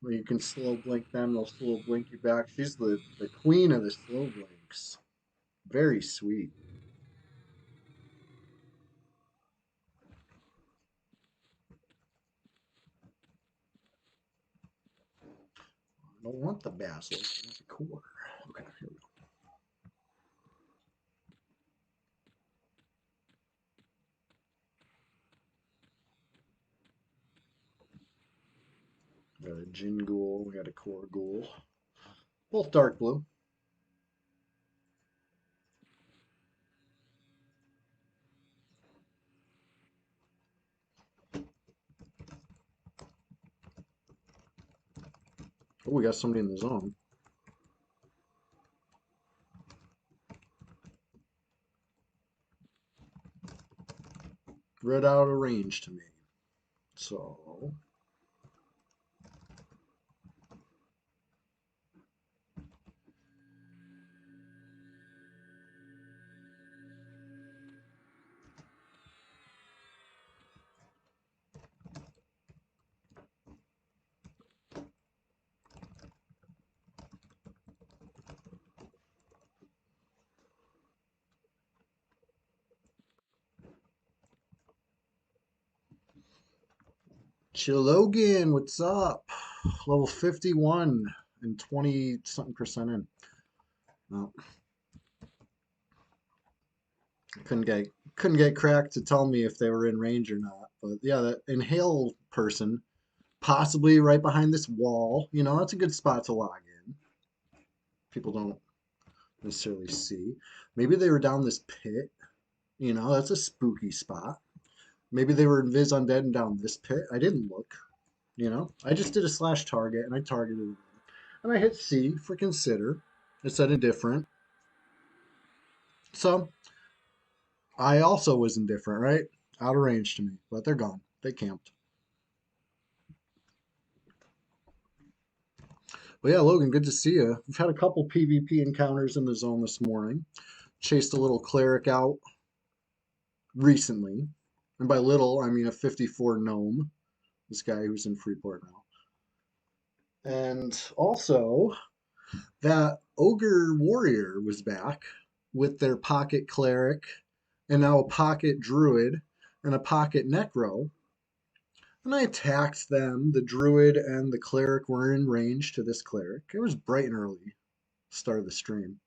When you can slow blink them, they'll slow blink you back. She's the queen of the slow blinks. Very sweet. I don't want the basil. I want the core. Okay, here we go. We got a gin ghoul. We got a core ghoul. Both dark blue. Oh, we got somebody in the zone. Right out of range to me. So Chilogan, what's up? Level 51 and 20 something percent in. No, couldn't get crack to tell me if they were in range or not. But yeah, that inhale person, possibly right behind this wall. You know, that's a good spot to log in. People don't necessarily see. Maybe they were down this pit. You know, that's a spooky spot. Maybe they were invis undead and down this pit. I didn't look. You know, I just did a slash target and I targeted it. And I hit C for consider. It said indifferent. So I also was indifferent, right? Out of range to me, but they're gone. They camped. But yeah, Logan, good to see you. We've had a couple PvP encounters in the zone this morning. Chased a little cleric out recently. And by little, I mean a 54 gnome. This guy who's in Freeport now. And also, that ogre warrior was back with their pocket cleric and now a pocket druid and a pocket necro. And I attacked them. The druid and the cleric were in range to this cleric. It was bright and early, start of the stream.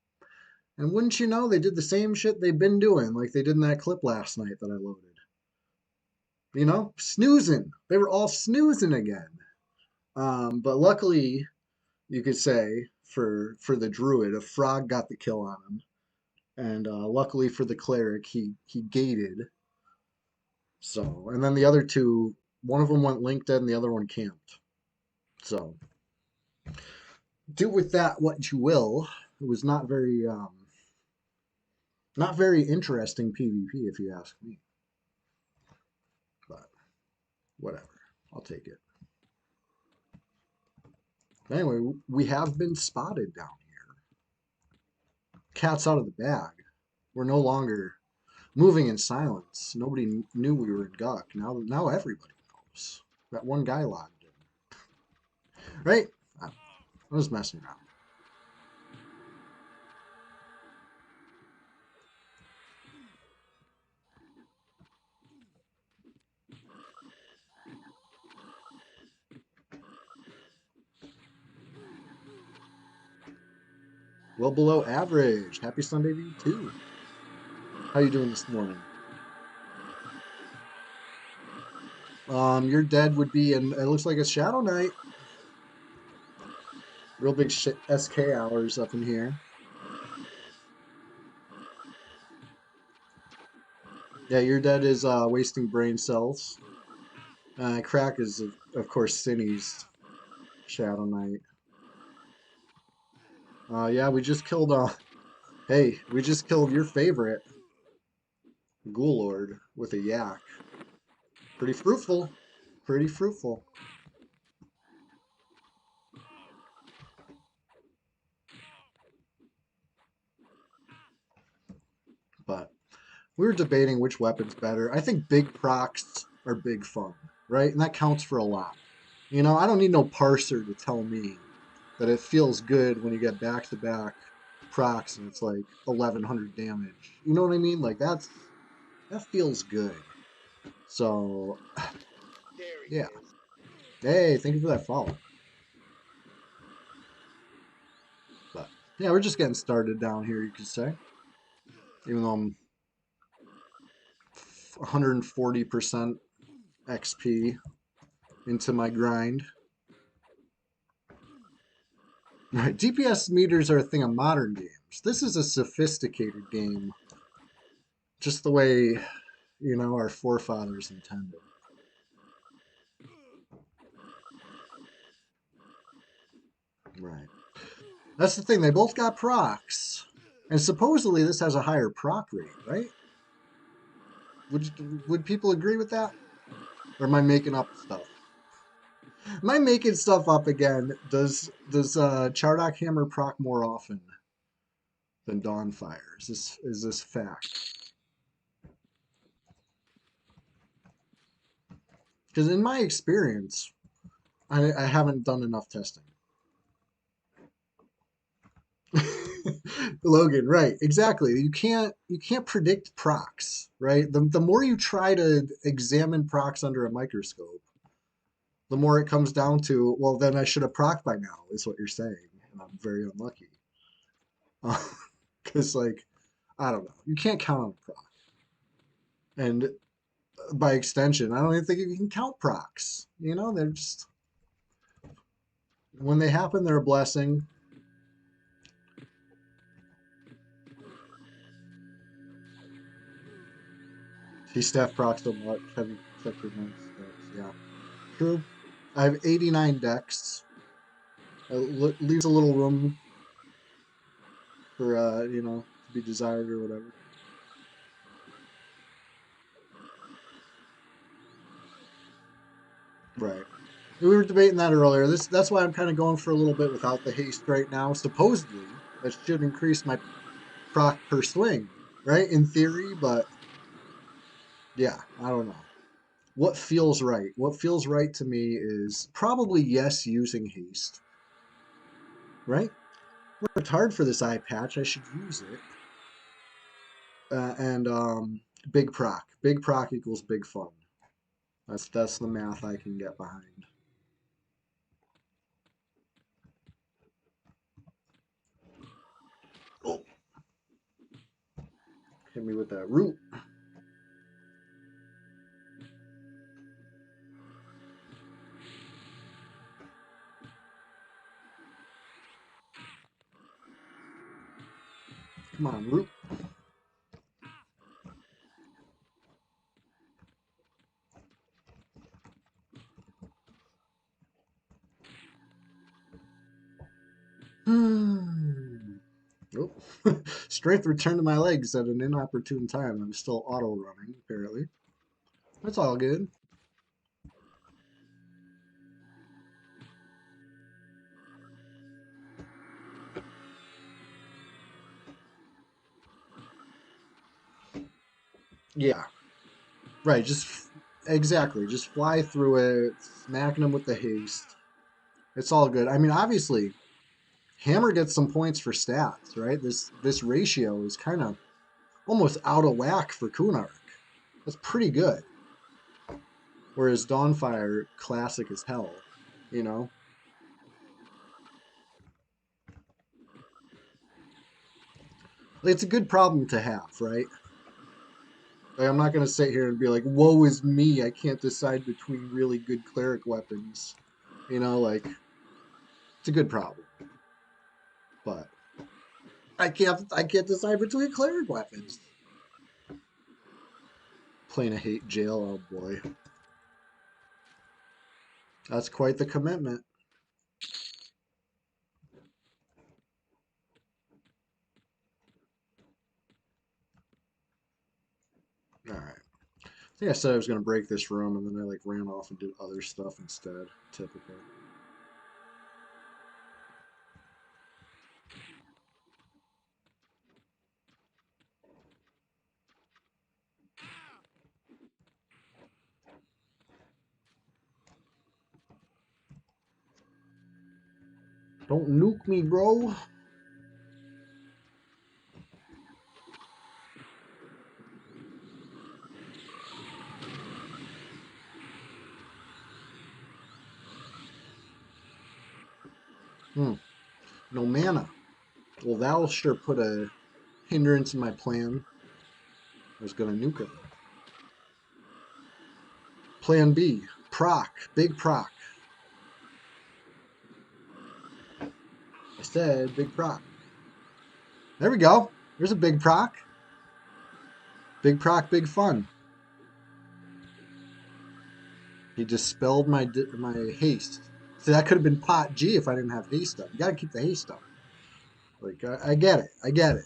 And wouldn't you know, they did the same shit they've been doing, like they did in that clip last night that I loaded. You know, snoozing. They were all snoozing again. But luckily, you could say for the druid, a frog got the kill on him, and luckily for the cleric, he gated. So, and then the other two, one of them went link dead, and the other one camped. So, do with that what you will. It was not very interesting PvP if you ask me. But whatever, I'll take it. Anyway, we have been spotted down here. Cat's out of the bag. We're no longer moving in silence. Nobody knew we were in Guck. Now everybody knows. That one guy logged in. Right? I was messing around. Well below average. Happy Sunday to you too. How you doing this morning? Your dead would be in. It looks like a Shadow Knight. Real big SK hours up in here. Yeah, your dead is wasting brain cells. Crack is of course Cinny's Shadow Knight. Yeah, we just killed. Hey, we just killed your favorite Ghoul Lord with a yak. Pretty fruitful. Pretty fruitful. But we were debating which weapon's better. I think big procs are big fun, right? And that counts for a lot. You know, I don't need no parser to tell me that it feels good when you get back-to-back procs and it's like 1100 damage. You know what I mean? Like that feels good. So, yeah. Hey, thank you for that follow. But yeah, we're just getting started down here, you could say. Even though I'm 140% XP into my grind. Right, DPS meters are a thing of modern games. This is a sophisticated game, just the way, you know, our forefathers intended. Right. That's the thing. They both got procs, and supposedly this has a higher proc rate, right? Would people agree with that? Or am I making up stuff? Am I making stuff up again? Does Chardock Hammer proc more often than Dawnfire? Is this fact? Because in my experience, I haven't done enough testing. Logan, right? Exactly. You can't predict procs, right? The more you try to examine procs under a microscope, the more it comes down to, well, then I should have proc by now, is what you're saying, and I'm very unlucky. Because like I don't know, you can't count on proc, and by extension, I don't even think you can count procs. They're just when they happen, they're a blessing. He staff proc so much, heavy sector steps. Yeah, true. I have 89 decks. Leaves a little room for to be desired or whatever. Right. We were debating that earlier. That's why I'm kind of going for a little bit without the haste right now. Supposedly, that should increase my proc per swing, right? In theory, but yeah, I don't know. What feels right? What feels right to me is probably yes, using haste, right? Worked hard for this eye patch. I should use it. And big proc. Big proc equals big fun. That's the math I can get behind. Oh, hit me with that root. Come on, root. Hmm. Oh. Strength returned to my legs at an inopportune time. I'm still auto running, apparently. That's all good. Yeah, right. Exactly. Just fly through it, smacking them with the haste. It's all good. I mean, obviously, Hammer gets some points for stats, right? This ratio is kind of almost out of whack for Kunark. That's pretty good. Whereas Dawnfire, classic as hell, you know? It's a good problem to have, right? Like, I'm not going to sit here and be like, woe is me, I can't decide between really good cleric weapons. Like, it's a good problem. But I can't decide between cleric weapons. Playing a hate jail, oh boy. That's quite the commitment. All right. I think I said I was going to break this room, and then I like ran off and did other stuff instead. Typical. Don't nuke me, bro. Hmm. No mana. Well, that'll sure put a hindrance in my plan. I was going to nuke him. Plan B. Proc. Big proc. I said big proc. There we go. There's a big proc. Big proc, big fun. He dispelled my haste. So that could have been pot G if I didn't have haste up. You got to keep the haste up. Like, I get it. I get it.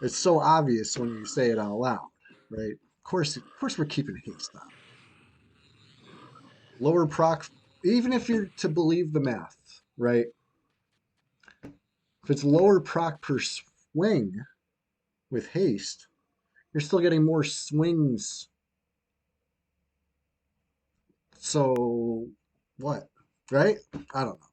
It's so obvious when you say it out loud, right? Of course we're keeping haste up. Lower proc, even if you're to believe the math, right? If it's lower proc per swing with haste, you're still getting more swings. So what? Right? I don't know.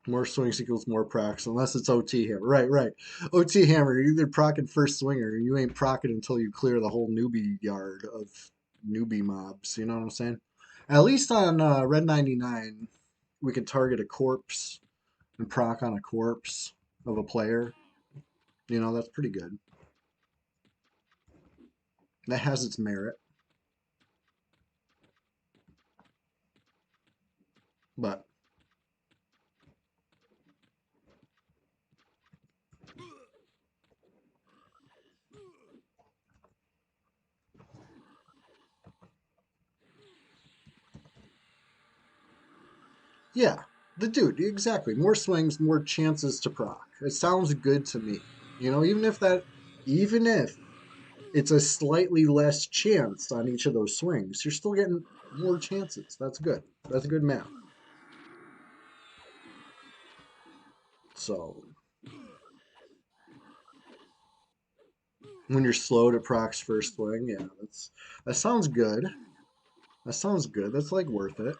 More swings equals more procs, unless it's OT hammer. Right, right. OT hammer, you're either procking first swinger, or you ain't procking until you clear the whole newbie yard of newbie mobs. You know what I'm saying? At least on Red 99, we can target a corpse and proc on a corpse of a player. You know, that's pretty good. That has its merit. But yeah, the dude, exactly. More swings, more chances to proc. It sounds good to me. You know, even if it's a slightly less chance on each of those swings, you're still getting more chances. That's good. That's good math. So when you're slow to proc's first swing, yeah, that sounds good. That sounds good. That's like worth it.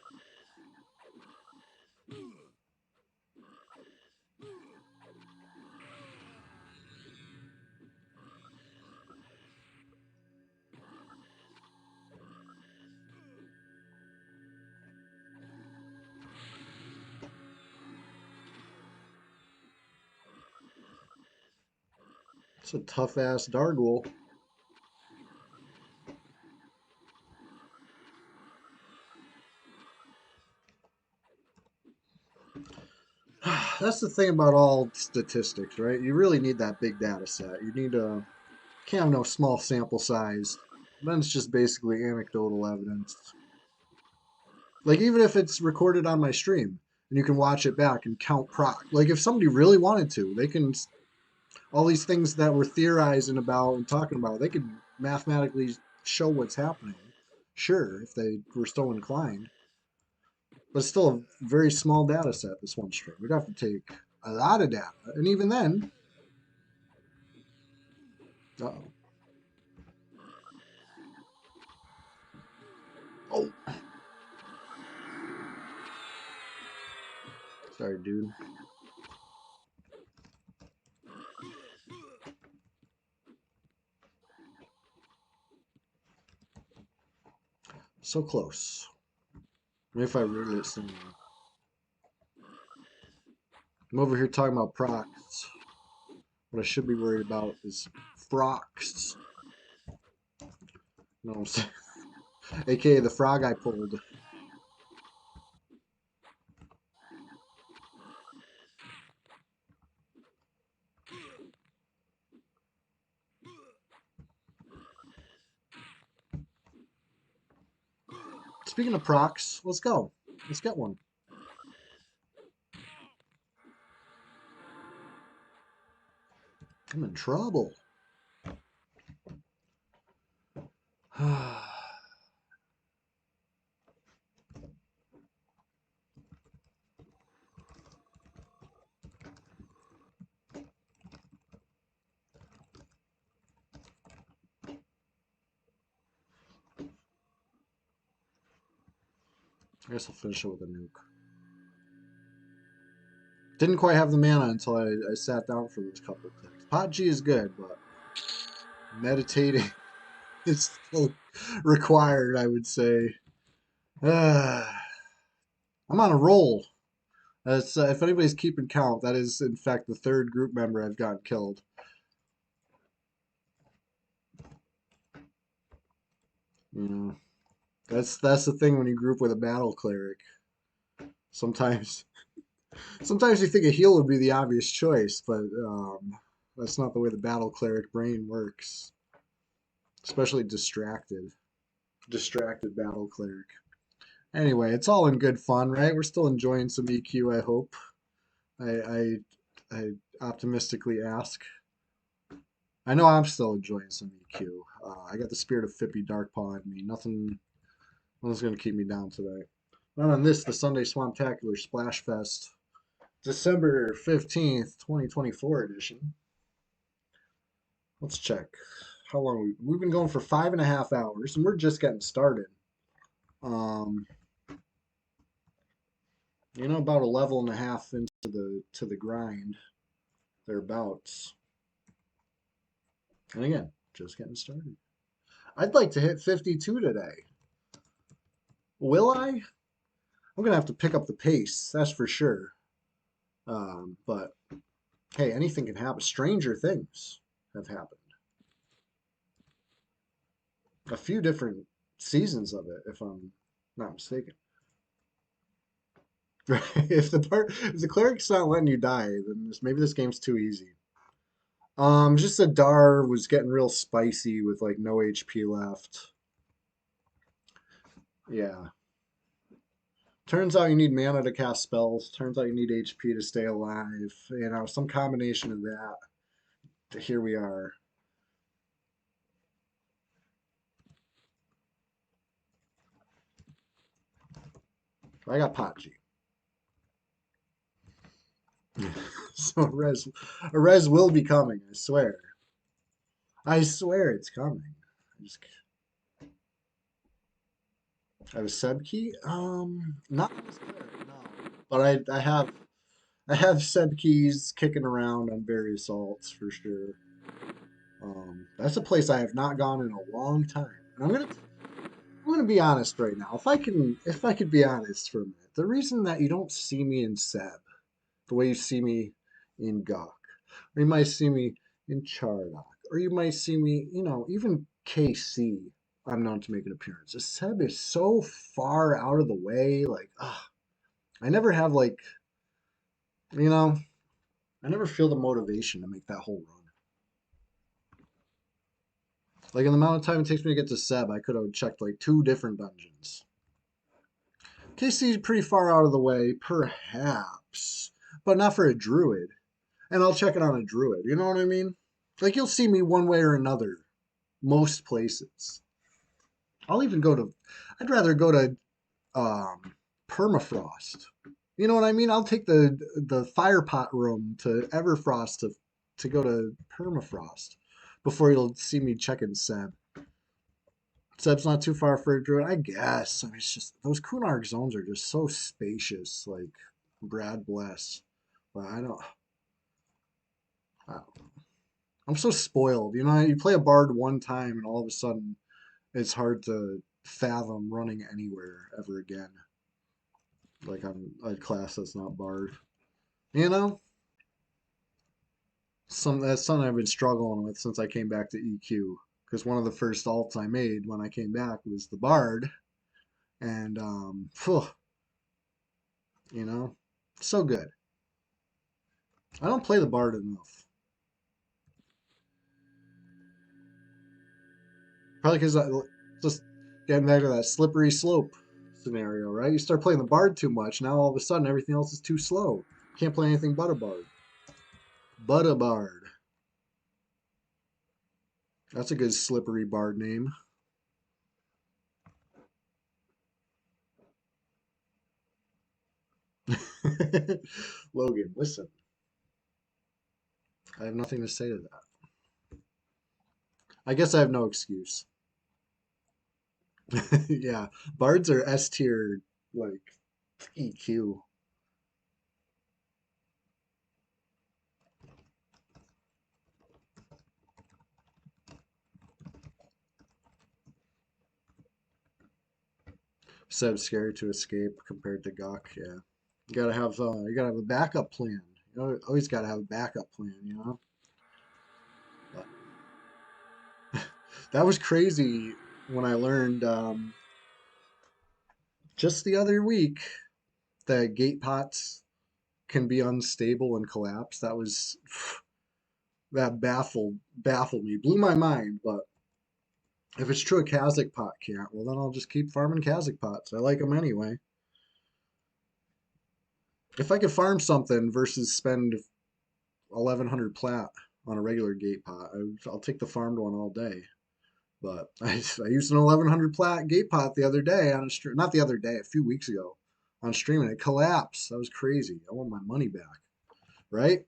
It's a tough ass Dargul. That's the thing about all statistics, right? You really need that big data set. You need a can't have no small sample size. Then it's just basically anecdotal evidence. Like even if it's recorded on my stream and you can watch it back and count proc. Like if somebody really wanted to, they can all these things that we're theorizing about and talking about, they could mathematically show what's happening. Sure, if they were so inclined. But it's still a very small data set, this one stream. We'd have to take a lot of data. And even then, uh-oh. Oh, sorry, dude. So close. Maybe if I really listen. I'm over here talking about procs. What I should be worried about is frogs. You know what I'm saying? AKA the frog I pulled. Speaking of procs, let's go. Let's get one. I'm in trouble. I guess I'll finish it with a nuke. Didn't quite have the mana until I sat down for those couple of clicks. Pot G is good, but meditating is still required, I would say. I'm on a roll. That's, if anybody's keeping count, that is in fact the third group member I've gotten killed. You know, That's the thing when you group with a battle cleric. Sometimes sometimes you think a heal would be the obvious choice, but that's not the way the battle cleric brain works. Especially distracted battle cleric. Anyway, it's all in good fun, right? We're still enjoying some EQ, I hope. I I optimistically ask. I know I'm still enjoying some EQ. I got the spirit of Fippy Darkpaw in me. Nothing's gonna keep me down today. Not on this, the Sunday Swamptacular Splash Fest, December 15th, 2024 edition. Let's check. How long we've been going for 5.5 hours, and we're just getting started. Um, about a level and a half into the grind, thereabouts. And again, just getting started. I'd like to hit 52 today. Will I? I'm gonna have to pick up the pace, that's for sure. But hey, anything can happen. Stranger things have happened. A few different seasons of it, if I'm not mistaken. If the cleric's not letting you die, then maybe this game's too easy. Just the Dar was getting real spicy with like no HP left. Yeah. Turns out you need mana to cast spells. Turns out you need HP to stay alive. Some combination of that. Here we are. I got Pachi. So a res will be coming, I swear. I swear it's coming. I have a sub key? Not on this cleric, no. But I have sub keys kicking around on various alts for sure. That's a place I have not gone in a long time. And I'm gonna be honest right now. If I could be honest for a minute, the reason that you don't see me in Seb the way you see me in Gawk, or you might see me in Chardock, or you might see me, even KC. I'm known to make an appearance. Seb is so far out of the way. Like, I never have you know, I never feel the motivation to make that whole run. Like in the amount of time it takes me to get to Seb, I could have checked like 2 different dungeons. KC is pretty far out of the way, perhaps, but not for a druid. And I'll check it on a druid. You know what I mean? Like you'll see me one way or another, most places. I'll even go to. I'd rather go to permafrost. You know what I mean? I'll take the firepot room to Everfrost to go to permafrost before you'll see me checking Seb. Seb's not too far for a druid, I guess. I mean, it's just those Kunarg zones are just so spacious. Like Brad bless, but I don't. I'm so spoiled. You play a bard one time and all of a sudden it's hard to fathom running anywhere ever again. Like I'm a class that's not bard. You know? That's something I've been struggling with since I came back to EQ. Because one of the first alts I made when I came back was the bard. And phew, you know, so good. I don't play the bard enough. Probably because just getting back to that slippery slope scenario, right? You start playing the bard too much, now all of a sudden everything else is too slow. Can't play anything but a bard. But a bard. That's a good slippery bard name. Logan, listen. I have nothing to say to that. I guess I have no excuse. Yeah, bards are S tier, like EQ. So scary to escape compared to Gawk. Yeah, you gotta have a backup plan. Always gotta have a backup plan. But that was crazy when I learned. just the other week that gate pots can be unstable and collapse. That baffled me, blew my mind. But if it's true a Kazakh pot can't, well then I'll just keep farming Kazakh pots. I like them anyway. If I could farm something versus spend 1100 plat on a regular gate pot, I'll take the farmed one all day. But I used an 1100 plat gate pot the other day on a stream, not the other day, a few weeks ago on stream, and it collapsed. That was crazy. I want my money back, right?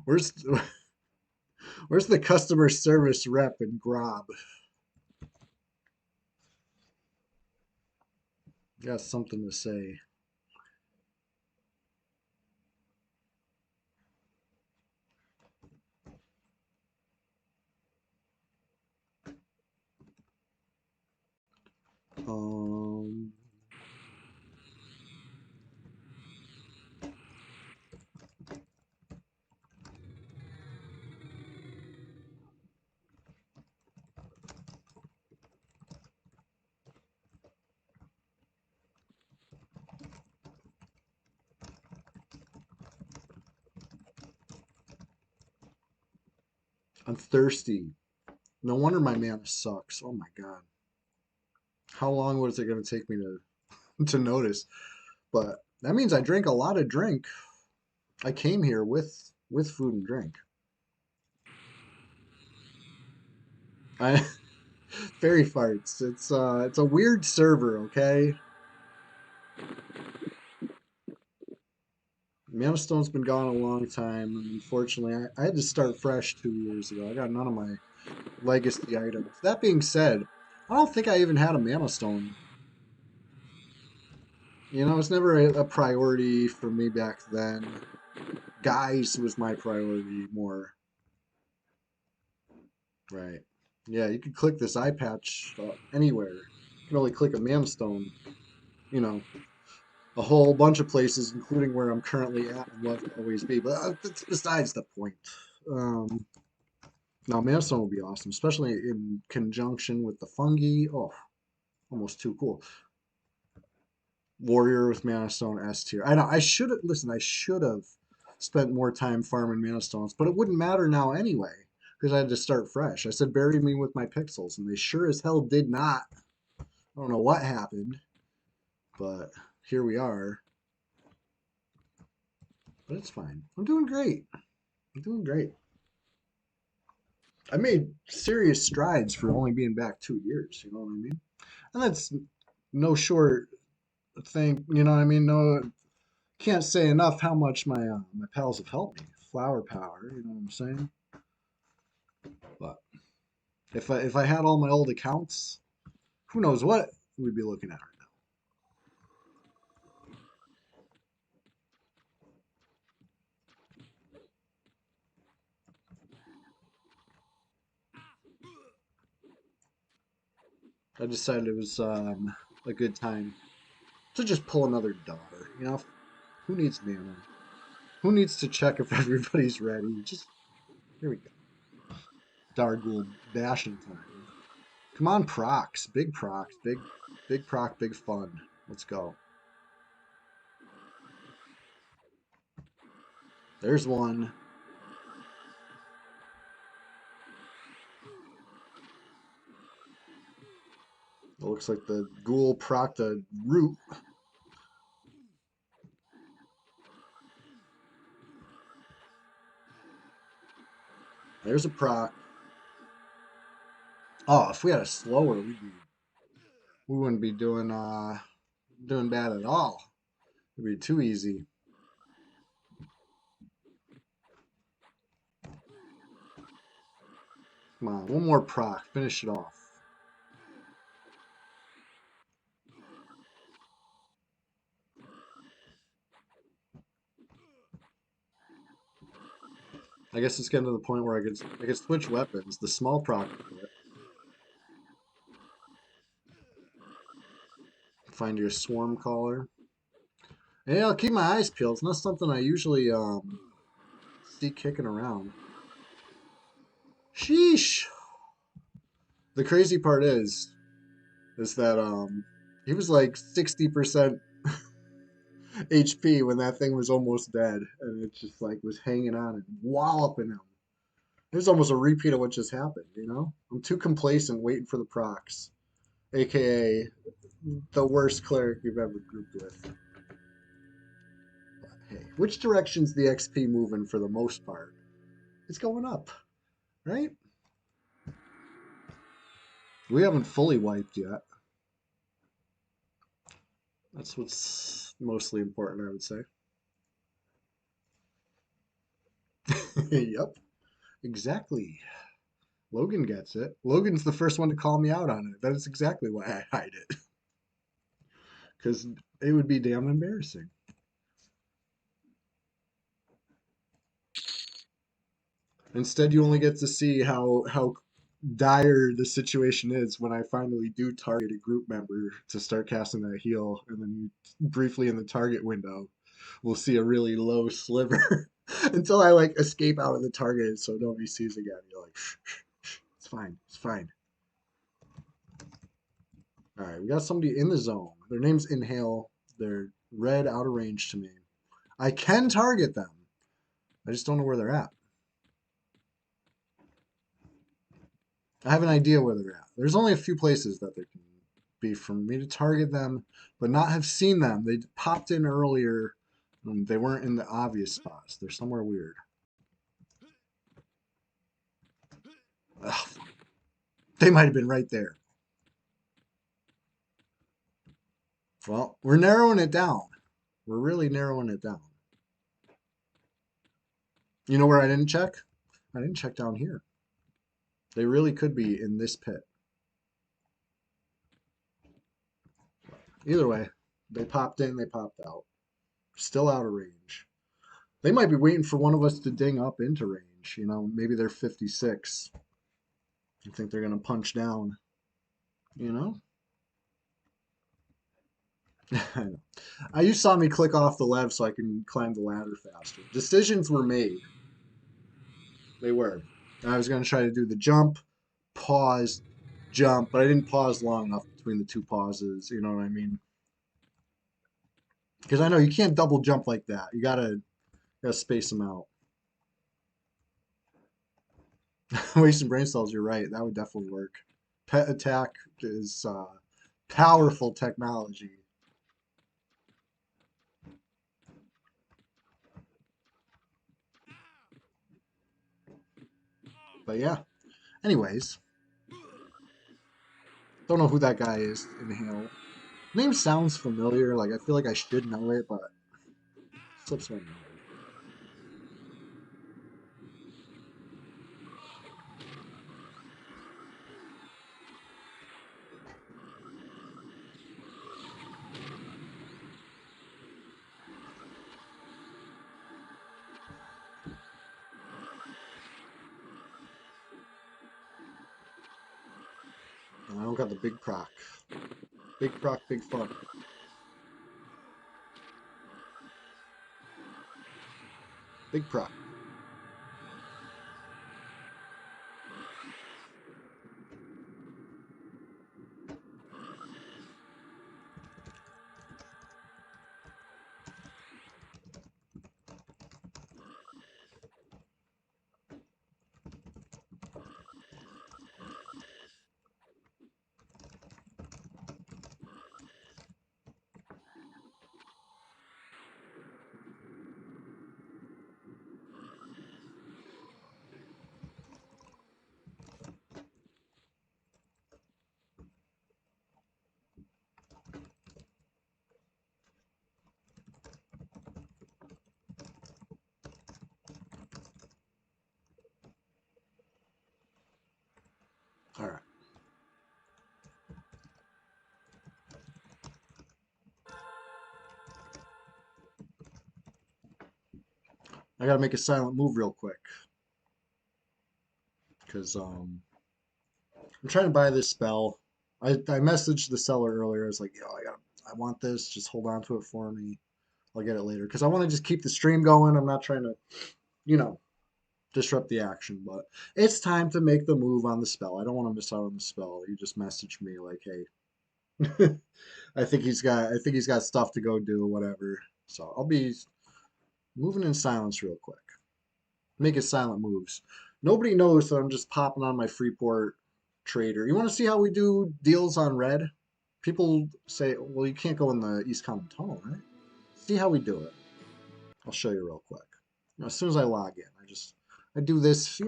Where's where's the customer service rep in Grob? Got something to say. Um, I'm thirsty. No wonder my mana sucks. Oh my god. How long was it going to take me to notice? But that means I drank a lot of drink. I came here with food and drink. I fairy farts. It's a weird server, okay? Mana Stone's been gone a long time, and unfortunately, I had to start fresh 2 years ago. I got none of my legacy items. That being said, I don't think I even had a Mana Stone. You know, it's never a priority for me back then. Guys was my priority more. Right. Yeah, you could click this eye patch anywhere. You can only click a Mana Stone. You know, a whole bunch of places, including where I'm currently at and will always be. But that's besides the point. Um, Now, Mana Stone will be awesome, especially in conjunction with the fungi. Oh, almost too cool. Warrior with Mana Stone S tier. I know. I should have listen. I should have spent more time farming Mana Stones, but it wouldn't matter now anyway because I had to start fresh. I said bury me with my pixels, and they sure as hell did not. I don't know what happened, but here we are. But it's fine. I'm doing great. I'm doing great. I made serious strides for only being back 2 years. You know what I mean? And that's no short thing. You know what I mean? No, can't say enough how much my pals have helped me. Flower power. You know what I'm saying? But if I had all my old accounts, who knows what we'd be looking at right now. I decided it was a good time to just pull another daughter. You know, who needs mana? Who needs to check if everybody's ready? Just here we go. Dargul bashing time. Come on, procs, big procs, big proc, big fun. Let's go. There's one. It looks like the ghoul procced a root. There's a proc. Oh, if we had a slower, we wouldn't be doing bad at all. It'd be too easy. Come on, one more proc. Finish it off. I guess it's getting to the point where I could switch weapons. The small proc. Find your swarm caller. Yeah, I'll keep my eyes peeled. It's not something I usually see kicking around. Sheesh. The crazy part is is that he was like 60% HP when that thing was almost dead, and it just like was hanging on and walloping him. It was almost a repeat of what just happened, you know? I'm too complacent waiting for the procs, aka the worst cleric you've ever grouped with. But hey, which direction's the XP moving for the most part? It's going up, right? We haven't fully wiped yet. That's what's mostly important, I would say. Yep, exactly. Logan gets it. Logan's the first one to call me out on it. That is exactly why I hide it. Because it would be damn embarrassing. Instead, you only get to see how dire the situation is when I finally do target a group member to start casting that heal, and then you briefly in the target window, we'll see a really low sliver until I like escape out of the target so nobody sees again. You're like, shh, shh, shh, it's fine, it's fine. All right, we got somebody in the zone. Their name's Inhale. They're red out of range to me. I can target them. I just don't know where they're at. I have an idea where they're at. There's only a few places that there can be for me to target them, but not have seen them. They popped in earlier. They weren't in the obvious spots. They're somewhere weird. Ugh, they might have been right there. Well, we're narrowing it down. We're really narrowing it down. You know where I didn't check? I didn't check down here. They really could be in this pit. Either way, they popped in, they popped out. Still out of range. They might be waiting for one of us to ding up into range. You know, maybe they're 56. You think they're going to punch down, you know? You saw me click off the lev so I can climb the ladder faster. Decisions were made. They were. I was going to try to do the jump, pause, jump, but I didn't pause long enough between the two pauses. You know what I mean? Because I know you can't double jump like that. You gotta space them out. Wasting brain cells. You're right. That would definitely work. Pet attack is powerful technology. But yeah. Anyways, don't know who that guy is. Inhale. Name sounds familiar. Like I feel like I should know it, but slips my mind. And I don't got the big proc. Big proc, big fun. Big proc. All right. I gotta make a silent move real quick because I'm trying to buy this spell. I messaged the seller earlier. I was like, yo, I want this. Just hold on to it for me. I'll get it later because I want to just keep the stream going. I'm not trying to, you know, disrupt the action. But it's time to make the move on the spell. I don't want to miss out on the spell. You just messaged me like, hey. I think he's got stuff to go do, whatever. So I'll be moving in silence real quick. Making silent moves. Nobody knows that I'm just popping on my Freeport trader. You want to see how we do deals on red? People say, well, you can't go in the East Common Tunnel, right? See how we do it. I'll show you real quick. As soon as I log in, I do this,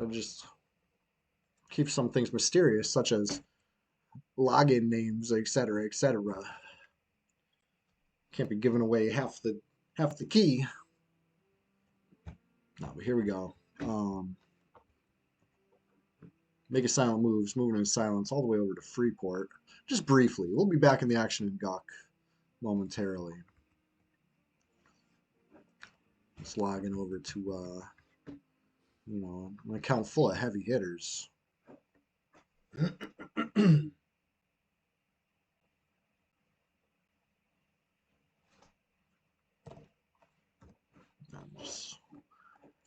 I just keep some things mysterious, such as login names, etc., etc. Can't be giving away half the key. No, but here we go. Make a silent moves, moving in silence all the way over to Freeport. Just briefly. We'll be back in the action in Guk momentarily. Just logging over to an account full of heavy hitters. Just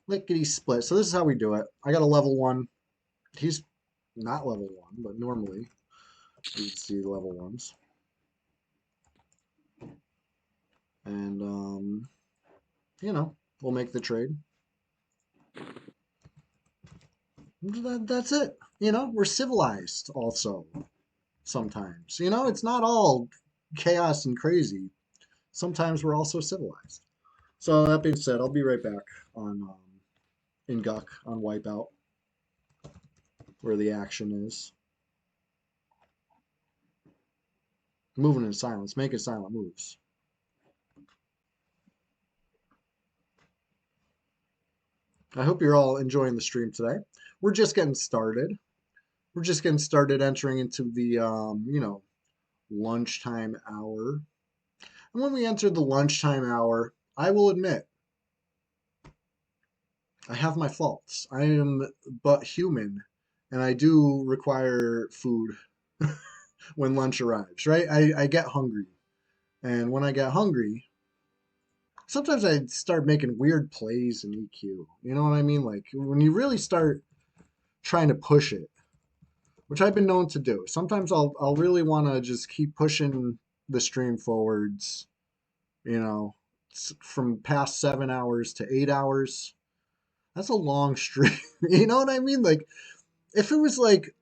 lickety split. So this is how we do it. I got a level 1. He's not level 1, but normally you'd see level 1s. And, we'll make the trade. That's it. We're civilized also sometimes. It's not all chaos and crazy. Sometimes we're also civilized. So that being said, I'll be right back on in Guk on Wipeout, where the action is. Moving in silence, making silent moves. I hope you're all enjoying the stream today. We're just getting started. We're just getting started entering into the, lunchtime hour. And when we enter the lunchtime hour, I will admit, I have my faults. I am but human, and I do require food when lunch arrives, right? I get hungry. And when I get hungry, sometimes I start making weird plays in EQ. You know what I mean? Like when you really start trying to push it, which I've been known to do. Sometimes I'll really want to just keep pushing the stream forwards, from past 7 hours to 8 hours. That's a long stream. You know what I mean? Like if it was like,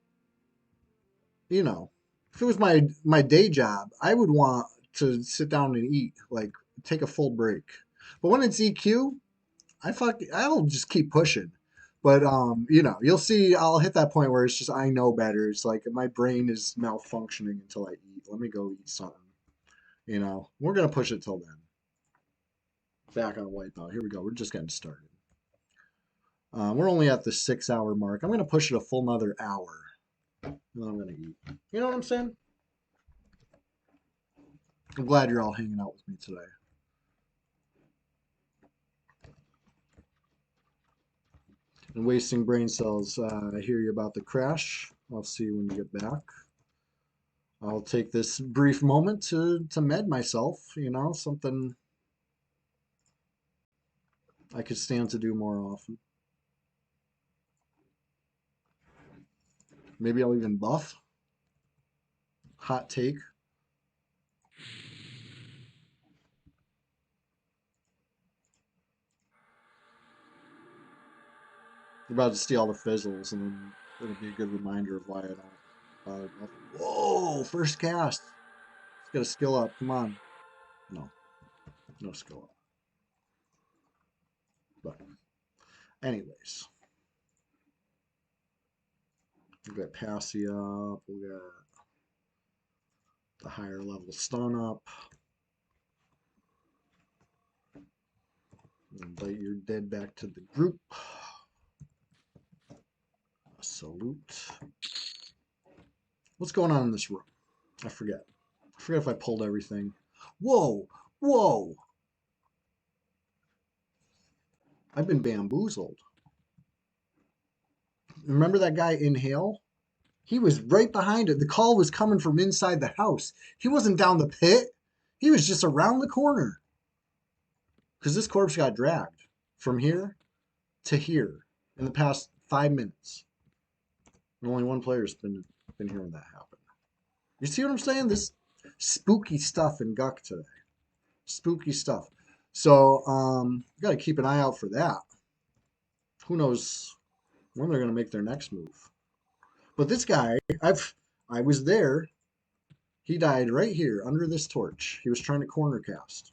if it was my day job, I would want to sit down and eat, like take a full break. But when it's EQ, I'll just keep pushing. But you'll see I'll hit that point where it's just I know better. It's like my brain is malfunctioning until I eat. Let me go eat something. We're gonna push it till then. Back on Wipeout. Here we go. We're just getting started. We're only at the 6 hour mark. I'm gonna push it a full another hour. And then I'm gonna eat. You know what I'm saying? I'm glad you're all hanging out with me today. And wasting brain cells. I hear you about the crash. I'll see you when you get back. I'll take this brief moment to med myself, something I could stand to do more often. Maybe I'll even buff. Hot take. You're about to steal all the fizzles, and then it'll be a good reminder of why I don't. Whoa! First cast. Let's get a skill up. Come on. No skill up. But, anyways, we got Passy up. We got the higher level stun up. Invite your dead back to the group. Salute. What's going on in this room? I forget. I forget if I pulled everything. Whoa! Whoa! I've been bamboozled. Remember that guy Inhale? He was right behind it. The call was coming from inside the house. He wasn't down the pit. He was just around the corner. Because this corpse got dragged from here to here in the past 5 minutes. And only one player's been hearing that happen. You see what I'm saying? This spooky stuff in Guck today. Spooky stuff. So got to keep an eye out for that. Who knows when they're going to make their next move. But this guy, I was there. He died right here under this torch. He was trying to corner cast.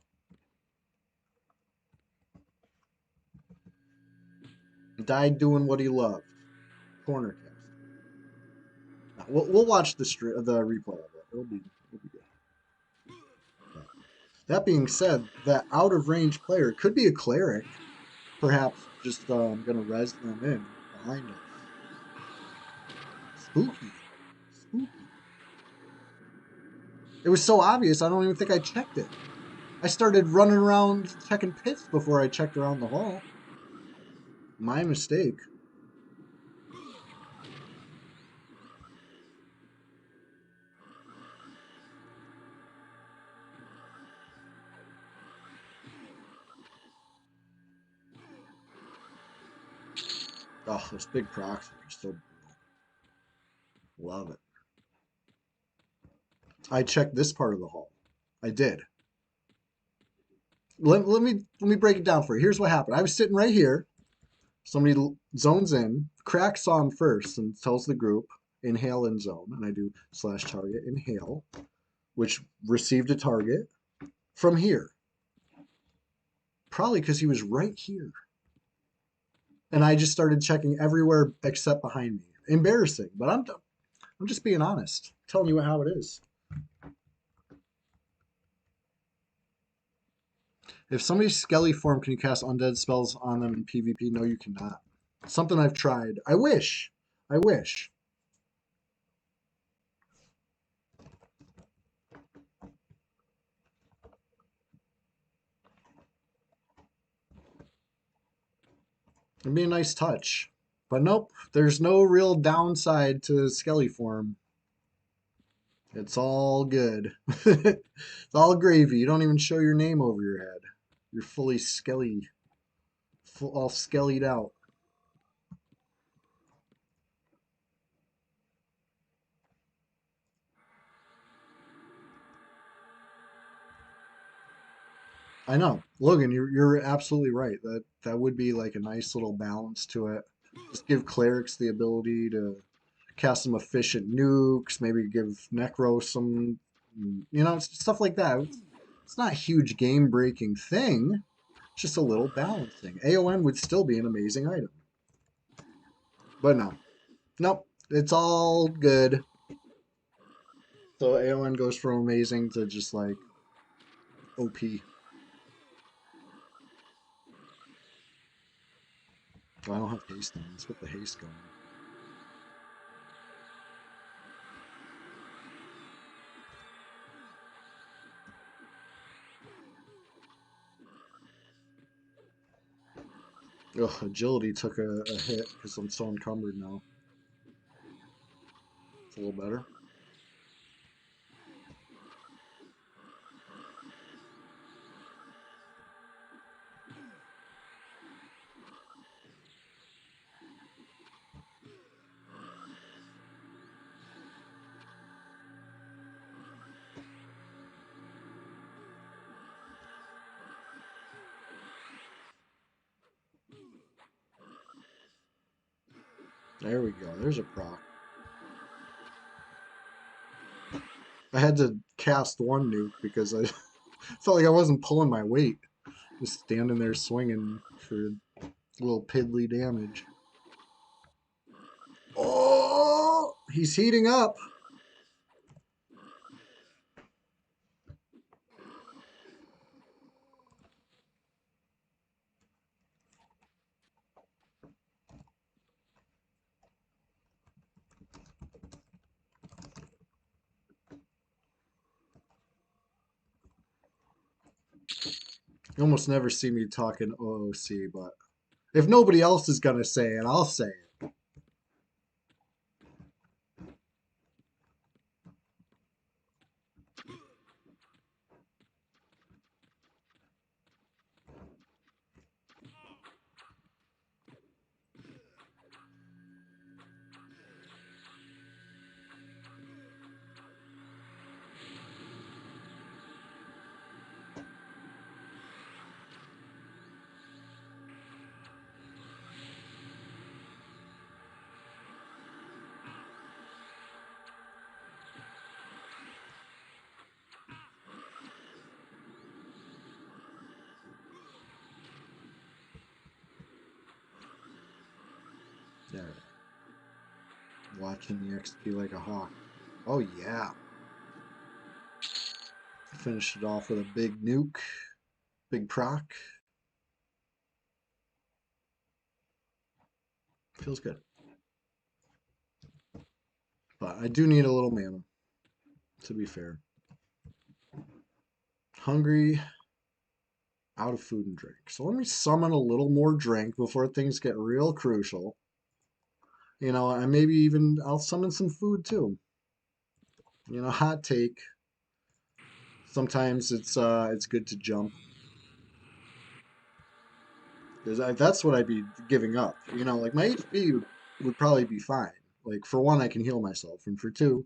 Died doing what he loved. Corner cast. We'll watch the replay of it. It'll be good. That being said, that out of range player could be a cleric. Perhaps just going to res them in behind us. Spooky. Spooky. It was so obvious, I don't even think I checked it. I started running around checking pits before I checked around the hall. My mistake. Oh, those big procs are so brutal. Love it. I checked this part of the hall. I did. Let me break it down for you. Here's what happened. I was sitting right here. Somebody zones in. Crack saw him first and tells the group, inhale and zone. And I do /target, inhale, which received a target from here. Probably because he was right here. And I just started checking everywhere except behind me. Embarrassing, but I'm just being honest. I'm telling you how it is. If somebody's skelly form, can you cast undead spells on them in PvP? No, you cannot. Something I've tried. I wish. I wish. It'd be a nice touch. But nope, there's no real downside to skelly form. It's all good. It's all gravy. You don't even show your name over your head. You're fully skelly. All skellied out. I know, Logan. You're absolutely right. That would be like a nice little balance to it. Just give clerics the ability to cast some efficient nukes. Maybe give Necro some, stuff like that. It's not a huge game breaking thing. It's just a little balancing. AON would still be an amazing item, but no, nope. It's all good. So AON goes from amazing to just like OP. Oh, I don't have haste on. Let's get the haste going. Ugh, agility took a hit because I'm so encumbered now. It's a little better. There we go. There's a proc. I had to cast one nuke because I felt like I wasn't pulling my weight. Just standing there swinging for a little piddly damage. Oh, he's heating up. You almost never see me talking OOC, but if nobody else is going to say it, I'll say it. All right. Watching the XP like a hawk. Oh yeah. Finished it off with a big nuke. Big proc. Feels good. But I do need a little mana, to be fair. Hungry, out of food and drink. So let me summon a little more drink before things get real crucial. You know, and maybe even I'll summon some food too. You know, hot take. Sometimes it's good to jump. Because that's what I'd be giving up. You know, like my HP would probably be fine. Like for one, I can heal myself, and for two,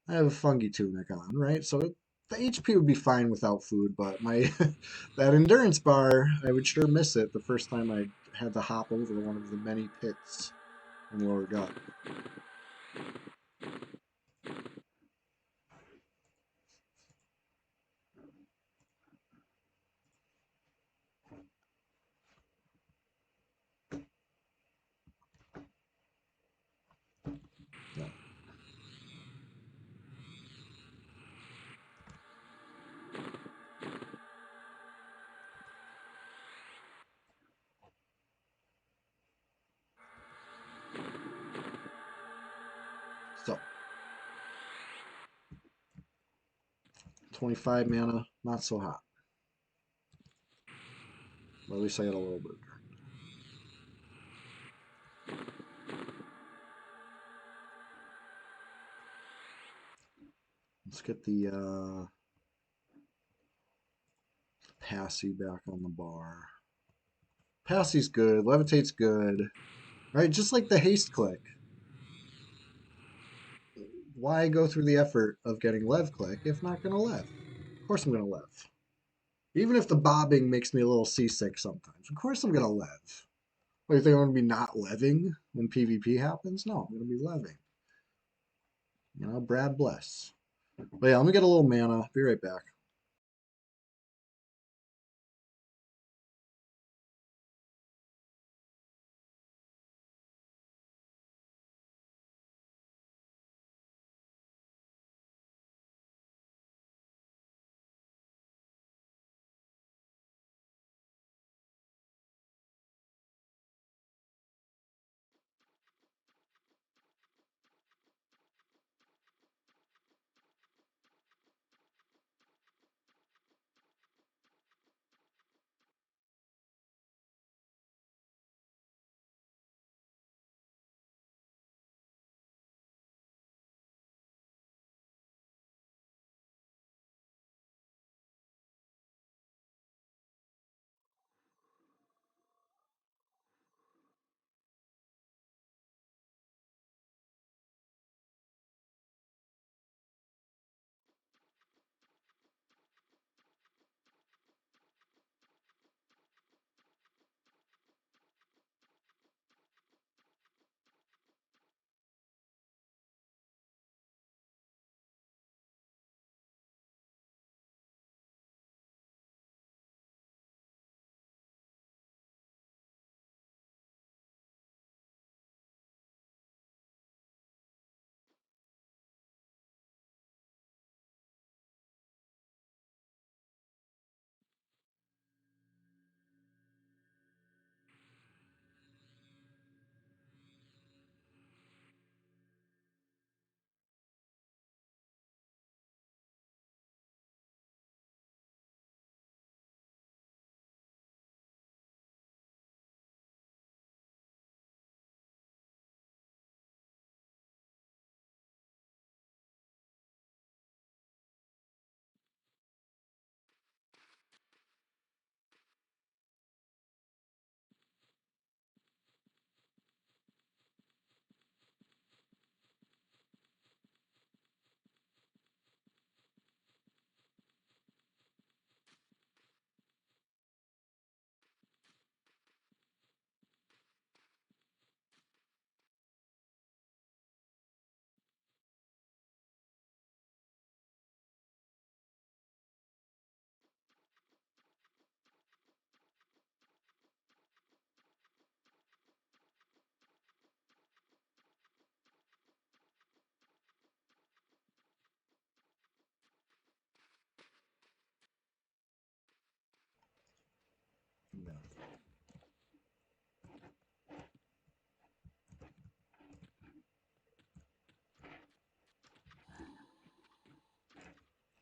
I have a fungi tunic on, right? So the HP would be fine without food, but my that endurance bar, I would sure miss it the first time I had to hop over one of the many pits in lower gut. Yeah. So 25 mana, not so hot. But at least I got a little bit. Let's get the Passy back on the bar. Passy's good. Levitate's good. Right? Just like the haste click. Why go through the effort of getting Lev click if not going to Lev? Of course I'm going to Lev. Even if the bobbing makes me a little seasick sometimes. Of course I'm going to Lev. What, you think I'm going to be not Leving when PvP happens? No, I'm going to be Leving. You know, Brad bless. But yeah, let me get a little mana. Be right back.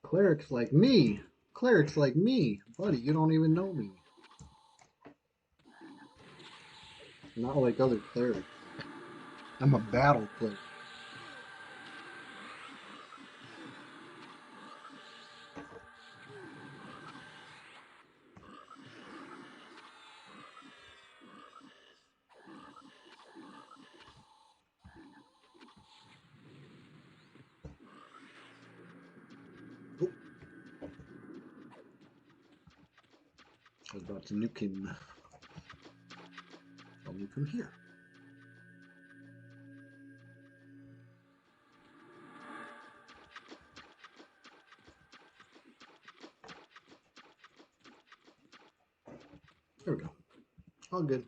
Clerics like me. Clerics like me. Buddy, you don't even know me. Not like other clerics. I'm a battle cleric. Oh, I was about to nuke him. I'll nuke him here. There we go. All good.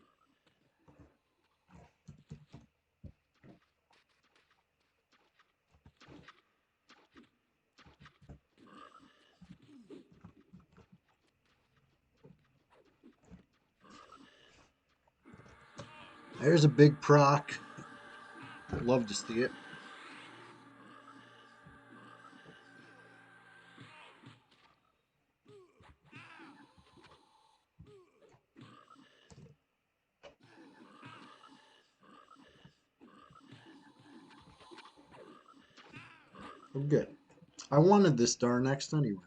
There's a big proc. I'd love to see it. Oh, good. I wanted this star next anyway.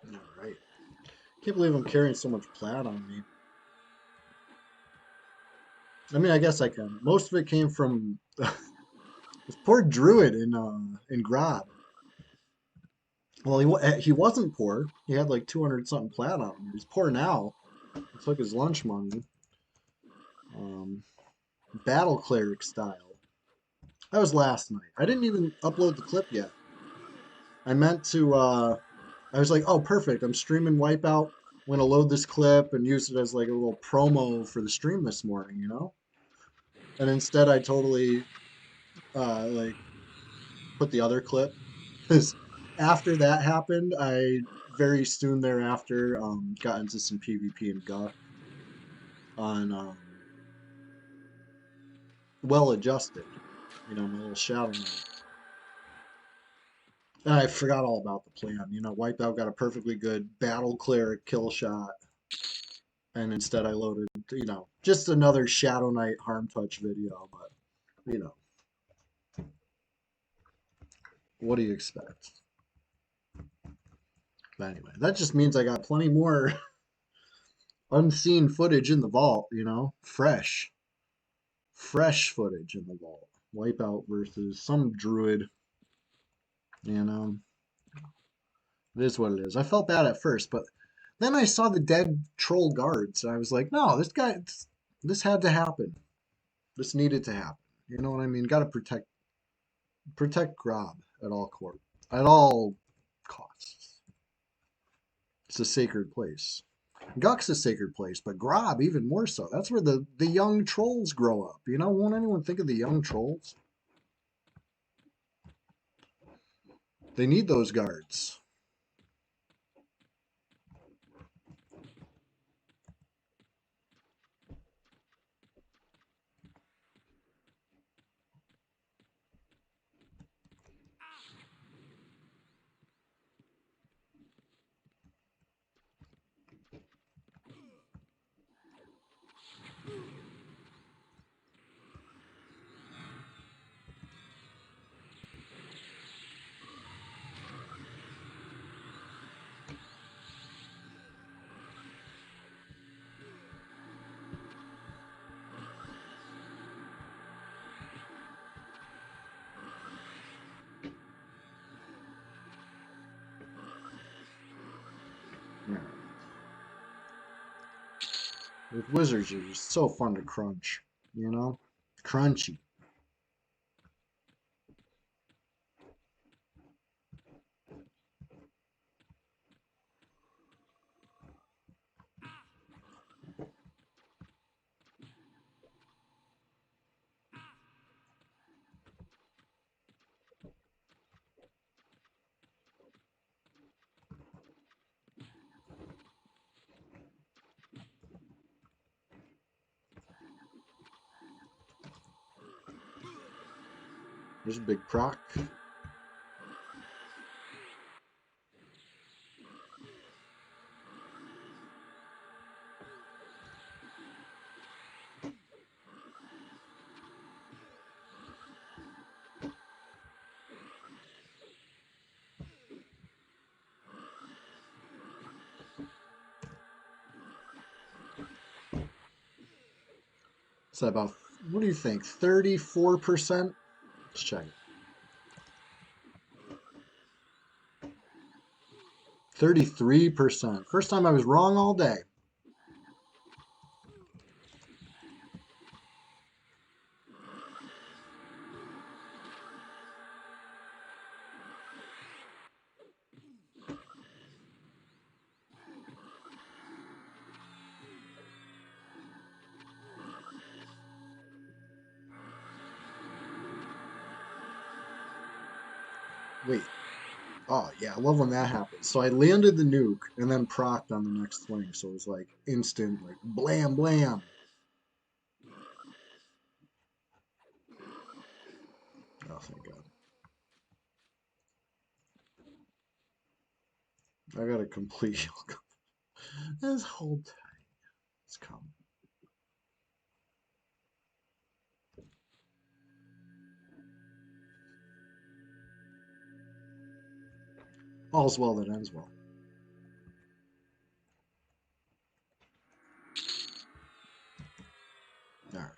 All right. Can't believe I'm carrying so much plaid on me. I mean, I guess I can. Most of it came from this poor druid in Grob. Well, he wasn't poor. He had like 200 something plaid on him. He's poor now. He took his lunch money. Um, Battle cleric style. That was last night. I didn't even upload the clip yet. I meant to. I was like, oh, perfect. I'm streaming Wipeout. I'm gonna load this clip and use it as like a little promo for the stream this morning, you know. And instead, I totally like put the other clip because after that happened, I very soon thereafter got into some PvP and Guck on Well Adjusted, you know, my little Shadow Knight. And I forgot all about the plan. You know, Wipeout got a perfectly good Battle Cleric kill shot, and instead I loaded, you know, just another Shadow Knight harm touch video. But you know, what do you expect? But anyway, that just means I got plenty more unseen footage in the vault. You know, fresh footage in the vault. Wipeout versus some druid. You know, it is what it is. I felt bad at first, but then I saw the dead troll guards, and I was like, no, this had to happen. This needed to happen. You know what I mean? Got to protect Grob at all at all costs. It's a sacred place. Guck's a sacred place, but Grob even more so. That's where the young trolls grow up. You know, won't anyone think of the young trolls? They need those guards. With wizards, you're just so fun to crunch, you know? Crunchy. There's a big proc. So about, what do you think, 34%? Let's check it. 33%. First time I was wrong all day. Wait. Oh, yeah, I love when that happens. So I landed the nuke and then procced on the next swing. So it was like instant, like blam, blam. Oh, thank God. I got a complete. This whole time it's coming. All's well that ends well. All right.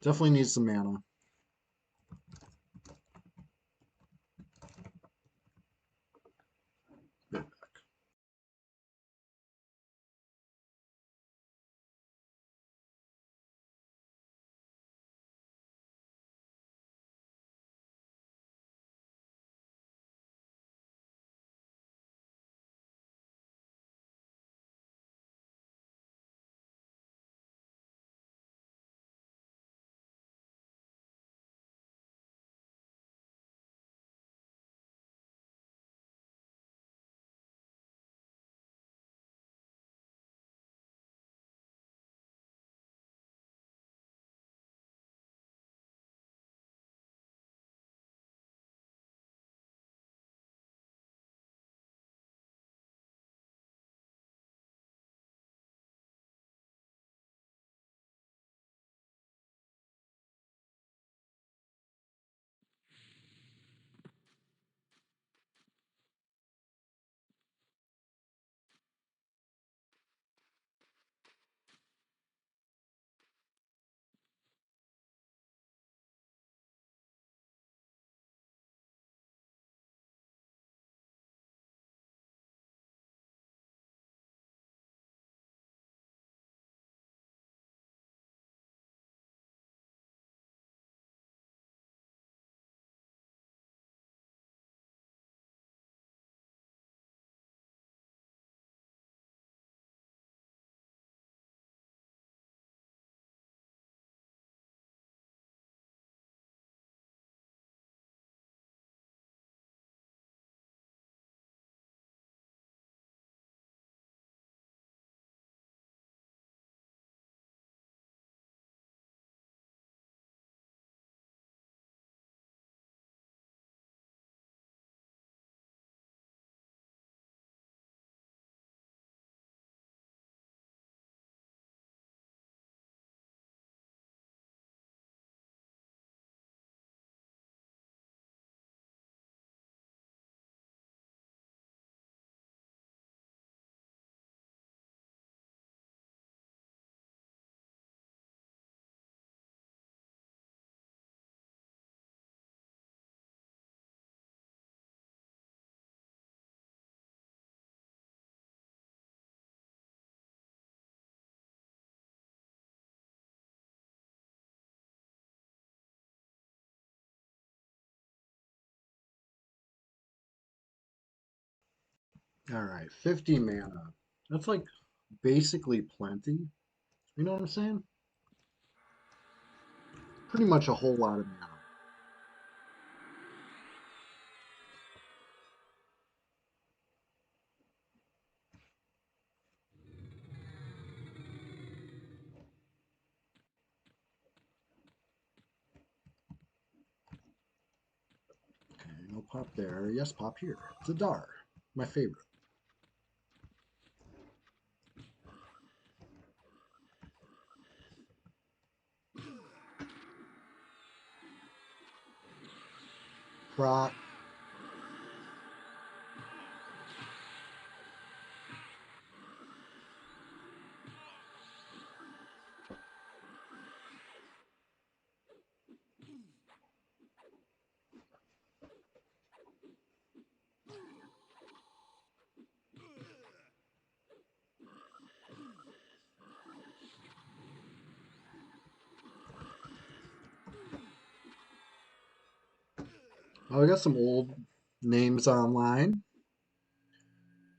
Definitely needs some mana. All right, 50 mana. That's like basically plenty. You know what I'm saying? Pretty much a whole lot of mana. Okay, no pop there. Yes, pop here. Zadar, my favorite. Proc. Oh, I got some old names online.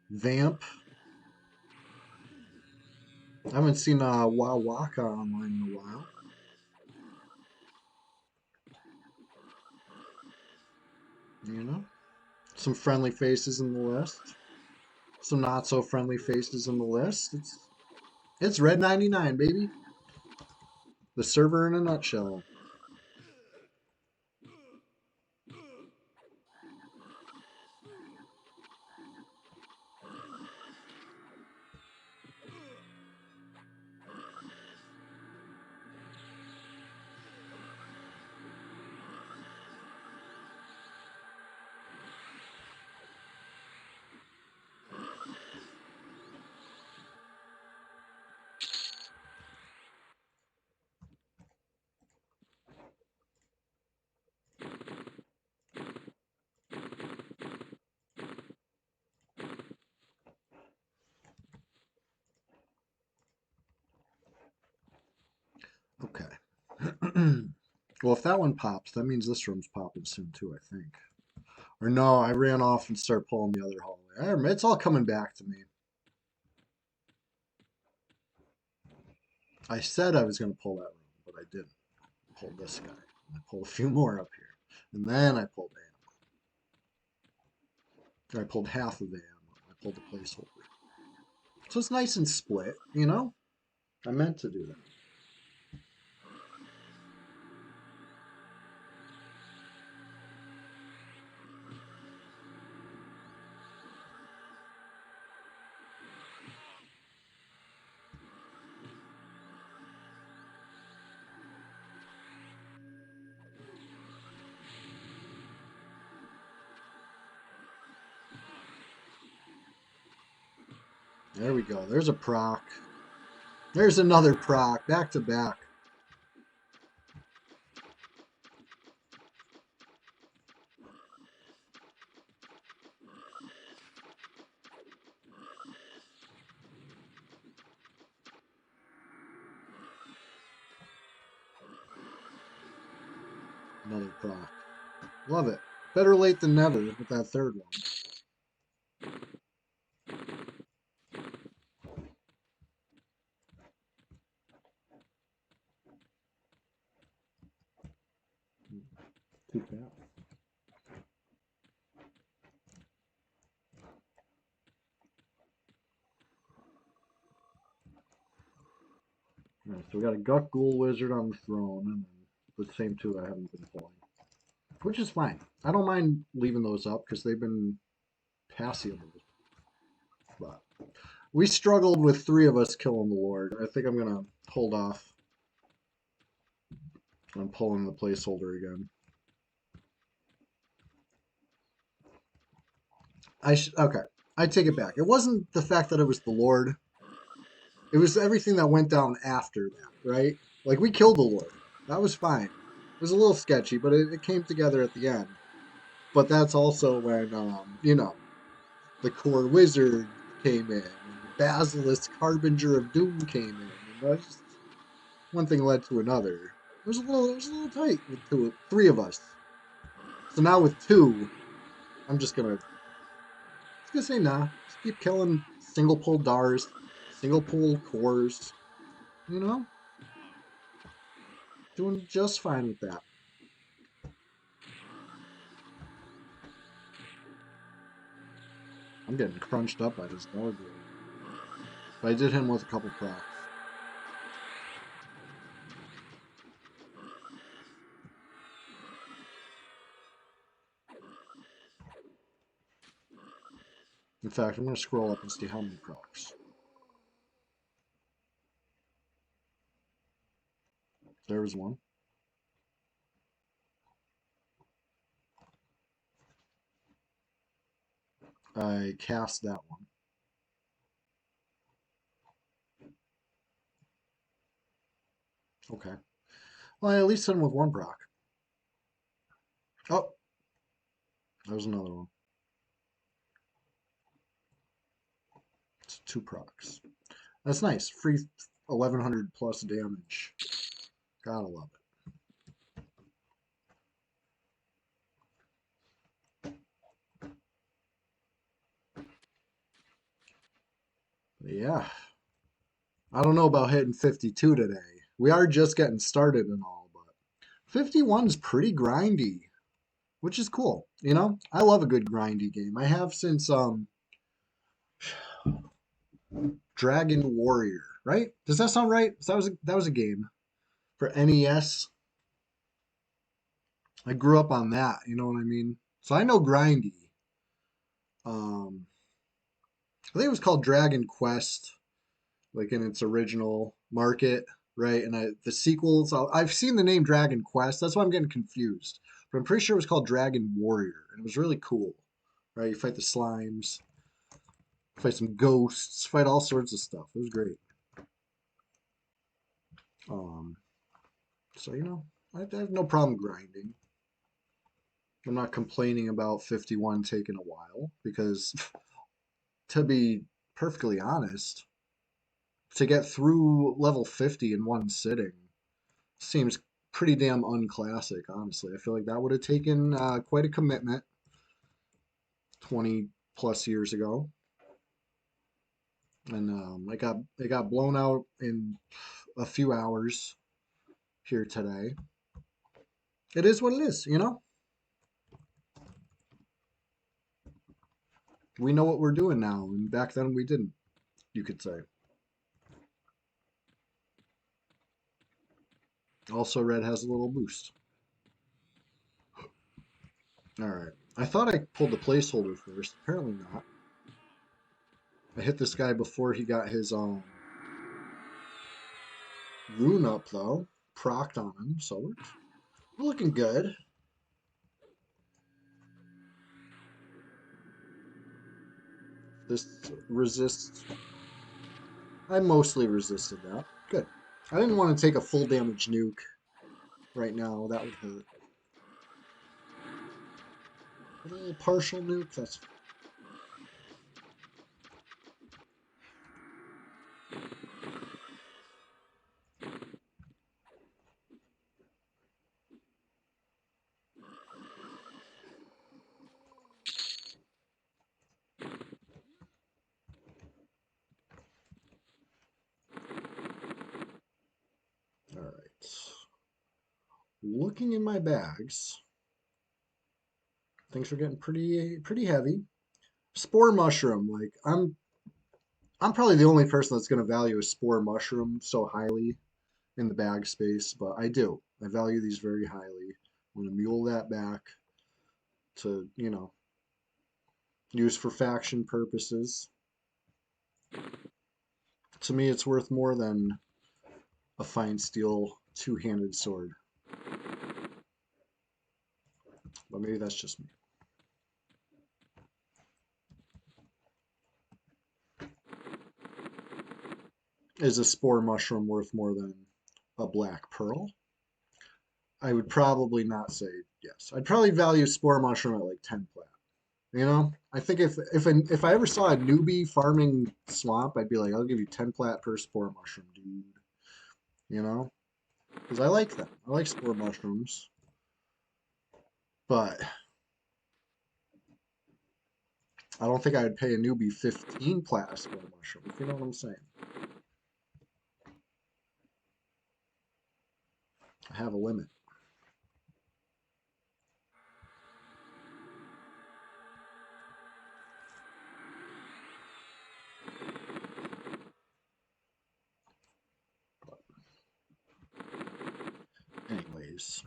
Vamp. I haven't seen Wawaka online in a while. You know? Some friendly faces in the list. Some not so friendly faces in the list. It's Red 99, baby. The server in a nutshell. Okay. Well, if that one pops, that means this room's popping soon too, I think. Or no, I ran off and started pulling the other hallway. It's all coming back to me. I said I was going to pull that room, but I didn't. I pulled this guy. I pulled a few more up here. And then I pulled ammo. I pulled half of the ammo. I pulled the placeholder. So it's nice and split, you know? I meant to do that. There we go. There's a proc. There's another proc. Back to back. Another proc. Love it. Better late than never with that third one. Too bad. Alright, so we got a Guck Ghoul Wizard on the throne, and then the same two I haven't been pulling. Which is fine. I don't mind leaving those up because they've been passive. But we struggled with three of us killing the Lord. I think I'm going to hold off on pulling the placeholder again. Okay. I take it back. It wasn't the fact that it was the Lord. It was everything that went down after that, right? Like, we killed the Lord. That was fine. It was a little sketchy, but it came together at the end. But that's also when, you know, the core wizard came in, and the basilisk harbinger of doom came in, and just one thing led to another. It was a little tight with three of us. So now with two, I'm just gonna say nah. keep killing single pull dars, single pull cores, you know? Doing just fine with that. I'm getting crunched up by this gargoyle. But I did hit him with a couple procs. In fact, I'm going to scroll up and see how many procs. There was one. I cast that one. Okay. Well, I at least hit him with one proc. Oh, that was another one. It's two procs. That's nice. Free 1100 plus damage. Gotta love it. Yeah. I don't know about hitting 52 today. We are just getting started and all, but 51 is pretty grindy, which is cool. You know, I love a good grindy game. I have since Dragon Warrior, right? Does that sound right? That was a game for NES. I grew up on that, you know what I mean? So I know grindy. Um, I think it was called Dragon Quest, like in its original market, right? And the sequels, I've seen the name Dragon Quest. That's why I'm getting confused. But I'm pretty sure it was called Dragon Warrior, and it was really cool, right? You fight the slimes, fight some ghosts, fight all sorts of stuff. It was great. Um, so you know, I have no problem grinding. I'm not complaining about 51 taking a while because, to be perfectly honest, to get through level 50 in one sitting seems pretty damn unclassic, honestly. I feel like that would have taken quite a commitment 20 plus years ago. And it got blown out in a few hours here today. It is what it is, you know? We know what we're doing now, and back then we didn't, you could say. Also, red has a little boost. All right. I thought I pulled the placeholder first. Apparently not. I hit this guy before he got his rune up though. Procced on him, so we're looking good. This resists. I mostly resisted that. Good. I didn't want to take a full damage nuke right now. That would hurt. A little partial nuke, that's fine. All right. Looking in my bags, things are getting pretty heavy. Spore mushroom, like I'm probably the only person that's going to value a spore mushroom so highly in the bag space, but I do. I value these very highly. I'm going to mule that back to, you know, use for faction purposes. To me, it's worth more than a fine steel two-handed sword. But maybe that's just me. Is a spore mushroom worth more than a black pearl? I would probably not say yes. I'd probably value spore mushroom at like 10 plat. You know, I think if I ever saw a newbie farming swamp, I'd be like, I'll give you 10 plat per spore mushroom, dude. You know, because I like them. I like spore mushrooms, but I don't think I would pay a newbie 15 Platinum Spell Mushroom, if you know what I'm saying. I have a limit. Anyways,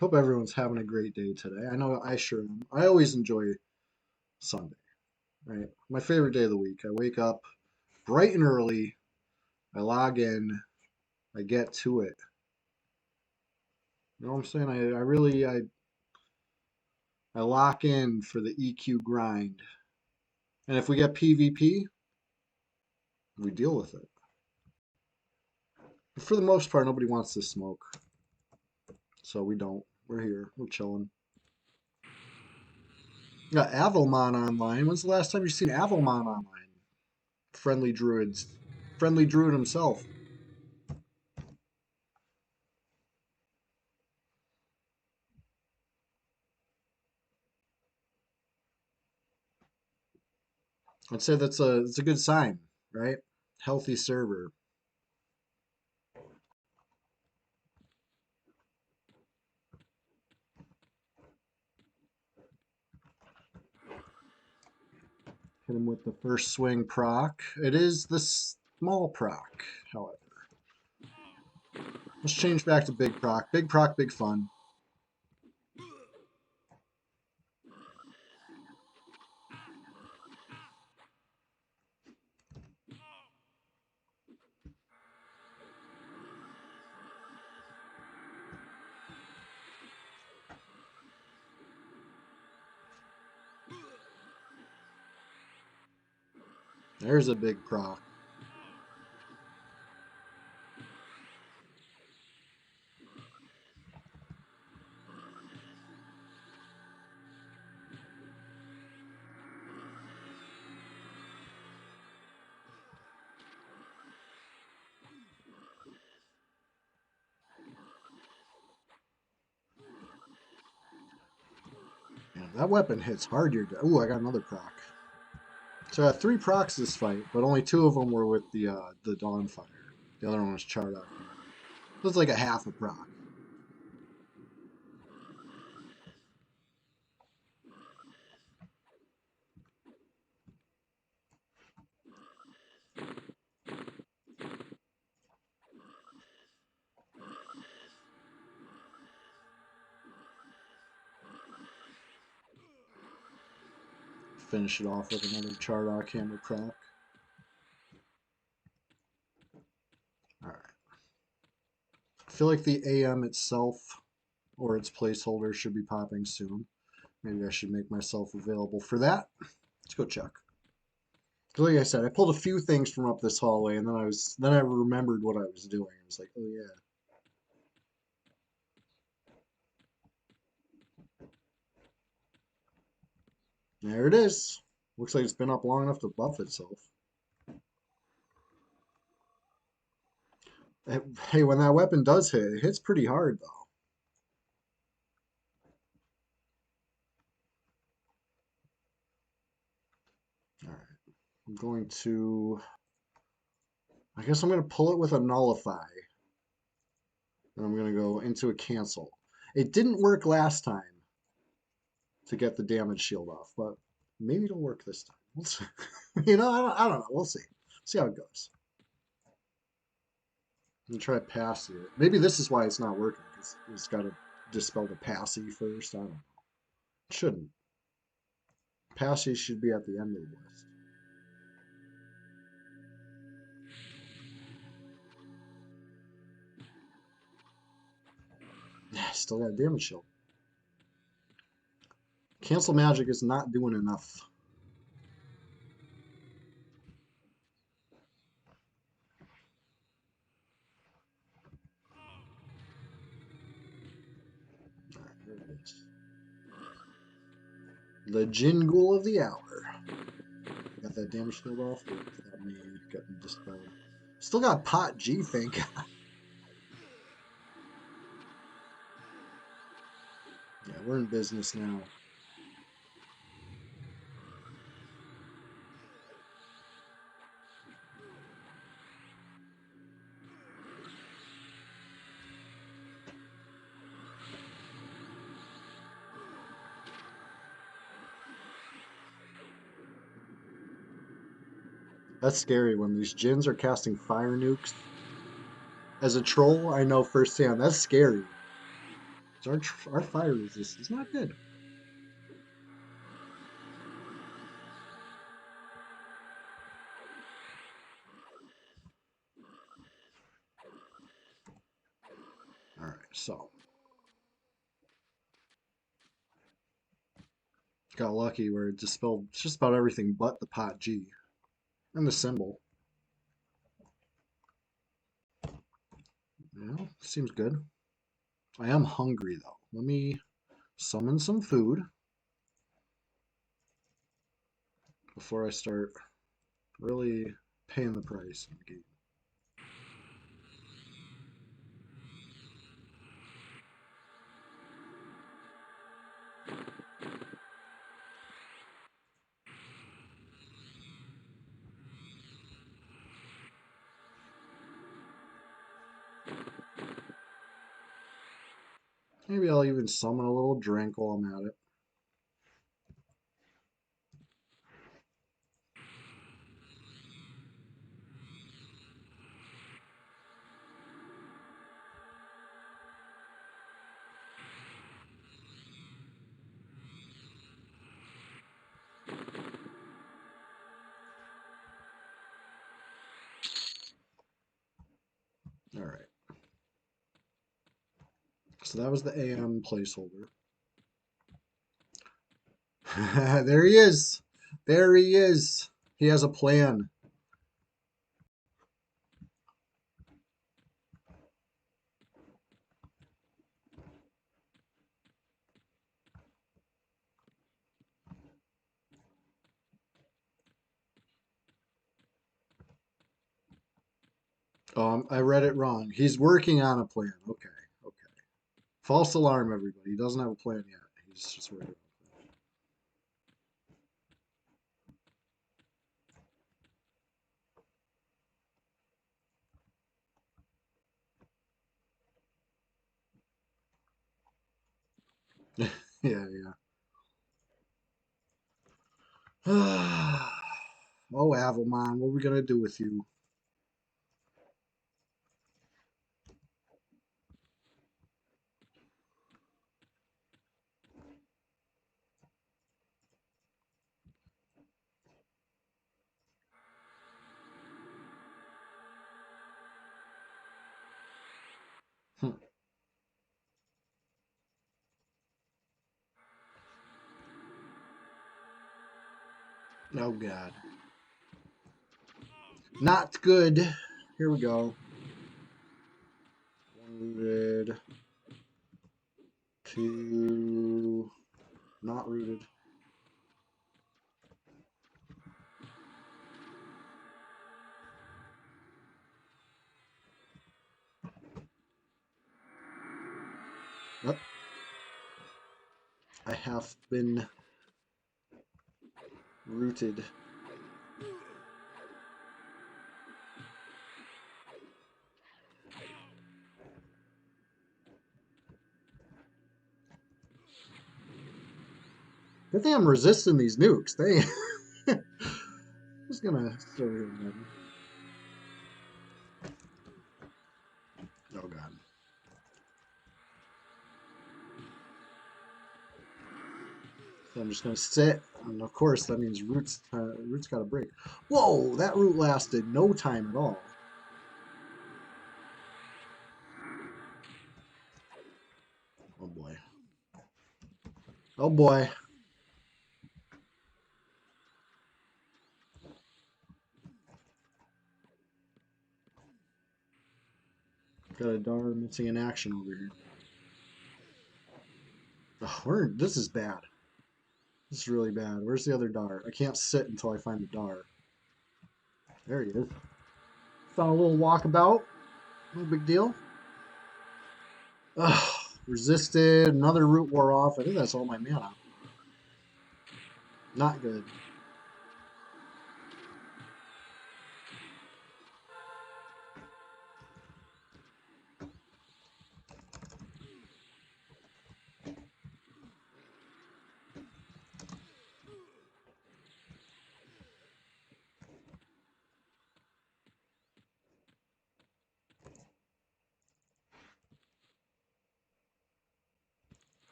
hope everyone's having a great day today. I know I sure am. I always enjoy Sunday, right? My favorite day of the week. I wake up bright and early, I log in, I get to it. You know what I'm saying? I really I lock in for the EQ grind. And if we get PvP, we deal with it. But for the most part, nobody wants to smoke. So we don't. We're here. We're chilling. Got Avalmon online. When's the last time you seen Avalmon online? Friendly druids. Friendly druid himself. I'd say that's a good sign, right? Healthy server. Hit him with the first swing proc. It is the small proc, however. Let's change back to big proc. Big proc, big fun. There's a big proc. Yeah, that weapon hits hard. Ooh, I got another proc. So I got 3 procs this fight, but only 2 of them were with the Dawnfire. The other one was Chardock. So it's like a half a proc. Finish it off with another Chardock Hammer proc. Alright. I feel like the AM itself or its placeholder should be popping soon. Maybe I should make myself available for that. Let's go check. Like I said, I pulled a few things from up this hallway, and then I remembered what I was doing. I was like, oh yeah. There it is. Looks like it's been up long enough to buff itself. Hey, when that weapon does hit, it hits pretty hard though. All right, I'm going to. I guess I'm going to pull it with a nullify. And I'm going to go into a cancel. It didn't work last time to get the damage shield off, but maybe it'll work this time. We'll see. I don't know. We'll see. See how it goes. I'm going to try passy it. Maybe this is why it's not working, because it's got to dispel the passy first. I don't know. It shouldn't. Passy should be at the end of the list. Yeah, still got a damage shield. Cancel magic is not doing enough. Alright, there it is. The Jingle of the Hour. Got that damage shield off without me getting dispelled. Still got pot G, thank God. Yeah, we're in business now. That's scary when these djinns are casting fire nukes. As a troll, I know firsthand that's scary. 'Cause our fire resistance is not good. All right, so got lucky where it dispelled just about everything but the pot G and the symbol. Yeah, seems good. I am hungry though. Let me summon some food before I start really paying the price in the game. Maybe I'll even summon a little drink while I'm at it. All right. So that was the AM placeholder. There he is. There he is. He has a plan. I read it wrong. He's working on a plan. Okay. Okay. False alarm, everybody. He doesn't have a plan yet. He's just working on a plan. Yeah, yeah. Oh, Avalmon, what are we gonna do with you? Hmm. Oh God. Not good. Here we go. 1 rooted. 2 not rooted. Oh, I have been rooted. Good thing I'm resisting these nukes. They just gonna throw here and then. Oh God. So I'm just gonna sit, and of course that means roots gotta break. Whoa, that root lasted no time at all. Oh boy. Oh boy. Got a darn missing in action over here. Oh, this is bad. This is really bad. Where's the other Dar? I can't sit until I find the Dar. There he is. Found a little walkabout. No big deal. Ugh, resisted. Another root wore off. I think that's all my mana. Not good.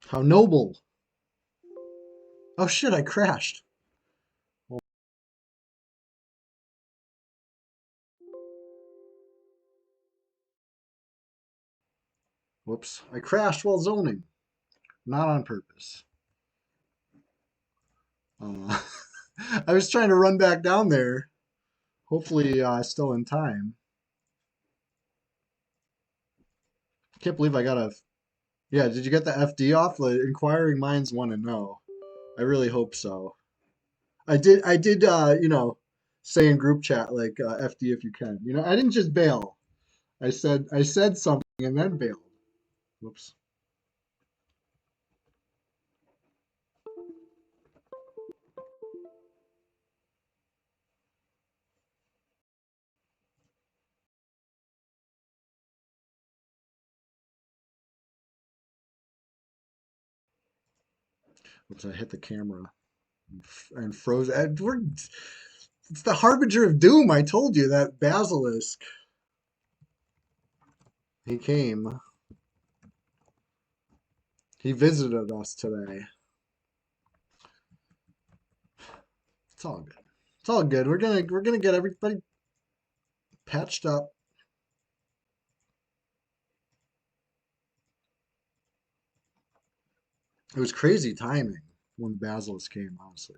How noble. Oh shit, I crashed. Whoops. I crashed while zoning. Not on purpose. Uh, I was trying to run back down there. Hopefully, still in time. Can't believe I got a. Yeah, did you get the FD off? The inquiring minds want to know. I really hope so. I did, say in group chat, like, FD if you can. I didn't just bail. I said something and then bailed. Whoops. Whoops, I hit the camera and froze. It's the harbinger of doom. I told you that basilisk. He came. He visited us today. It's all good. It's all good. We're gonna get everybody patched up. It was crazy timing when the basilisk came, honestly.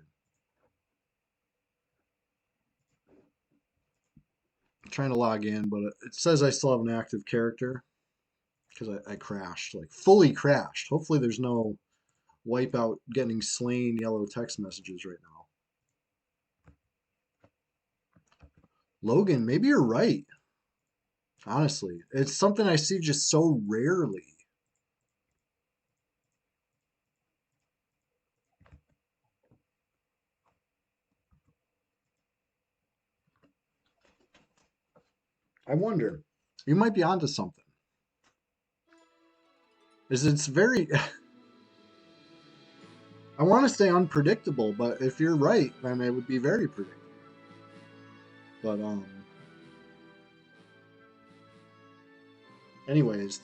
I'm trying to log in, but it says I still have an active character because I crashed, like fully crashed. Hopefully there's no wipeout getting slain yellow text messages right now. Logan, maybe you're right. Honestly, it's something I see just so rarely. I wonder. You might be onto something. Is it's very I want to say unpredictable, but if you're right, then it would be very predictable. But anyways,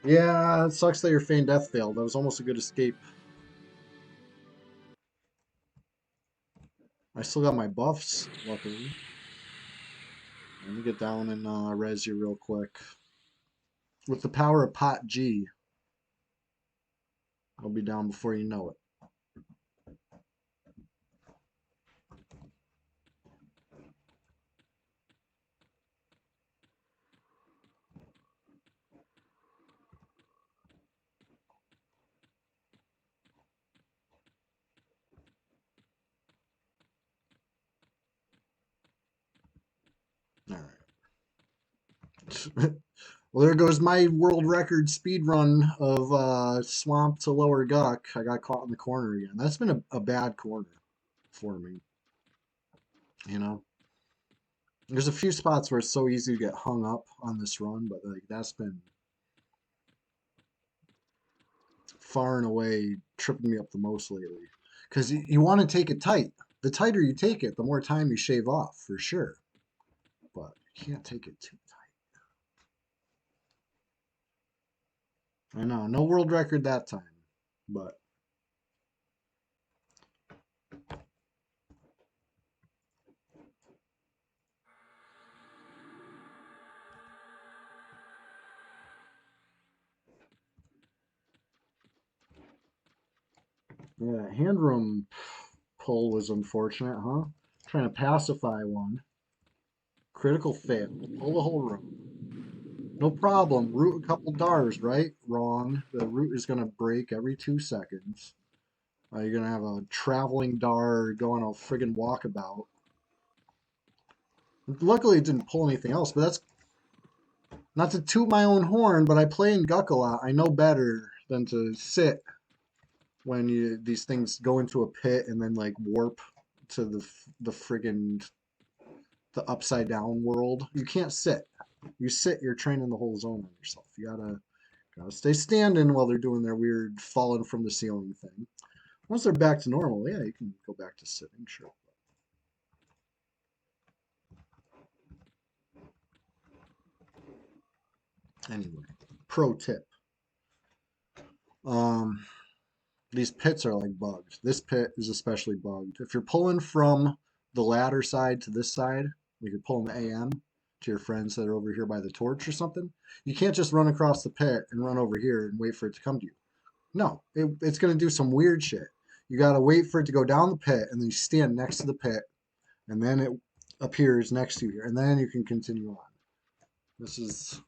yeah, it sucks that your feigned death failed. That was almost a good escape. I still got my buffs, luckily. Let me get down and res you real quick. With the power of Pot G, I'll be down before you know it. All right. Well, there goes my world record speed run of Swamp to Lower Guck. I got caught in the corner again. That's been a bad corner for me. You know, there's a few spots where it's so easy to get hung up on this run, but like that's been far and away tripping me up the most lately. Because you want to take it tight. The tighter you take it, the more time you shave off, for sure. But you can't take it too tight. I know, no world record that time, but yeah, hand room pull was unfortunate, huh? Trying to pacify one. Critical fail. Pull the whole room. No problem. Root a couple dars, right? Wrong. The root is going to break every 2 seconds. You're going to have a traveling dar go on a friggin' walkabout. Luckily, it didn't pull anything else, but that's not to toot my own horn, but I play in Guck a lot. I know better than to sit when these things go into a pit and then like warp to the friggin' the upside down world. You can't sit. You sit, you're training the whole zone on yourself. You gotta stay standing while they're doing their weird falling from the ceiling thing. Once they're back to normal, yeah, you can go back to sitting, sure. Anyway, pro tip. Um, these pits are like bugged. This pit is especially bugged. If you're pulling from the ladder side to this side, like you're pulling the AM to your friends that are over here by the torch or something, you can't just run across the pit and run over here and wait for it to come to you. No, it's going to do some weird shit. You got to wait for it to go down the pit, and then you stand next to the pit, and then it appears next to you, and then you can continue on. This is,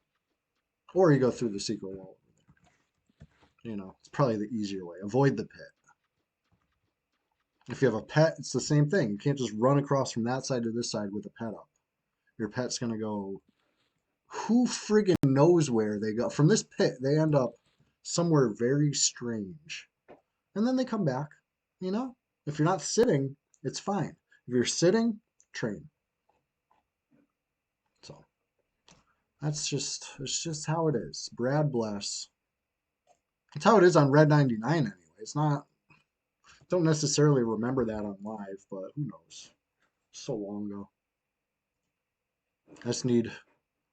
or you go through the secret wall. You know, it's probably the easier way. Avoid the pit. If you have a pet, it's the same thing. You can't just run across from that side to this side with a pet up. Your pet's going to go, who friggin' knows where they go. From this pit, they end up somewhere very strange. And then they come back, you know? If you're not sitting, it's fine. If you're sitting, train. So it's just how it is. Brad bless. It's how it is on Red 99 anyway. It's not, don't necessarily remember that on live, but who knows? So long ago. I just need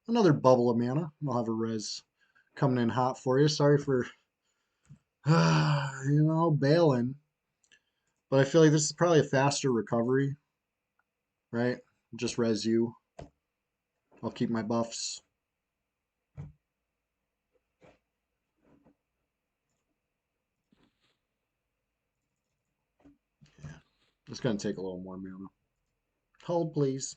another bubble of mana. I'll have a res coming in hot for you. Sorry for, bailing. But I feel like this is probably a faster recovery, right? Just res you. I'll keep my buffs. Yeah, it's going to take a little more mana. Hold, please.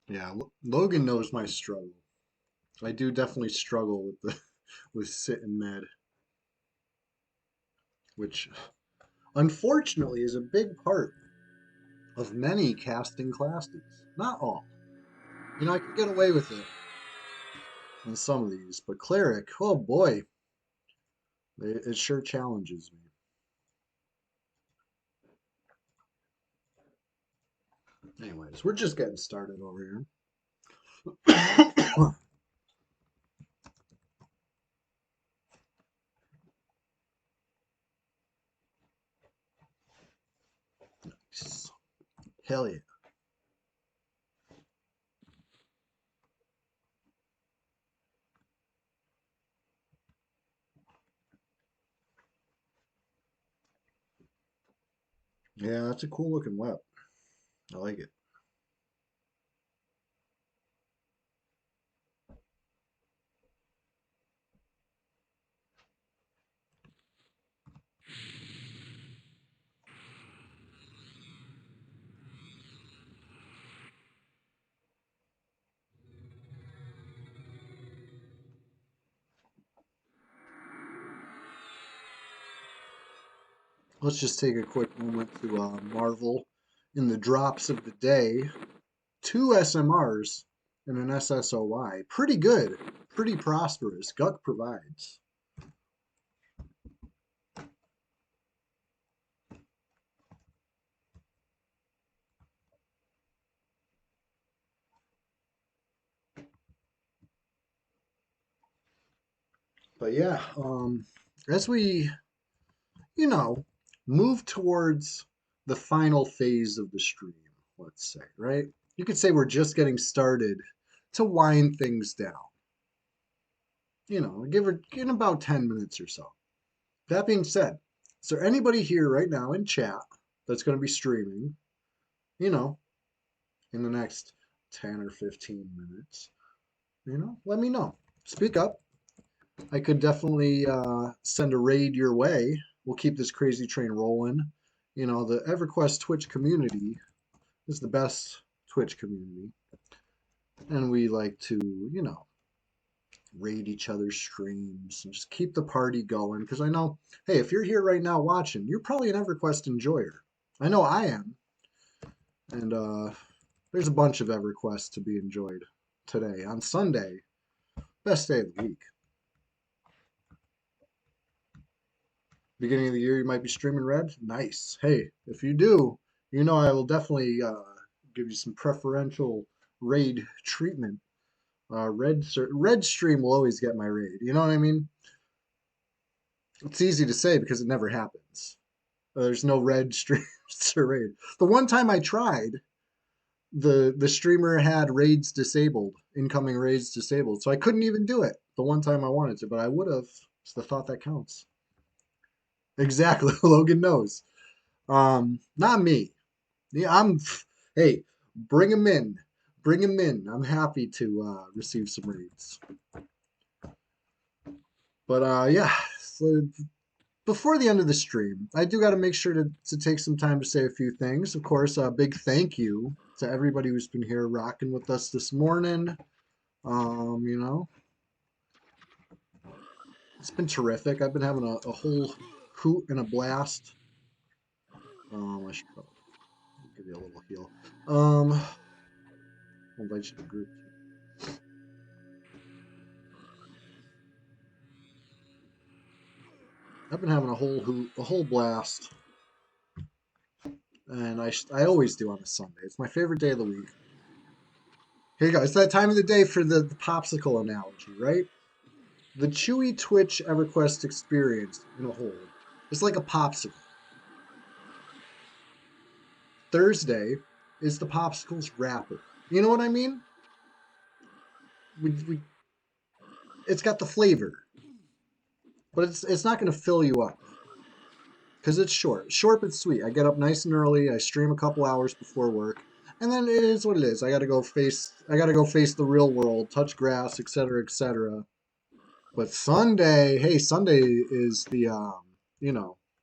Yeah, Logan knows my struggle. I do definitely struggle with the with sit and med, which unfortunately is a big part of many casting classes. Not all. You know, I can get away with it in some of these, but cleric, oh boy, it sure challenges me. Anyways, we're just getting started over here. Hell yeah. Yeah, that's a cool looking web. I like it. Let's just take a quick moment to marvel in the drops of the day. Two SMRs and an SSOY. Pretty good. Pretty prosperous. Guck provides. But yeah, as we, you know, move towards the final phase of the stream, let's say, right? You could say we're just getting started to wind things down. You know, give it in about 10 minutes or so. That being said, is there anybody here right now in chat that's going to be streaming, you know, in the next 10 or 15 minutes? Let me know. Speak up. I could definitely send a raid your way. We'll keep this crazy train rolling. The EverQuest Twitch community is the best Twitch community. And we like to, raid each other's streams and just keep the party going. Because I know, hey, if you're here right now watching, you're probably an EverQuest enjoyer. I know I am. And there's a bunch of EverQuest to be enjoyed today on Sunday. Best day of the week. Beginning of the year, you might be streaming Red. Nice. Hey, if you do, I will definitely give you some preferential raid treatment. Red stream will always get my raid. You know what I mean? It's easy to say because it never happens. There's no red streams to raid. The one time I tried, the streamer had raids disabled, incoming raids disabled, so I couldn't even do it the one time I wanted to, but I would have. It's the thought that counts. Exactly. Logan knows. Not me. Yeah, hey, bring him in. Bring him in. I'm happy to receive some raids. But yeah, so before the end of the stream, I do got to make sure to take some time to say a few things. Of course, a big thank you to everybody who's been here rocking with us this morning. It's been terrific. I've been having a whole hoot and a blast. I should probably give you a little heal. I'll invite you to the group. I've been having a whole hoot, a whole blast, and I always do on a Sunday. It's my favorite day of the week. Here you go. It's that time of the day for the popsicle analogy, right? The Chewy Twitch EverQuest experience in a whole is like a popsicle. Thursday is the popsicle's wrapper. You know what I mean? It's got the flavor, but it's not going to fill you up because it's short but sweet. I get up nice and early. I stream a couple hours before work, and then it is what it is. I got to go face the real world, touch grass, etc., etc. But Sunday, hey, Sunday is the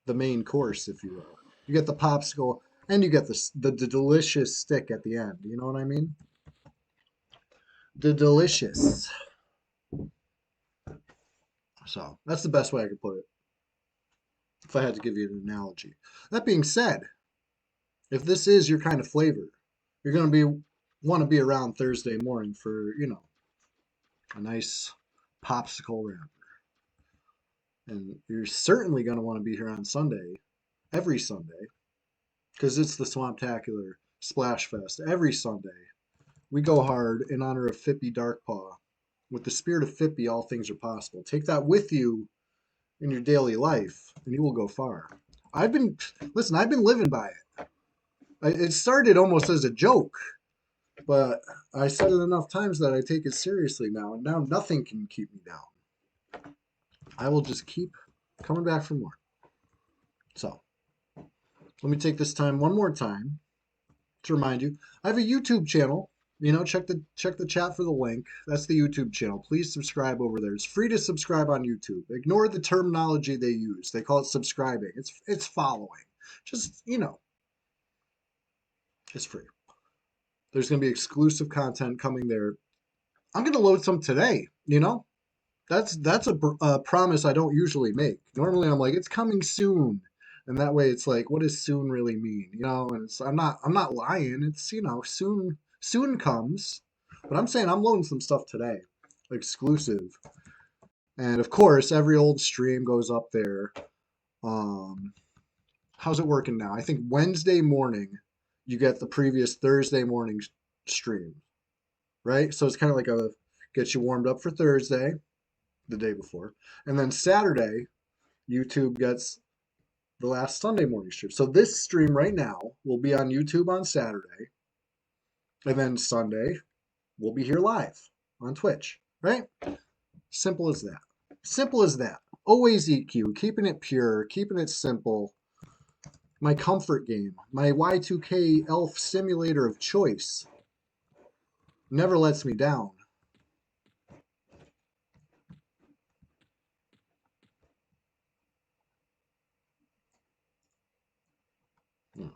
main course, if you will. You get the popsicle and you get the delicious stick at the end. You know what I mean? The delicious. So that's the best way I could put it. If I had to give you an analogy. That being said, if this is your kind of flavor, you're going to want to be around Thursday morning for, a nice popsicle wrapper. And you're certainly going to want to be here on Sunday, every Sunday, because it's the Swamptacular Splash Fest. Every Sunday, we go hard in honor of Fippy Darkpaw. With the spirit of Fippy, all things are possible. Take that with you in your daily life, and you will go far. I've been living by it. It started almost as a joke, but I said it enough times that I take it seriously now, and now nothing can keep me down. I will just keep coming back for more. So, let me take this time one more time to remind you, I have a YouTube channel. Check the chat for the link. That's the YouTube channel. Please subscribe over there. It's free to subscribe on YouTube. Ignore the terminology they use. They call it subscribing. It's following. Just, it's free. There's going to be exclusive content coming there. I'm going to load some today, That's a promise I don't usually make. Normally I'm like, it's coming soon. And that way it's like, what does soon really mean? And I'm not lying. It's, soon comes. But I'm saying I'm loading some stuff today. Exclusive. And of course, every old stream goes up there. How's it working now? I think Wednesday morning you get the previous Thursday morning stream. Right? So it's kind of like gets you warmed up for Thursday, the day before. And then Saturday, YouTube gets the last Sunday morning stream. So this stream right now will be on YouTube on Saturday. And then Sunday, we'll be here live on Twitch, right? Simple as that. Simple as that. Always EQ, keeping it pure, keeping it simple. My comfort game, my Y2K elf simulator of choice, never lets me down. Hmm.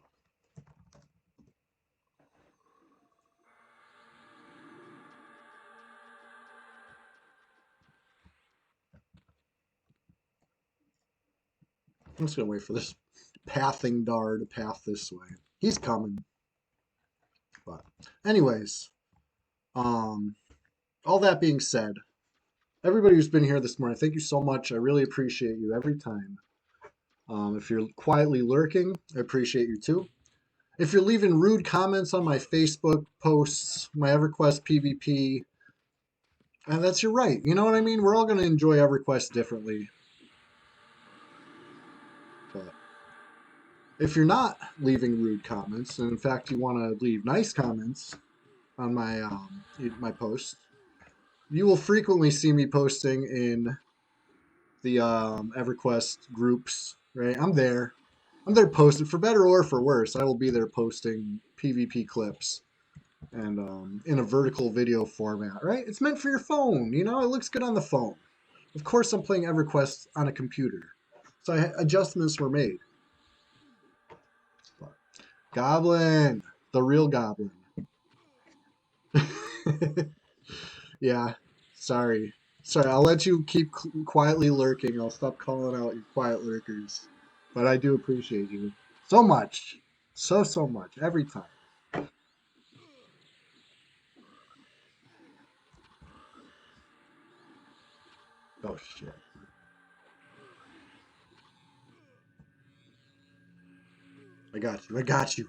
I'm just gonna wait for this pathing Dar to path this way. He's coming. But anyways, um, all that being said, everybody who's been here this morning, thank you so much. I really appreciate you every time. If you're quietly lurking, I appreciate you too. If you're leaving rude comments on my Facebook posts, my EverQuest PvP, and that's your right. You know what I mean? We're all going to enjoy EverQuest differently. But if you're not leaving rude comments, and in fact you want to leave nice comments on my posts, you will frequently see me posting in the EverQuest groups. Right? I'm there. I'm there posting for better or for worse. I will be there posting PvP clips and in a vertical video format. Right? It's meant for your phone. You know, it looks good on the phone. Of course, I'm playing EverQuest on a computer, so adjustments were made. But Goblin, the real Goblin. Yeah, sorry. Sorry, I'll let you keep quietly lurking. I'll stop calling out your quiet lurkers. But I do appreciate you so much. So much. Every time. Oh, shit. I got you. I got you.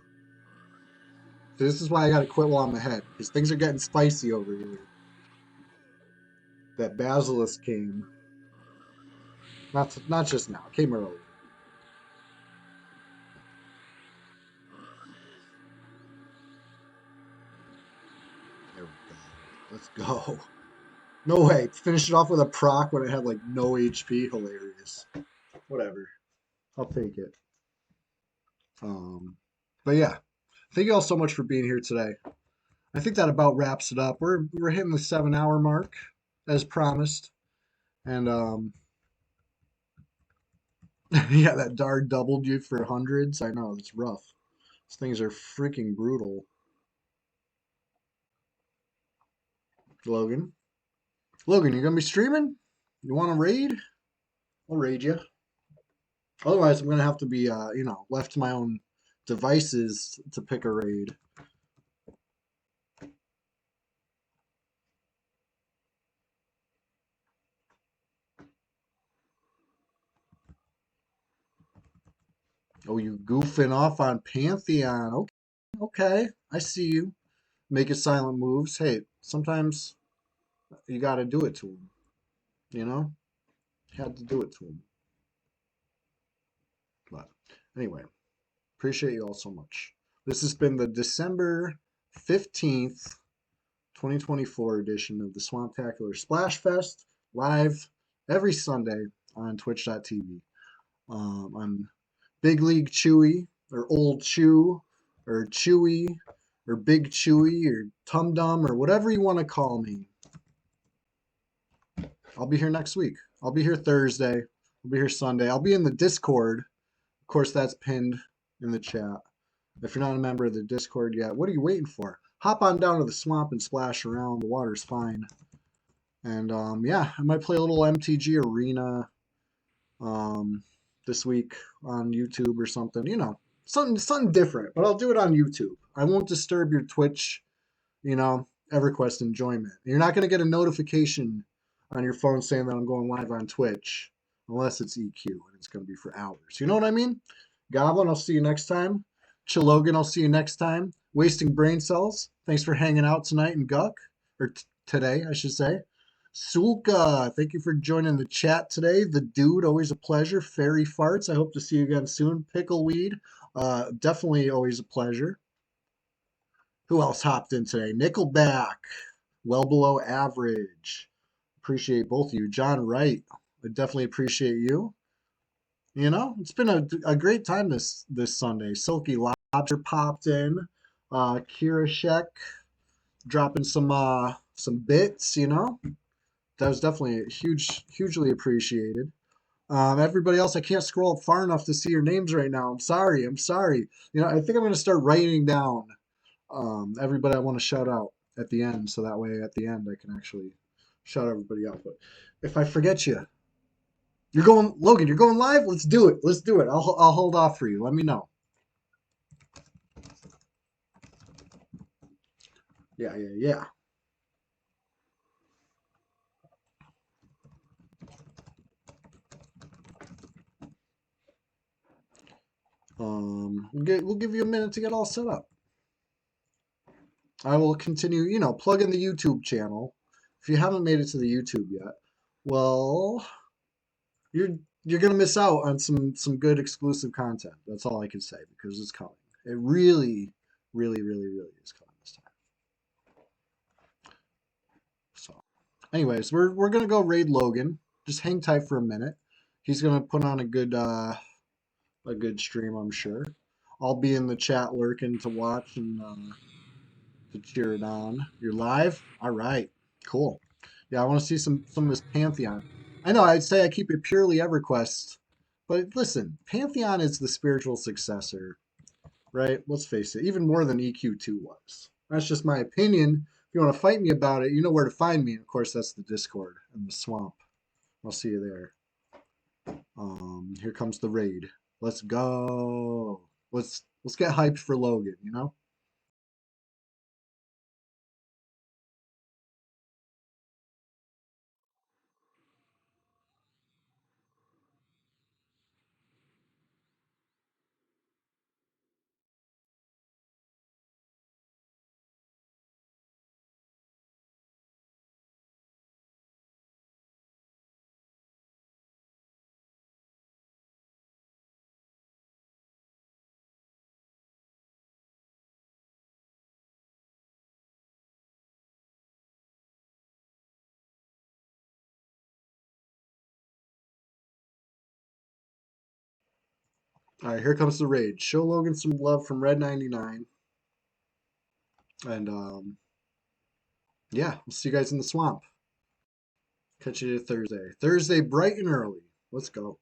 This is why I gotta quit while I'm ahead. Because things are getting spicy over here. That Basilisk came. Not just now. It came early. There we go. Let's go. No way. Finish it off with a proc when it had like no HP. Hilarious. Whatever. I'll take it. Um, but yeah, thank you all so much for being here today. I think that about wraps it up. We're hitting the 7 hour mark as promised, and yeah, that Dard doubled you for hundreds. I know it's rough. These things are freaking brutal. Logan, Logan, you gonna be streaming? You want to raid? I'll raid you. Otherwise, I'm gonna have to be left to my own devices to pick a raid. Oh, you goofing off on Pantheon? Okay, okay, I see you. Make it silent moves. Hey, sometimes you got to do it to him. You know, had to do it to him. But anyway, appreciate you all so much. This has been the December 15th, 2024 edition of the Swamptacular Splash Fest live every Sunday on Twitch.tv. I'm Big League Chewy or Old Chew or Chewy or Big Chewy or Tum Dum or whatever you want to call me. I'll be here next week. I'll be here Thursday. I'll be here Sunday. I'll be in the Discord. Of course, that's pinned in the chat. If you're not a member of the Discord yet, what are you waiting for? Hop on down to the swamp and splash around. The water's fine. And yeah, I might play a little MTG Arena um, this week on YouTube or something. You know, something different. But I'll do it on YouTube. I won't disturb your Twitch, EverQuest enjoyment. You're not going to get a notification on your phone saying that I'm going live on Twitch unless it's EQ and it's going to be for hours. You know what I mean? Goblin, I'll see you next time. Chilogan, I'll see you next time. Wasting Brain Cells, thanks for hanging out tonight in Guck, or today, I should say. Sulka, thank you for joining the chat today. The Dude, always a pleasure. Fairy Farts, I hope to see you again soon. Pickleweed, definitely always a pleasure. Who else hopped in today? Nickelback, well below average. Appreciate both of you. John Wright, I definitely appreciate you. It's been a great time this Sunday. Silky Lobster popped in. Kira Sheck dropping some bits. That was definitely hugely appreciated. Everybody else, I can't scroll up far enough to see your names right now. I'm sorry. I'm sorry. I think I'm gonna start writing down everybody I want to shout out at the end, so that way at the end I can actually shout everybody out. But if I forget you, you're going, Logan. You're going live. Let's do it. Let's do it. I'll hold off for you. Let me know. Yeah, yeah, yeah. We'll give you a minute to get all set up. I will continue, plug in the YouTube channel. If you haven't made it to the YouTube yet, well, you're you're gonna miss out on some good exclusive content. That's all I can say because it's coming. It really, really, really, really is coming this time. So, anyways, we're gonna go raid Logan. Just hang tight for a minute. He's gonna put on a good stream, I'm sure. I'll be in the chat lurking to watch and to cheer it on. You're live? All right. Cool. Yeah, I want to see some of this Pantheon. I know I'd say I keep it purely EverQuest, but listen, Pantheon is the spiritual successor, right? Let's face it, even more than EQ2 was. That's just my opinion. If you want to fight me about it, you know where to find me. Of course, that's the Discord and the swamp. I'll see you there. Here comes the raid. Let's go. Let's get hyped for Logan. All right, here comes the raid. Show Logan some love from Red 99. And yeah, we'll see you guys in the swamp. Catch you Thursday. Thursday, bright and early. Let's go.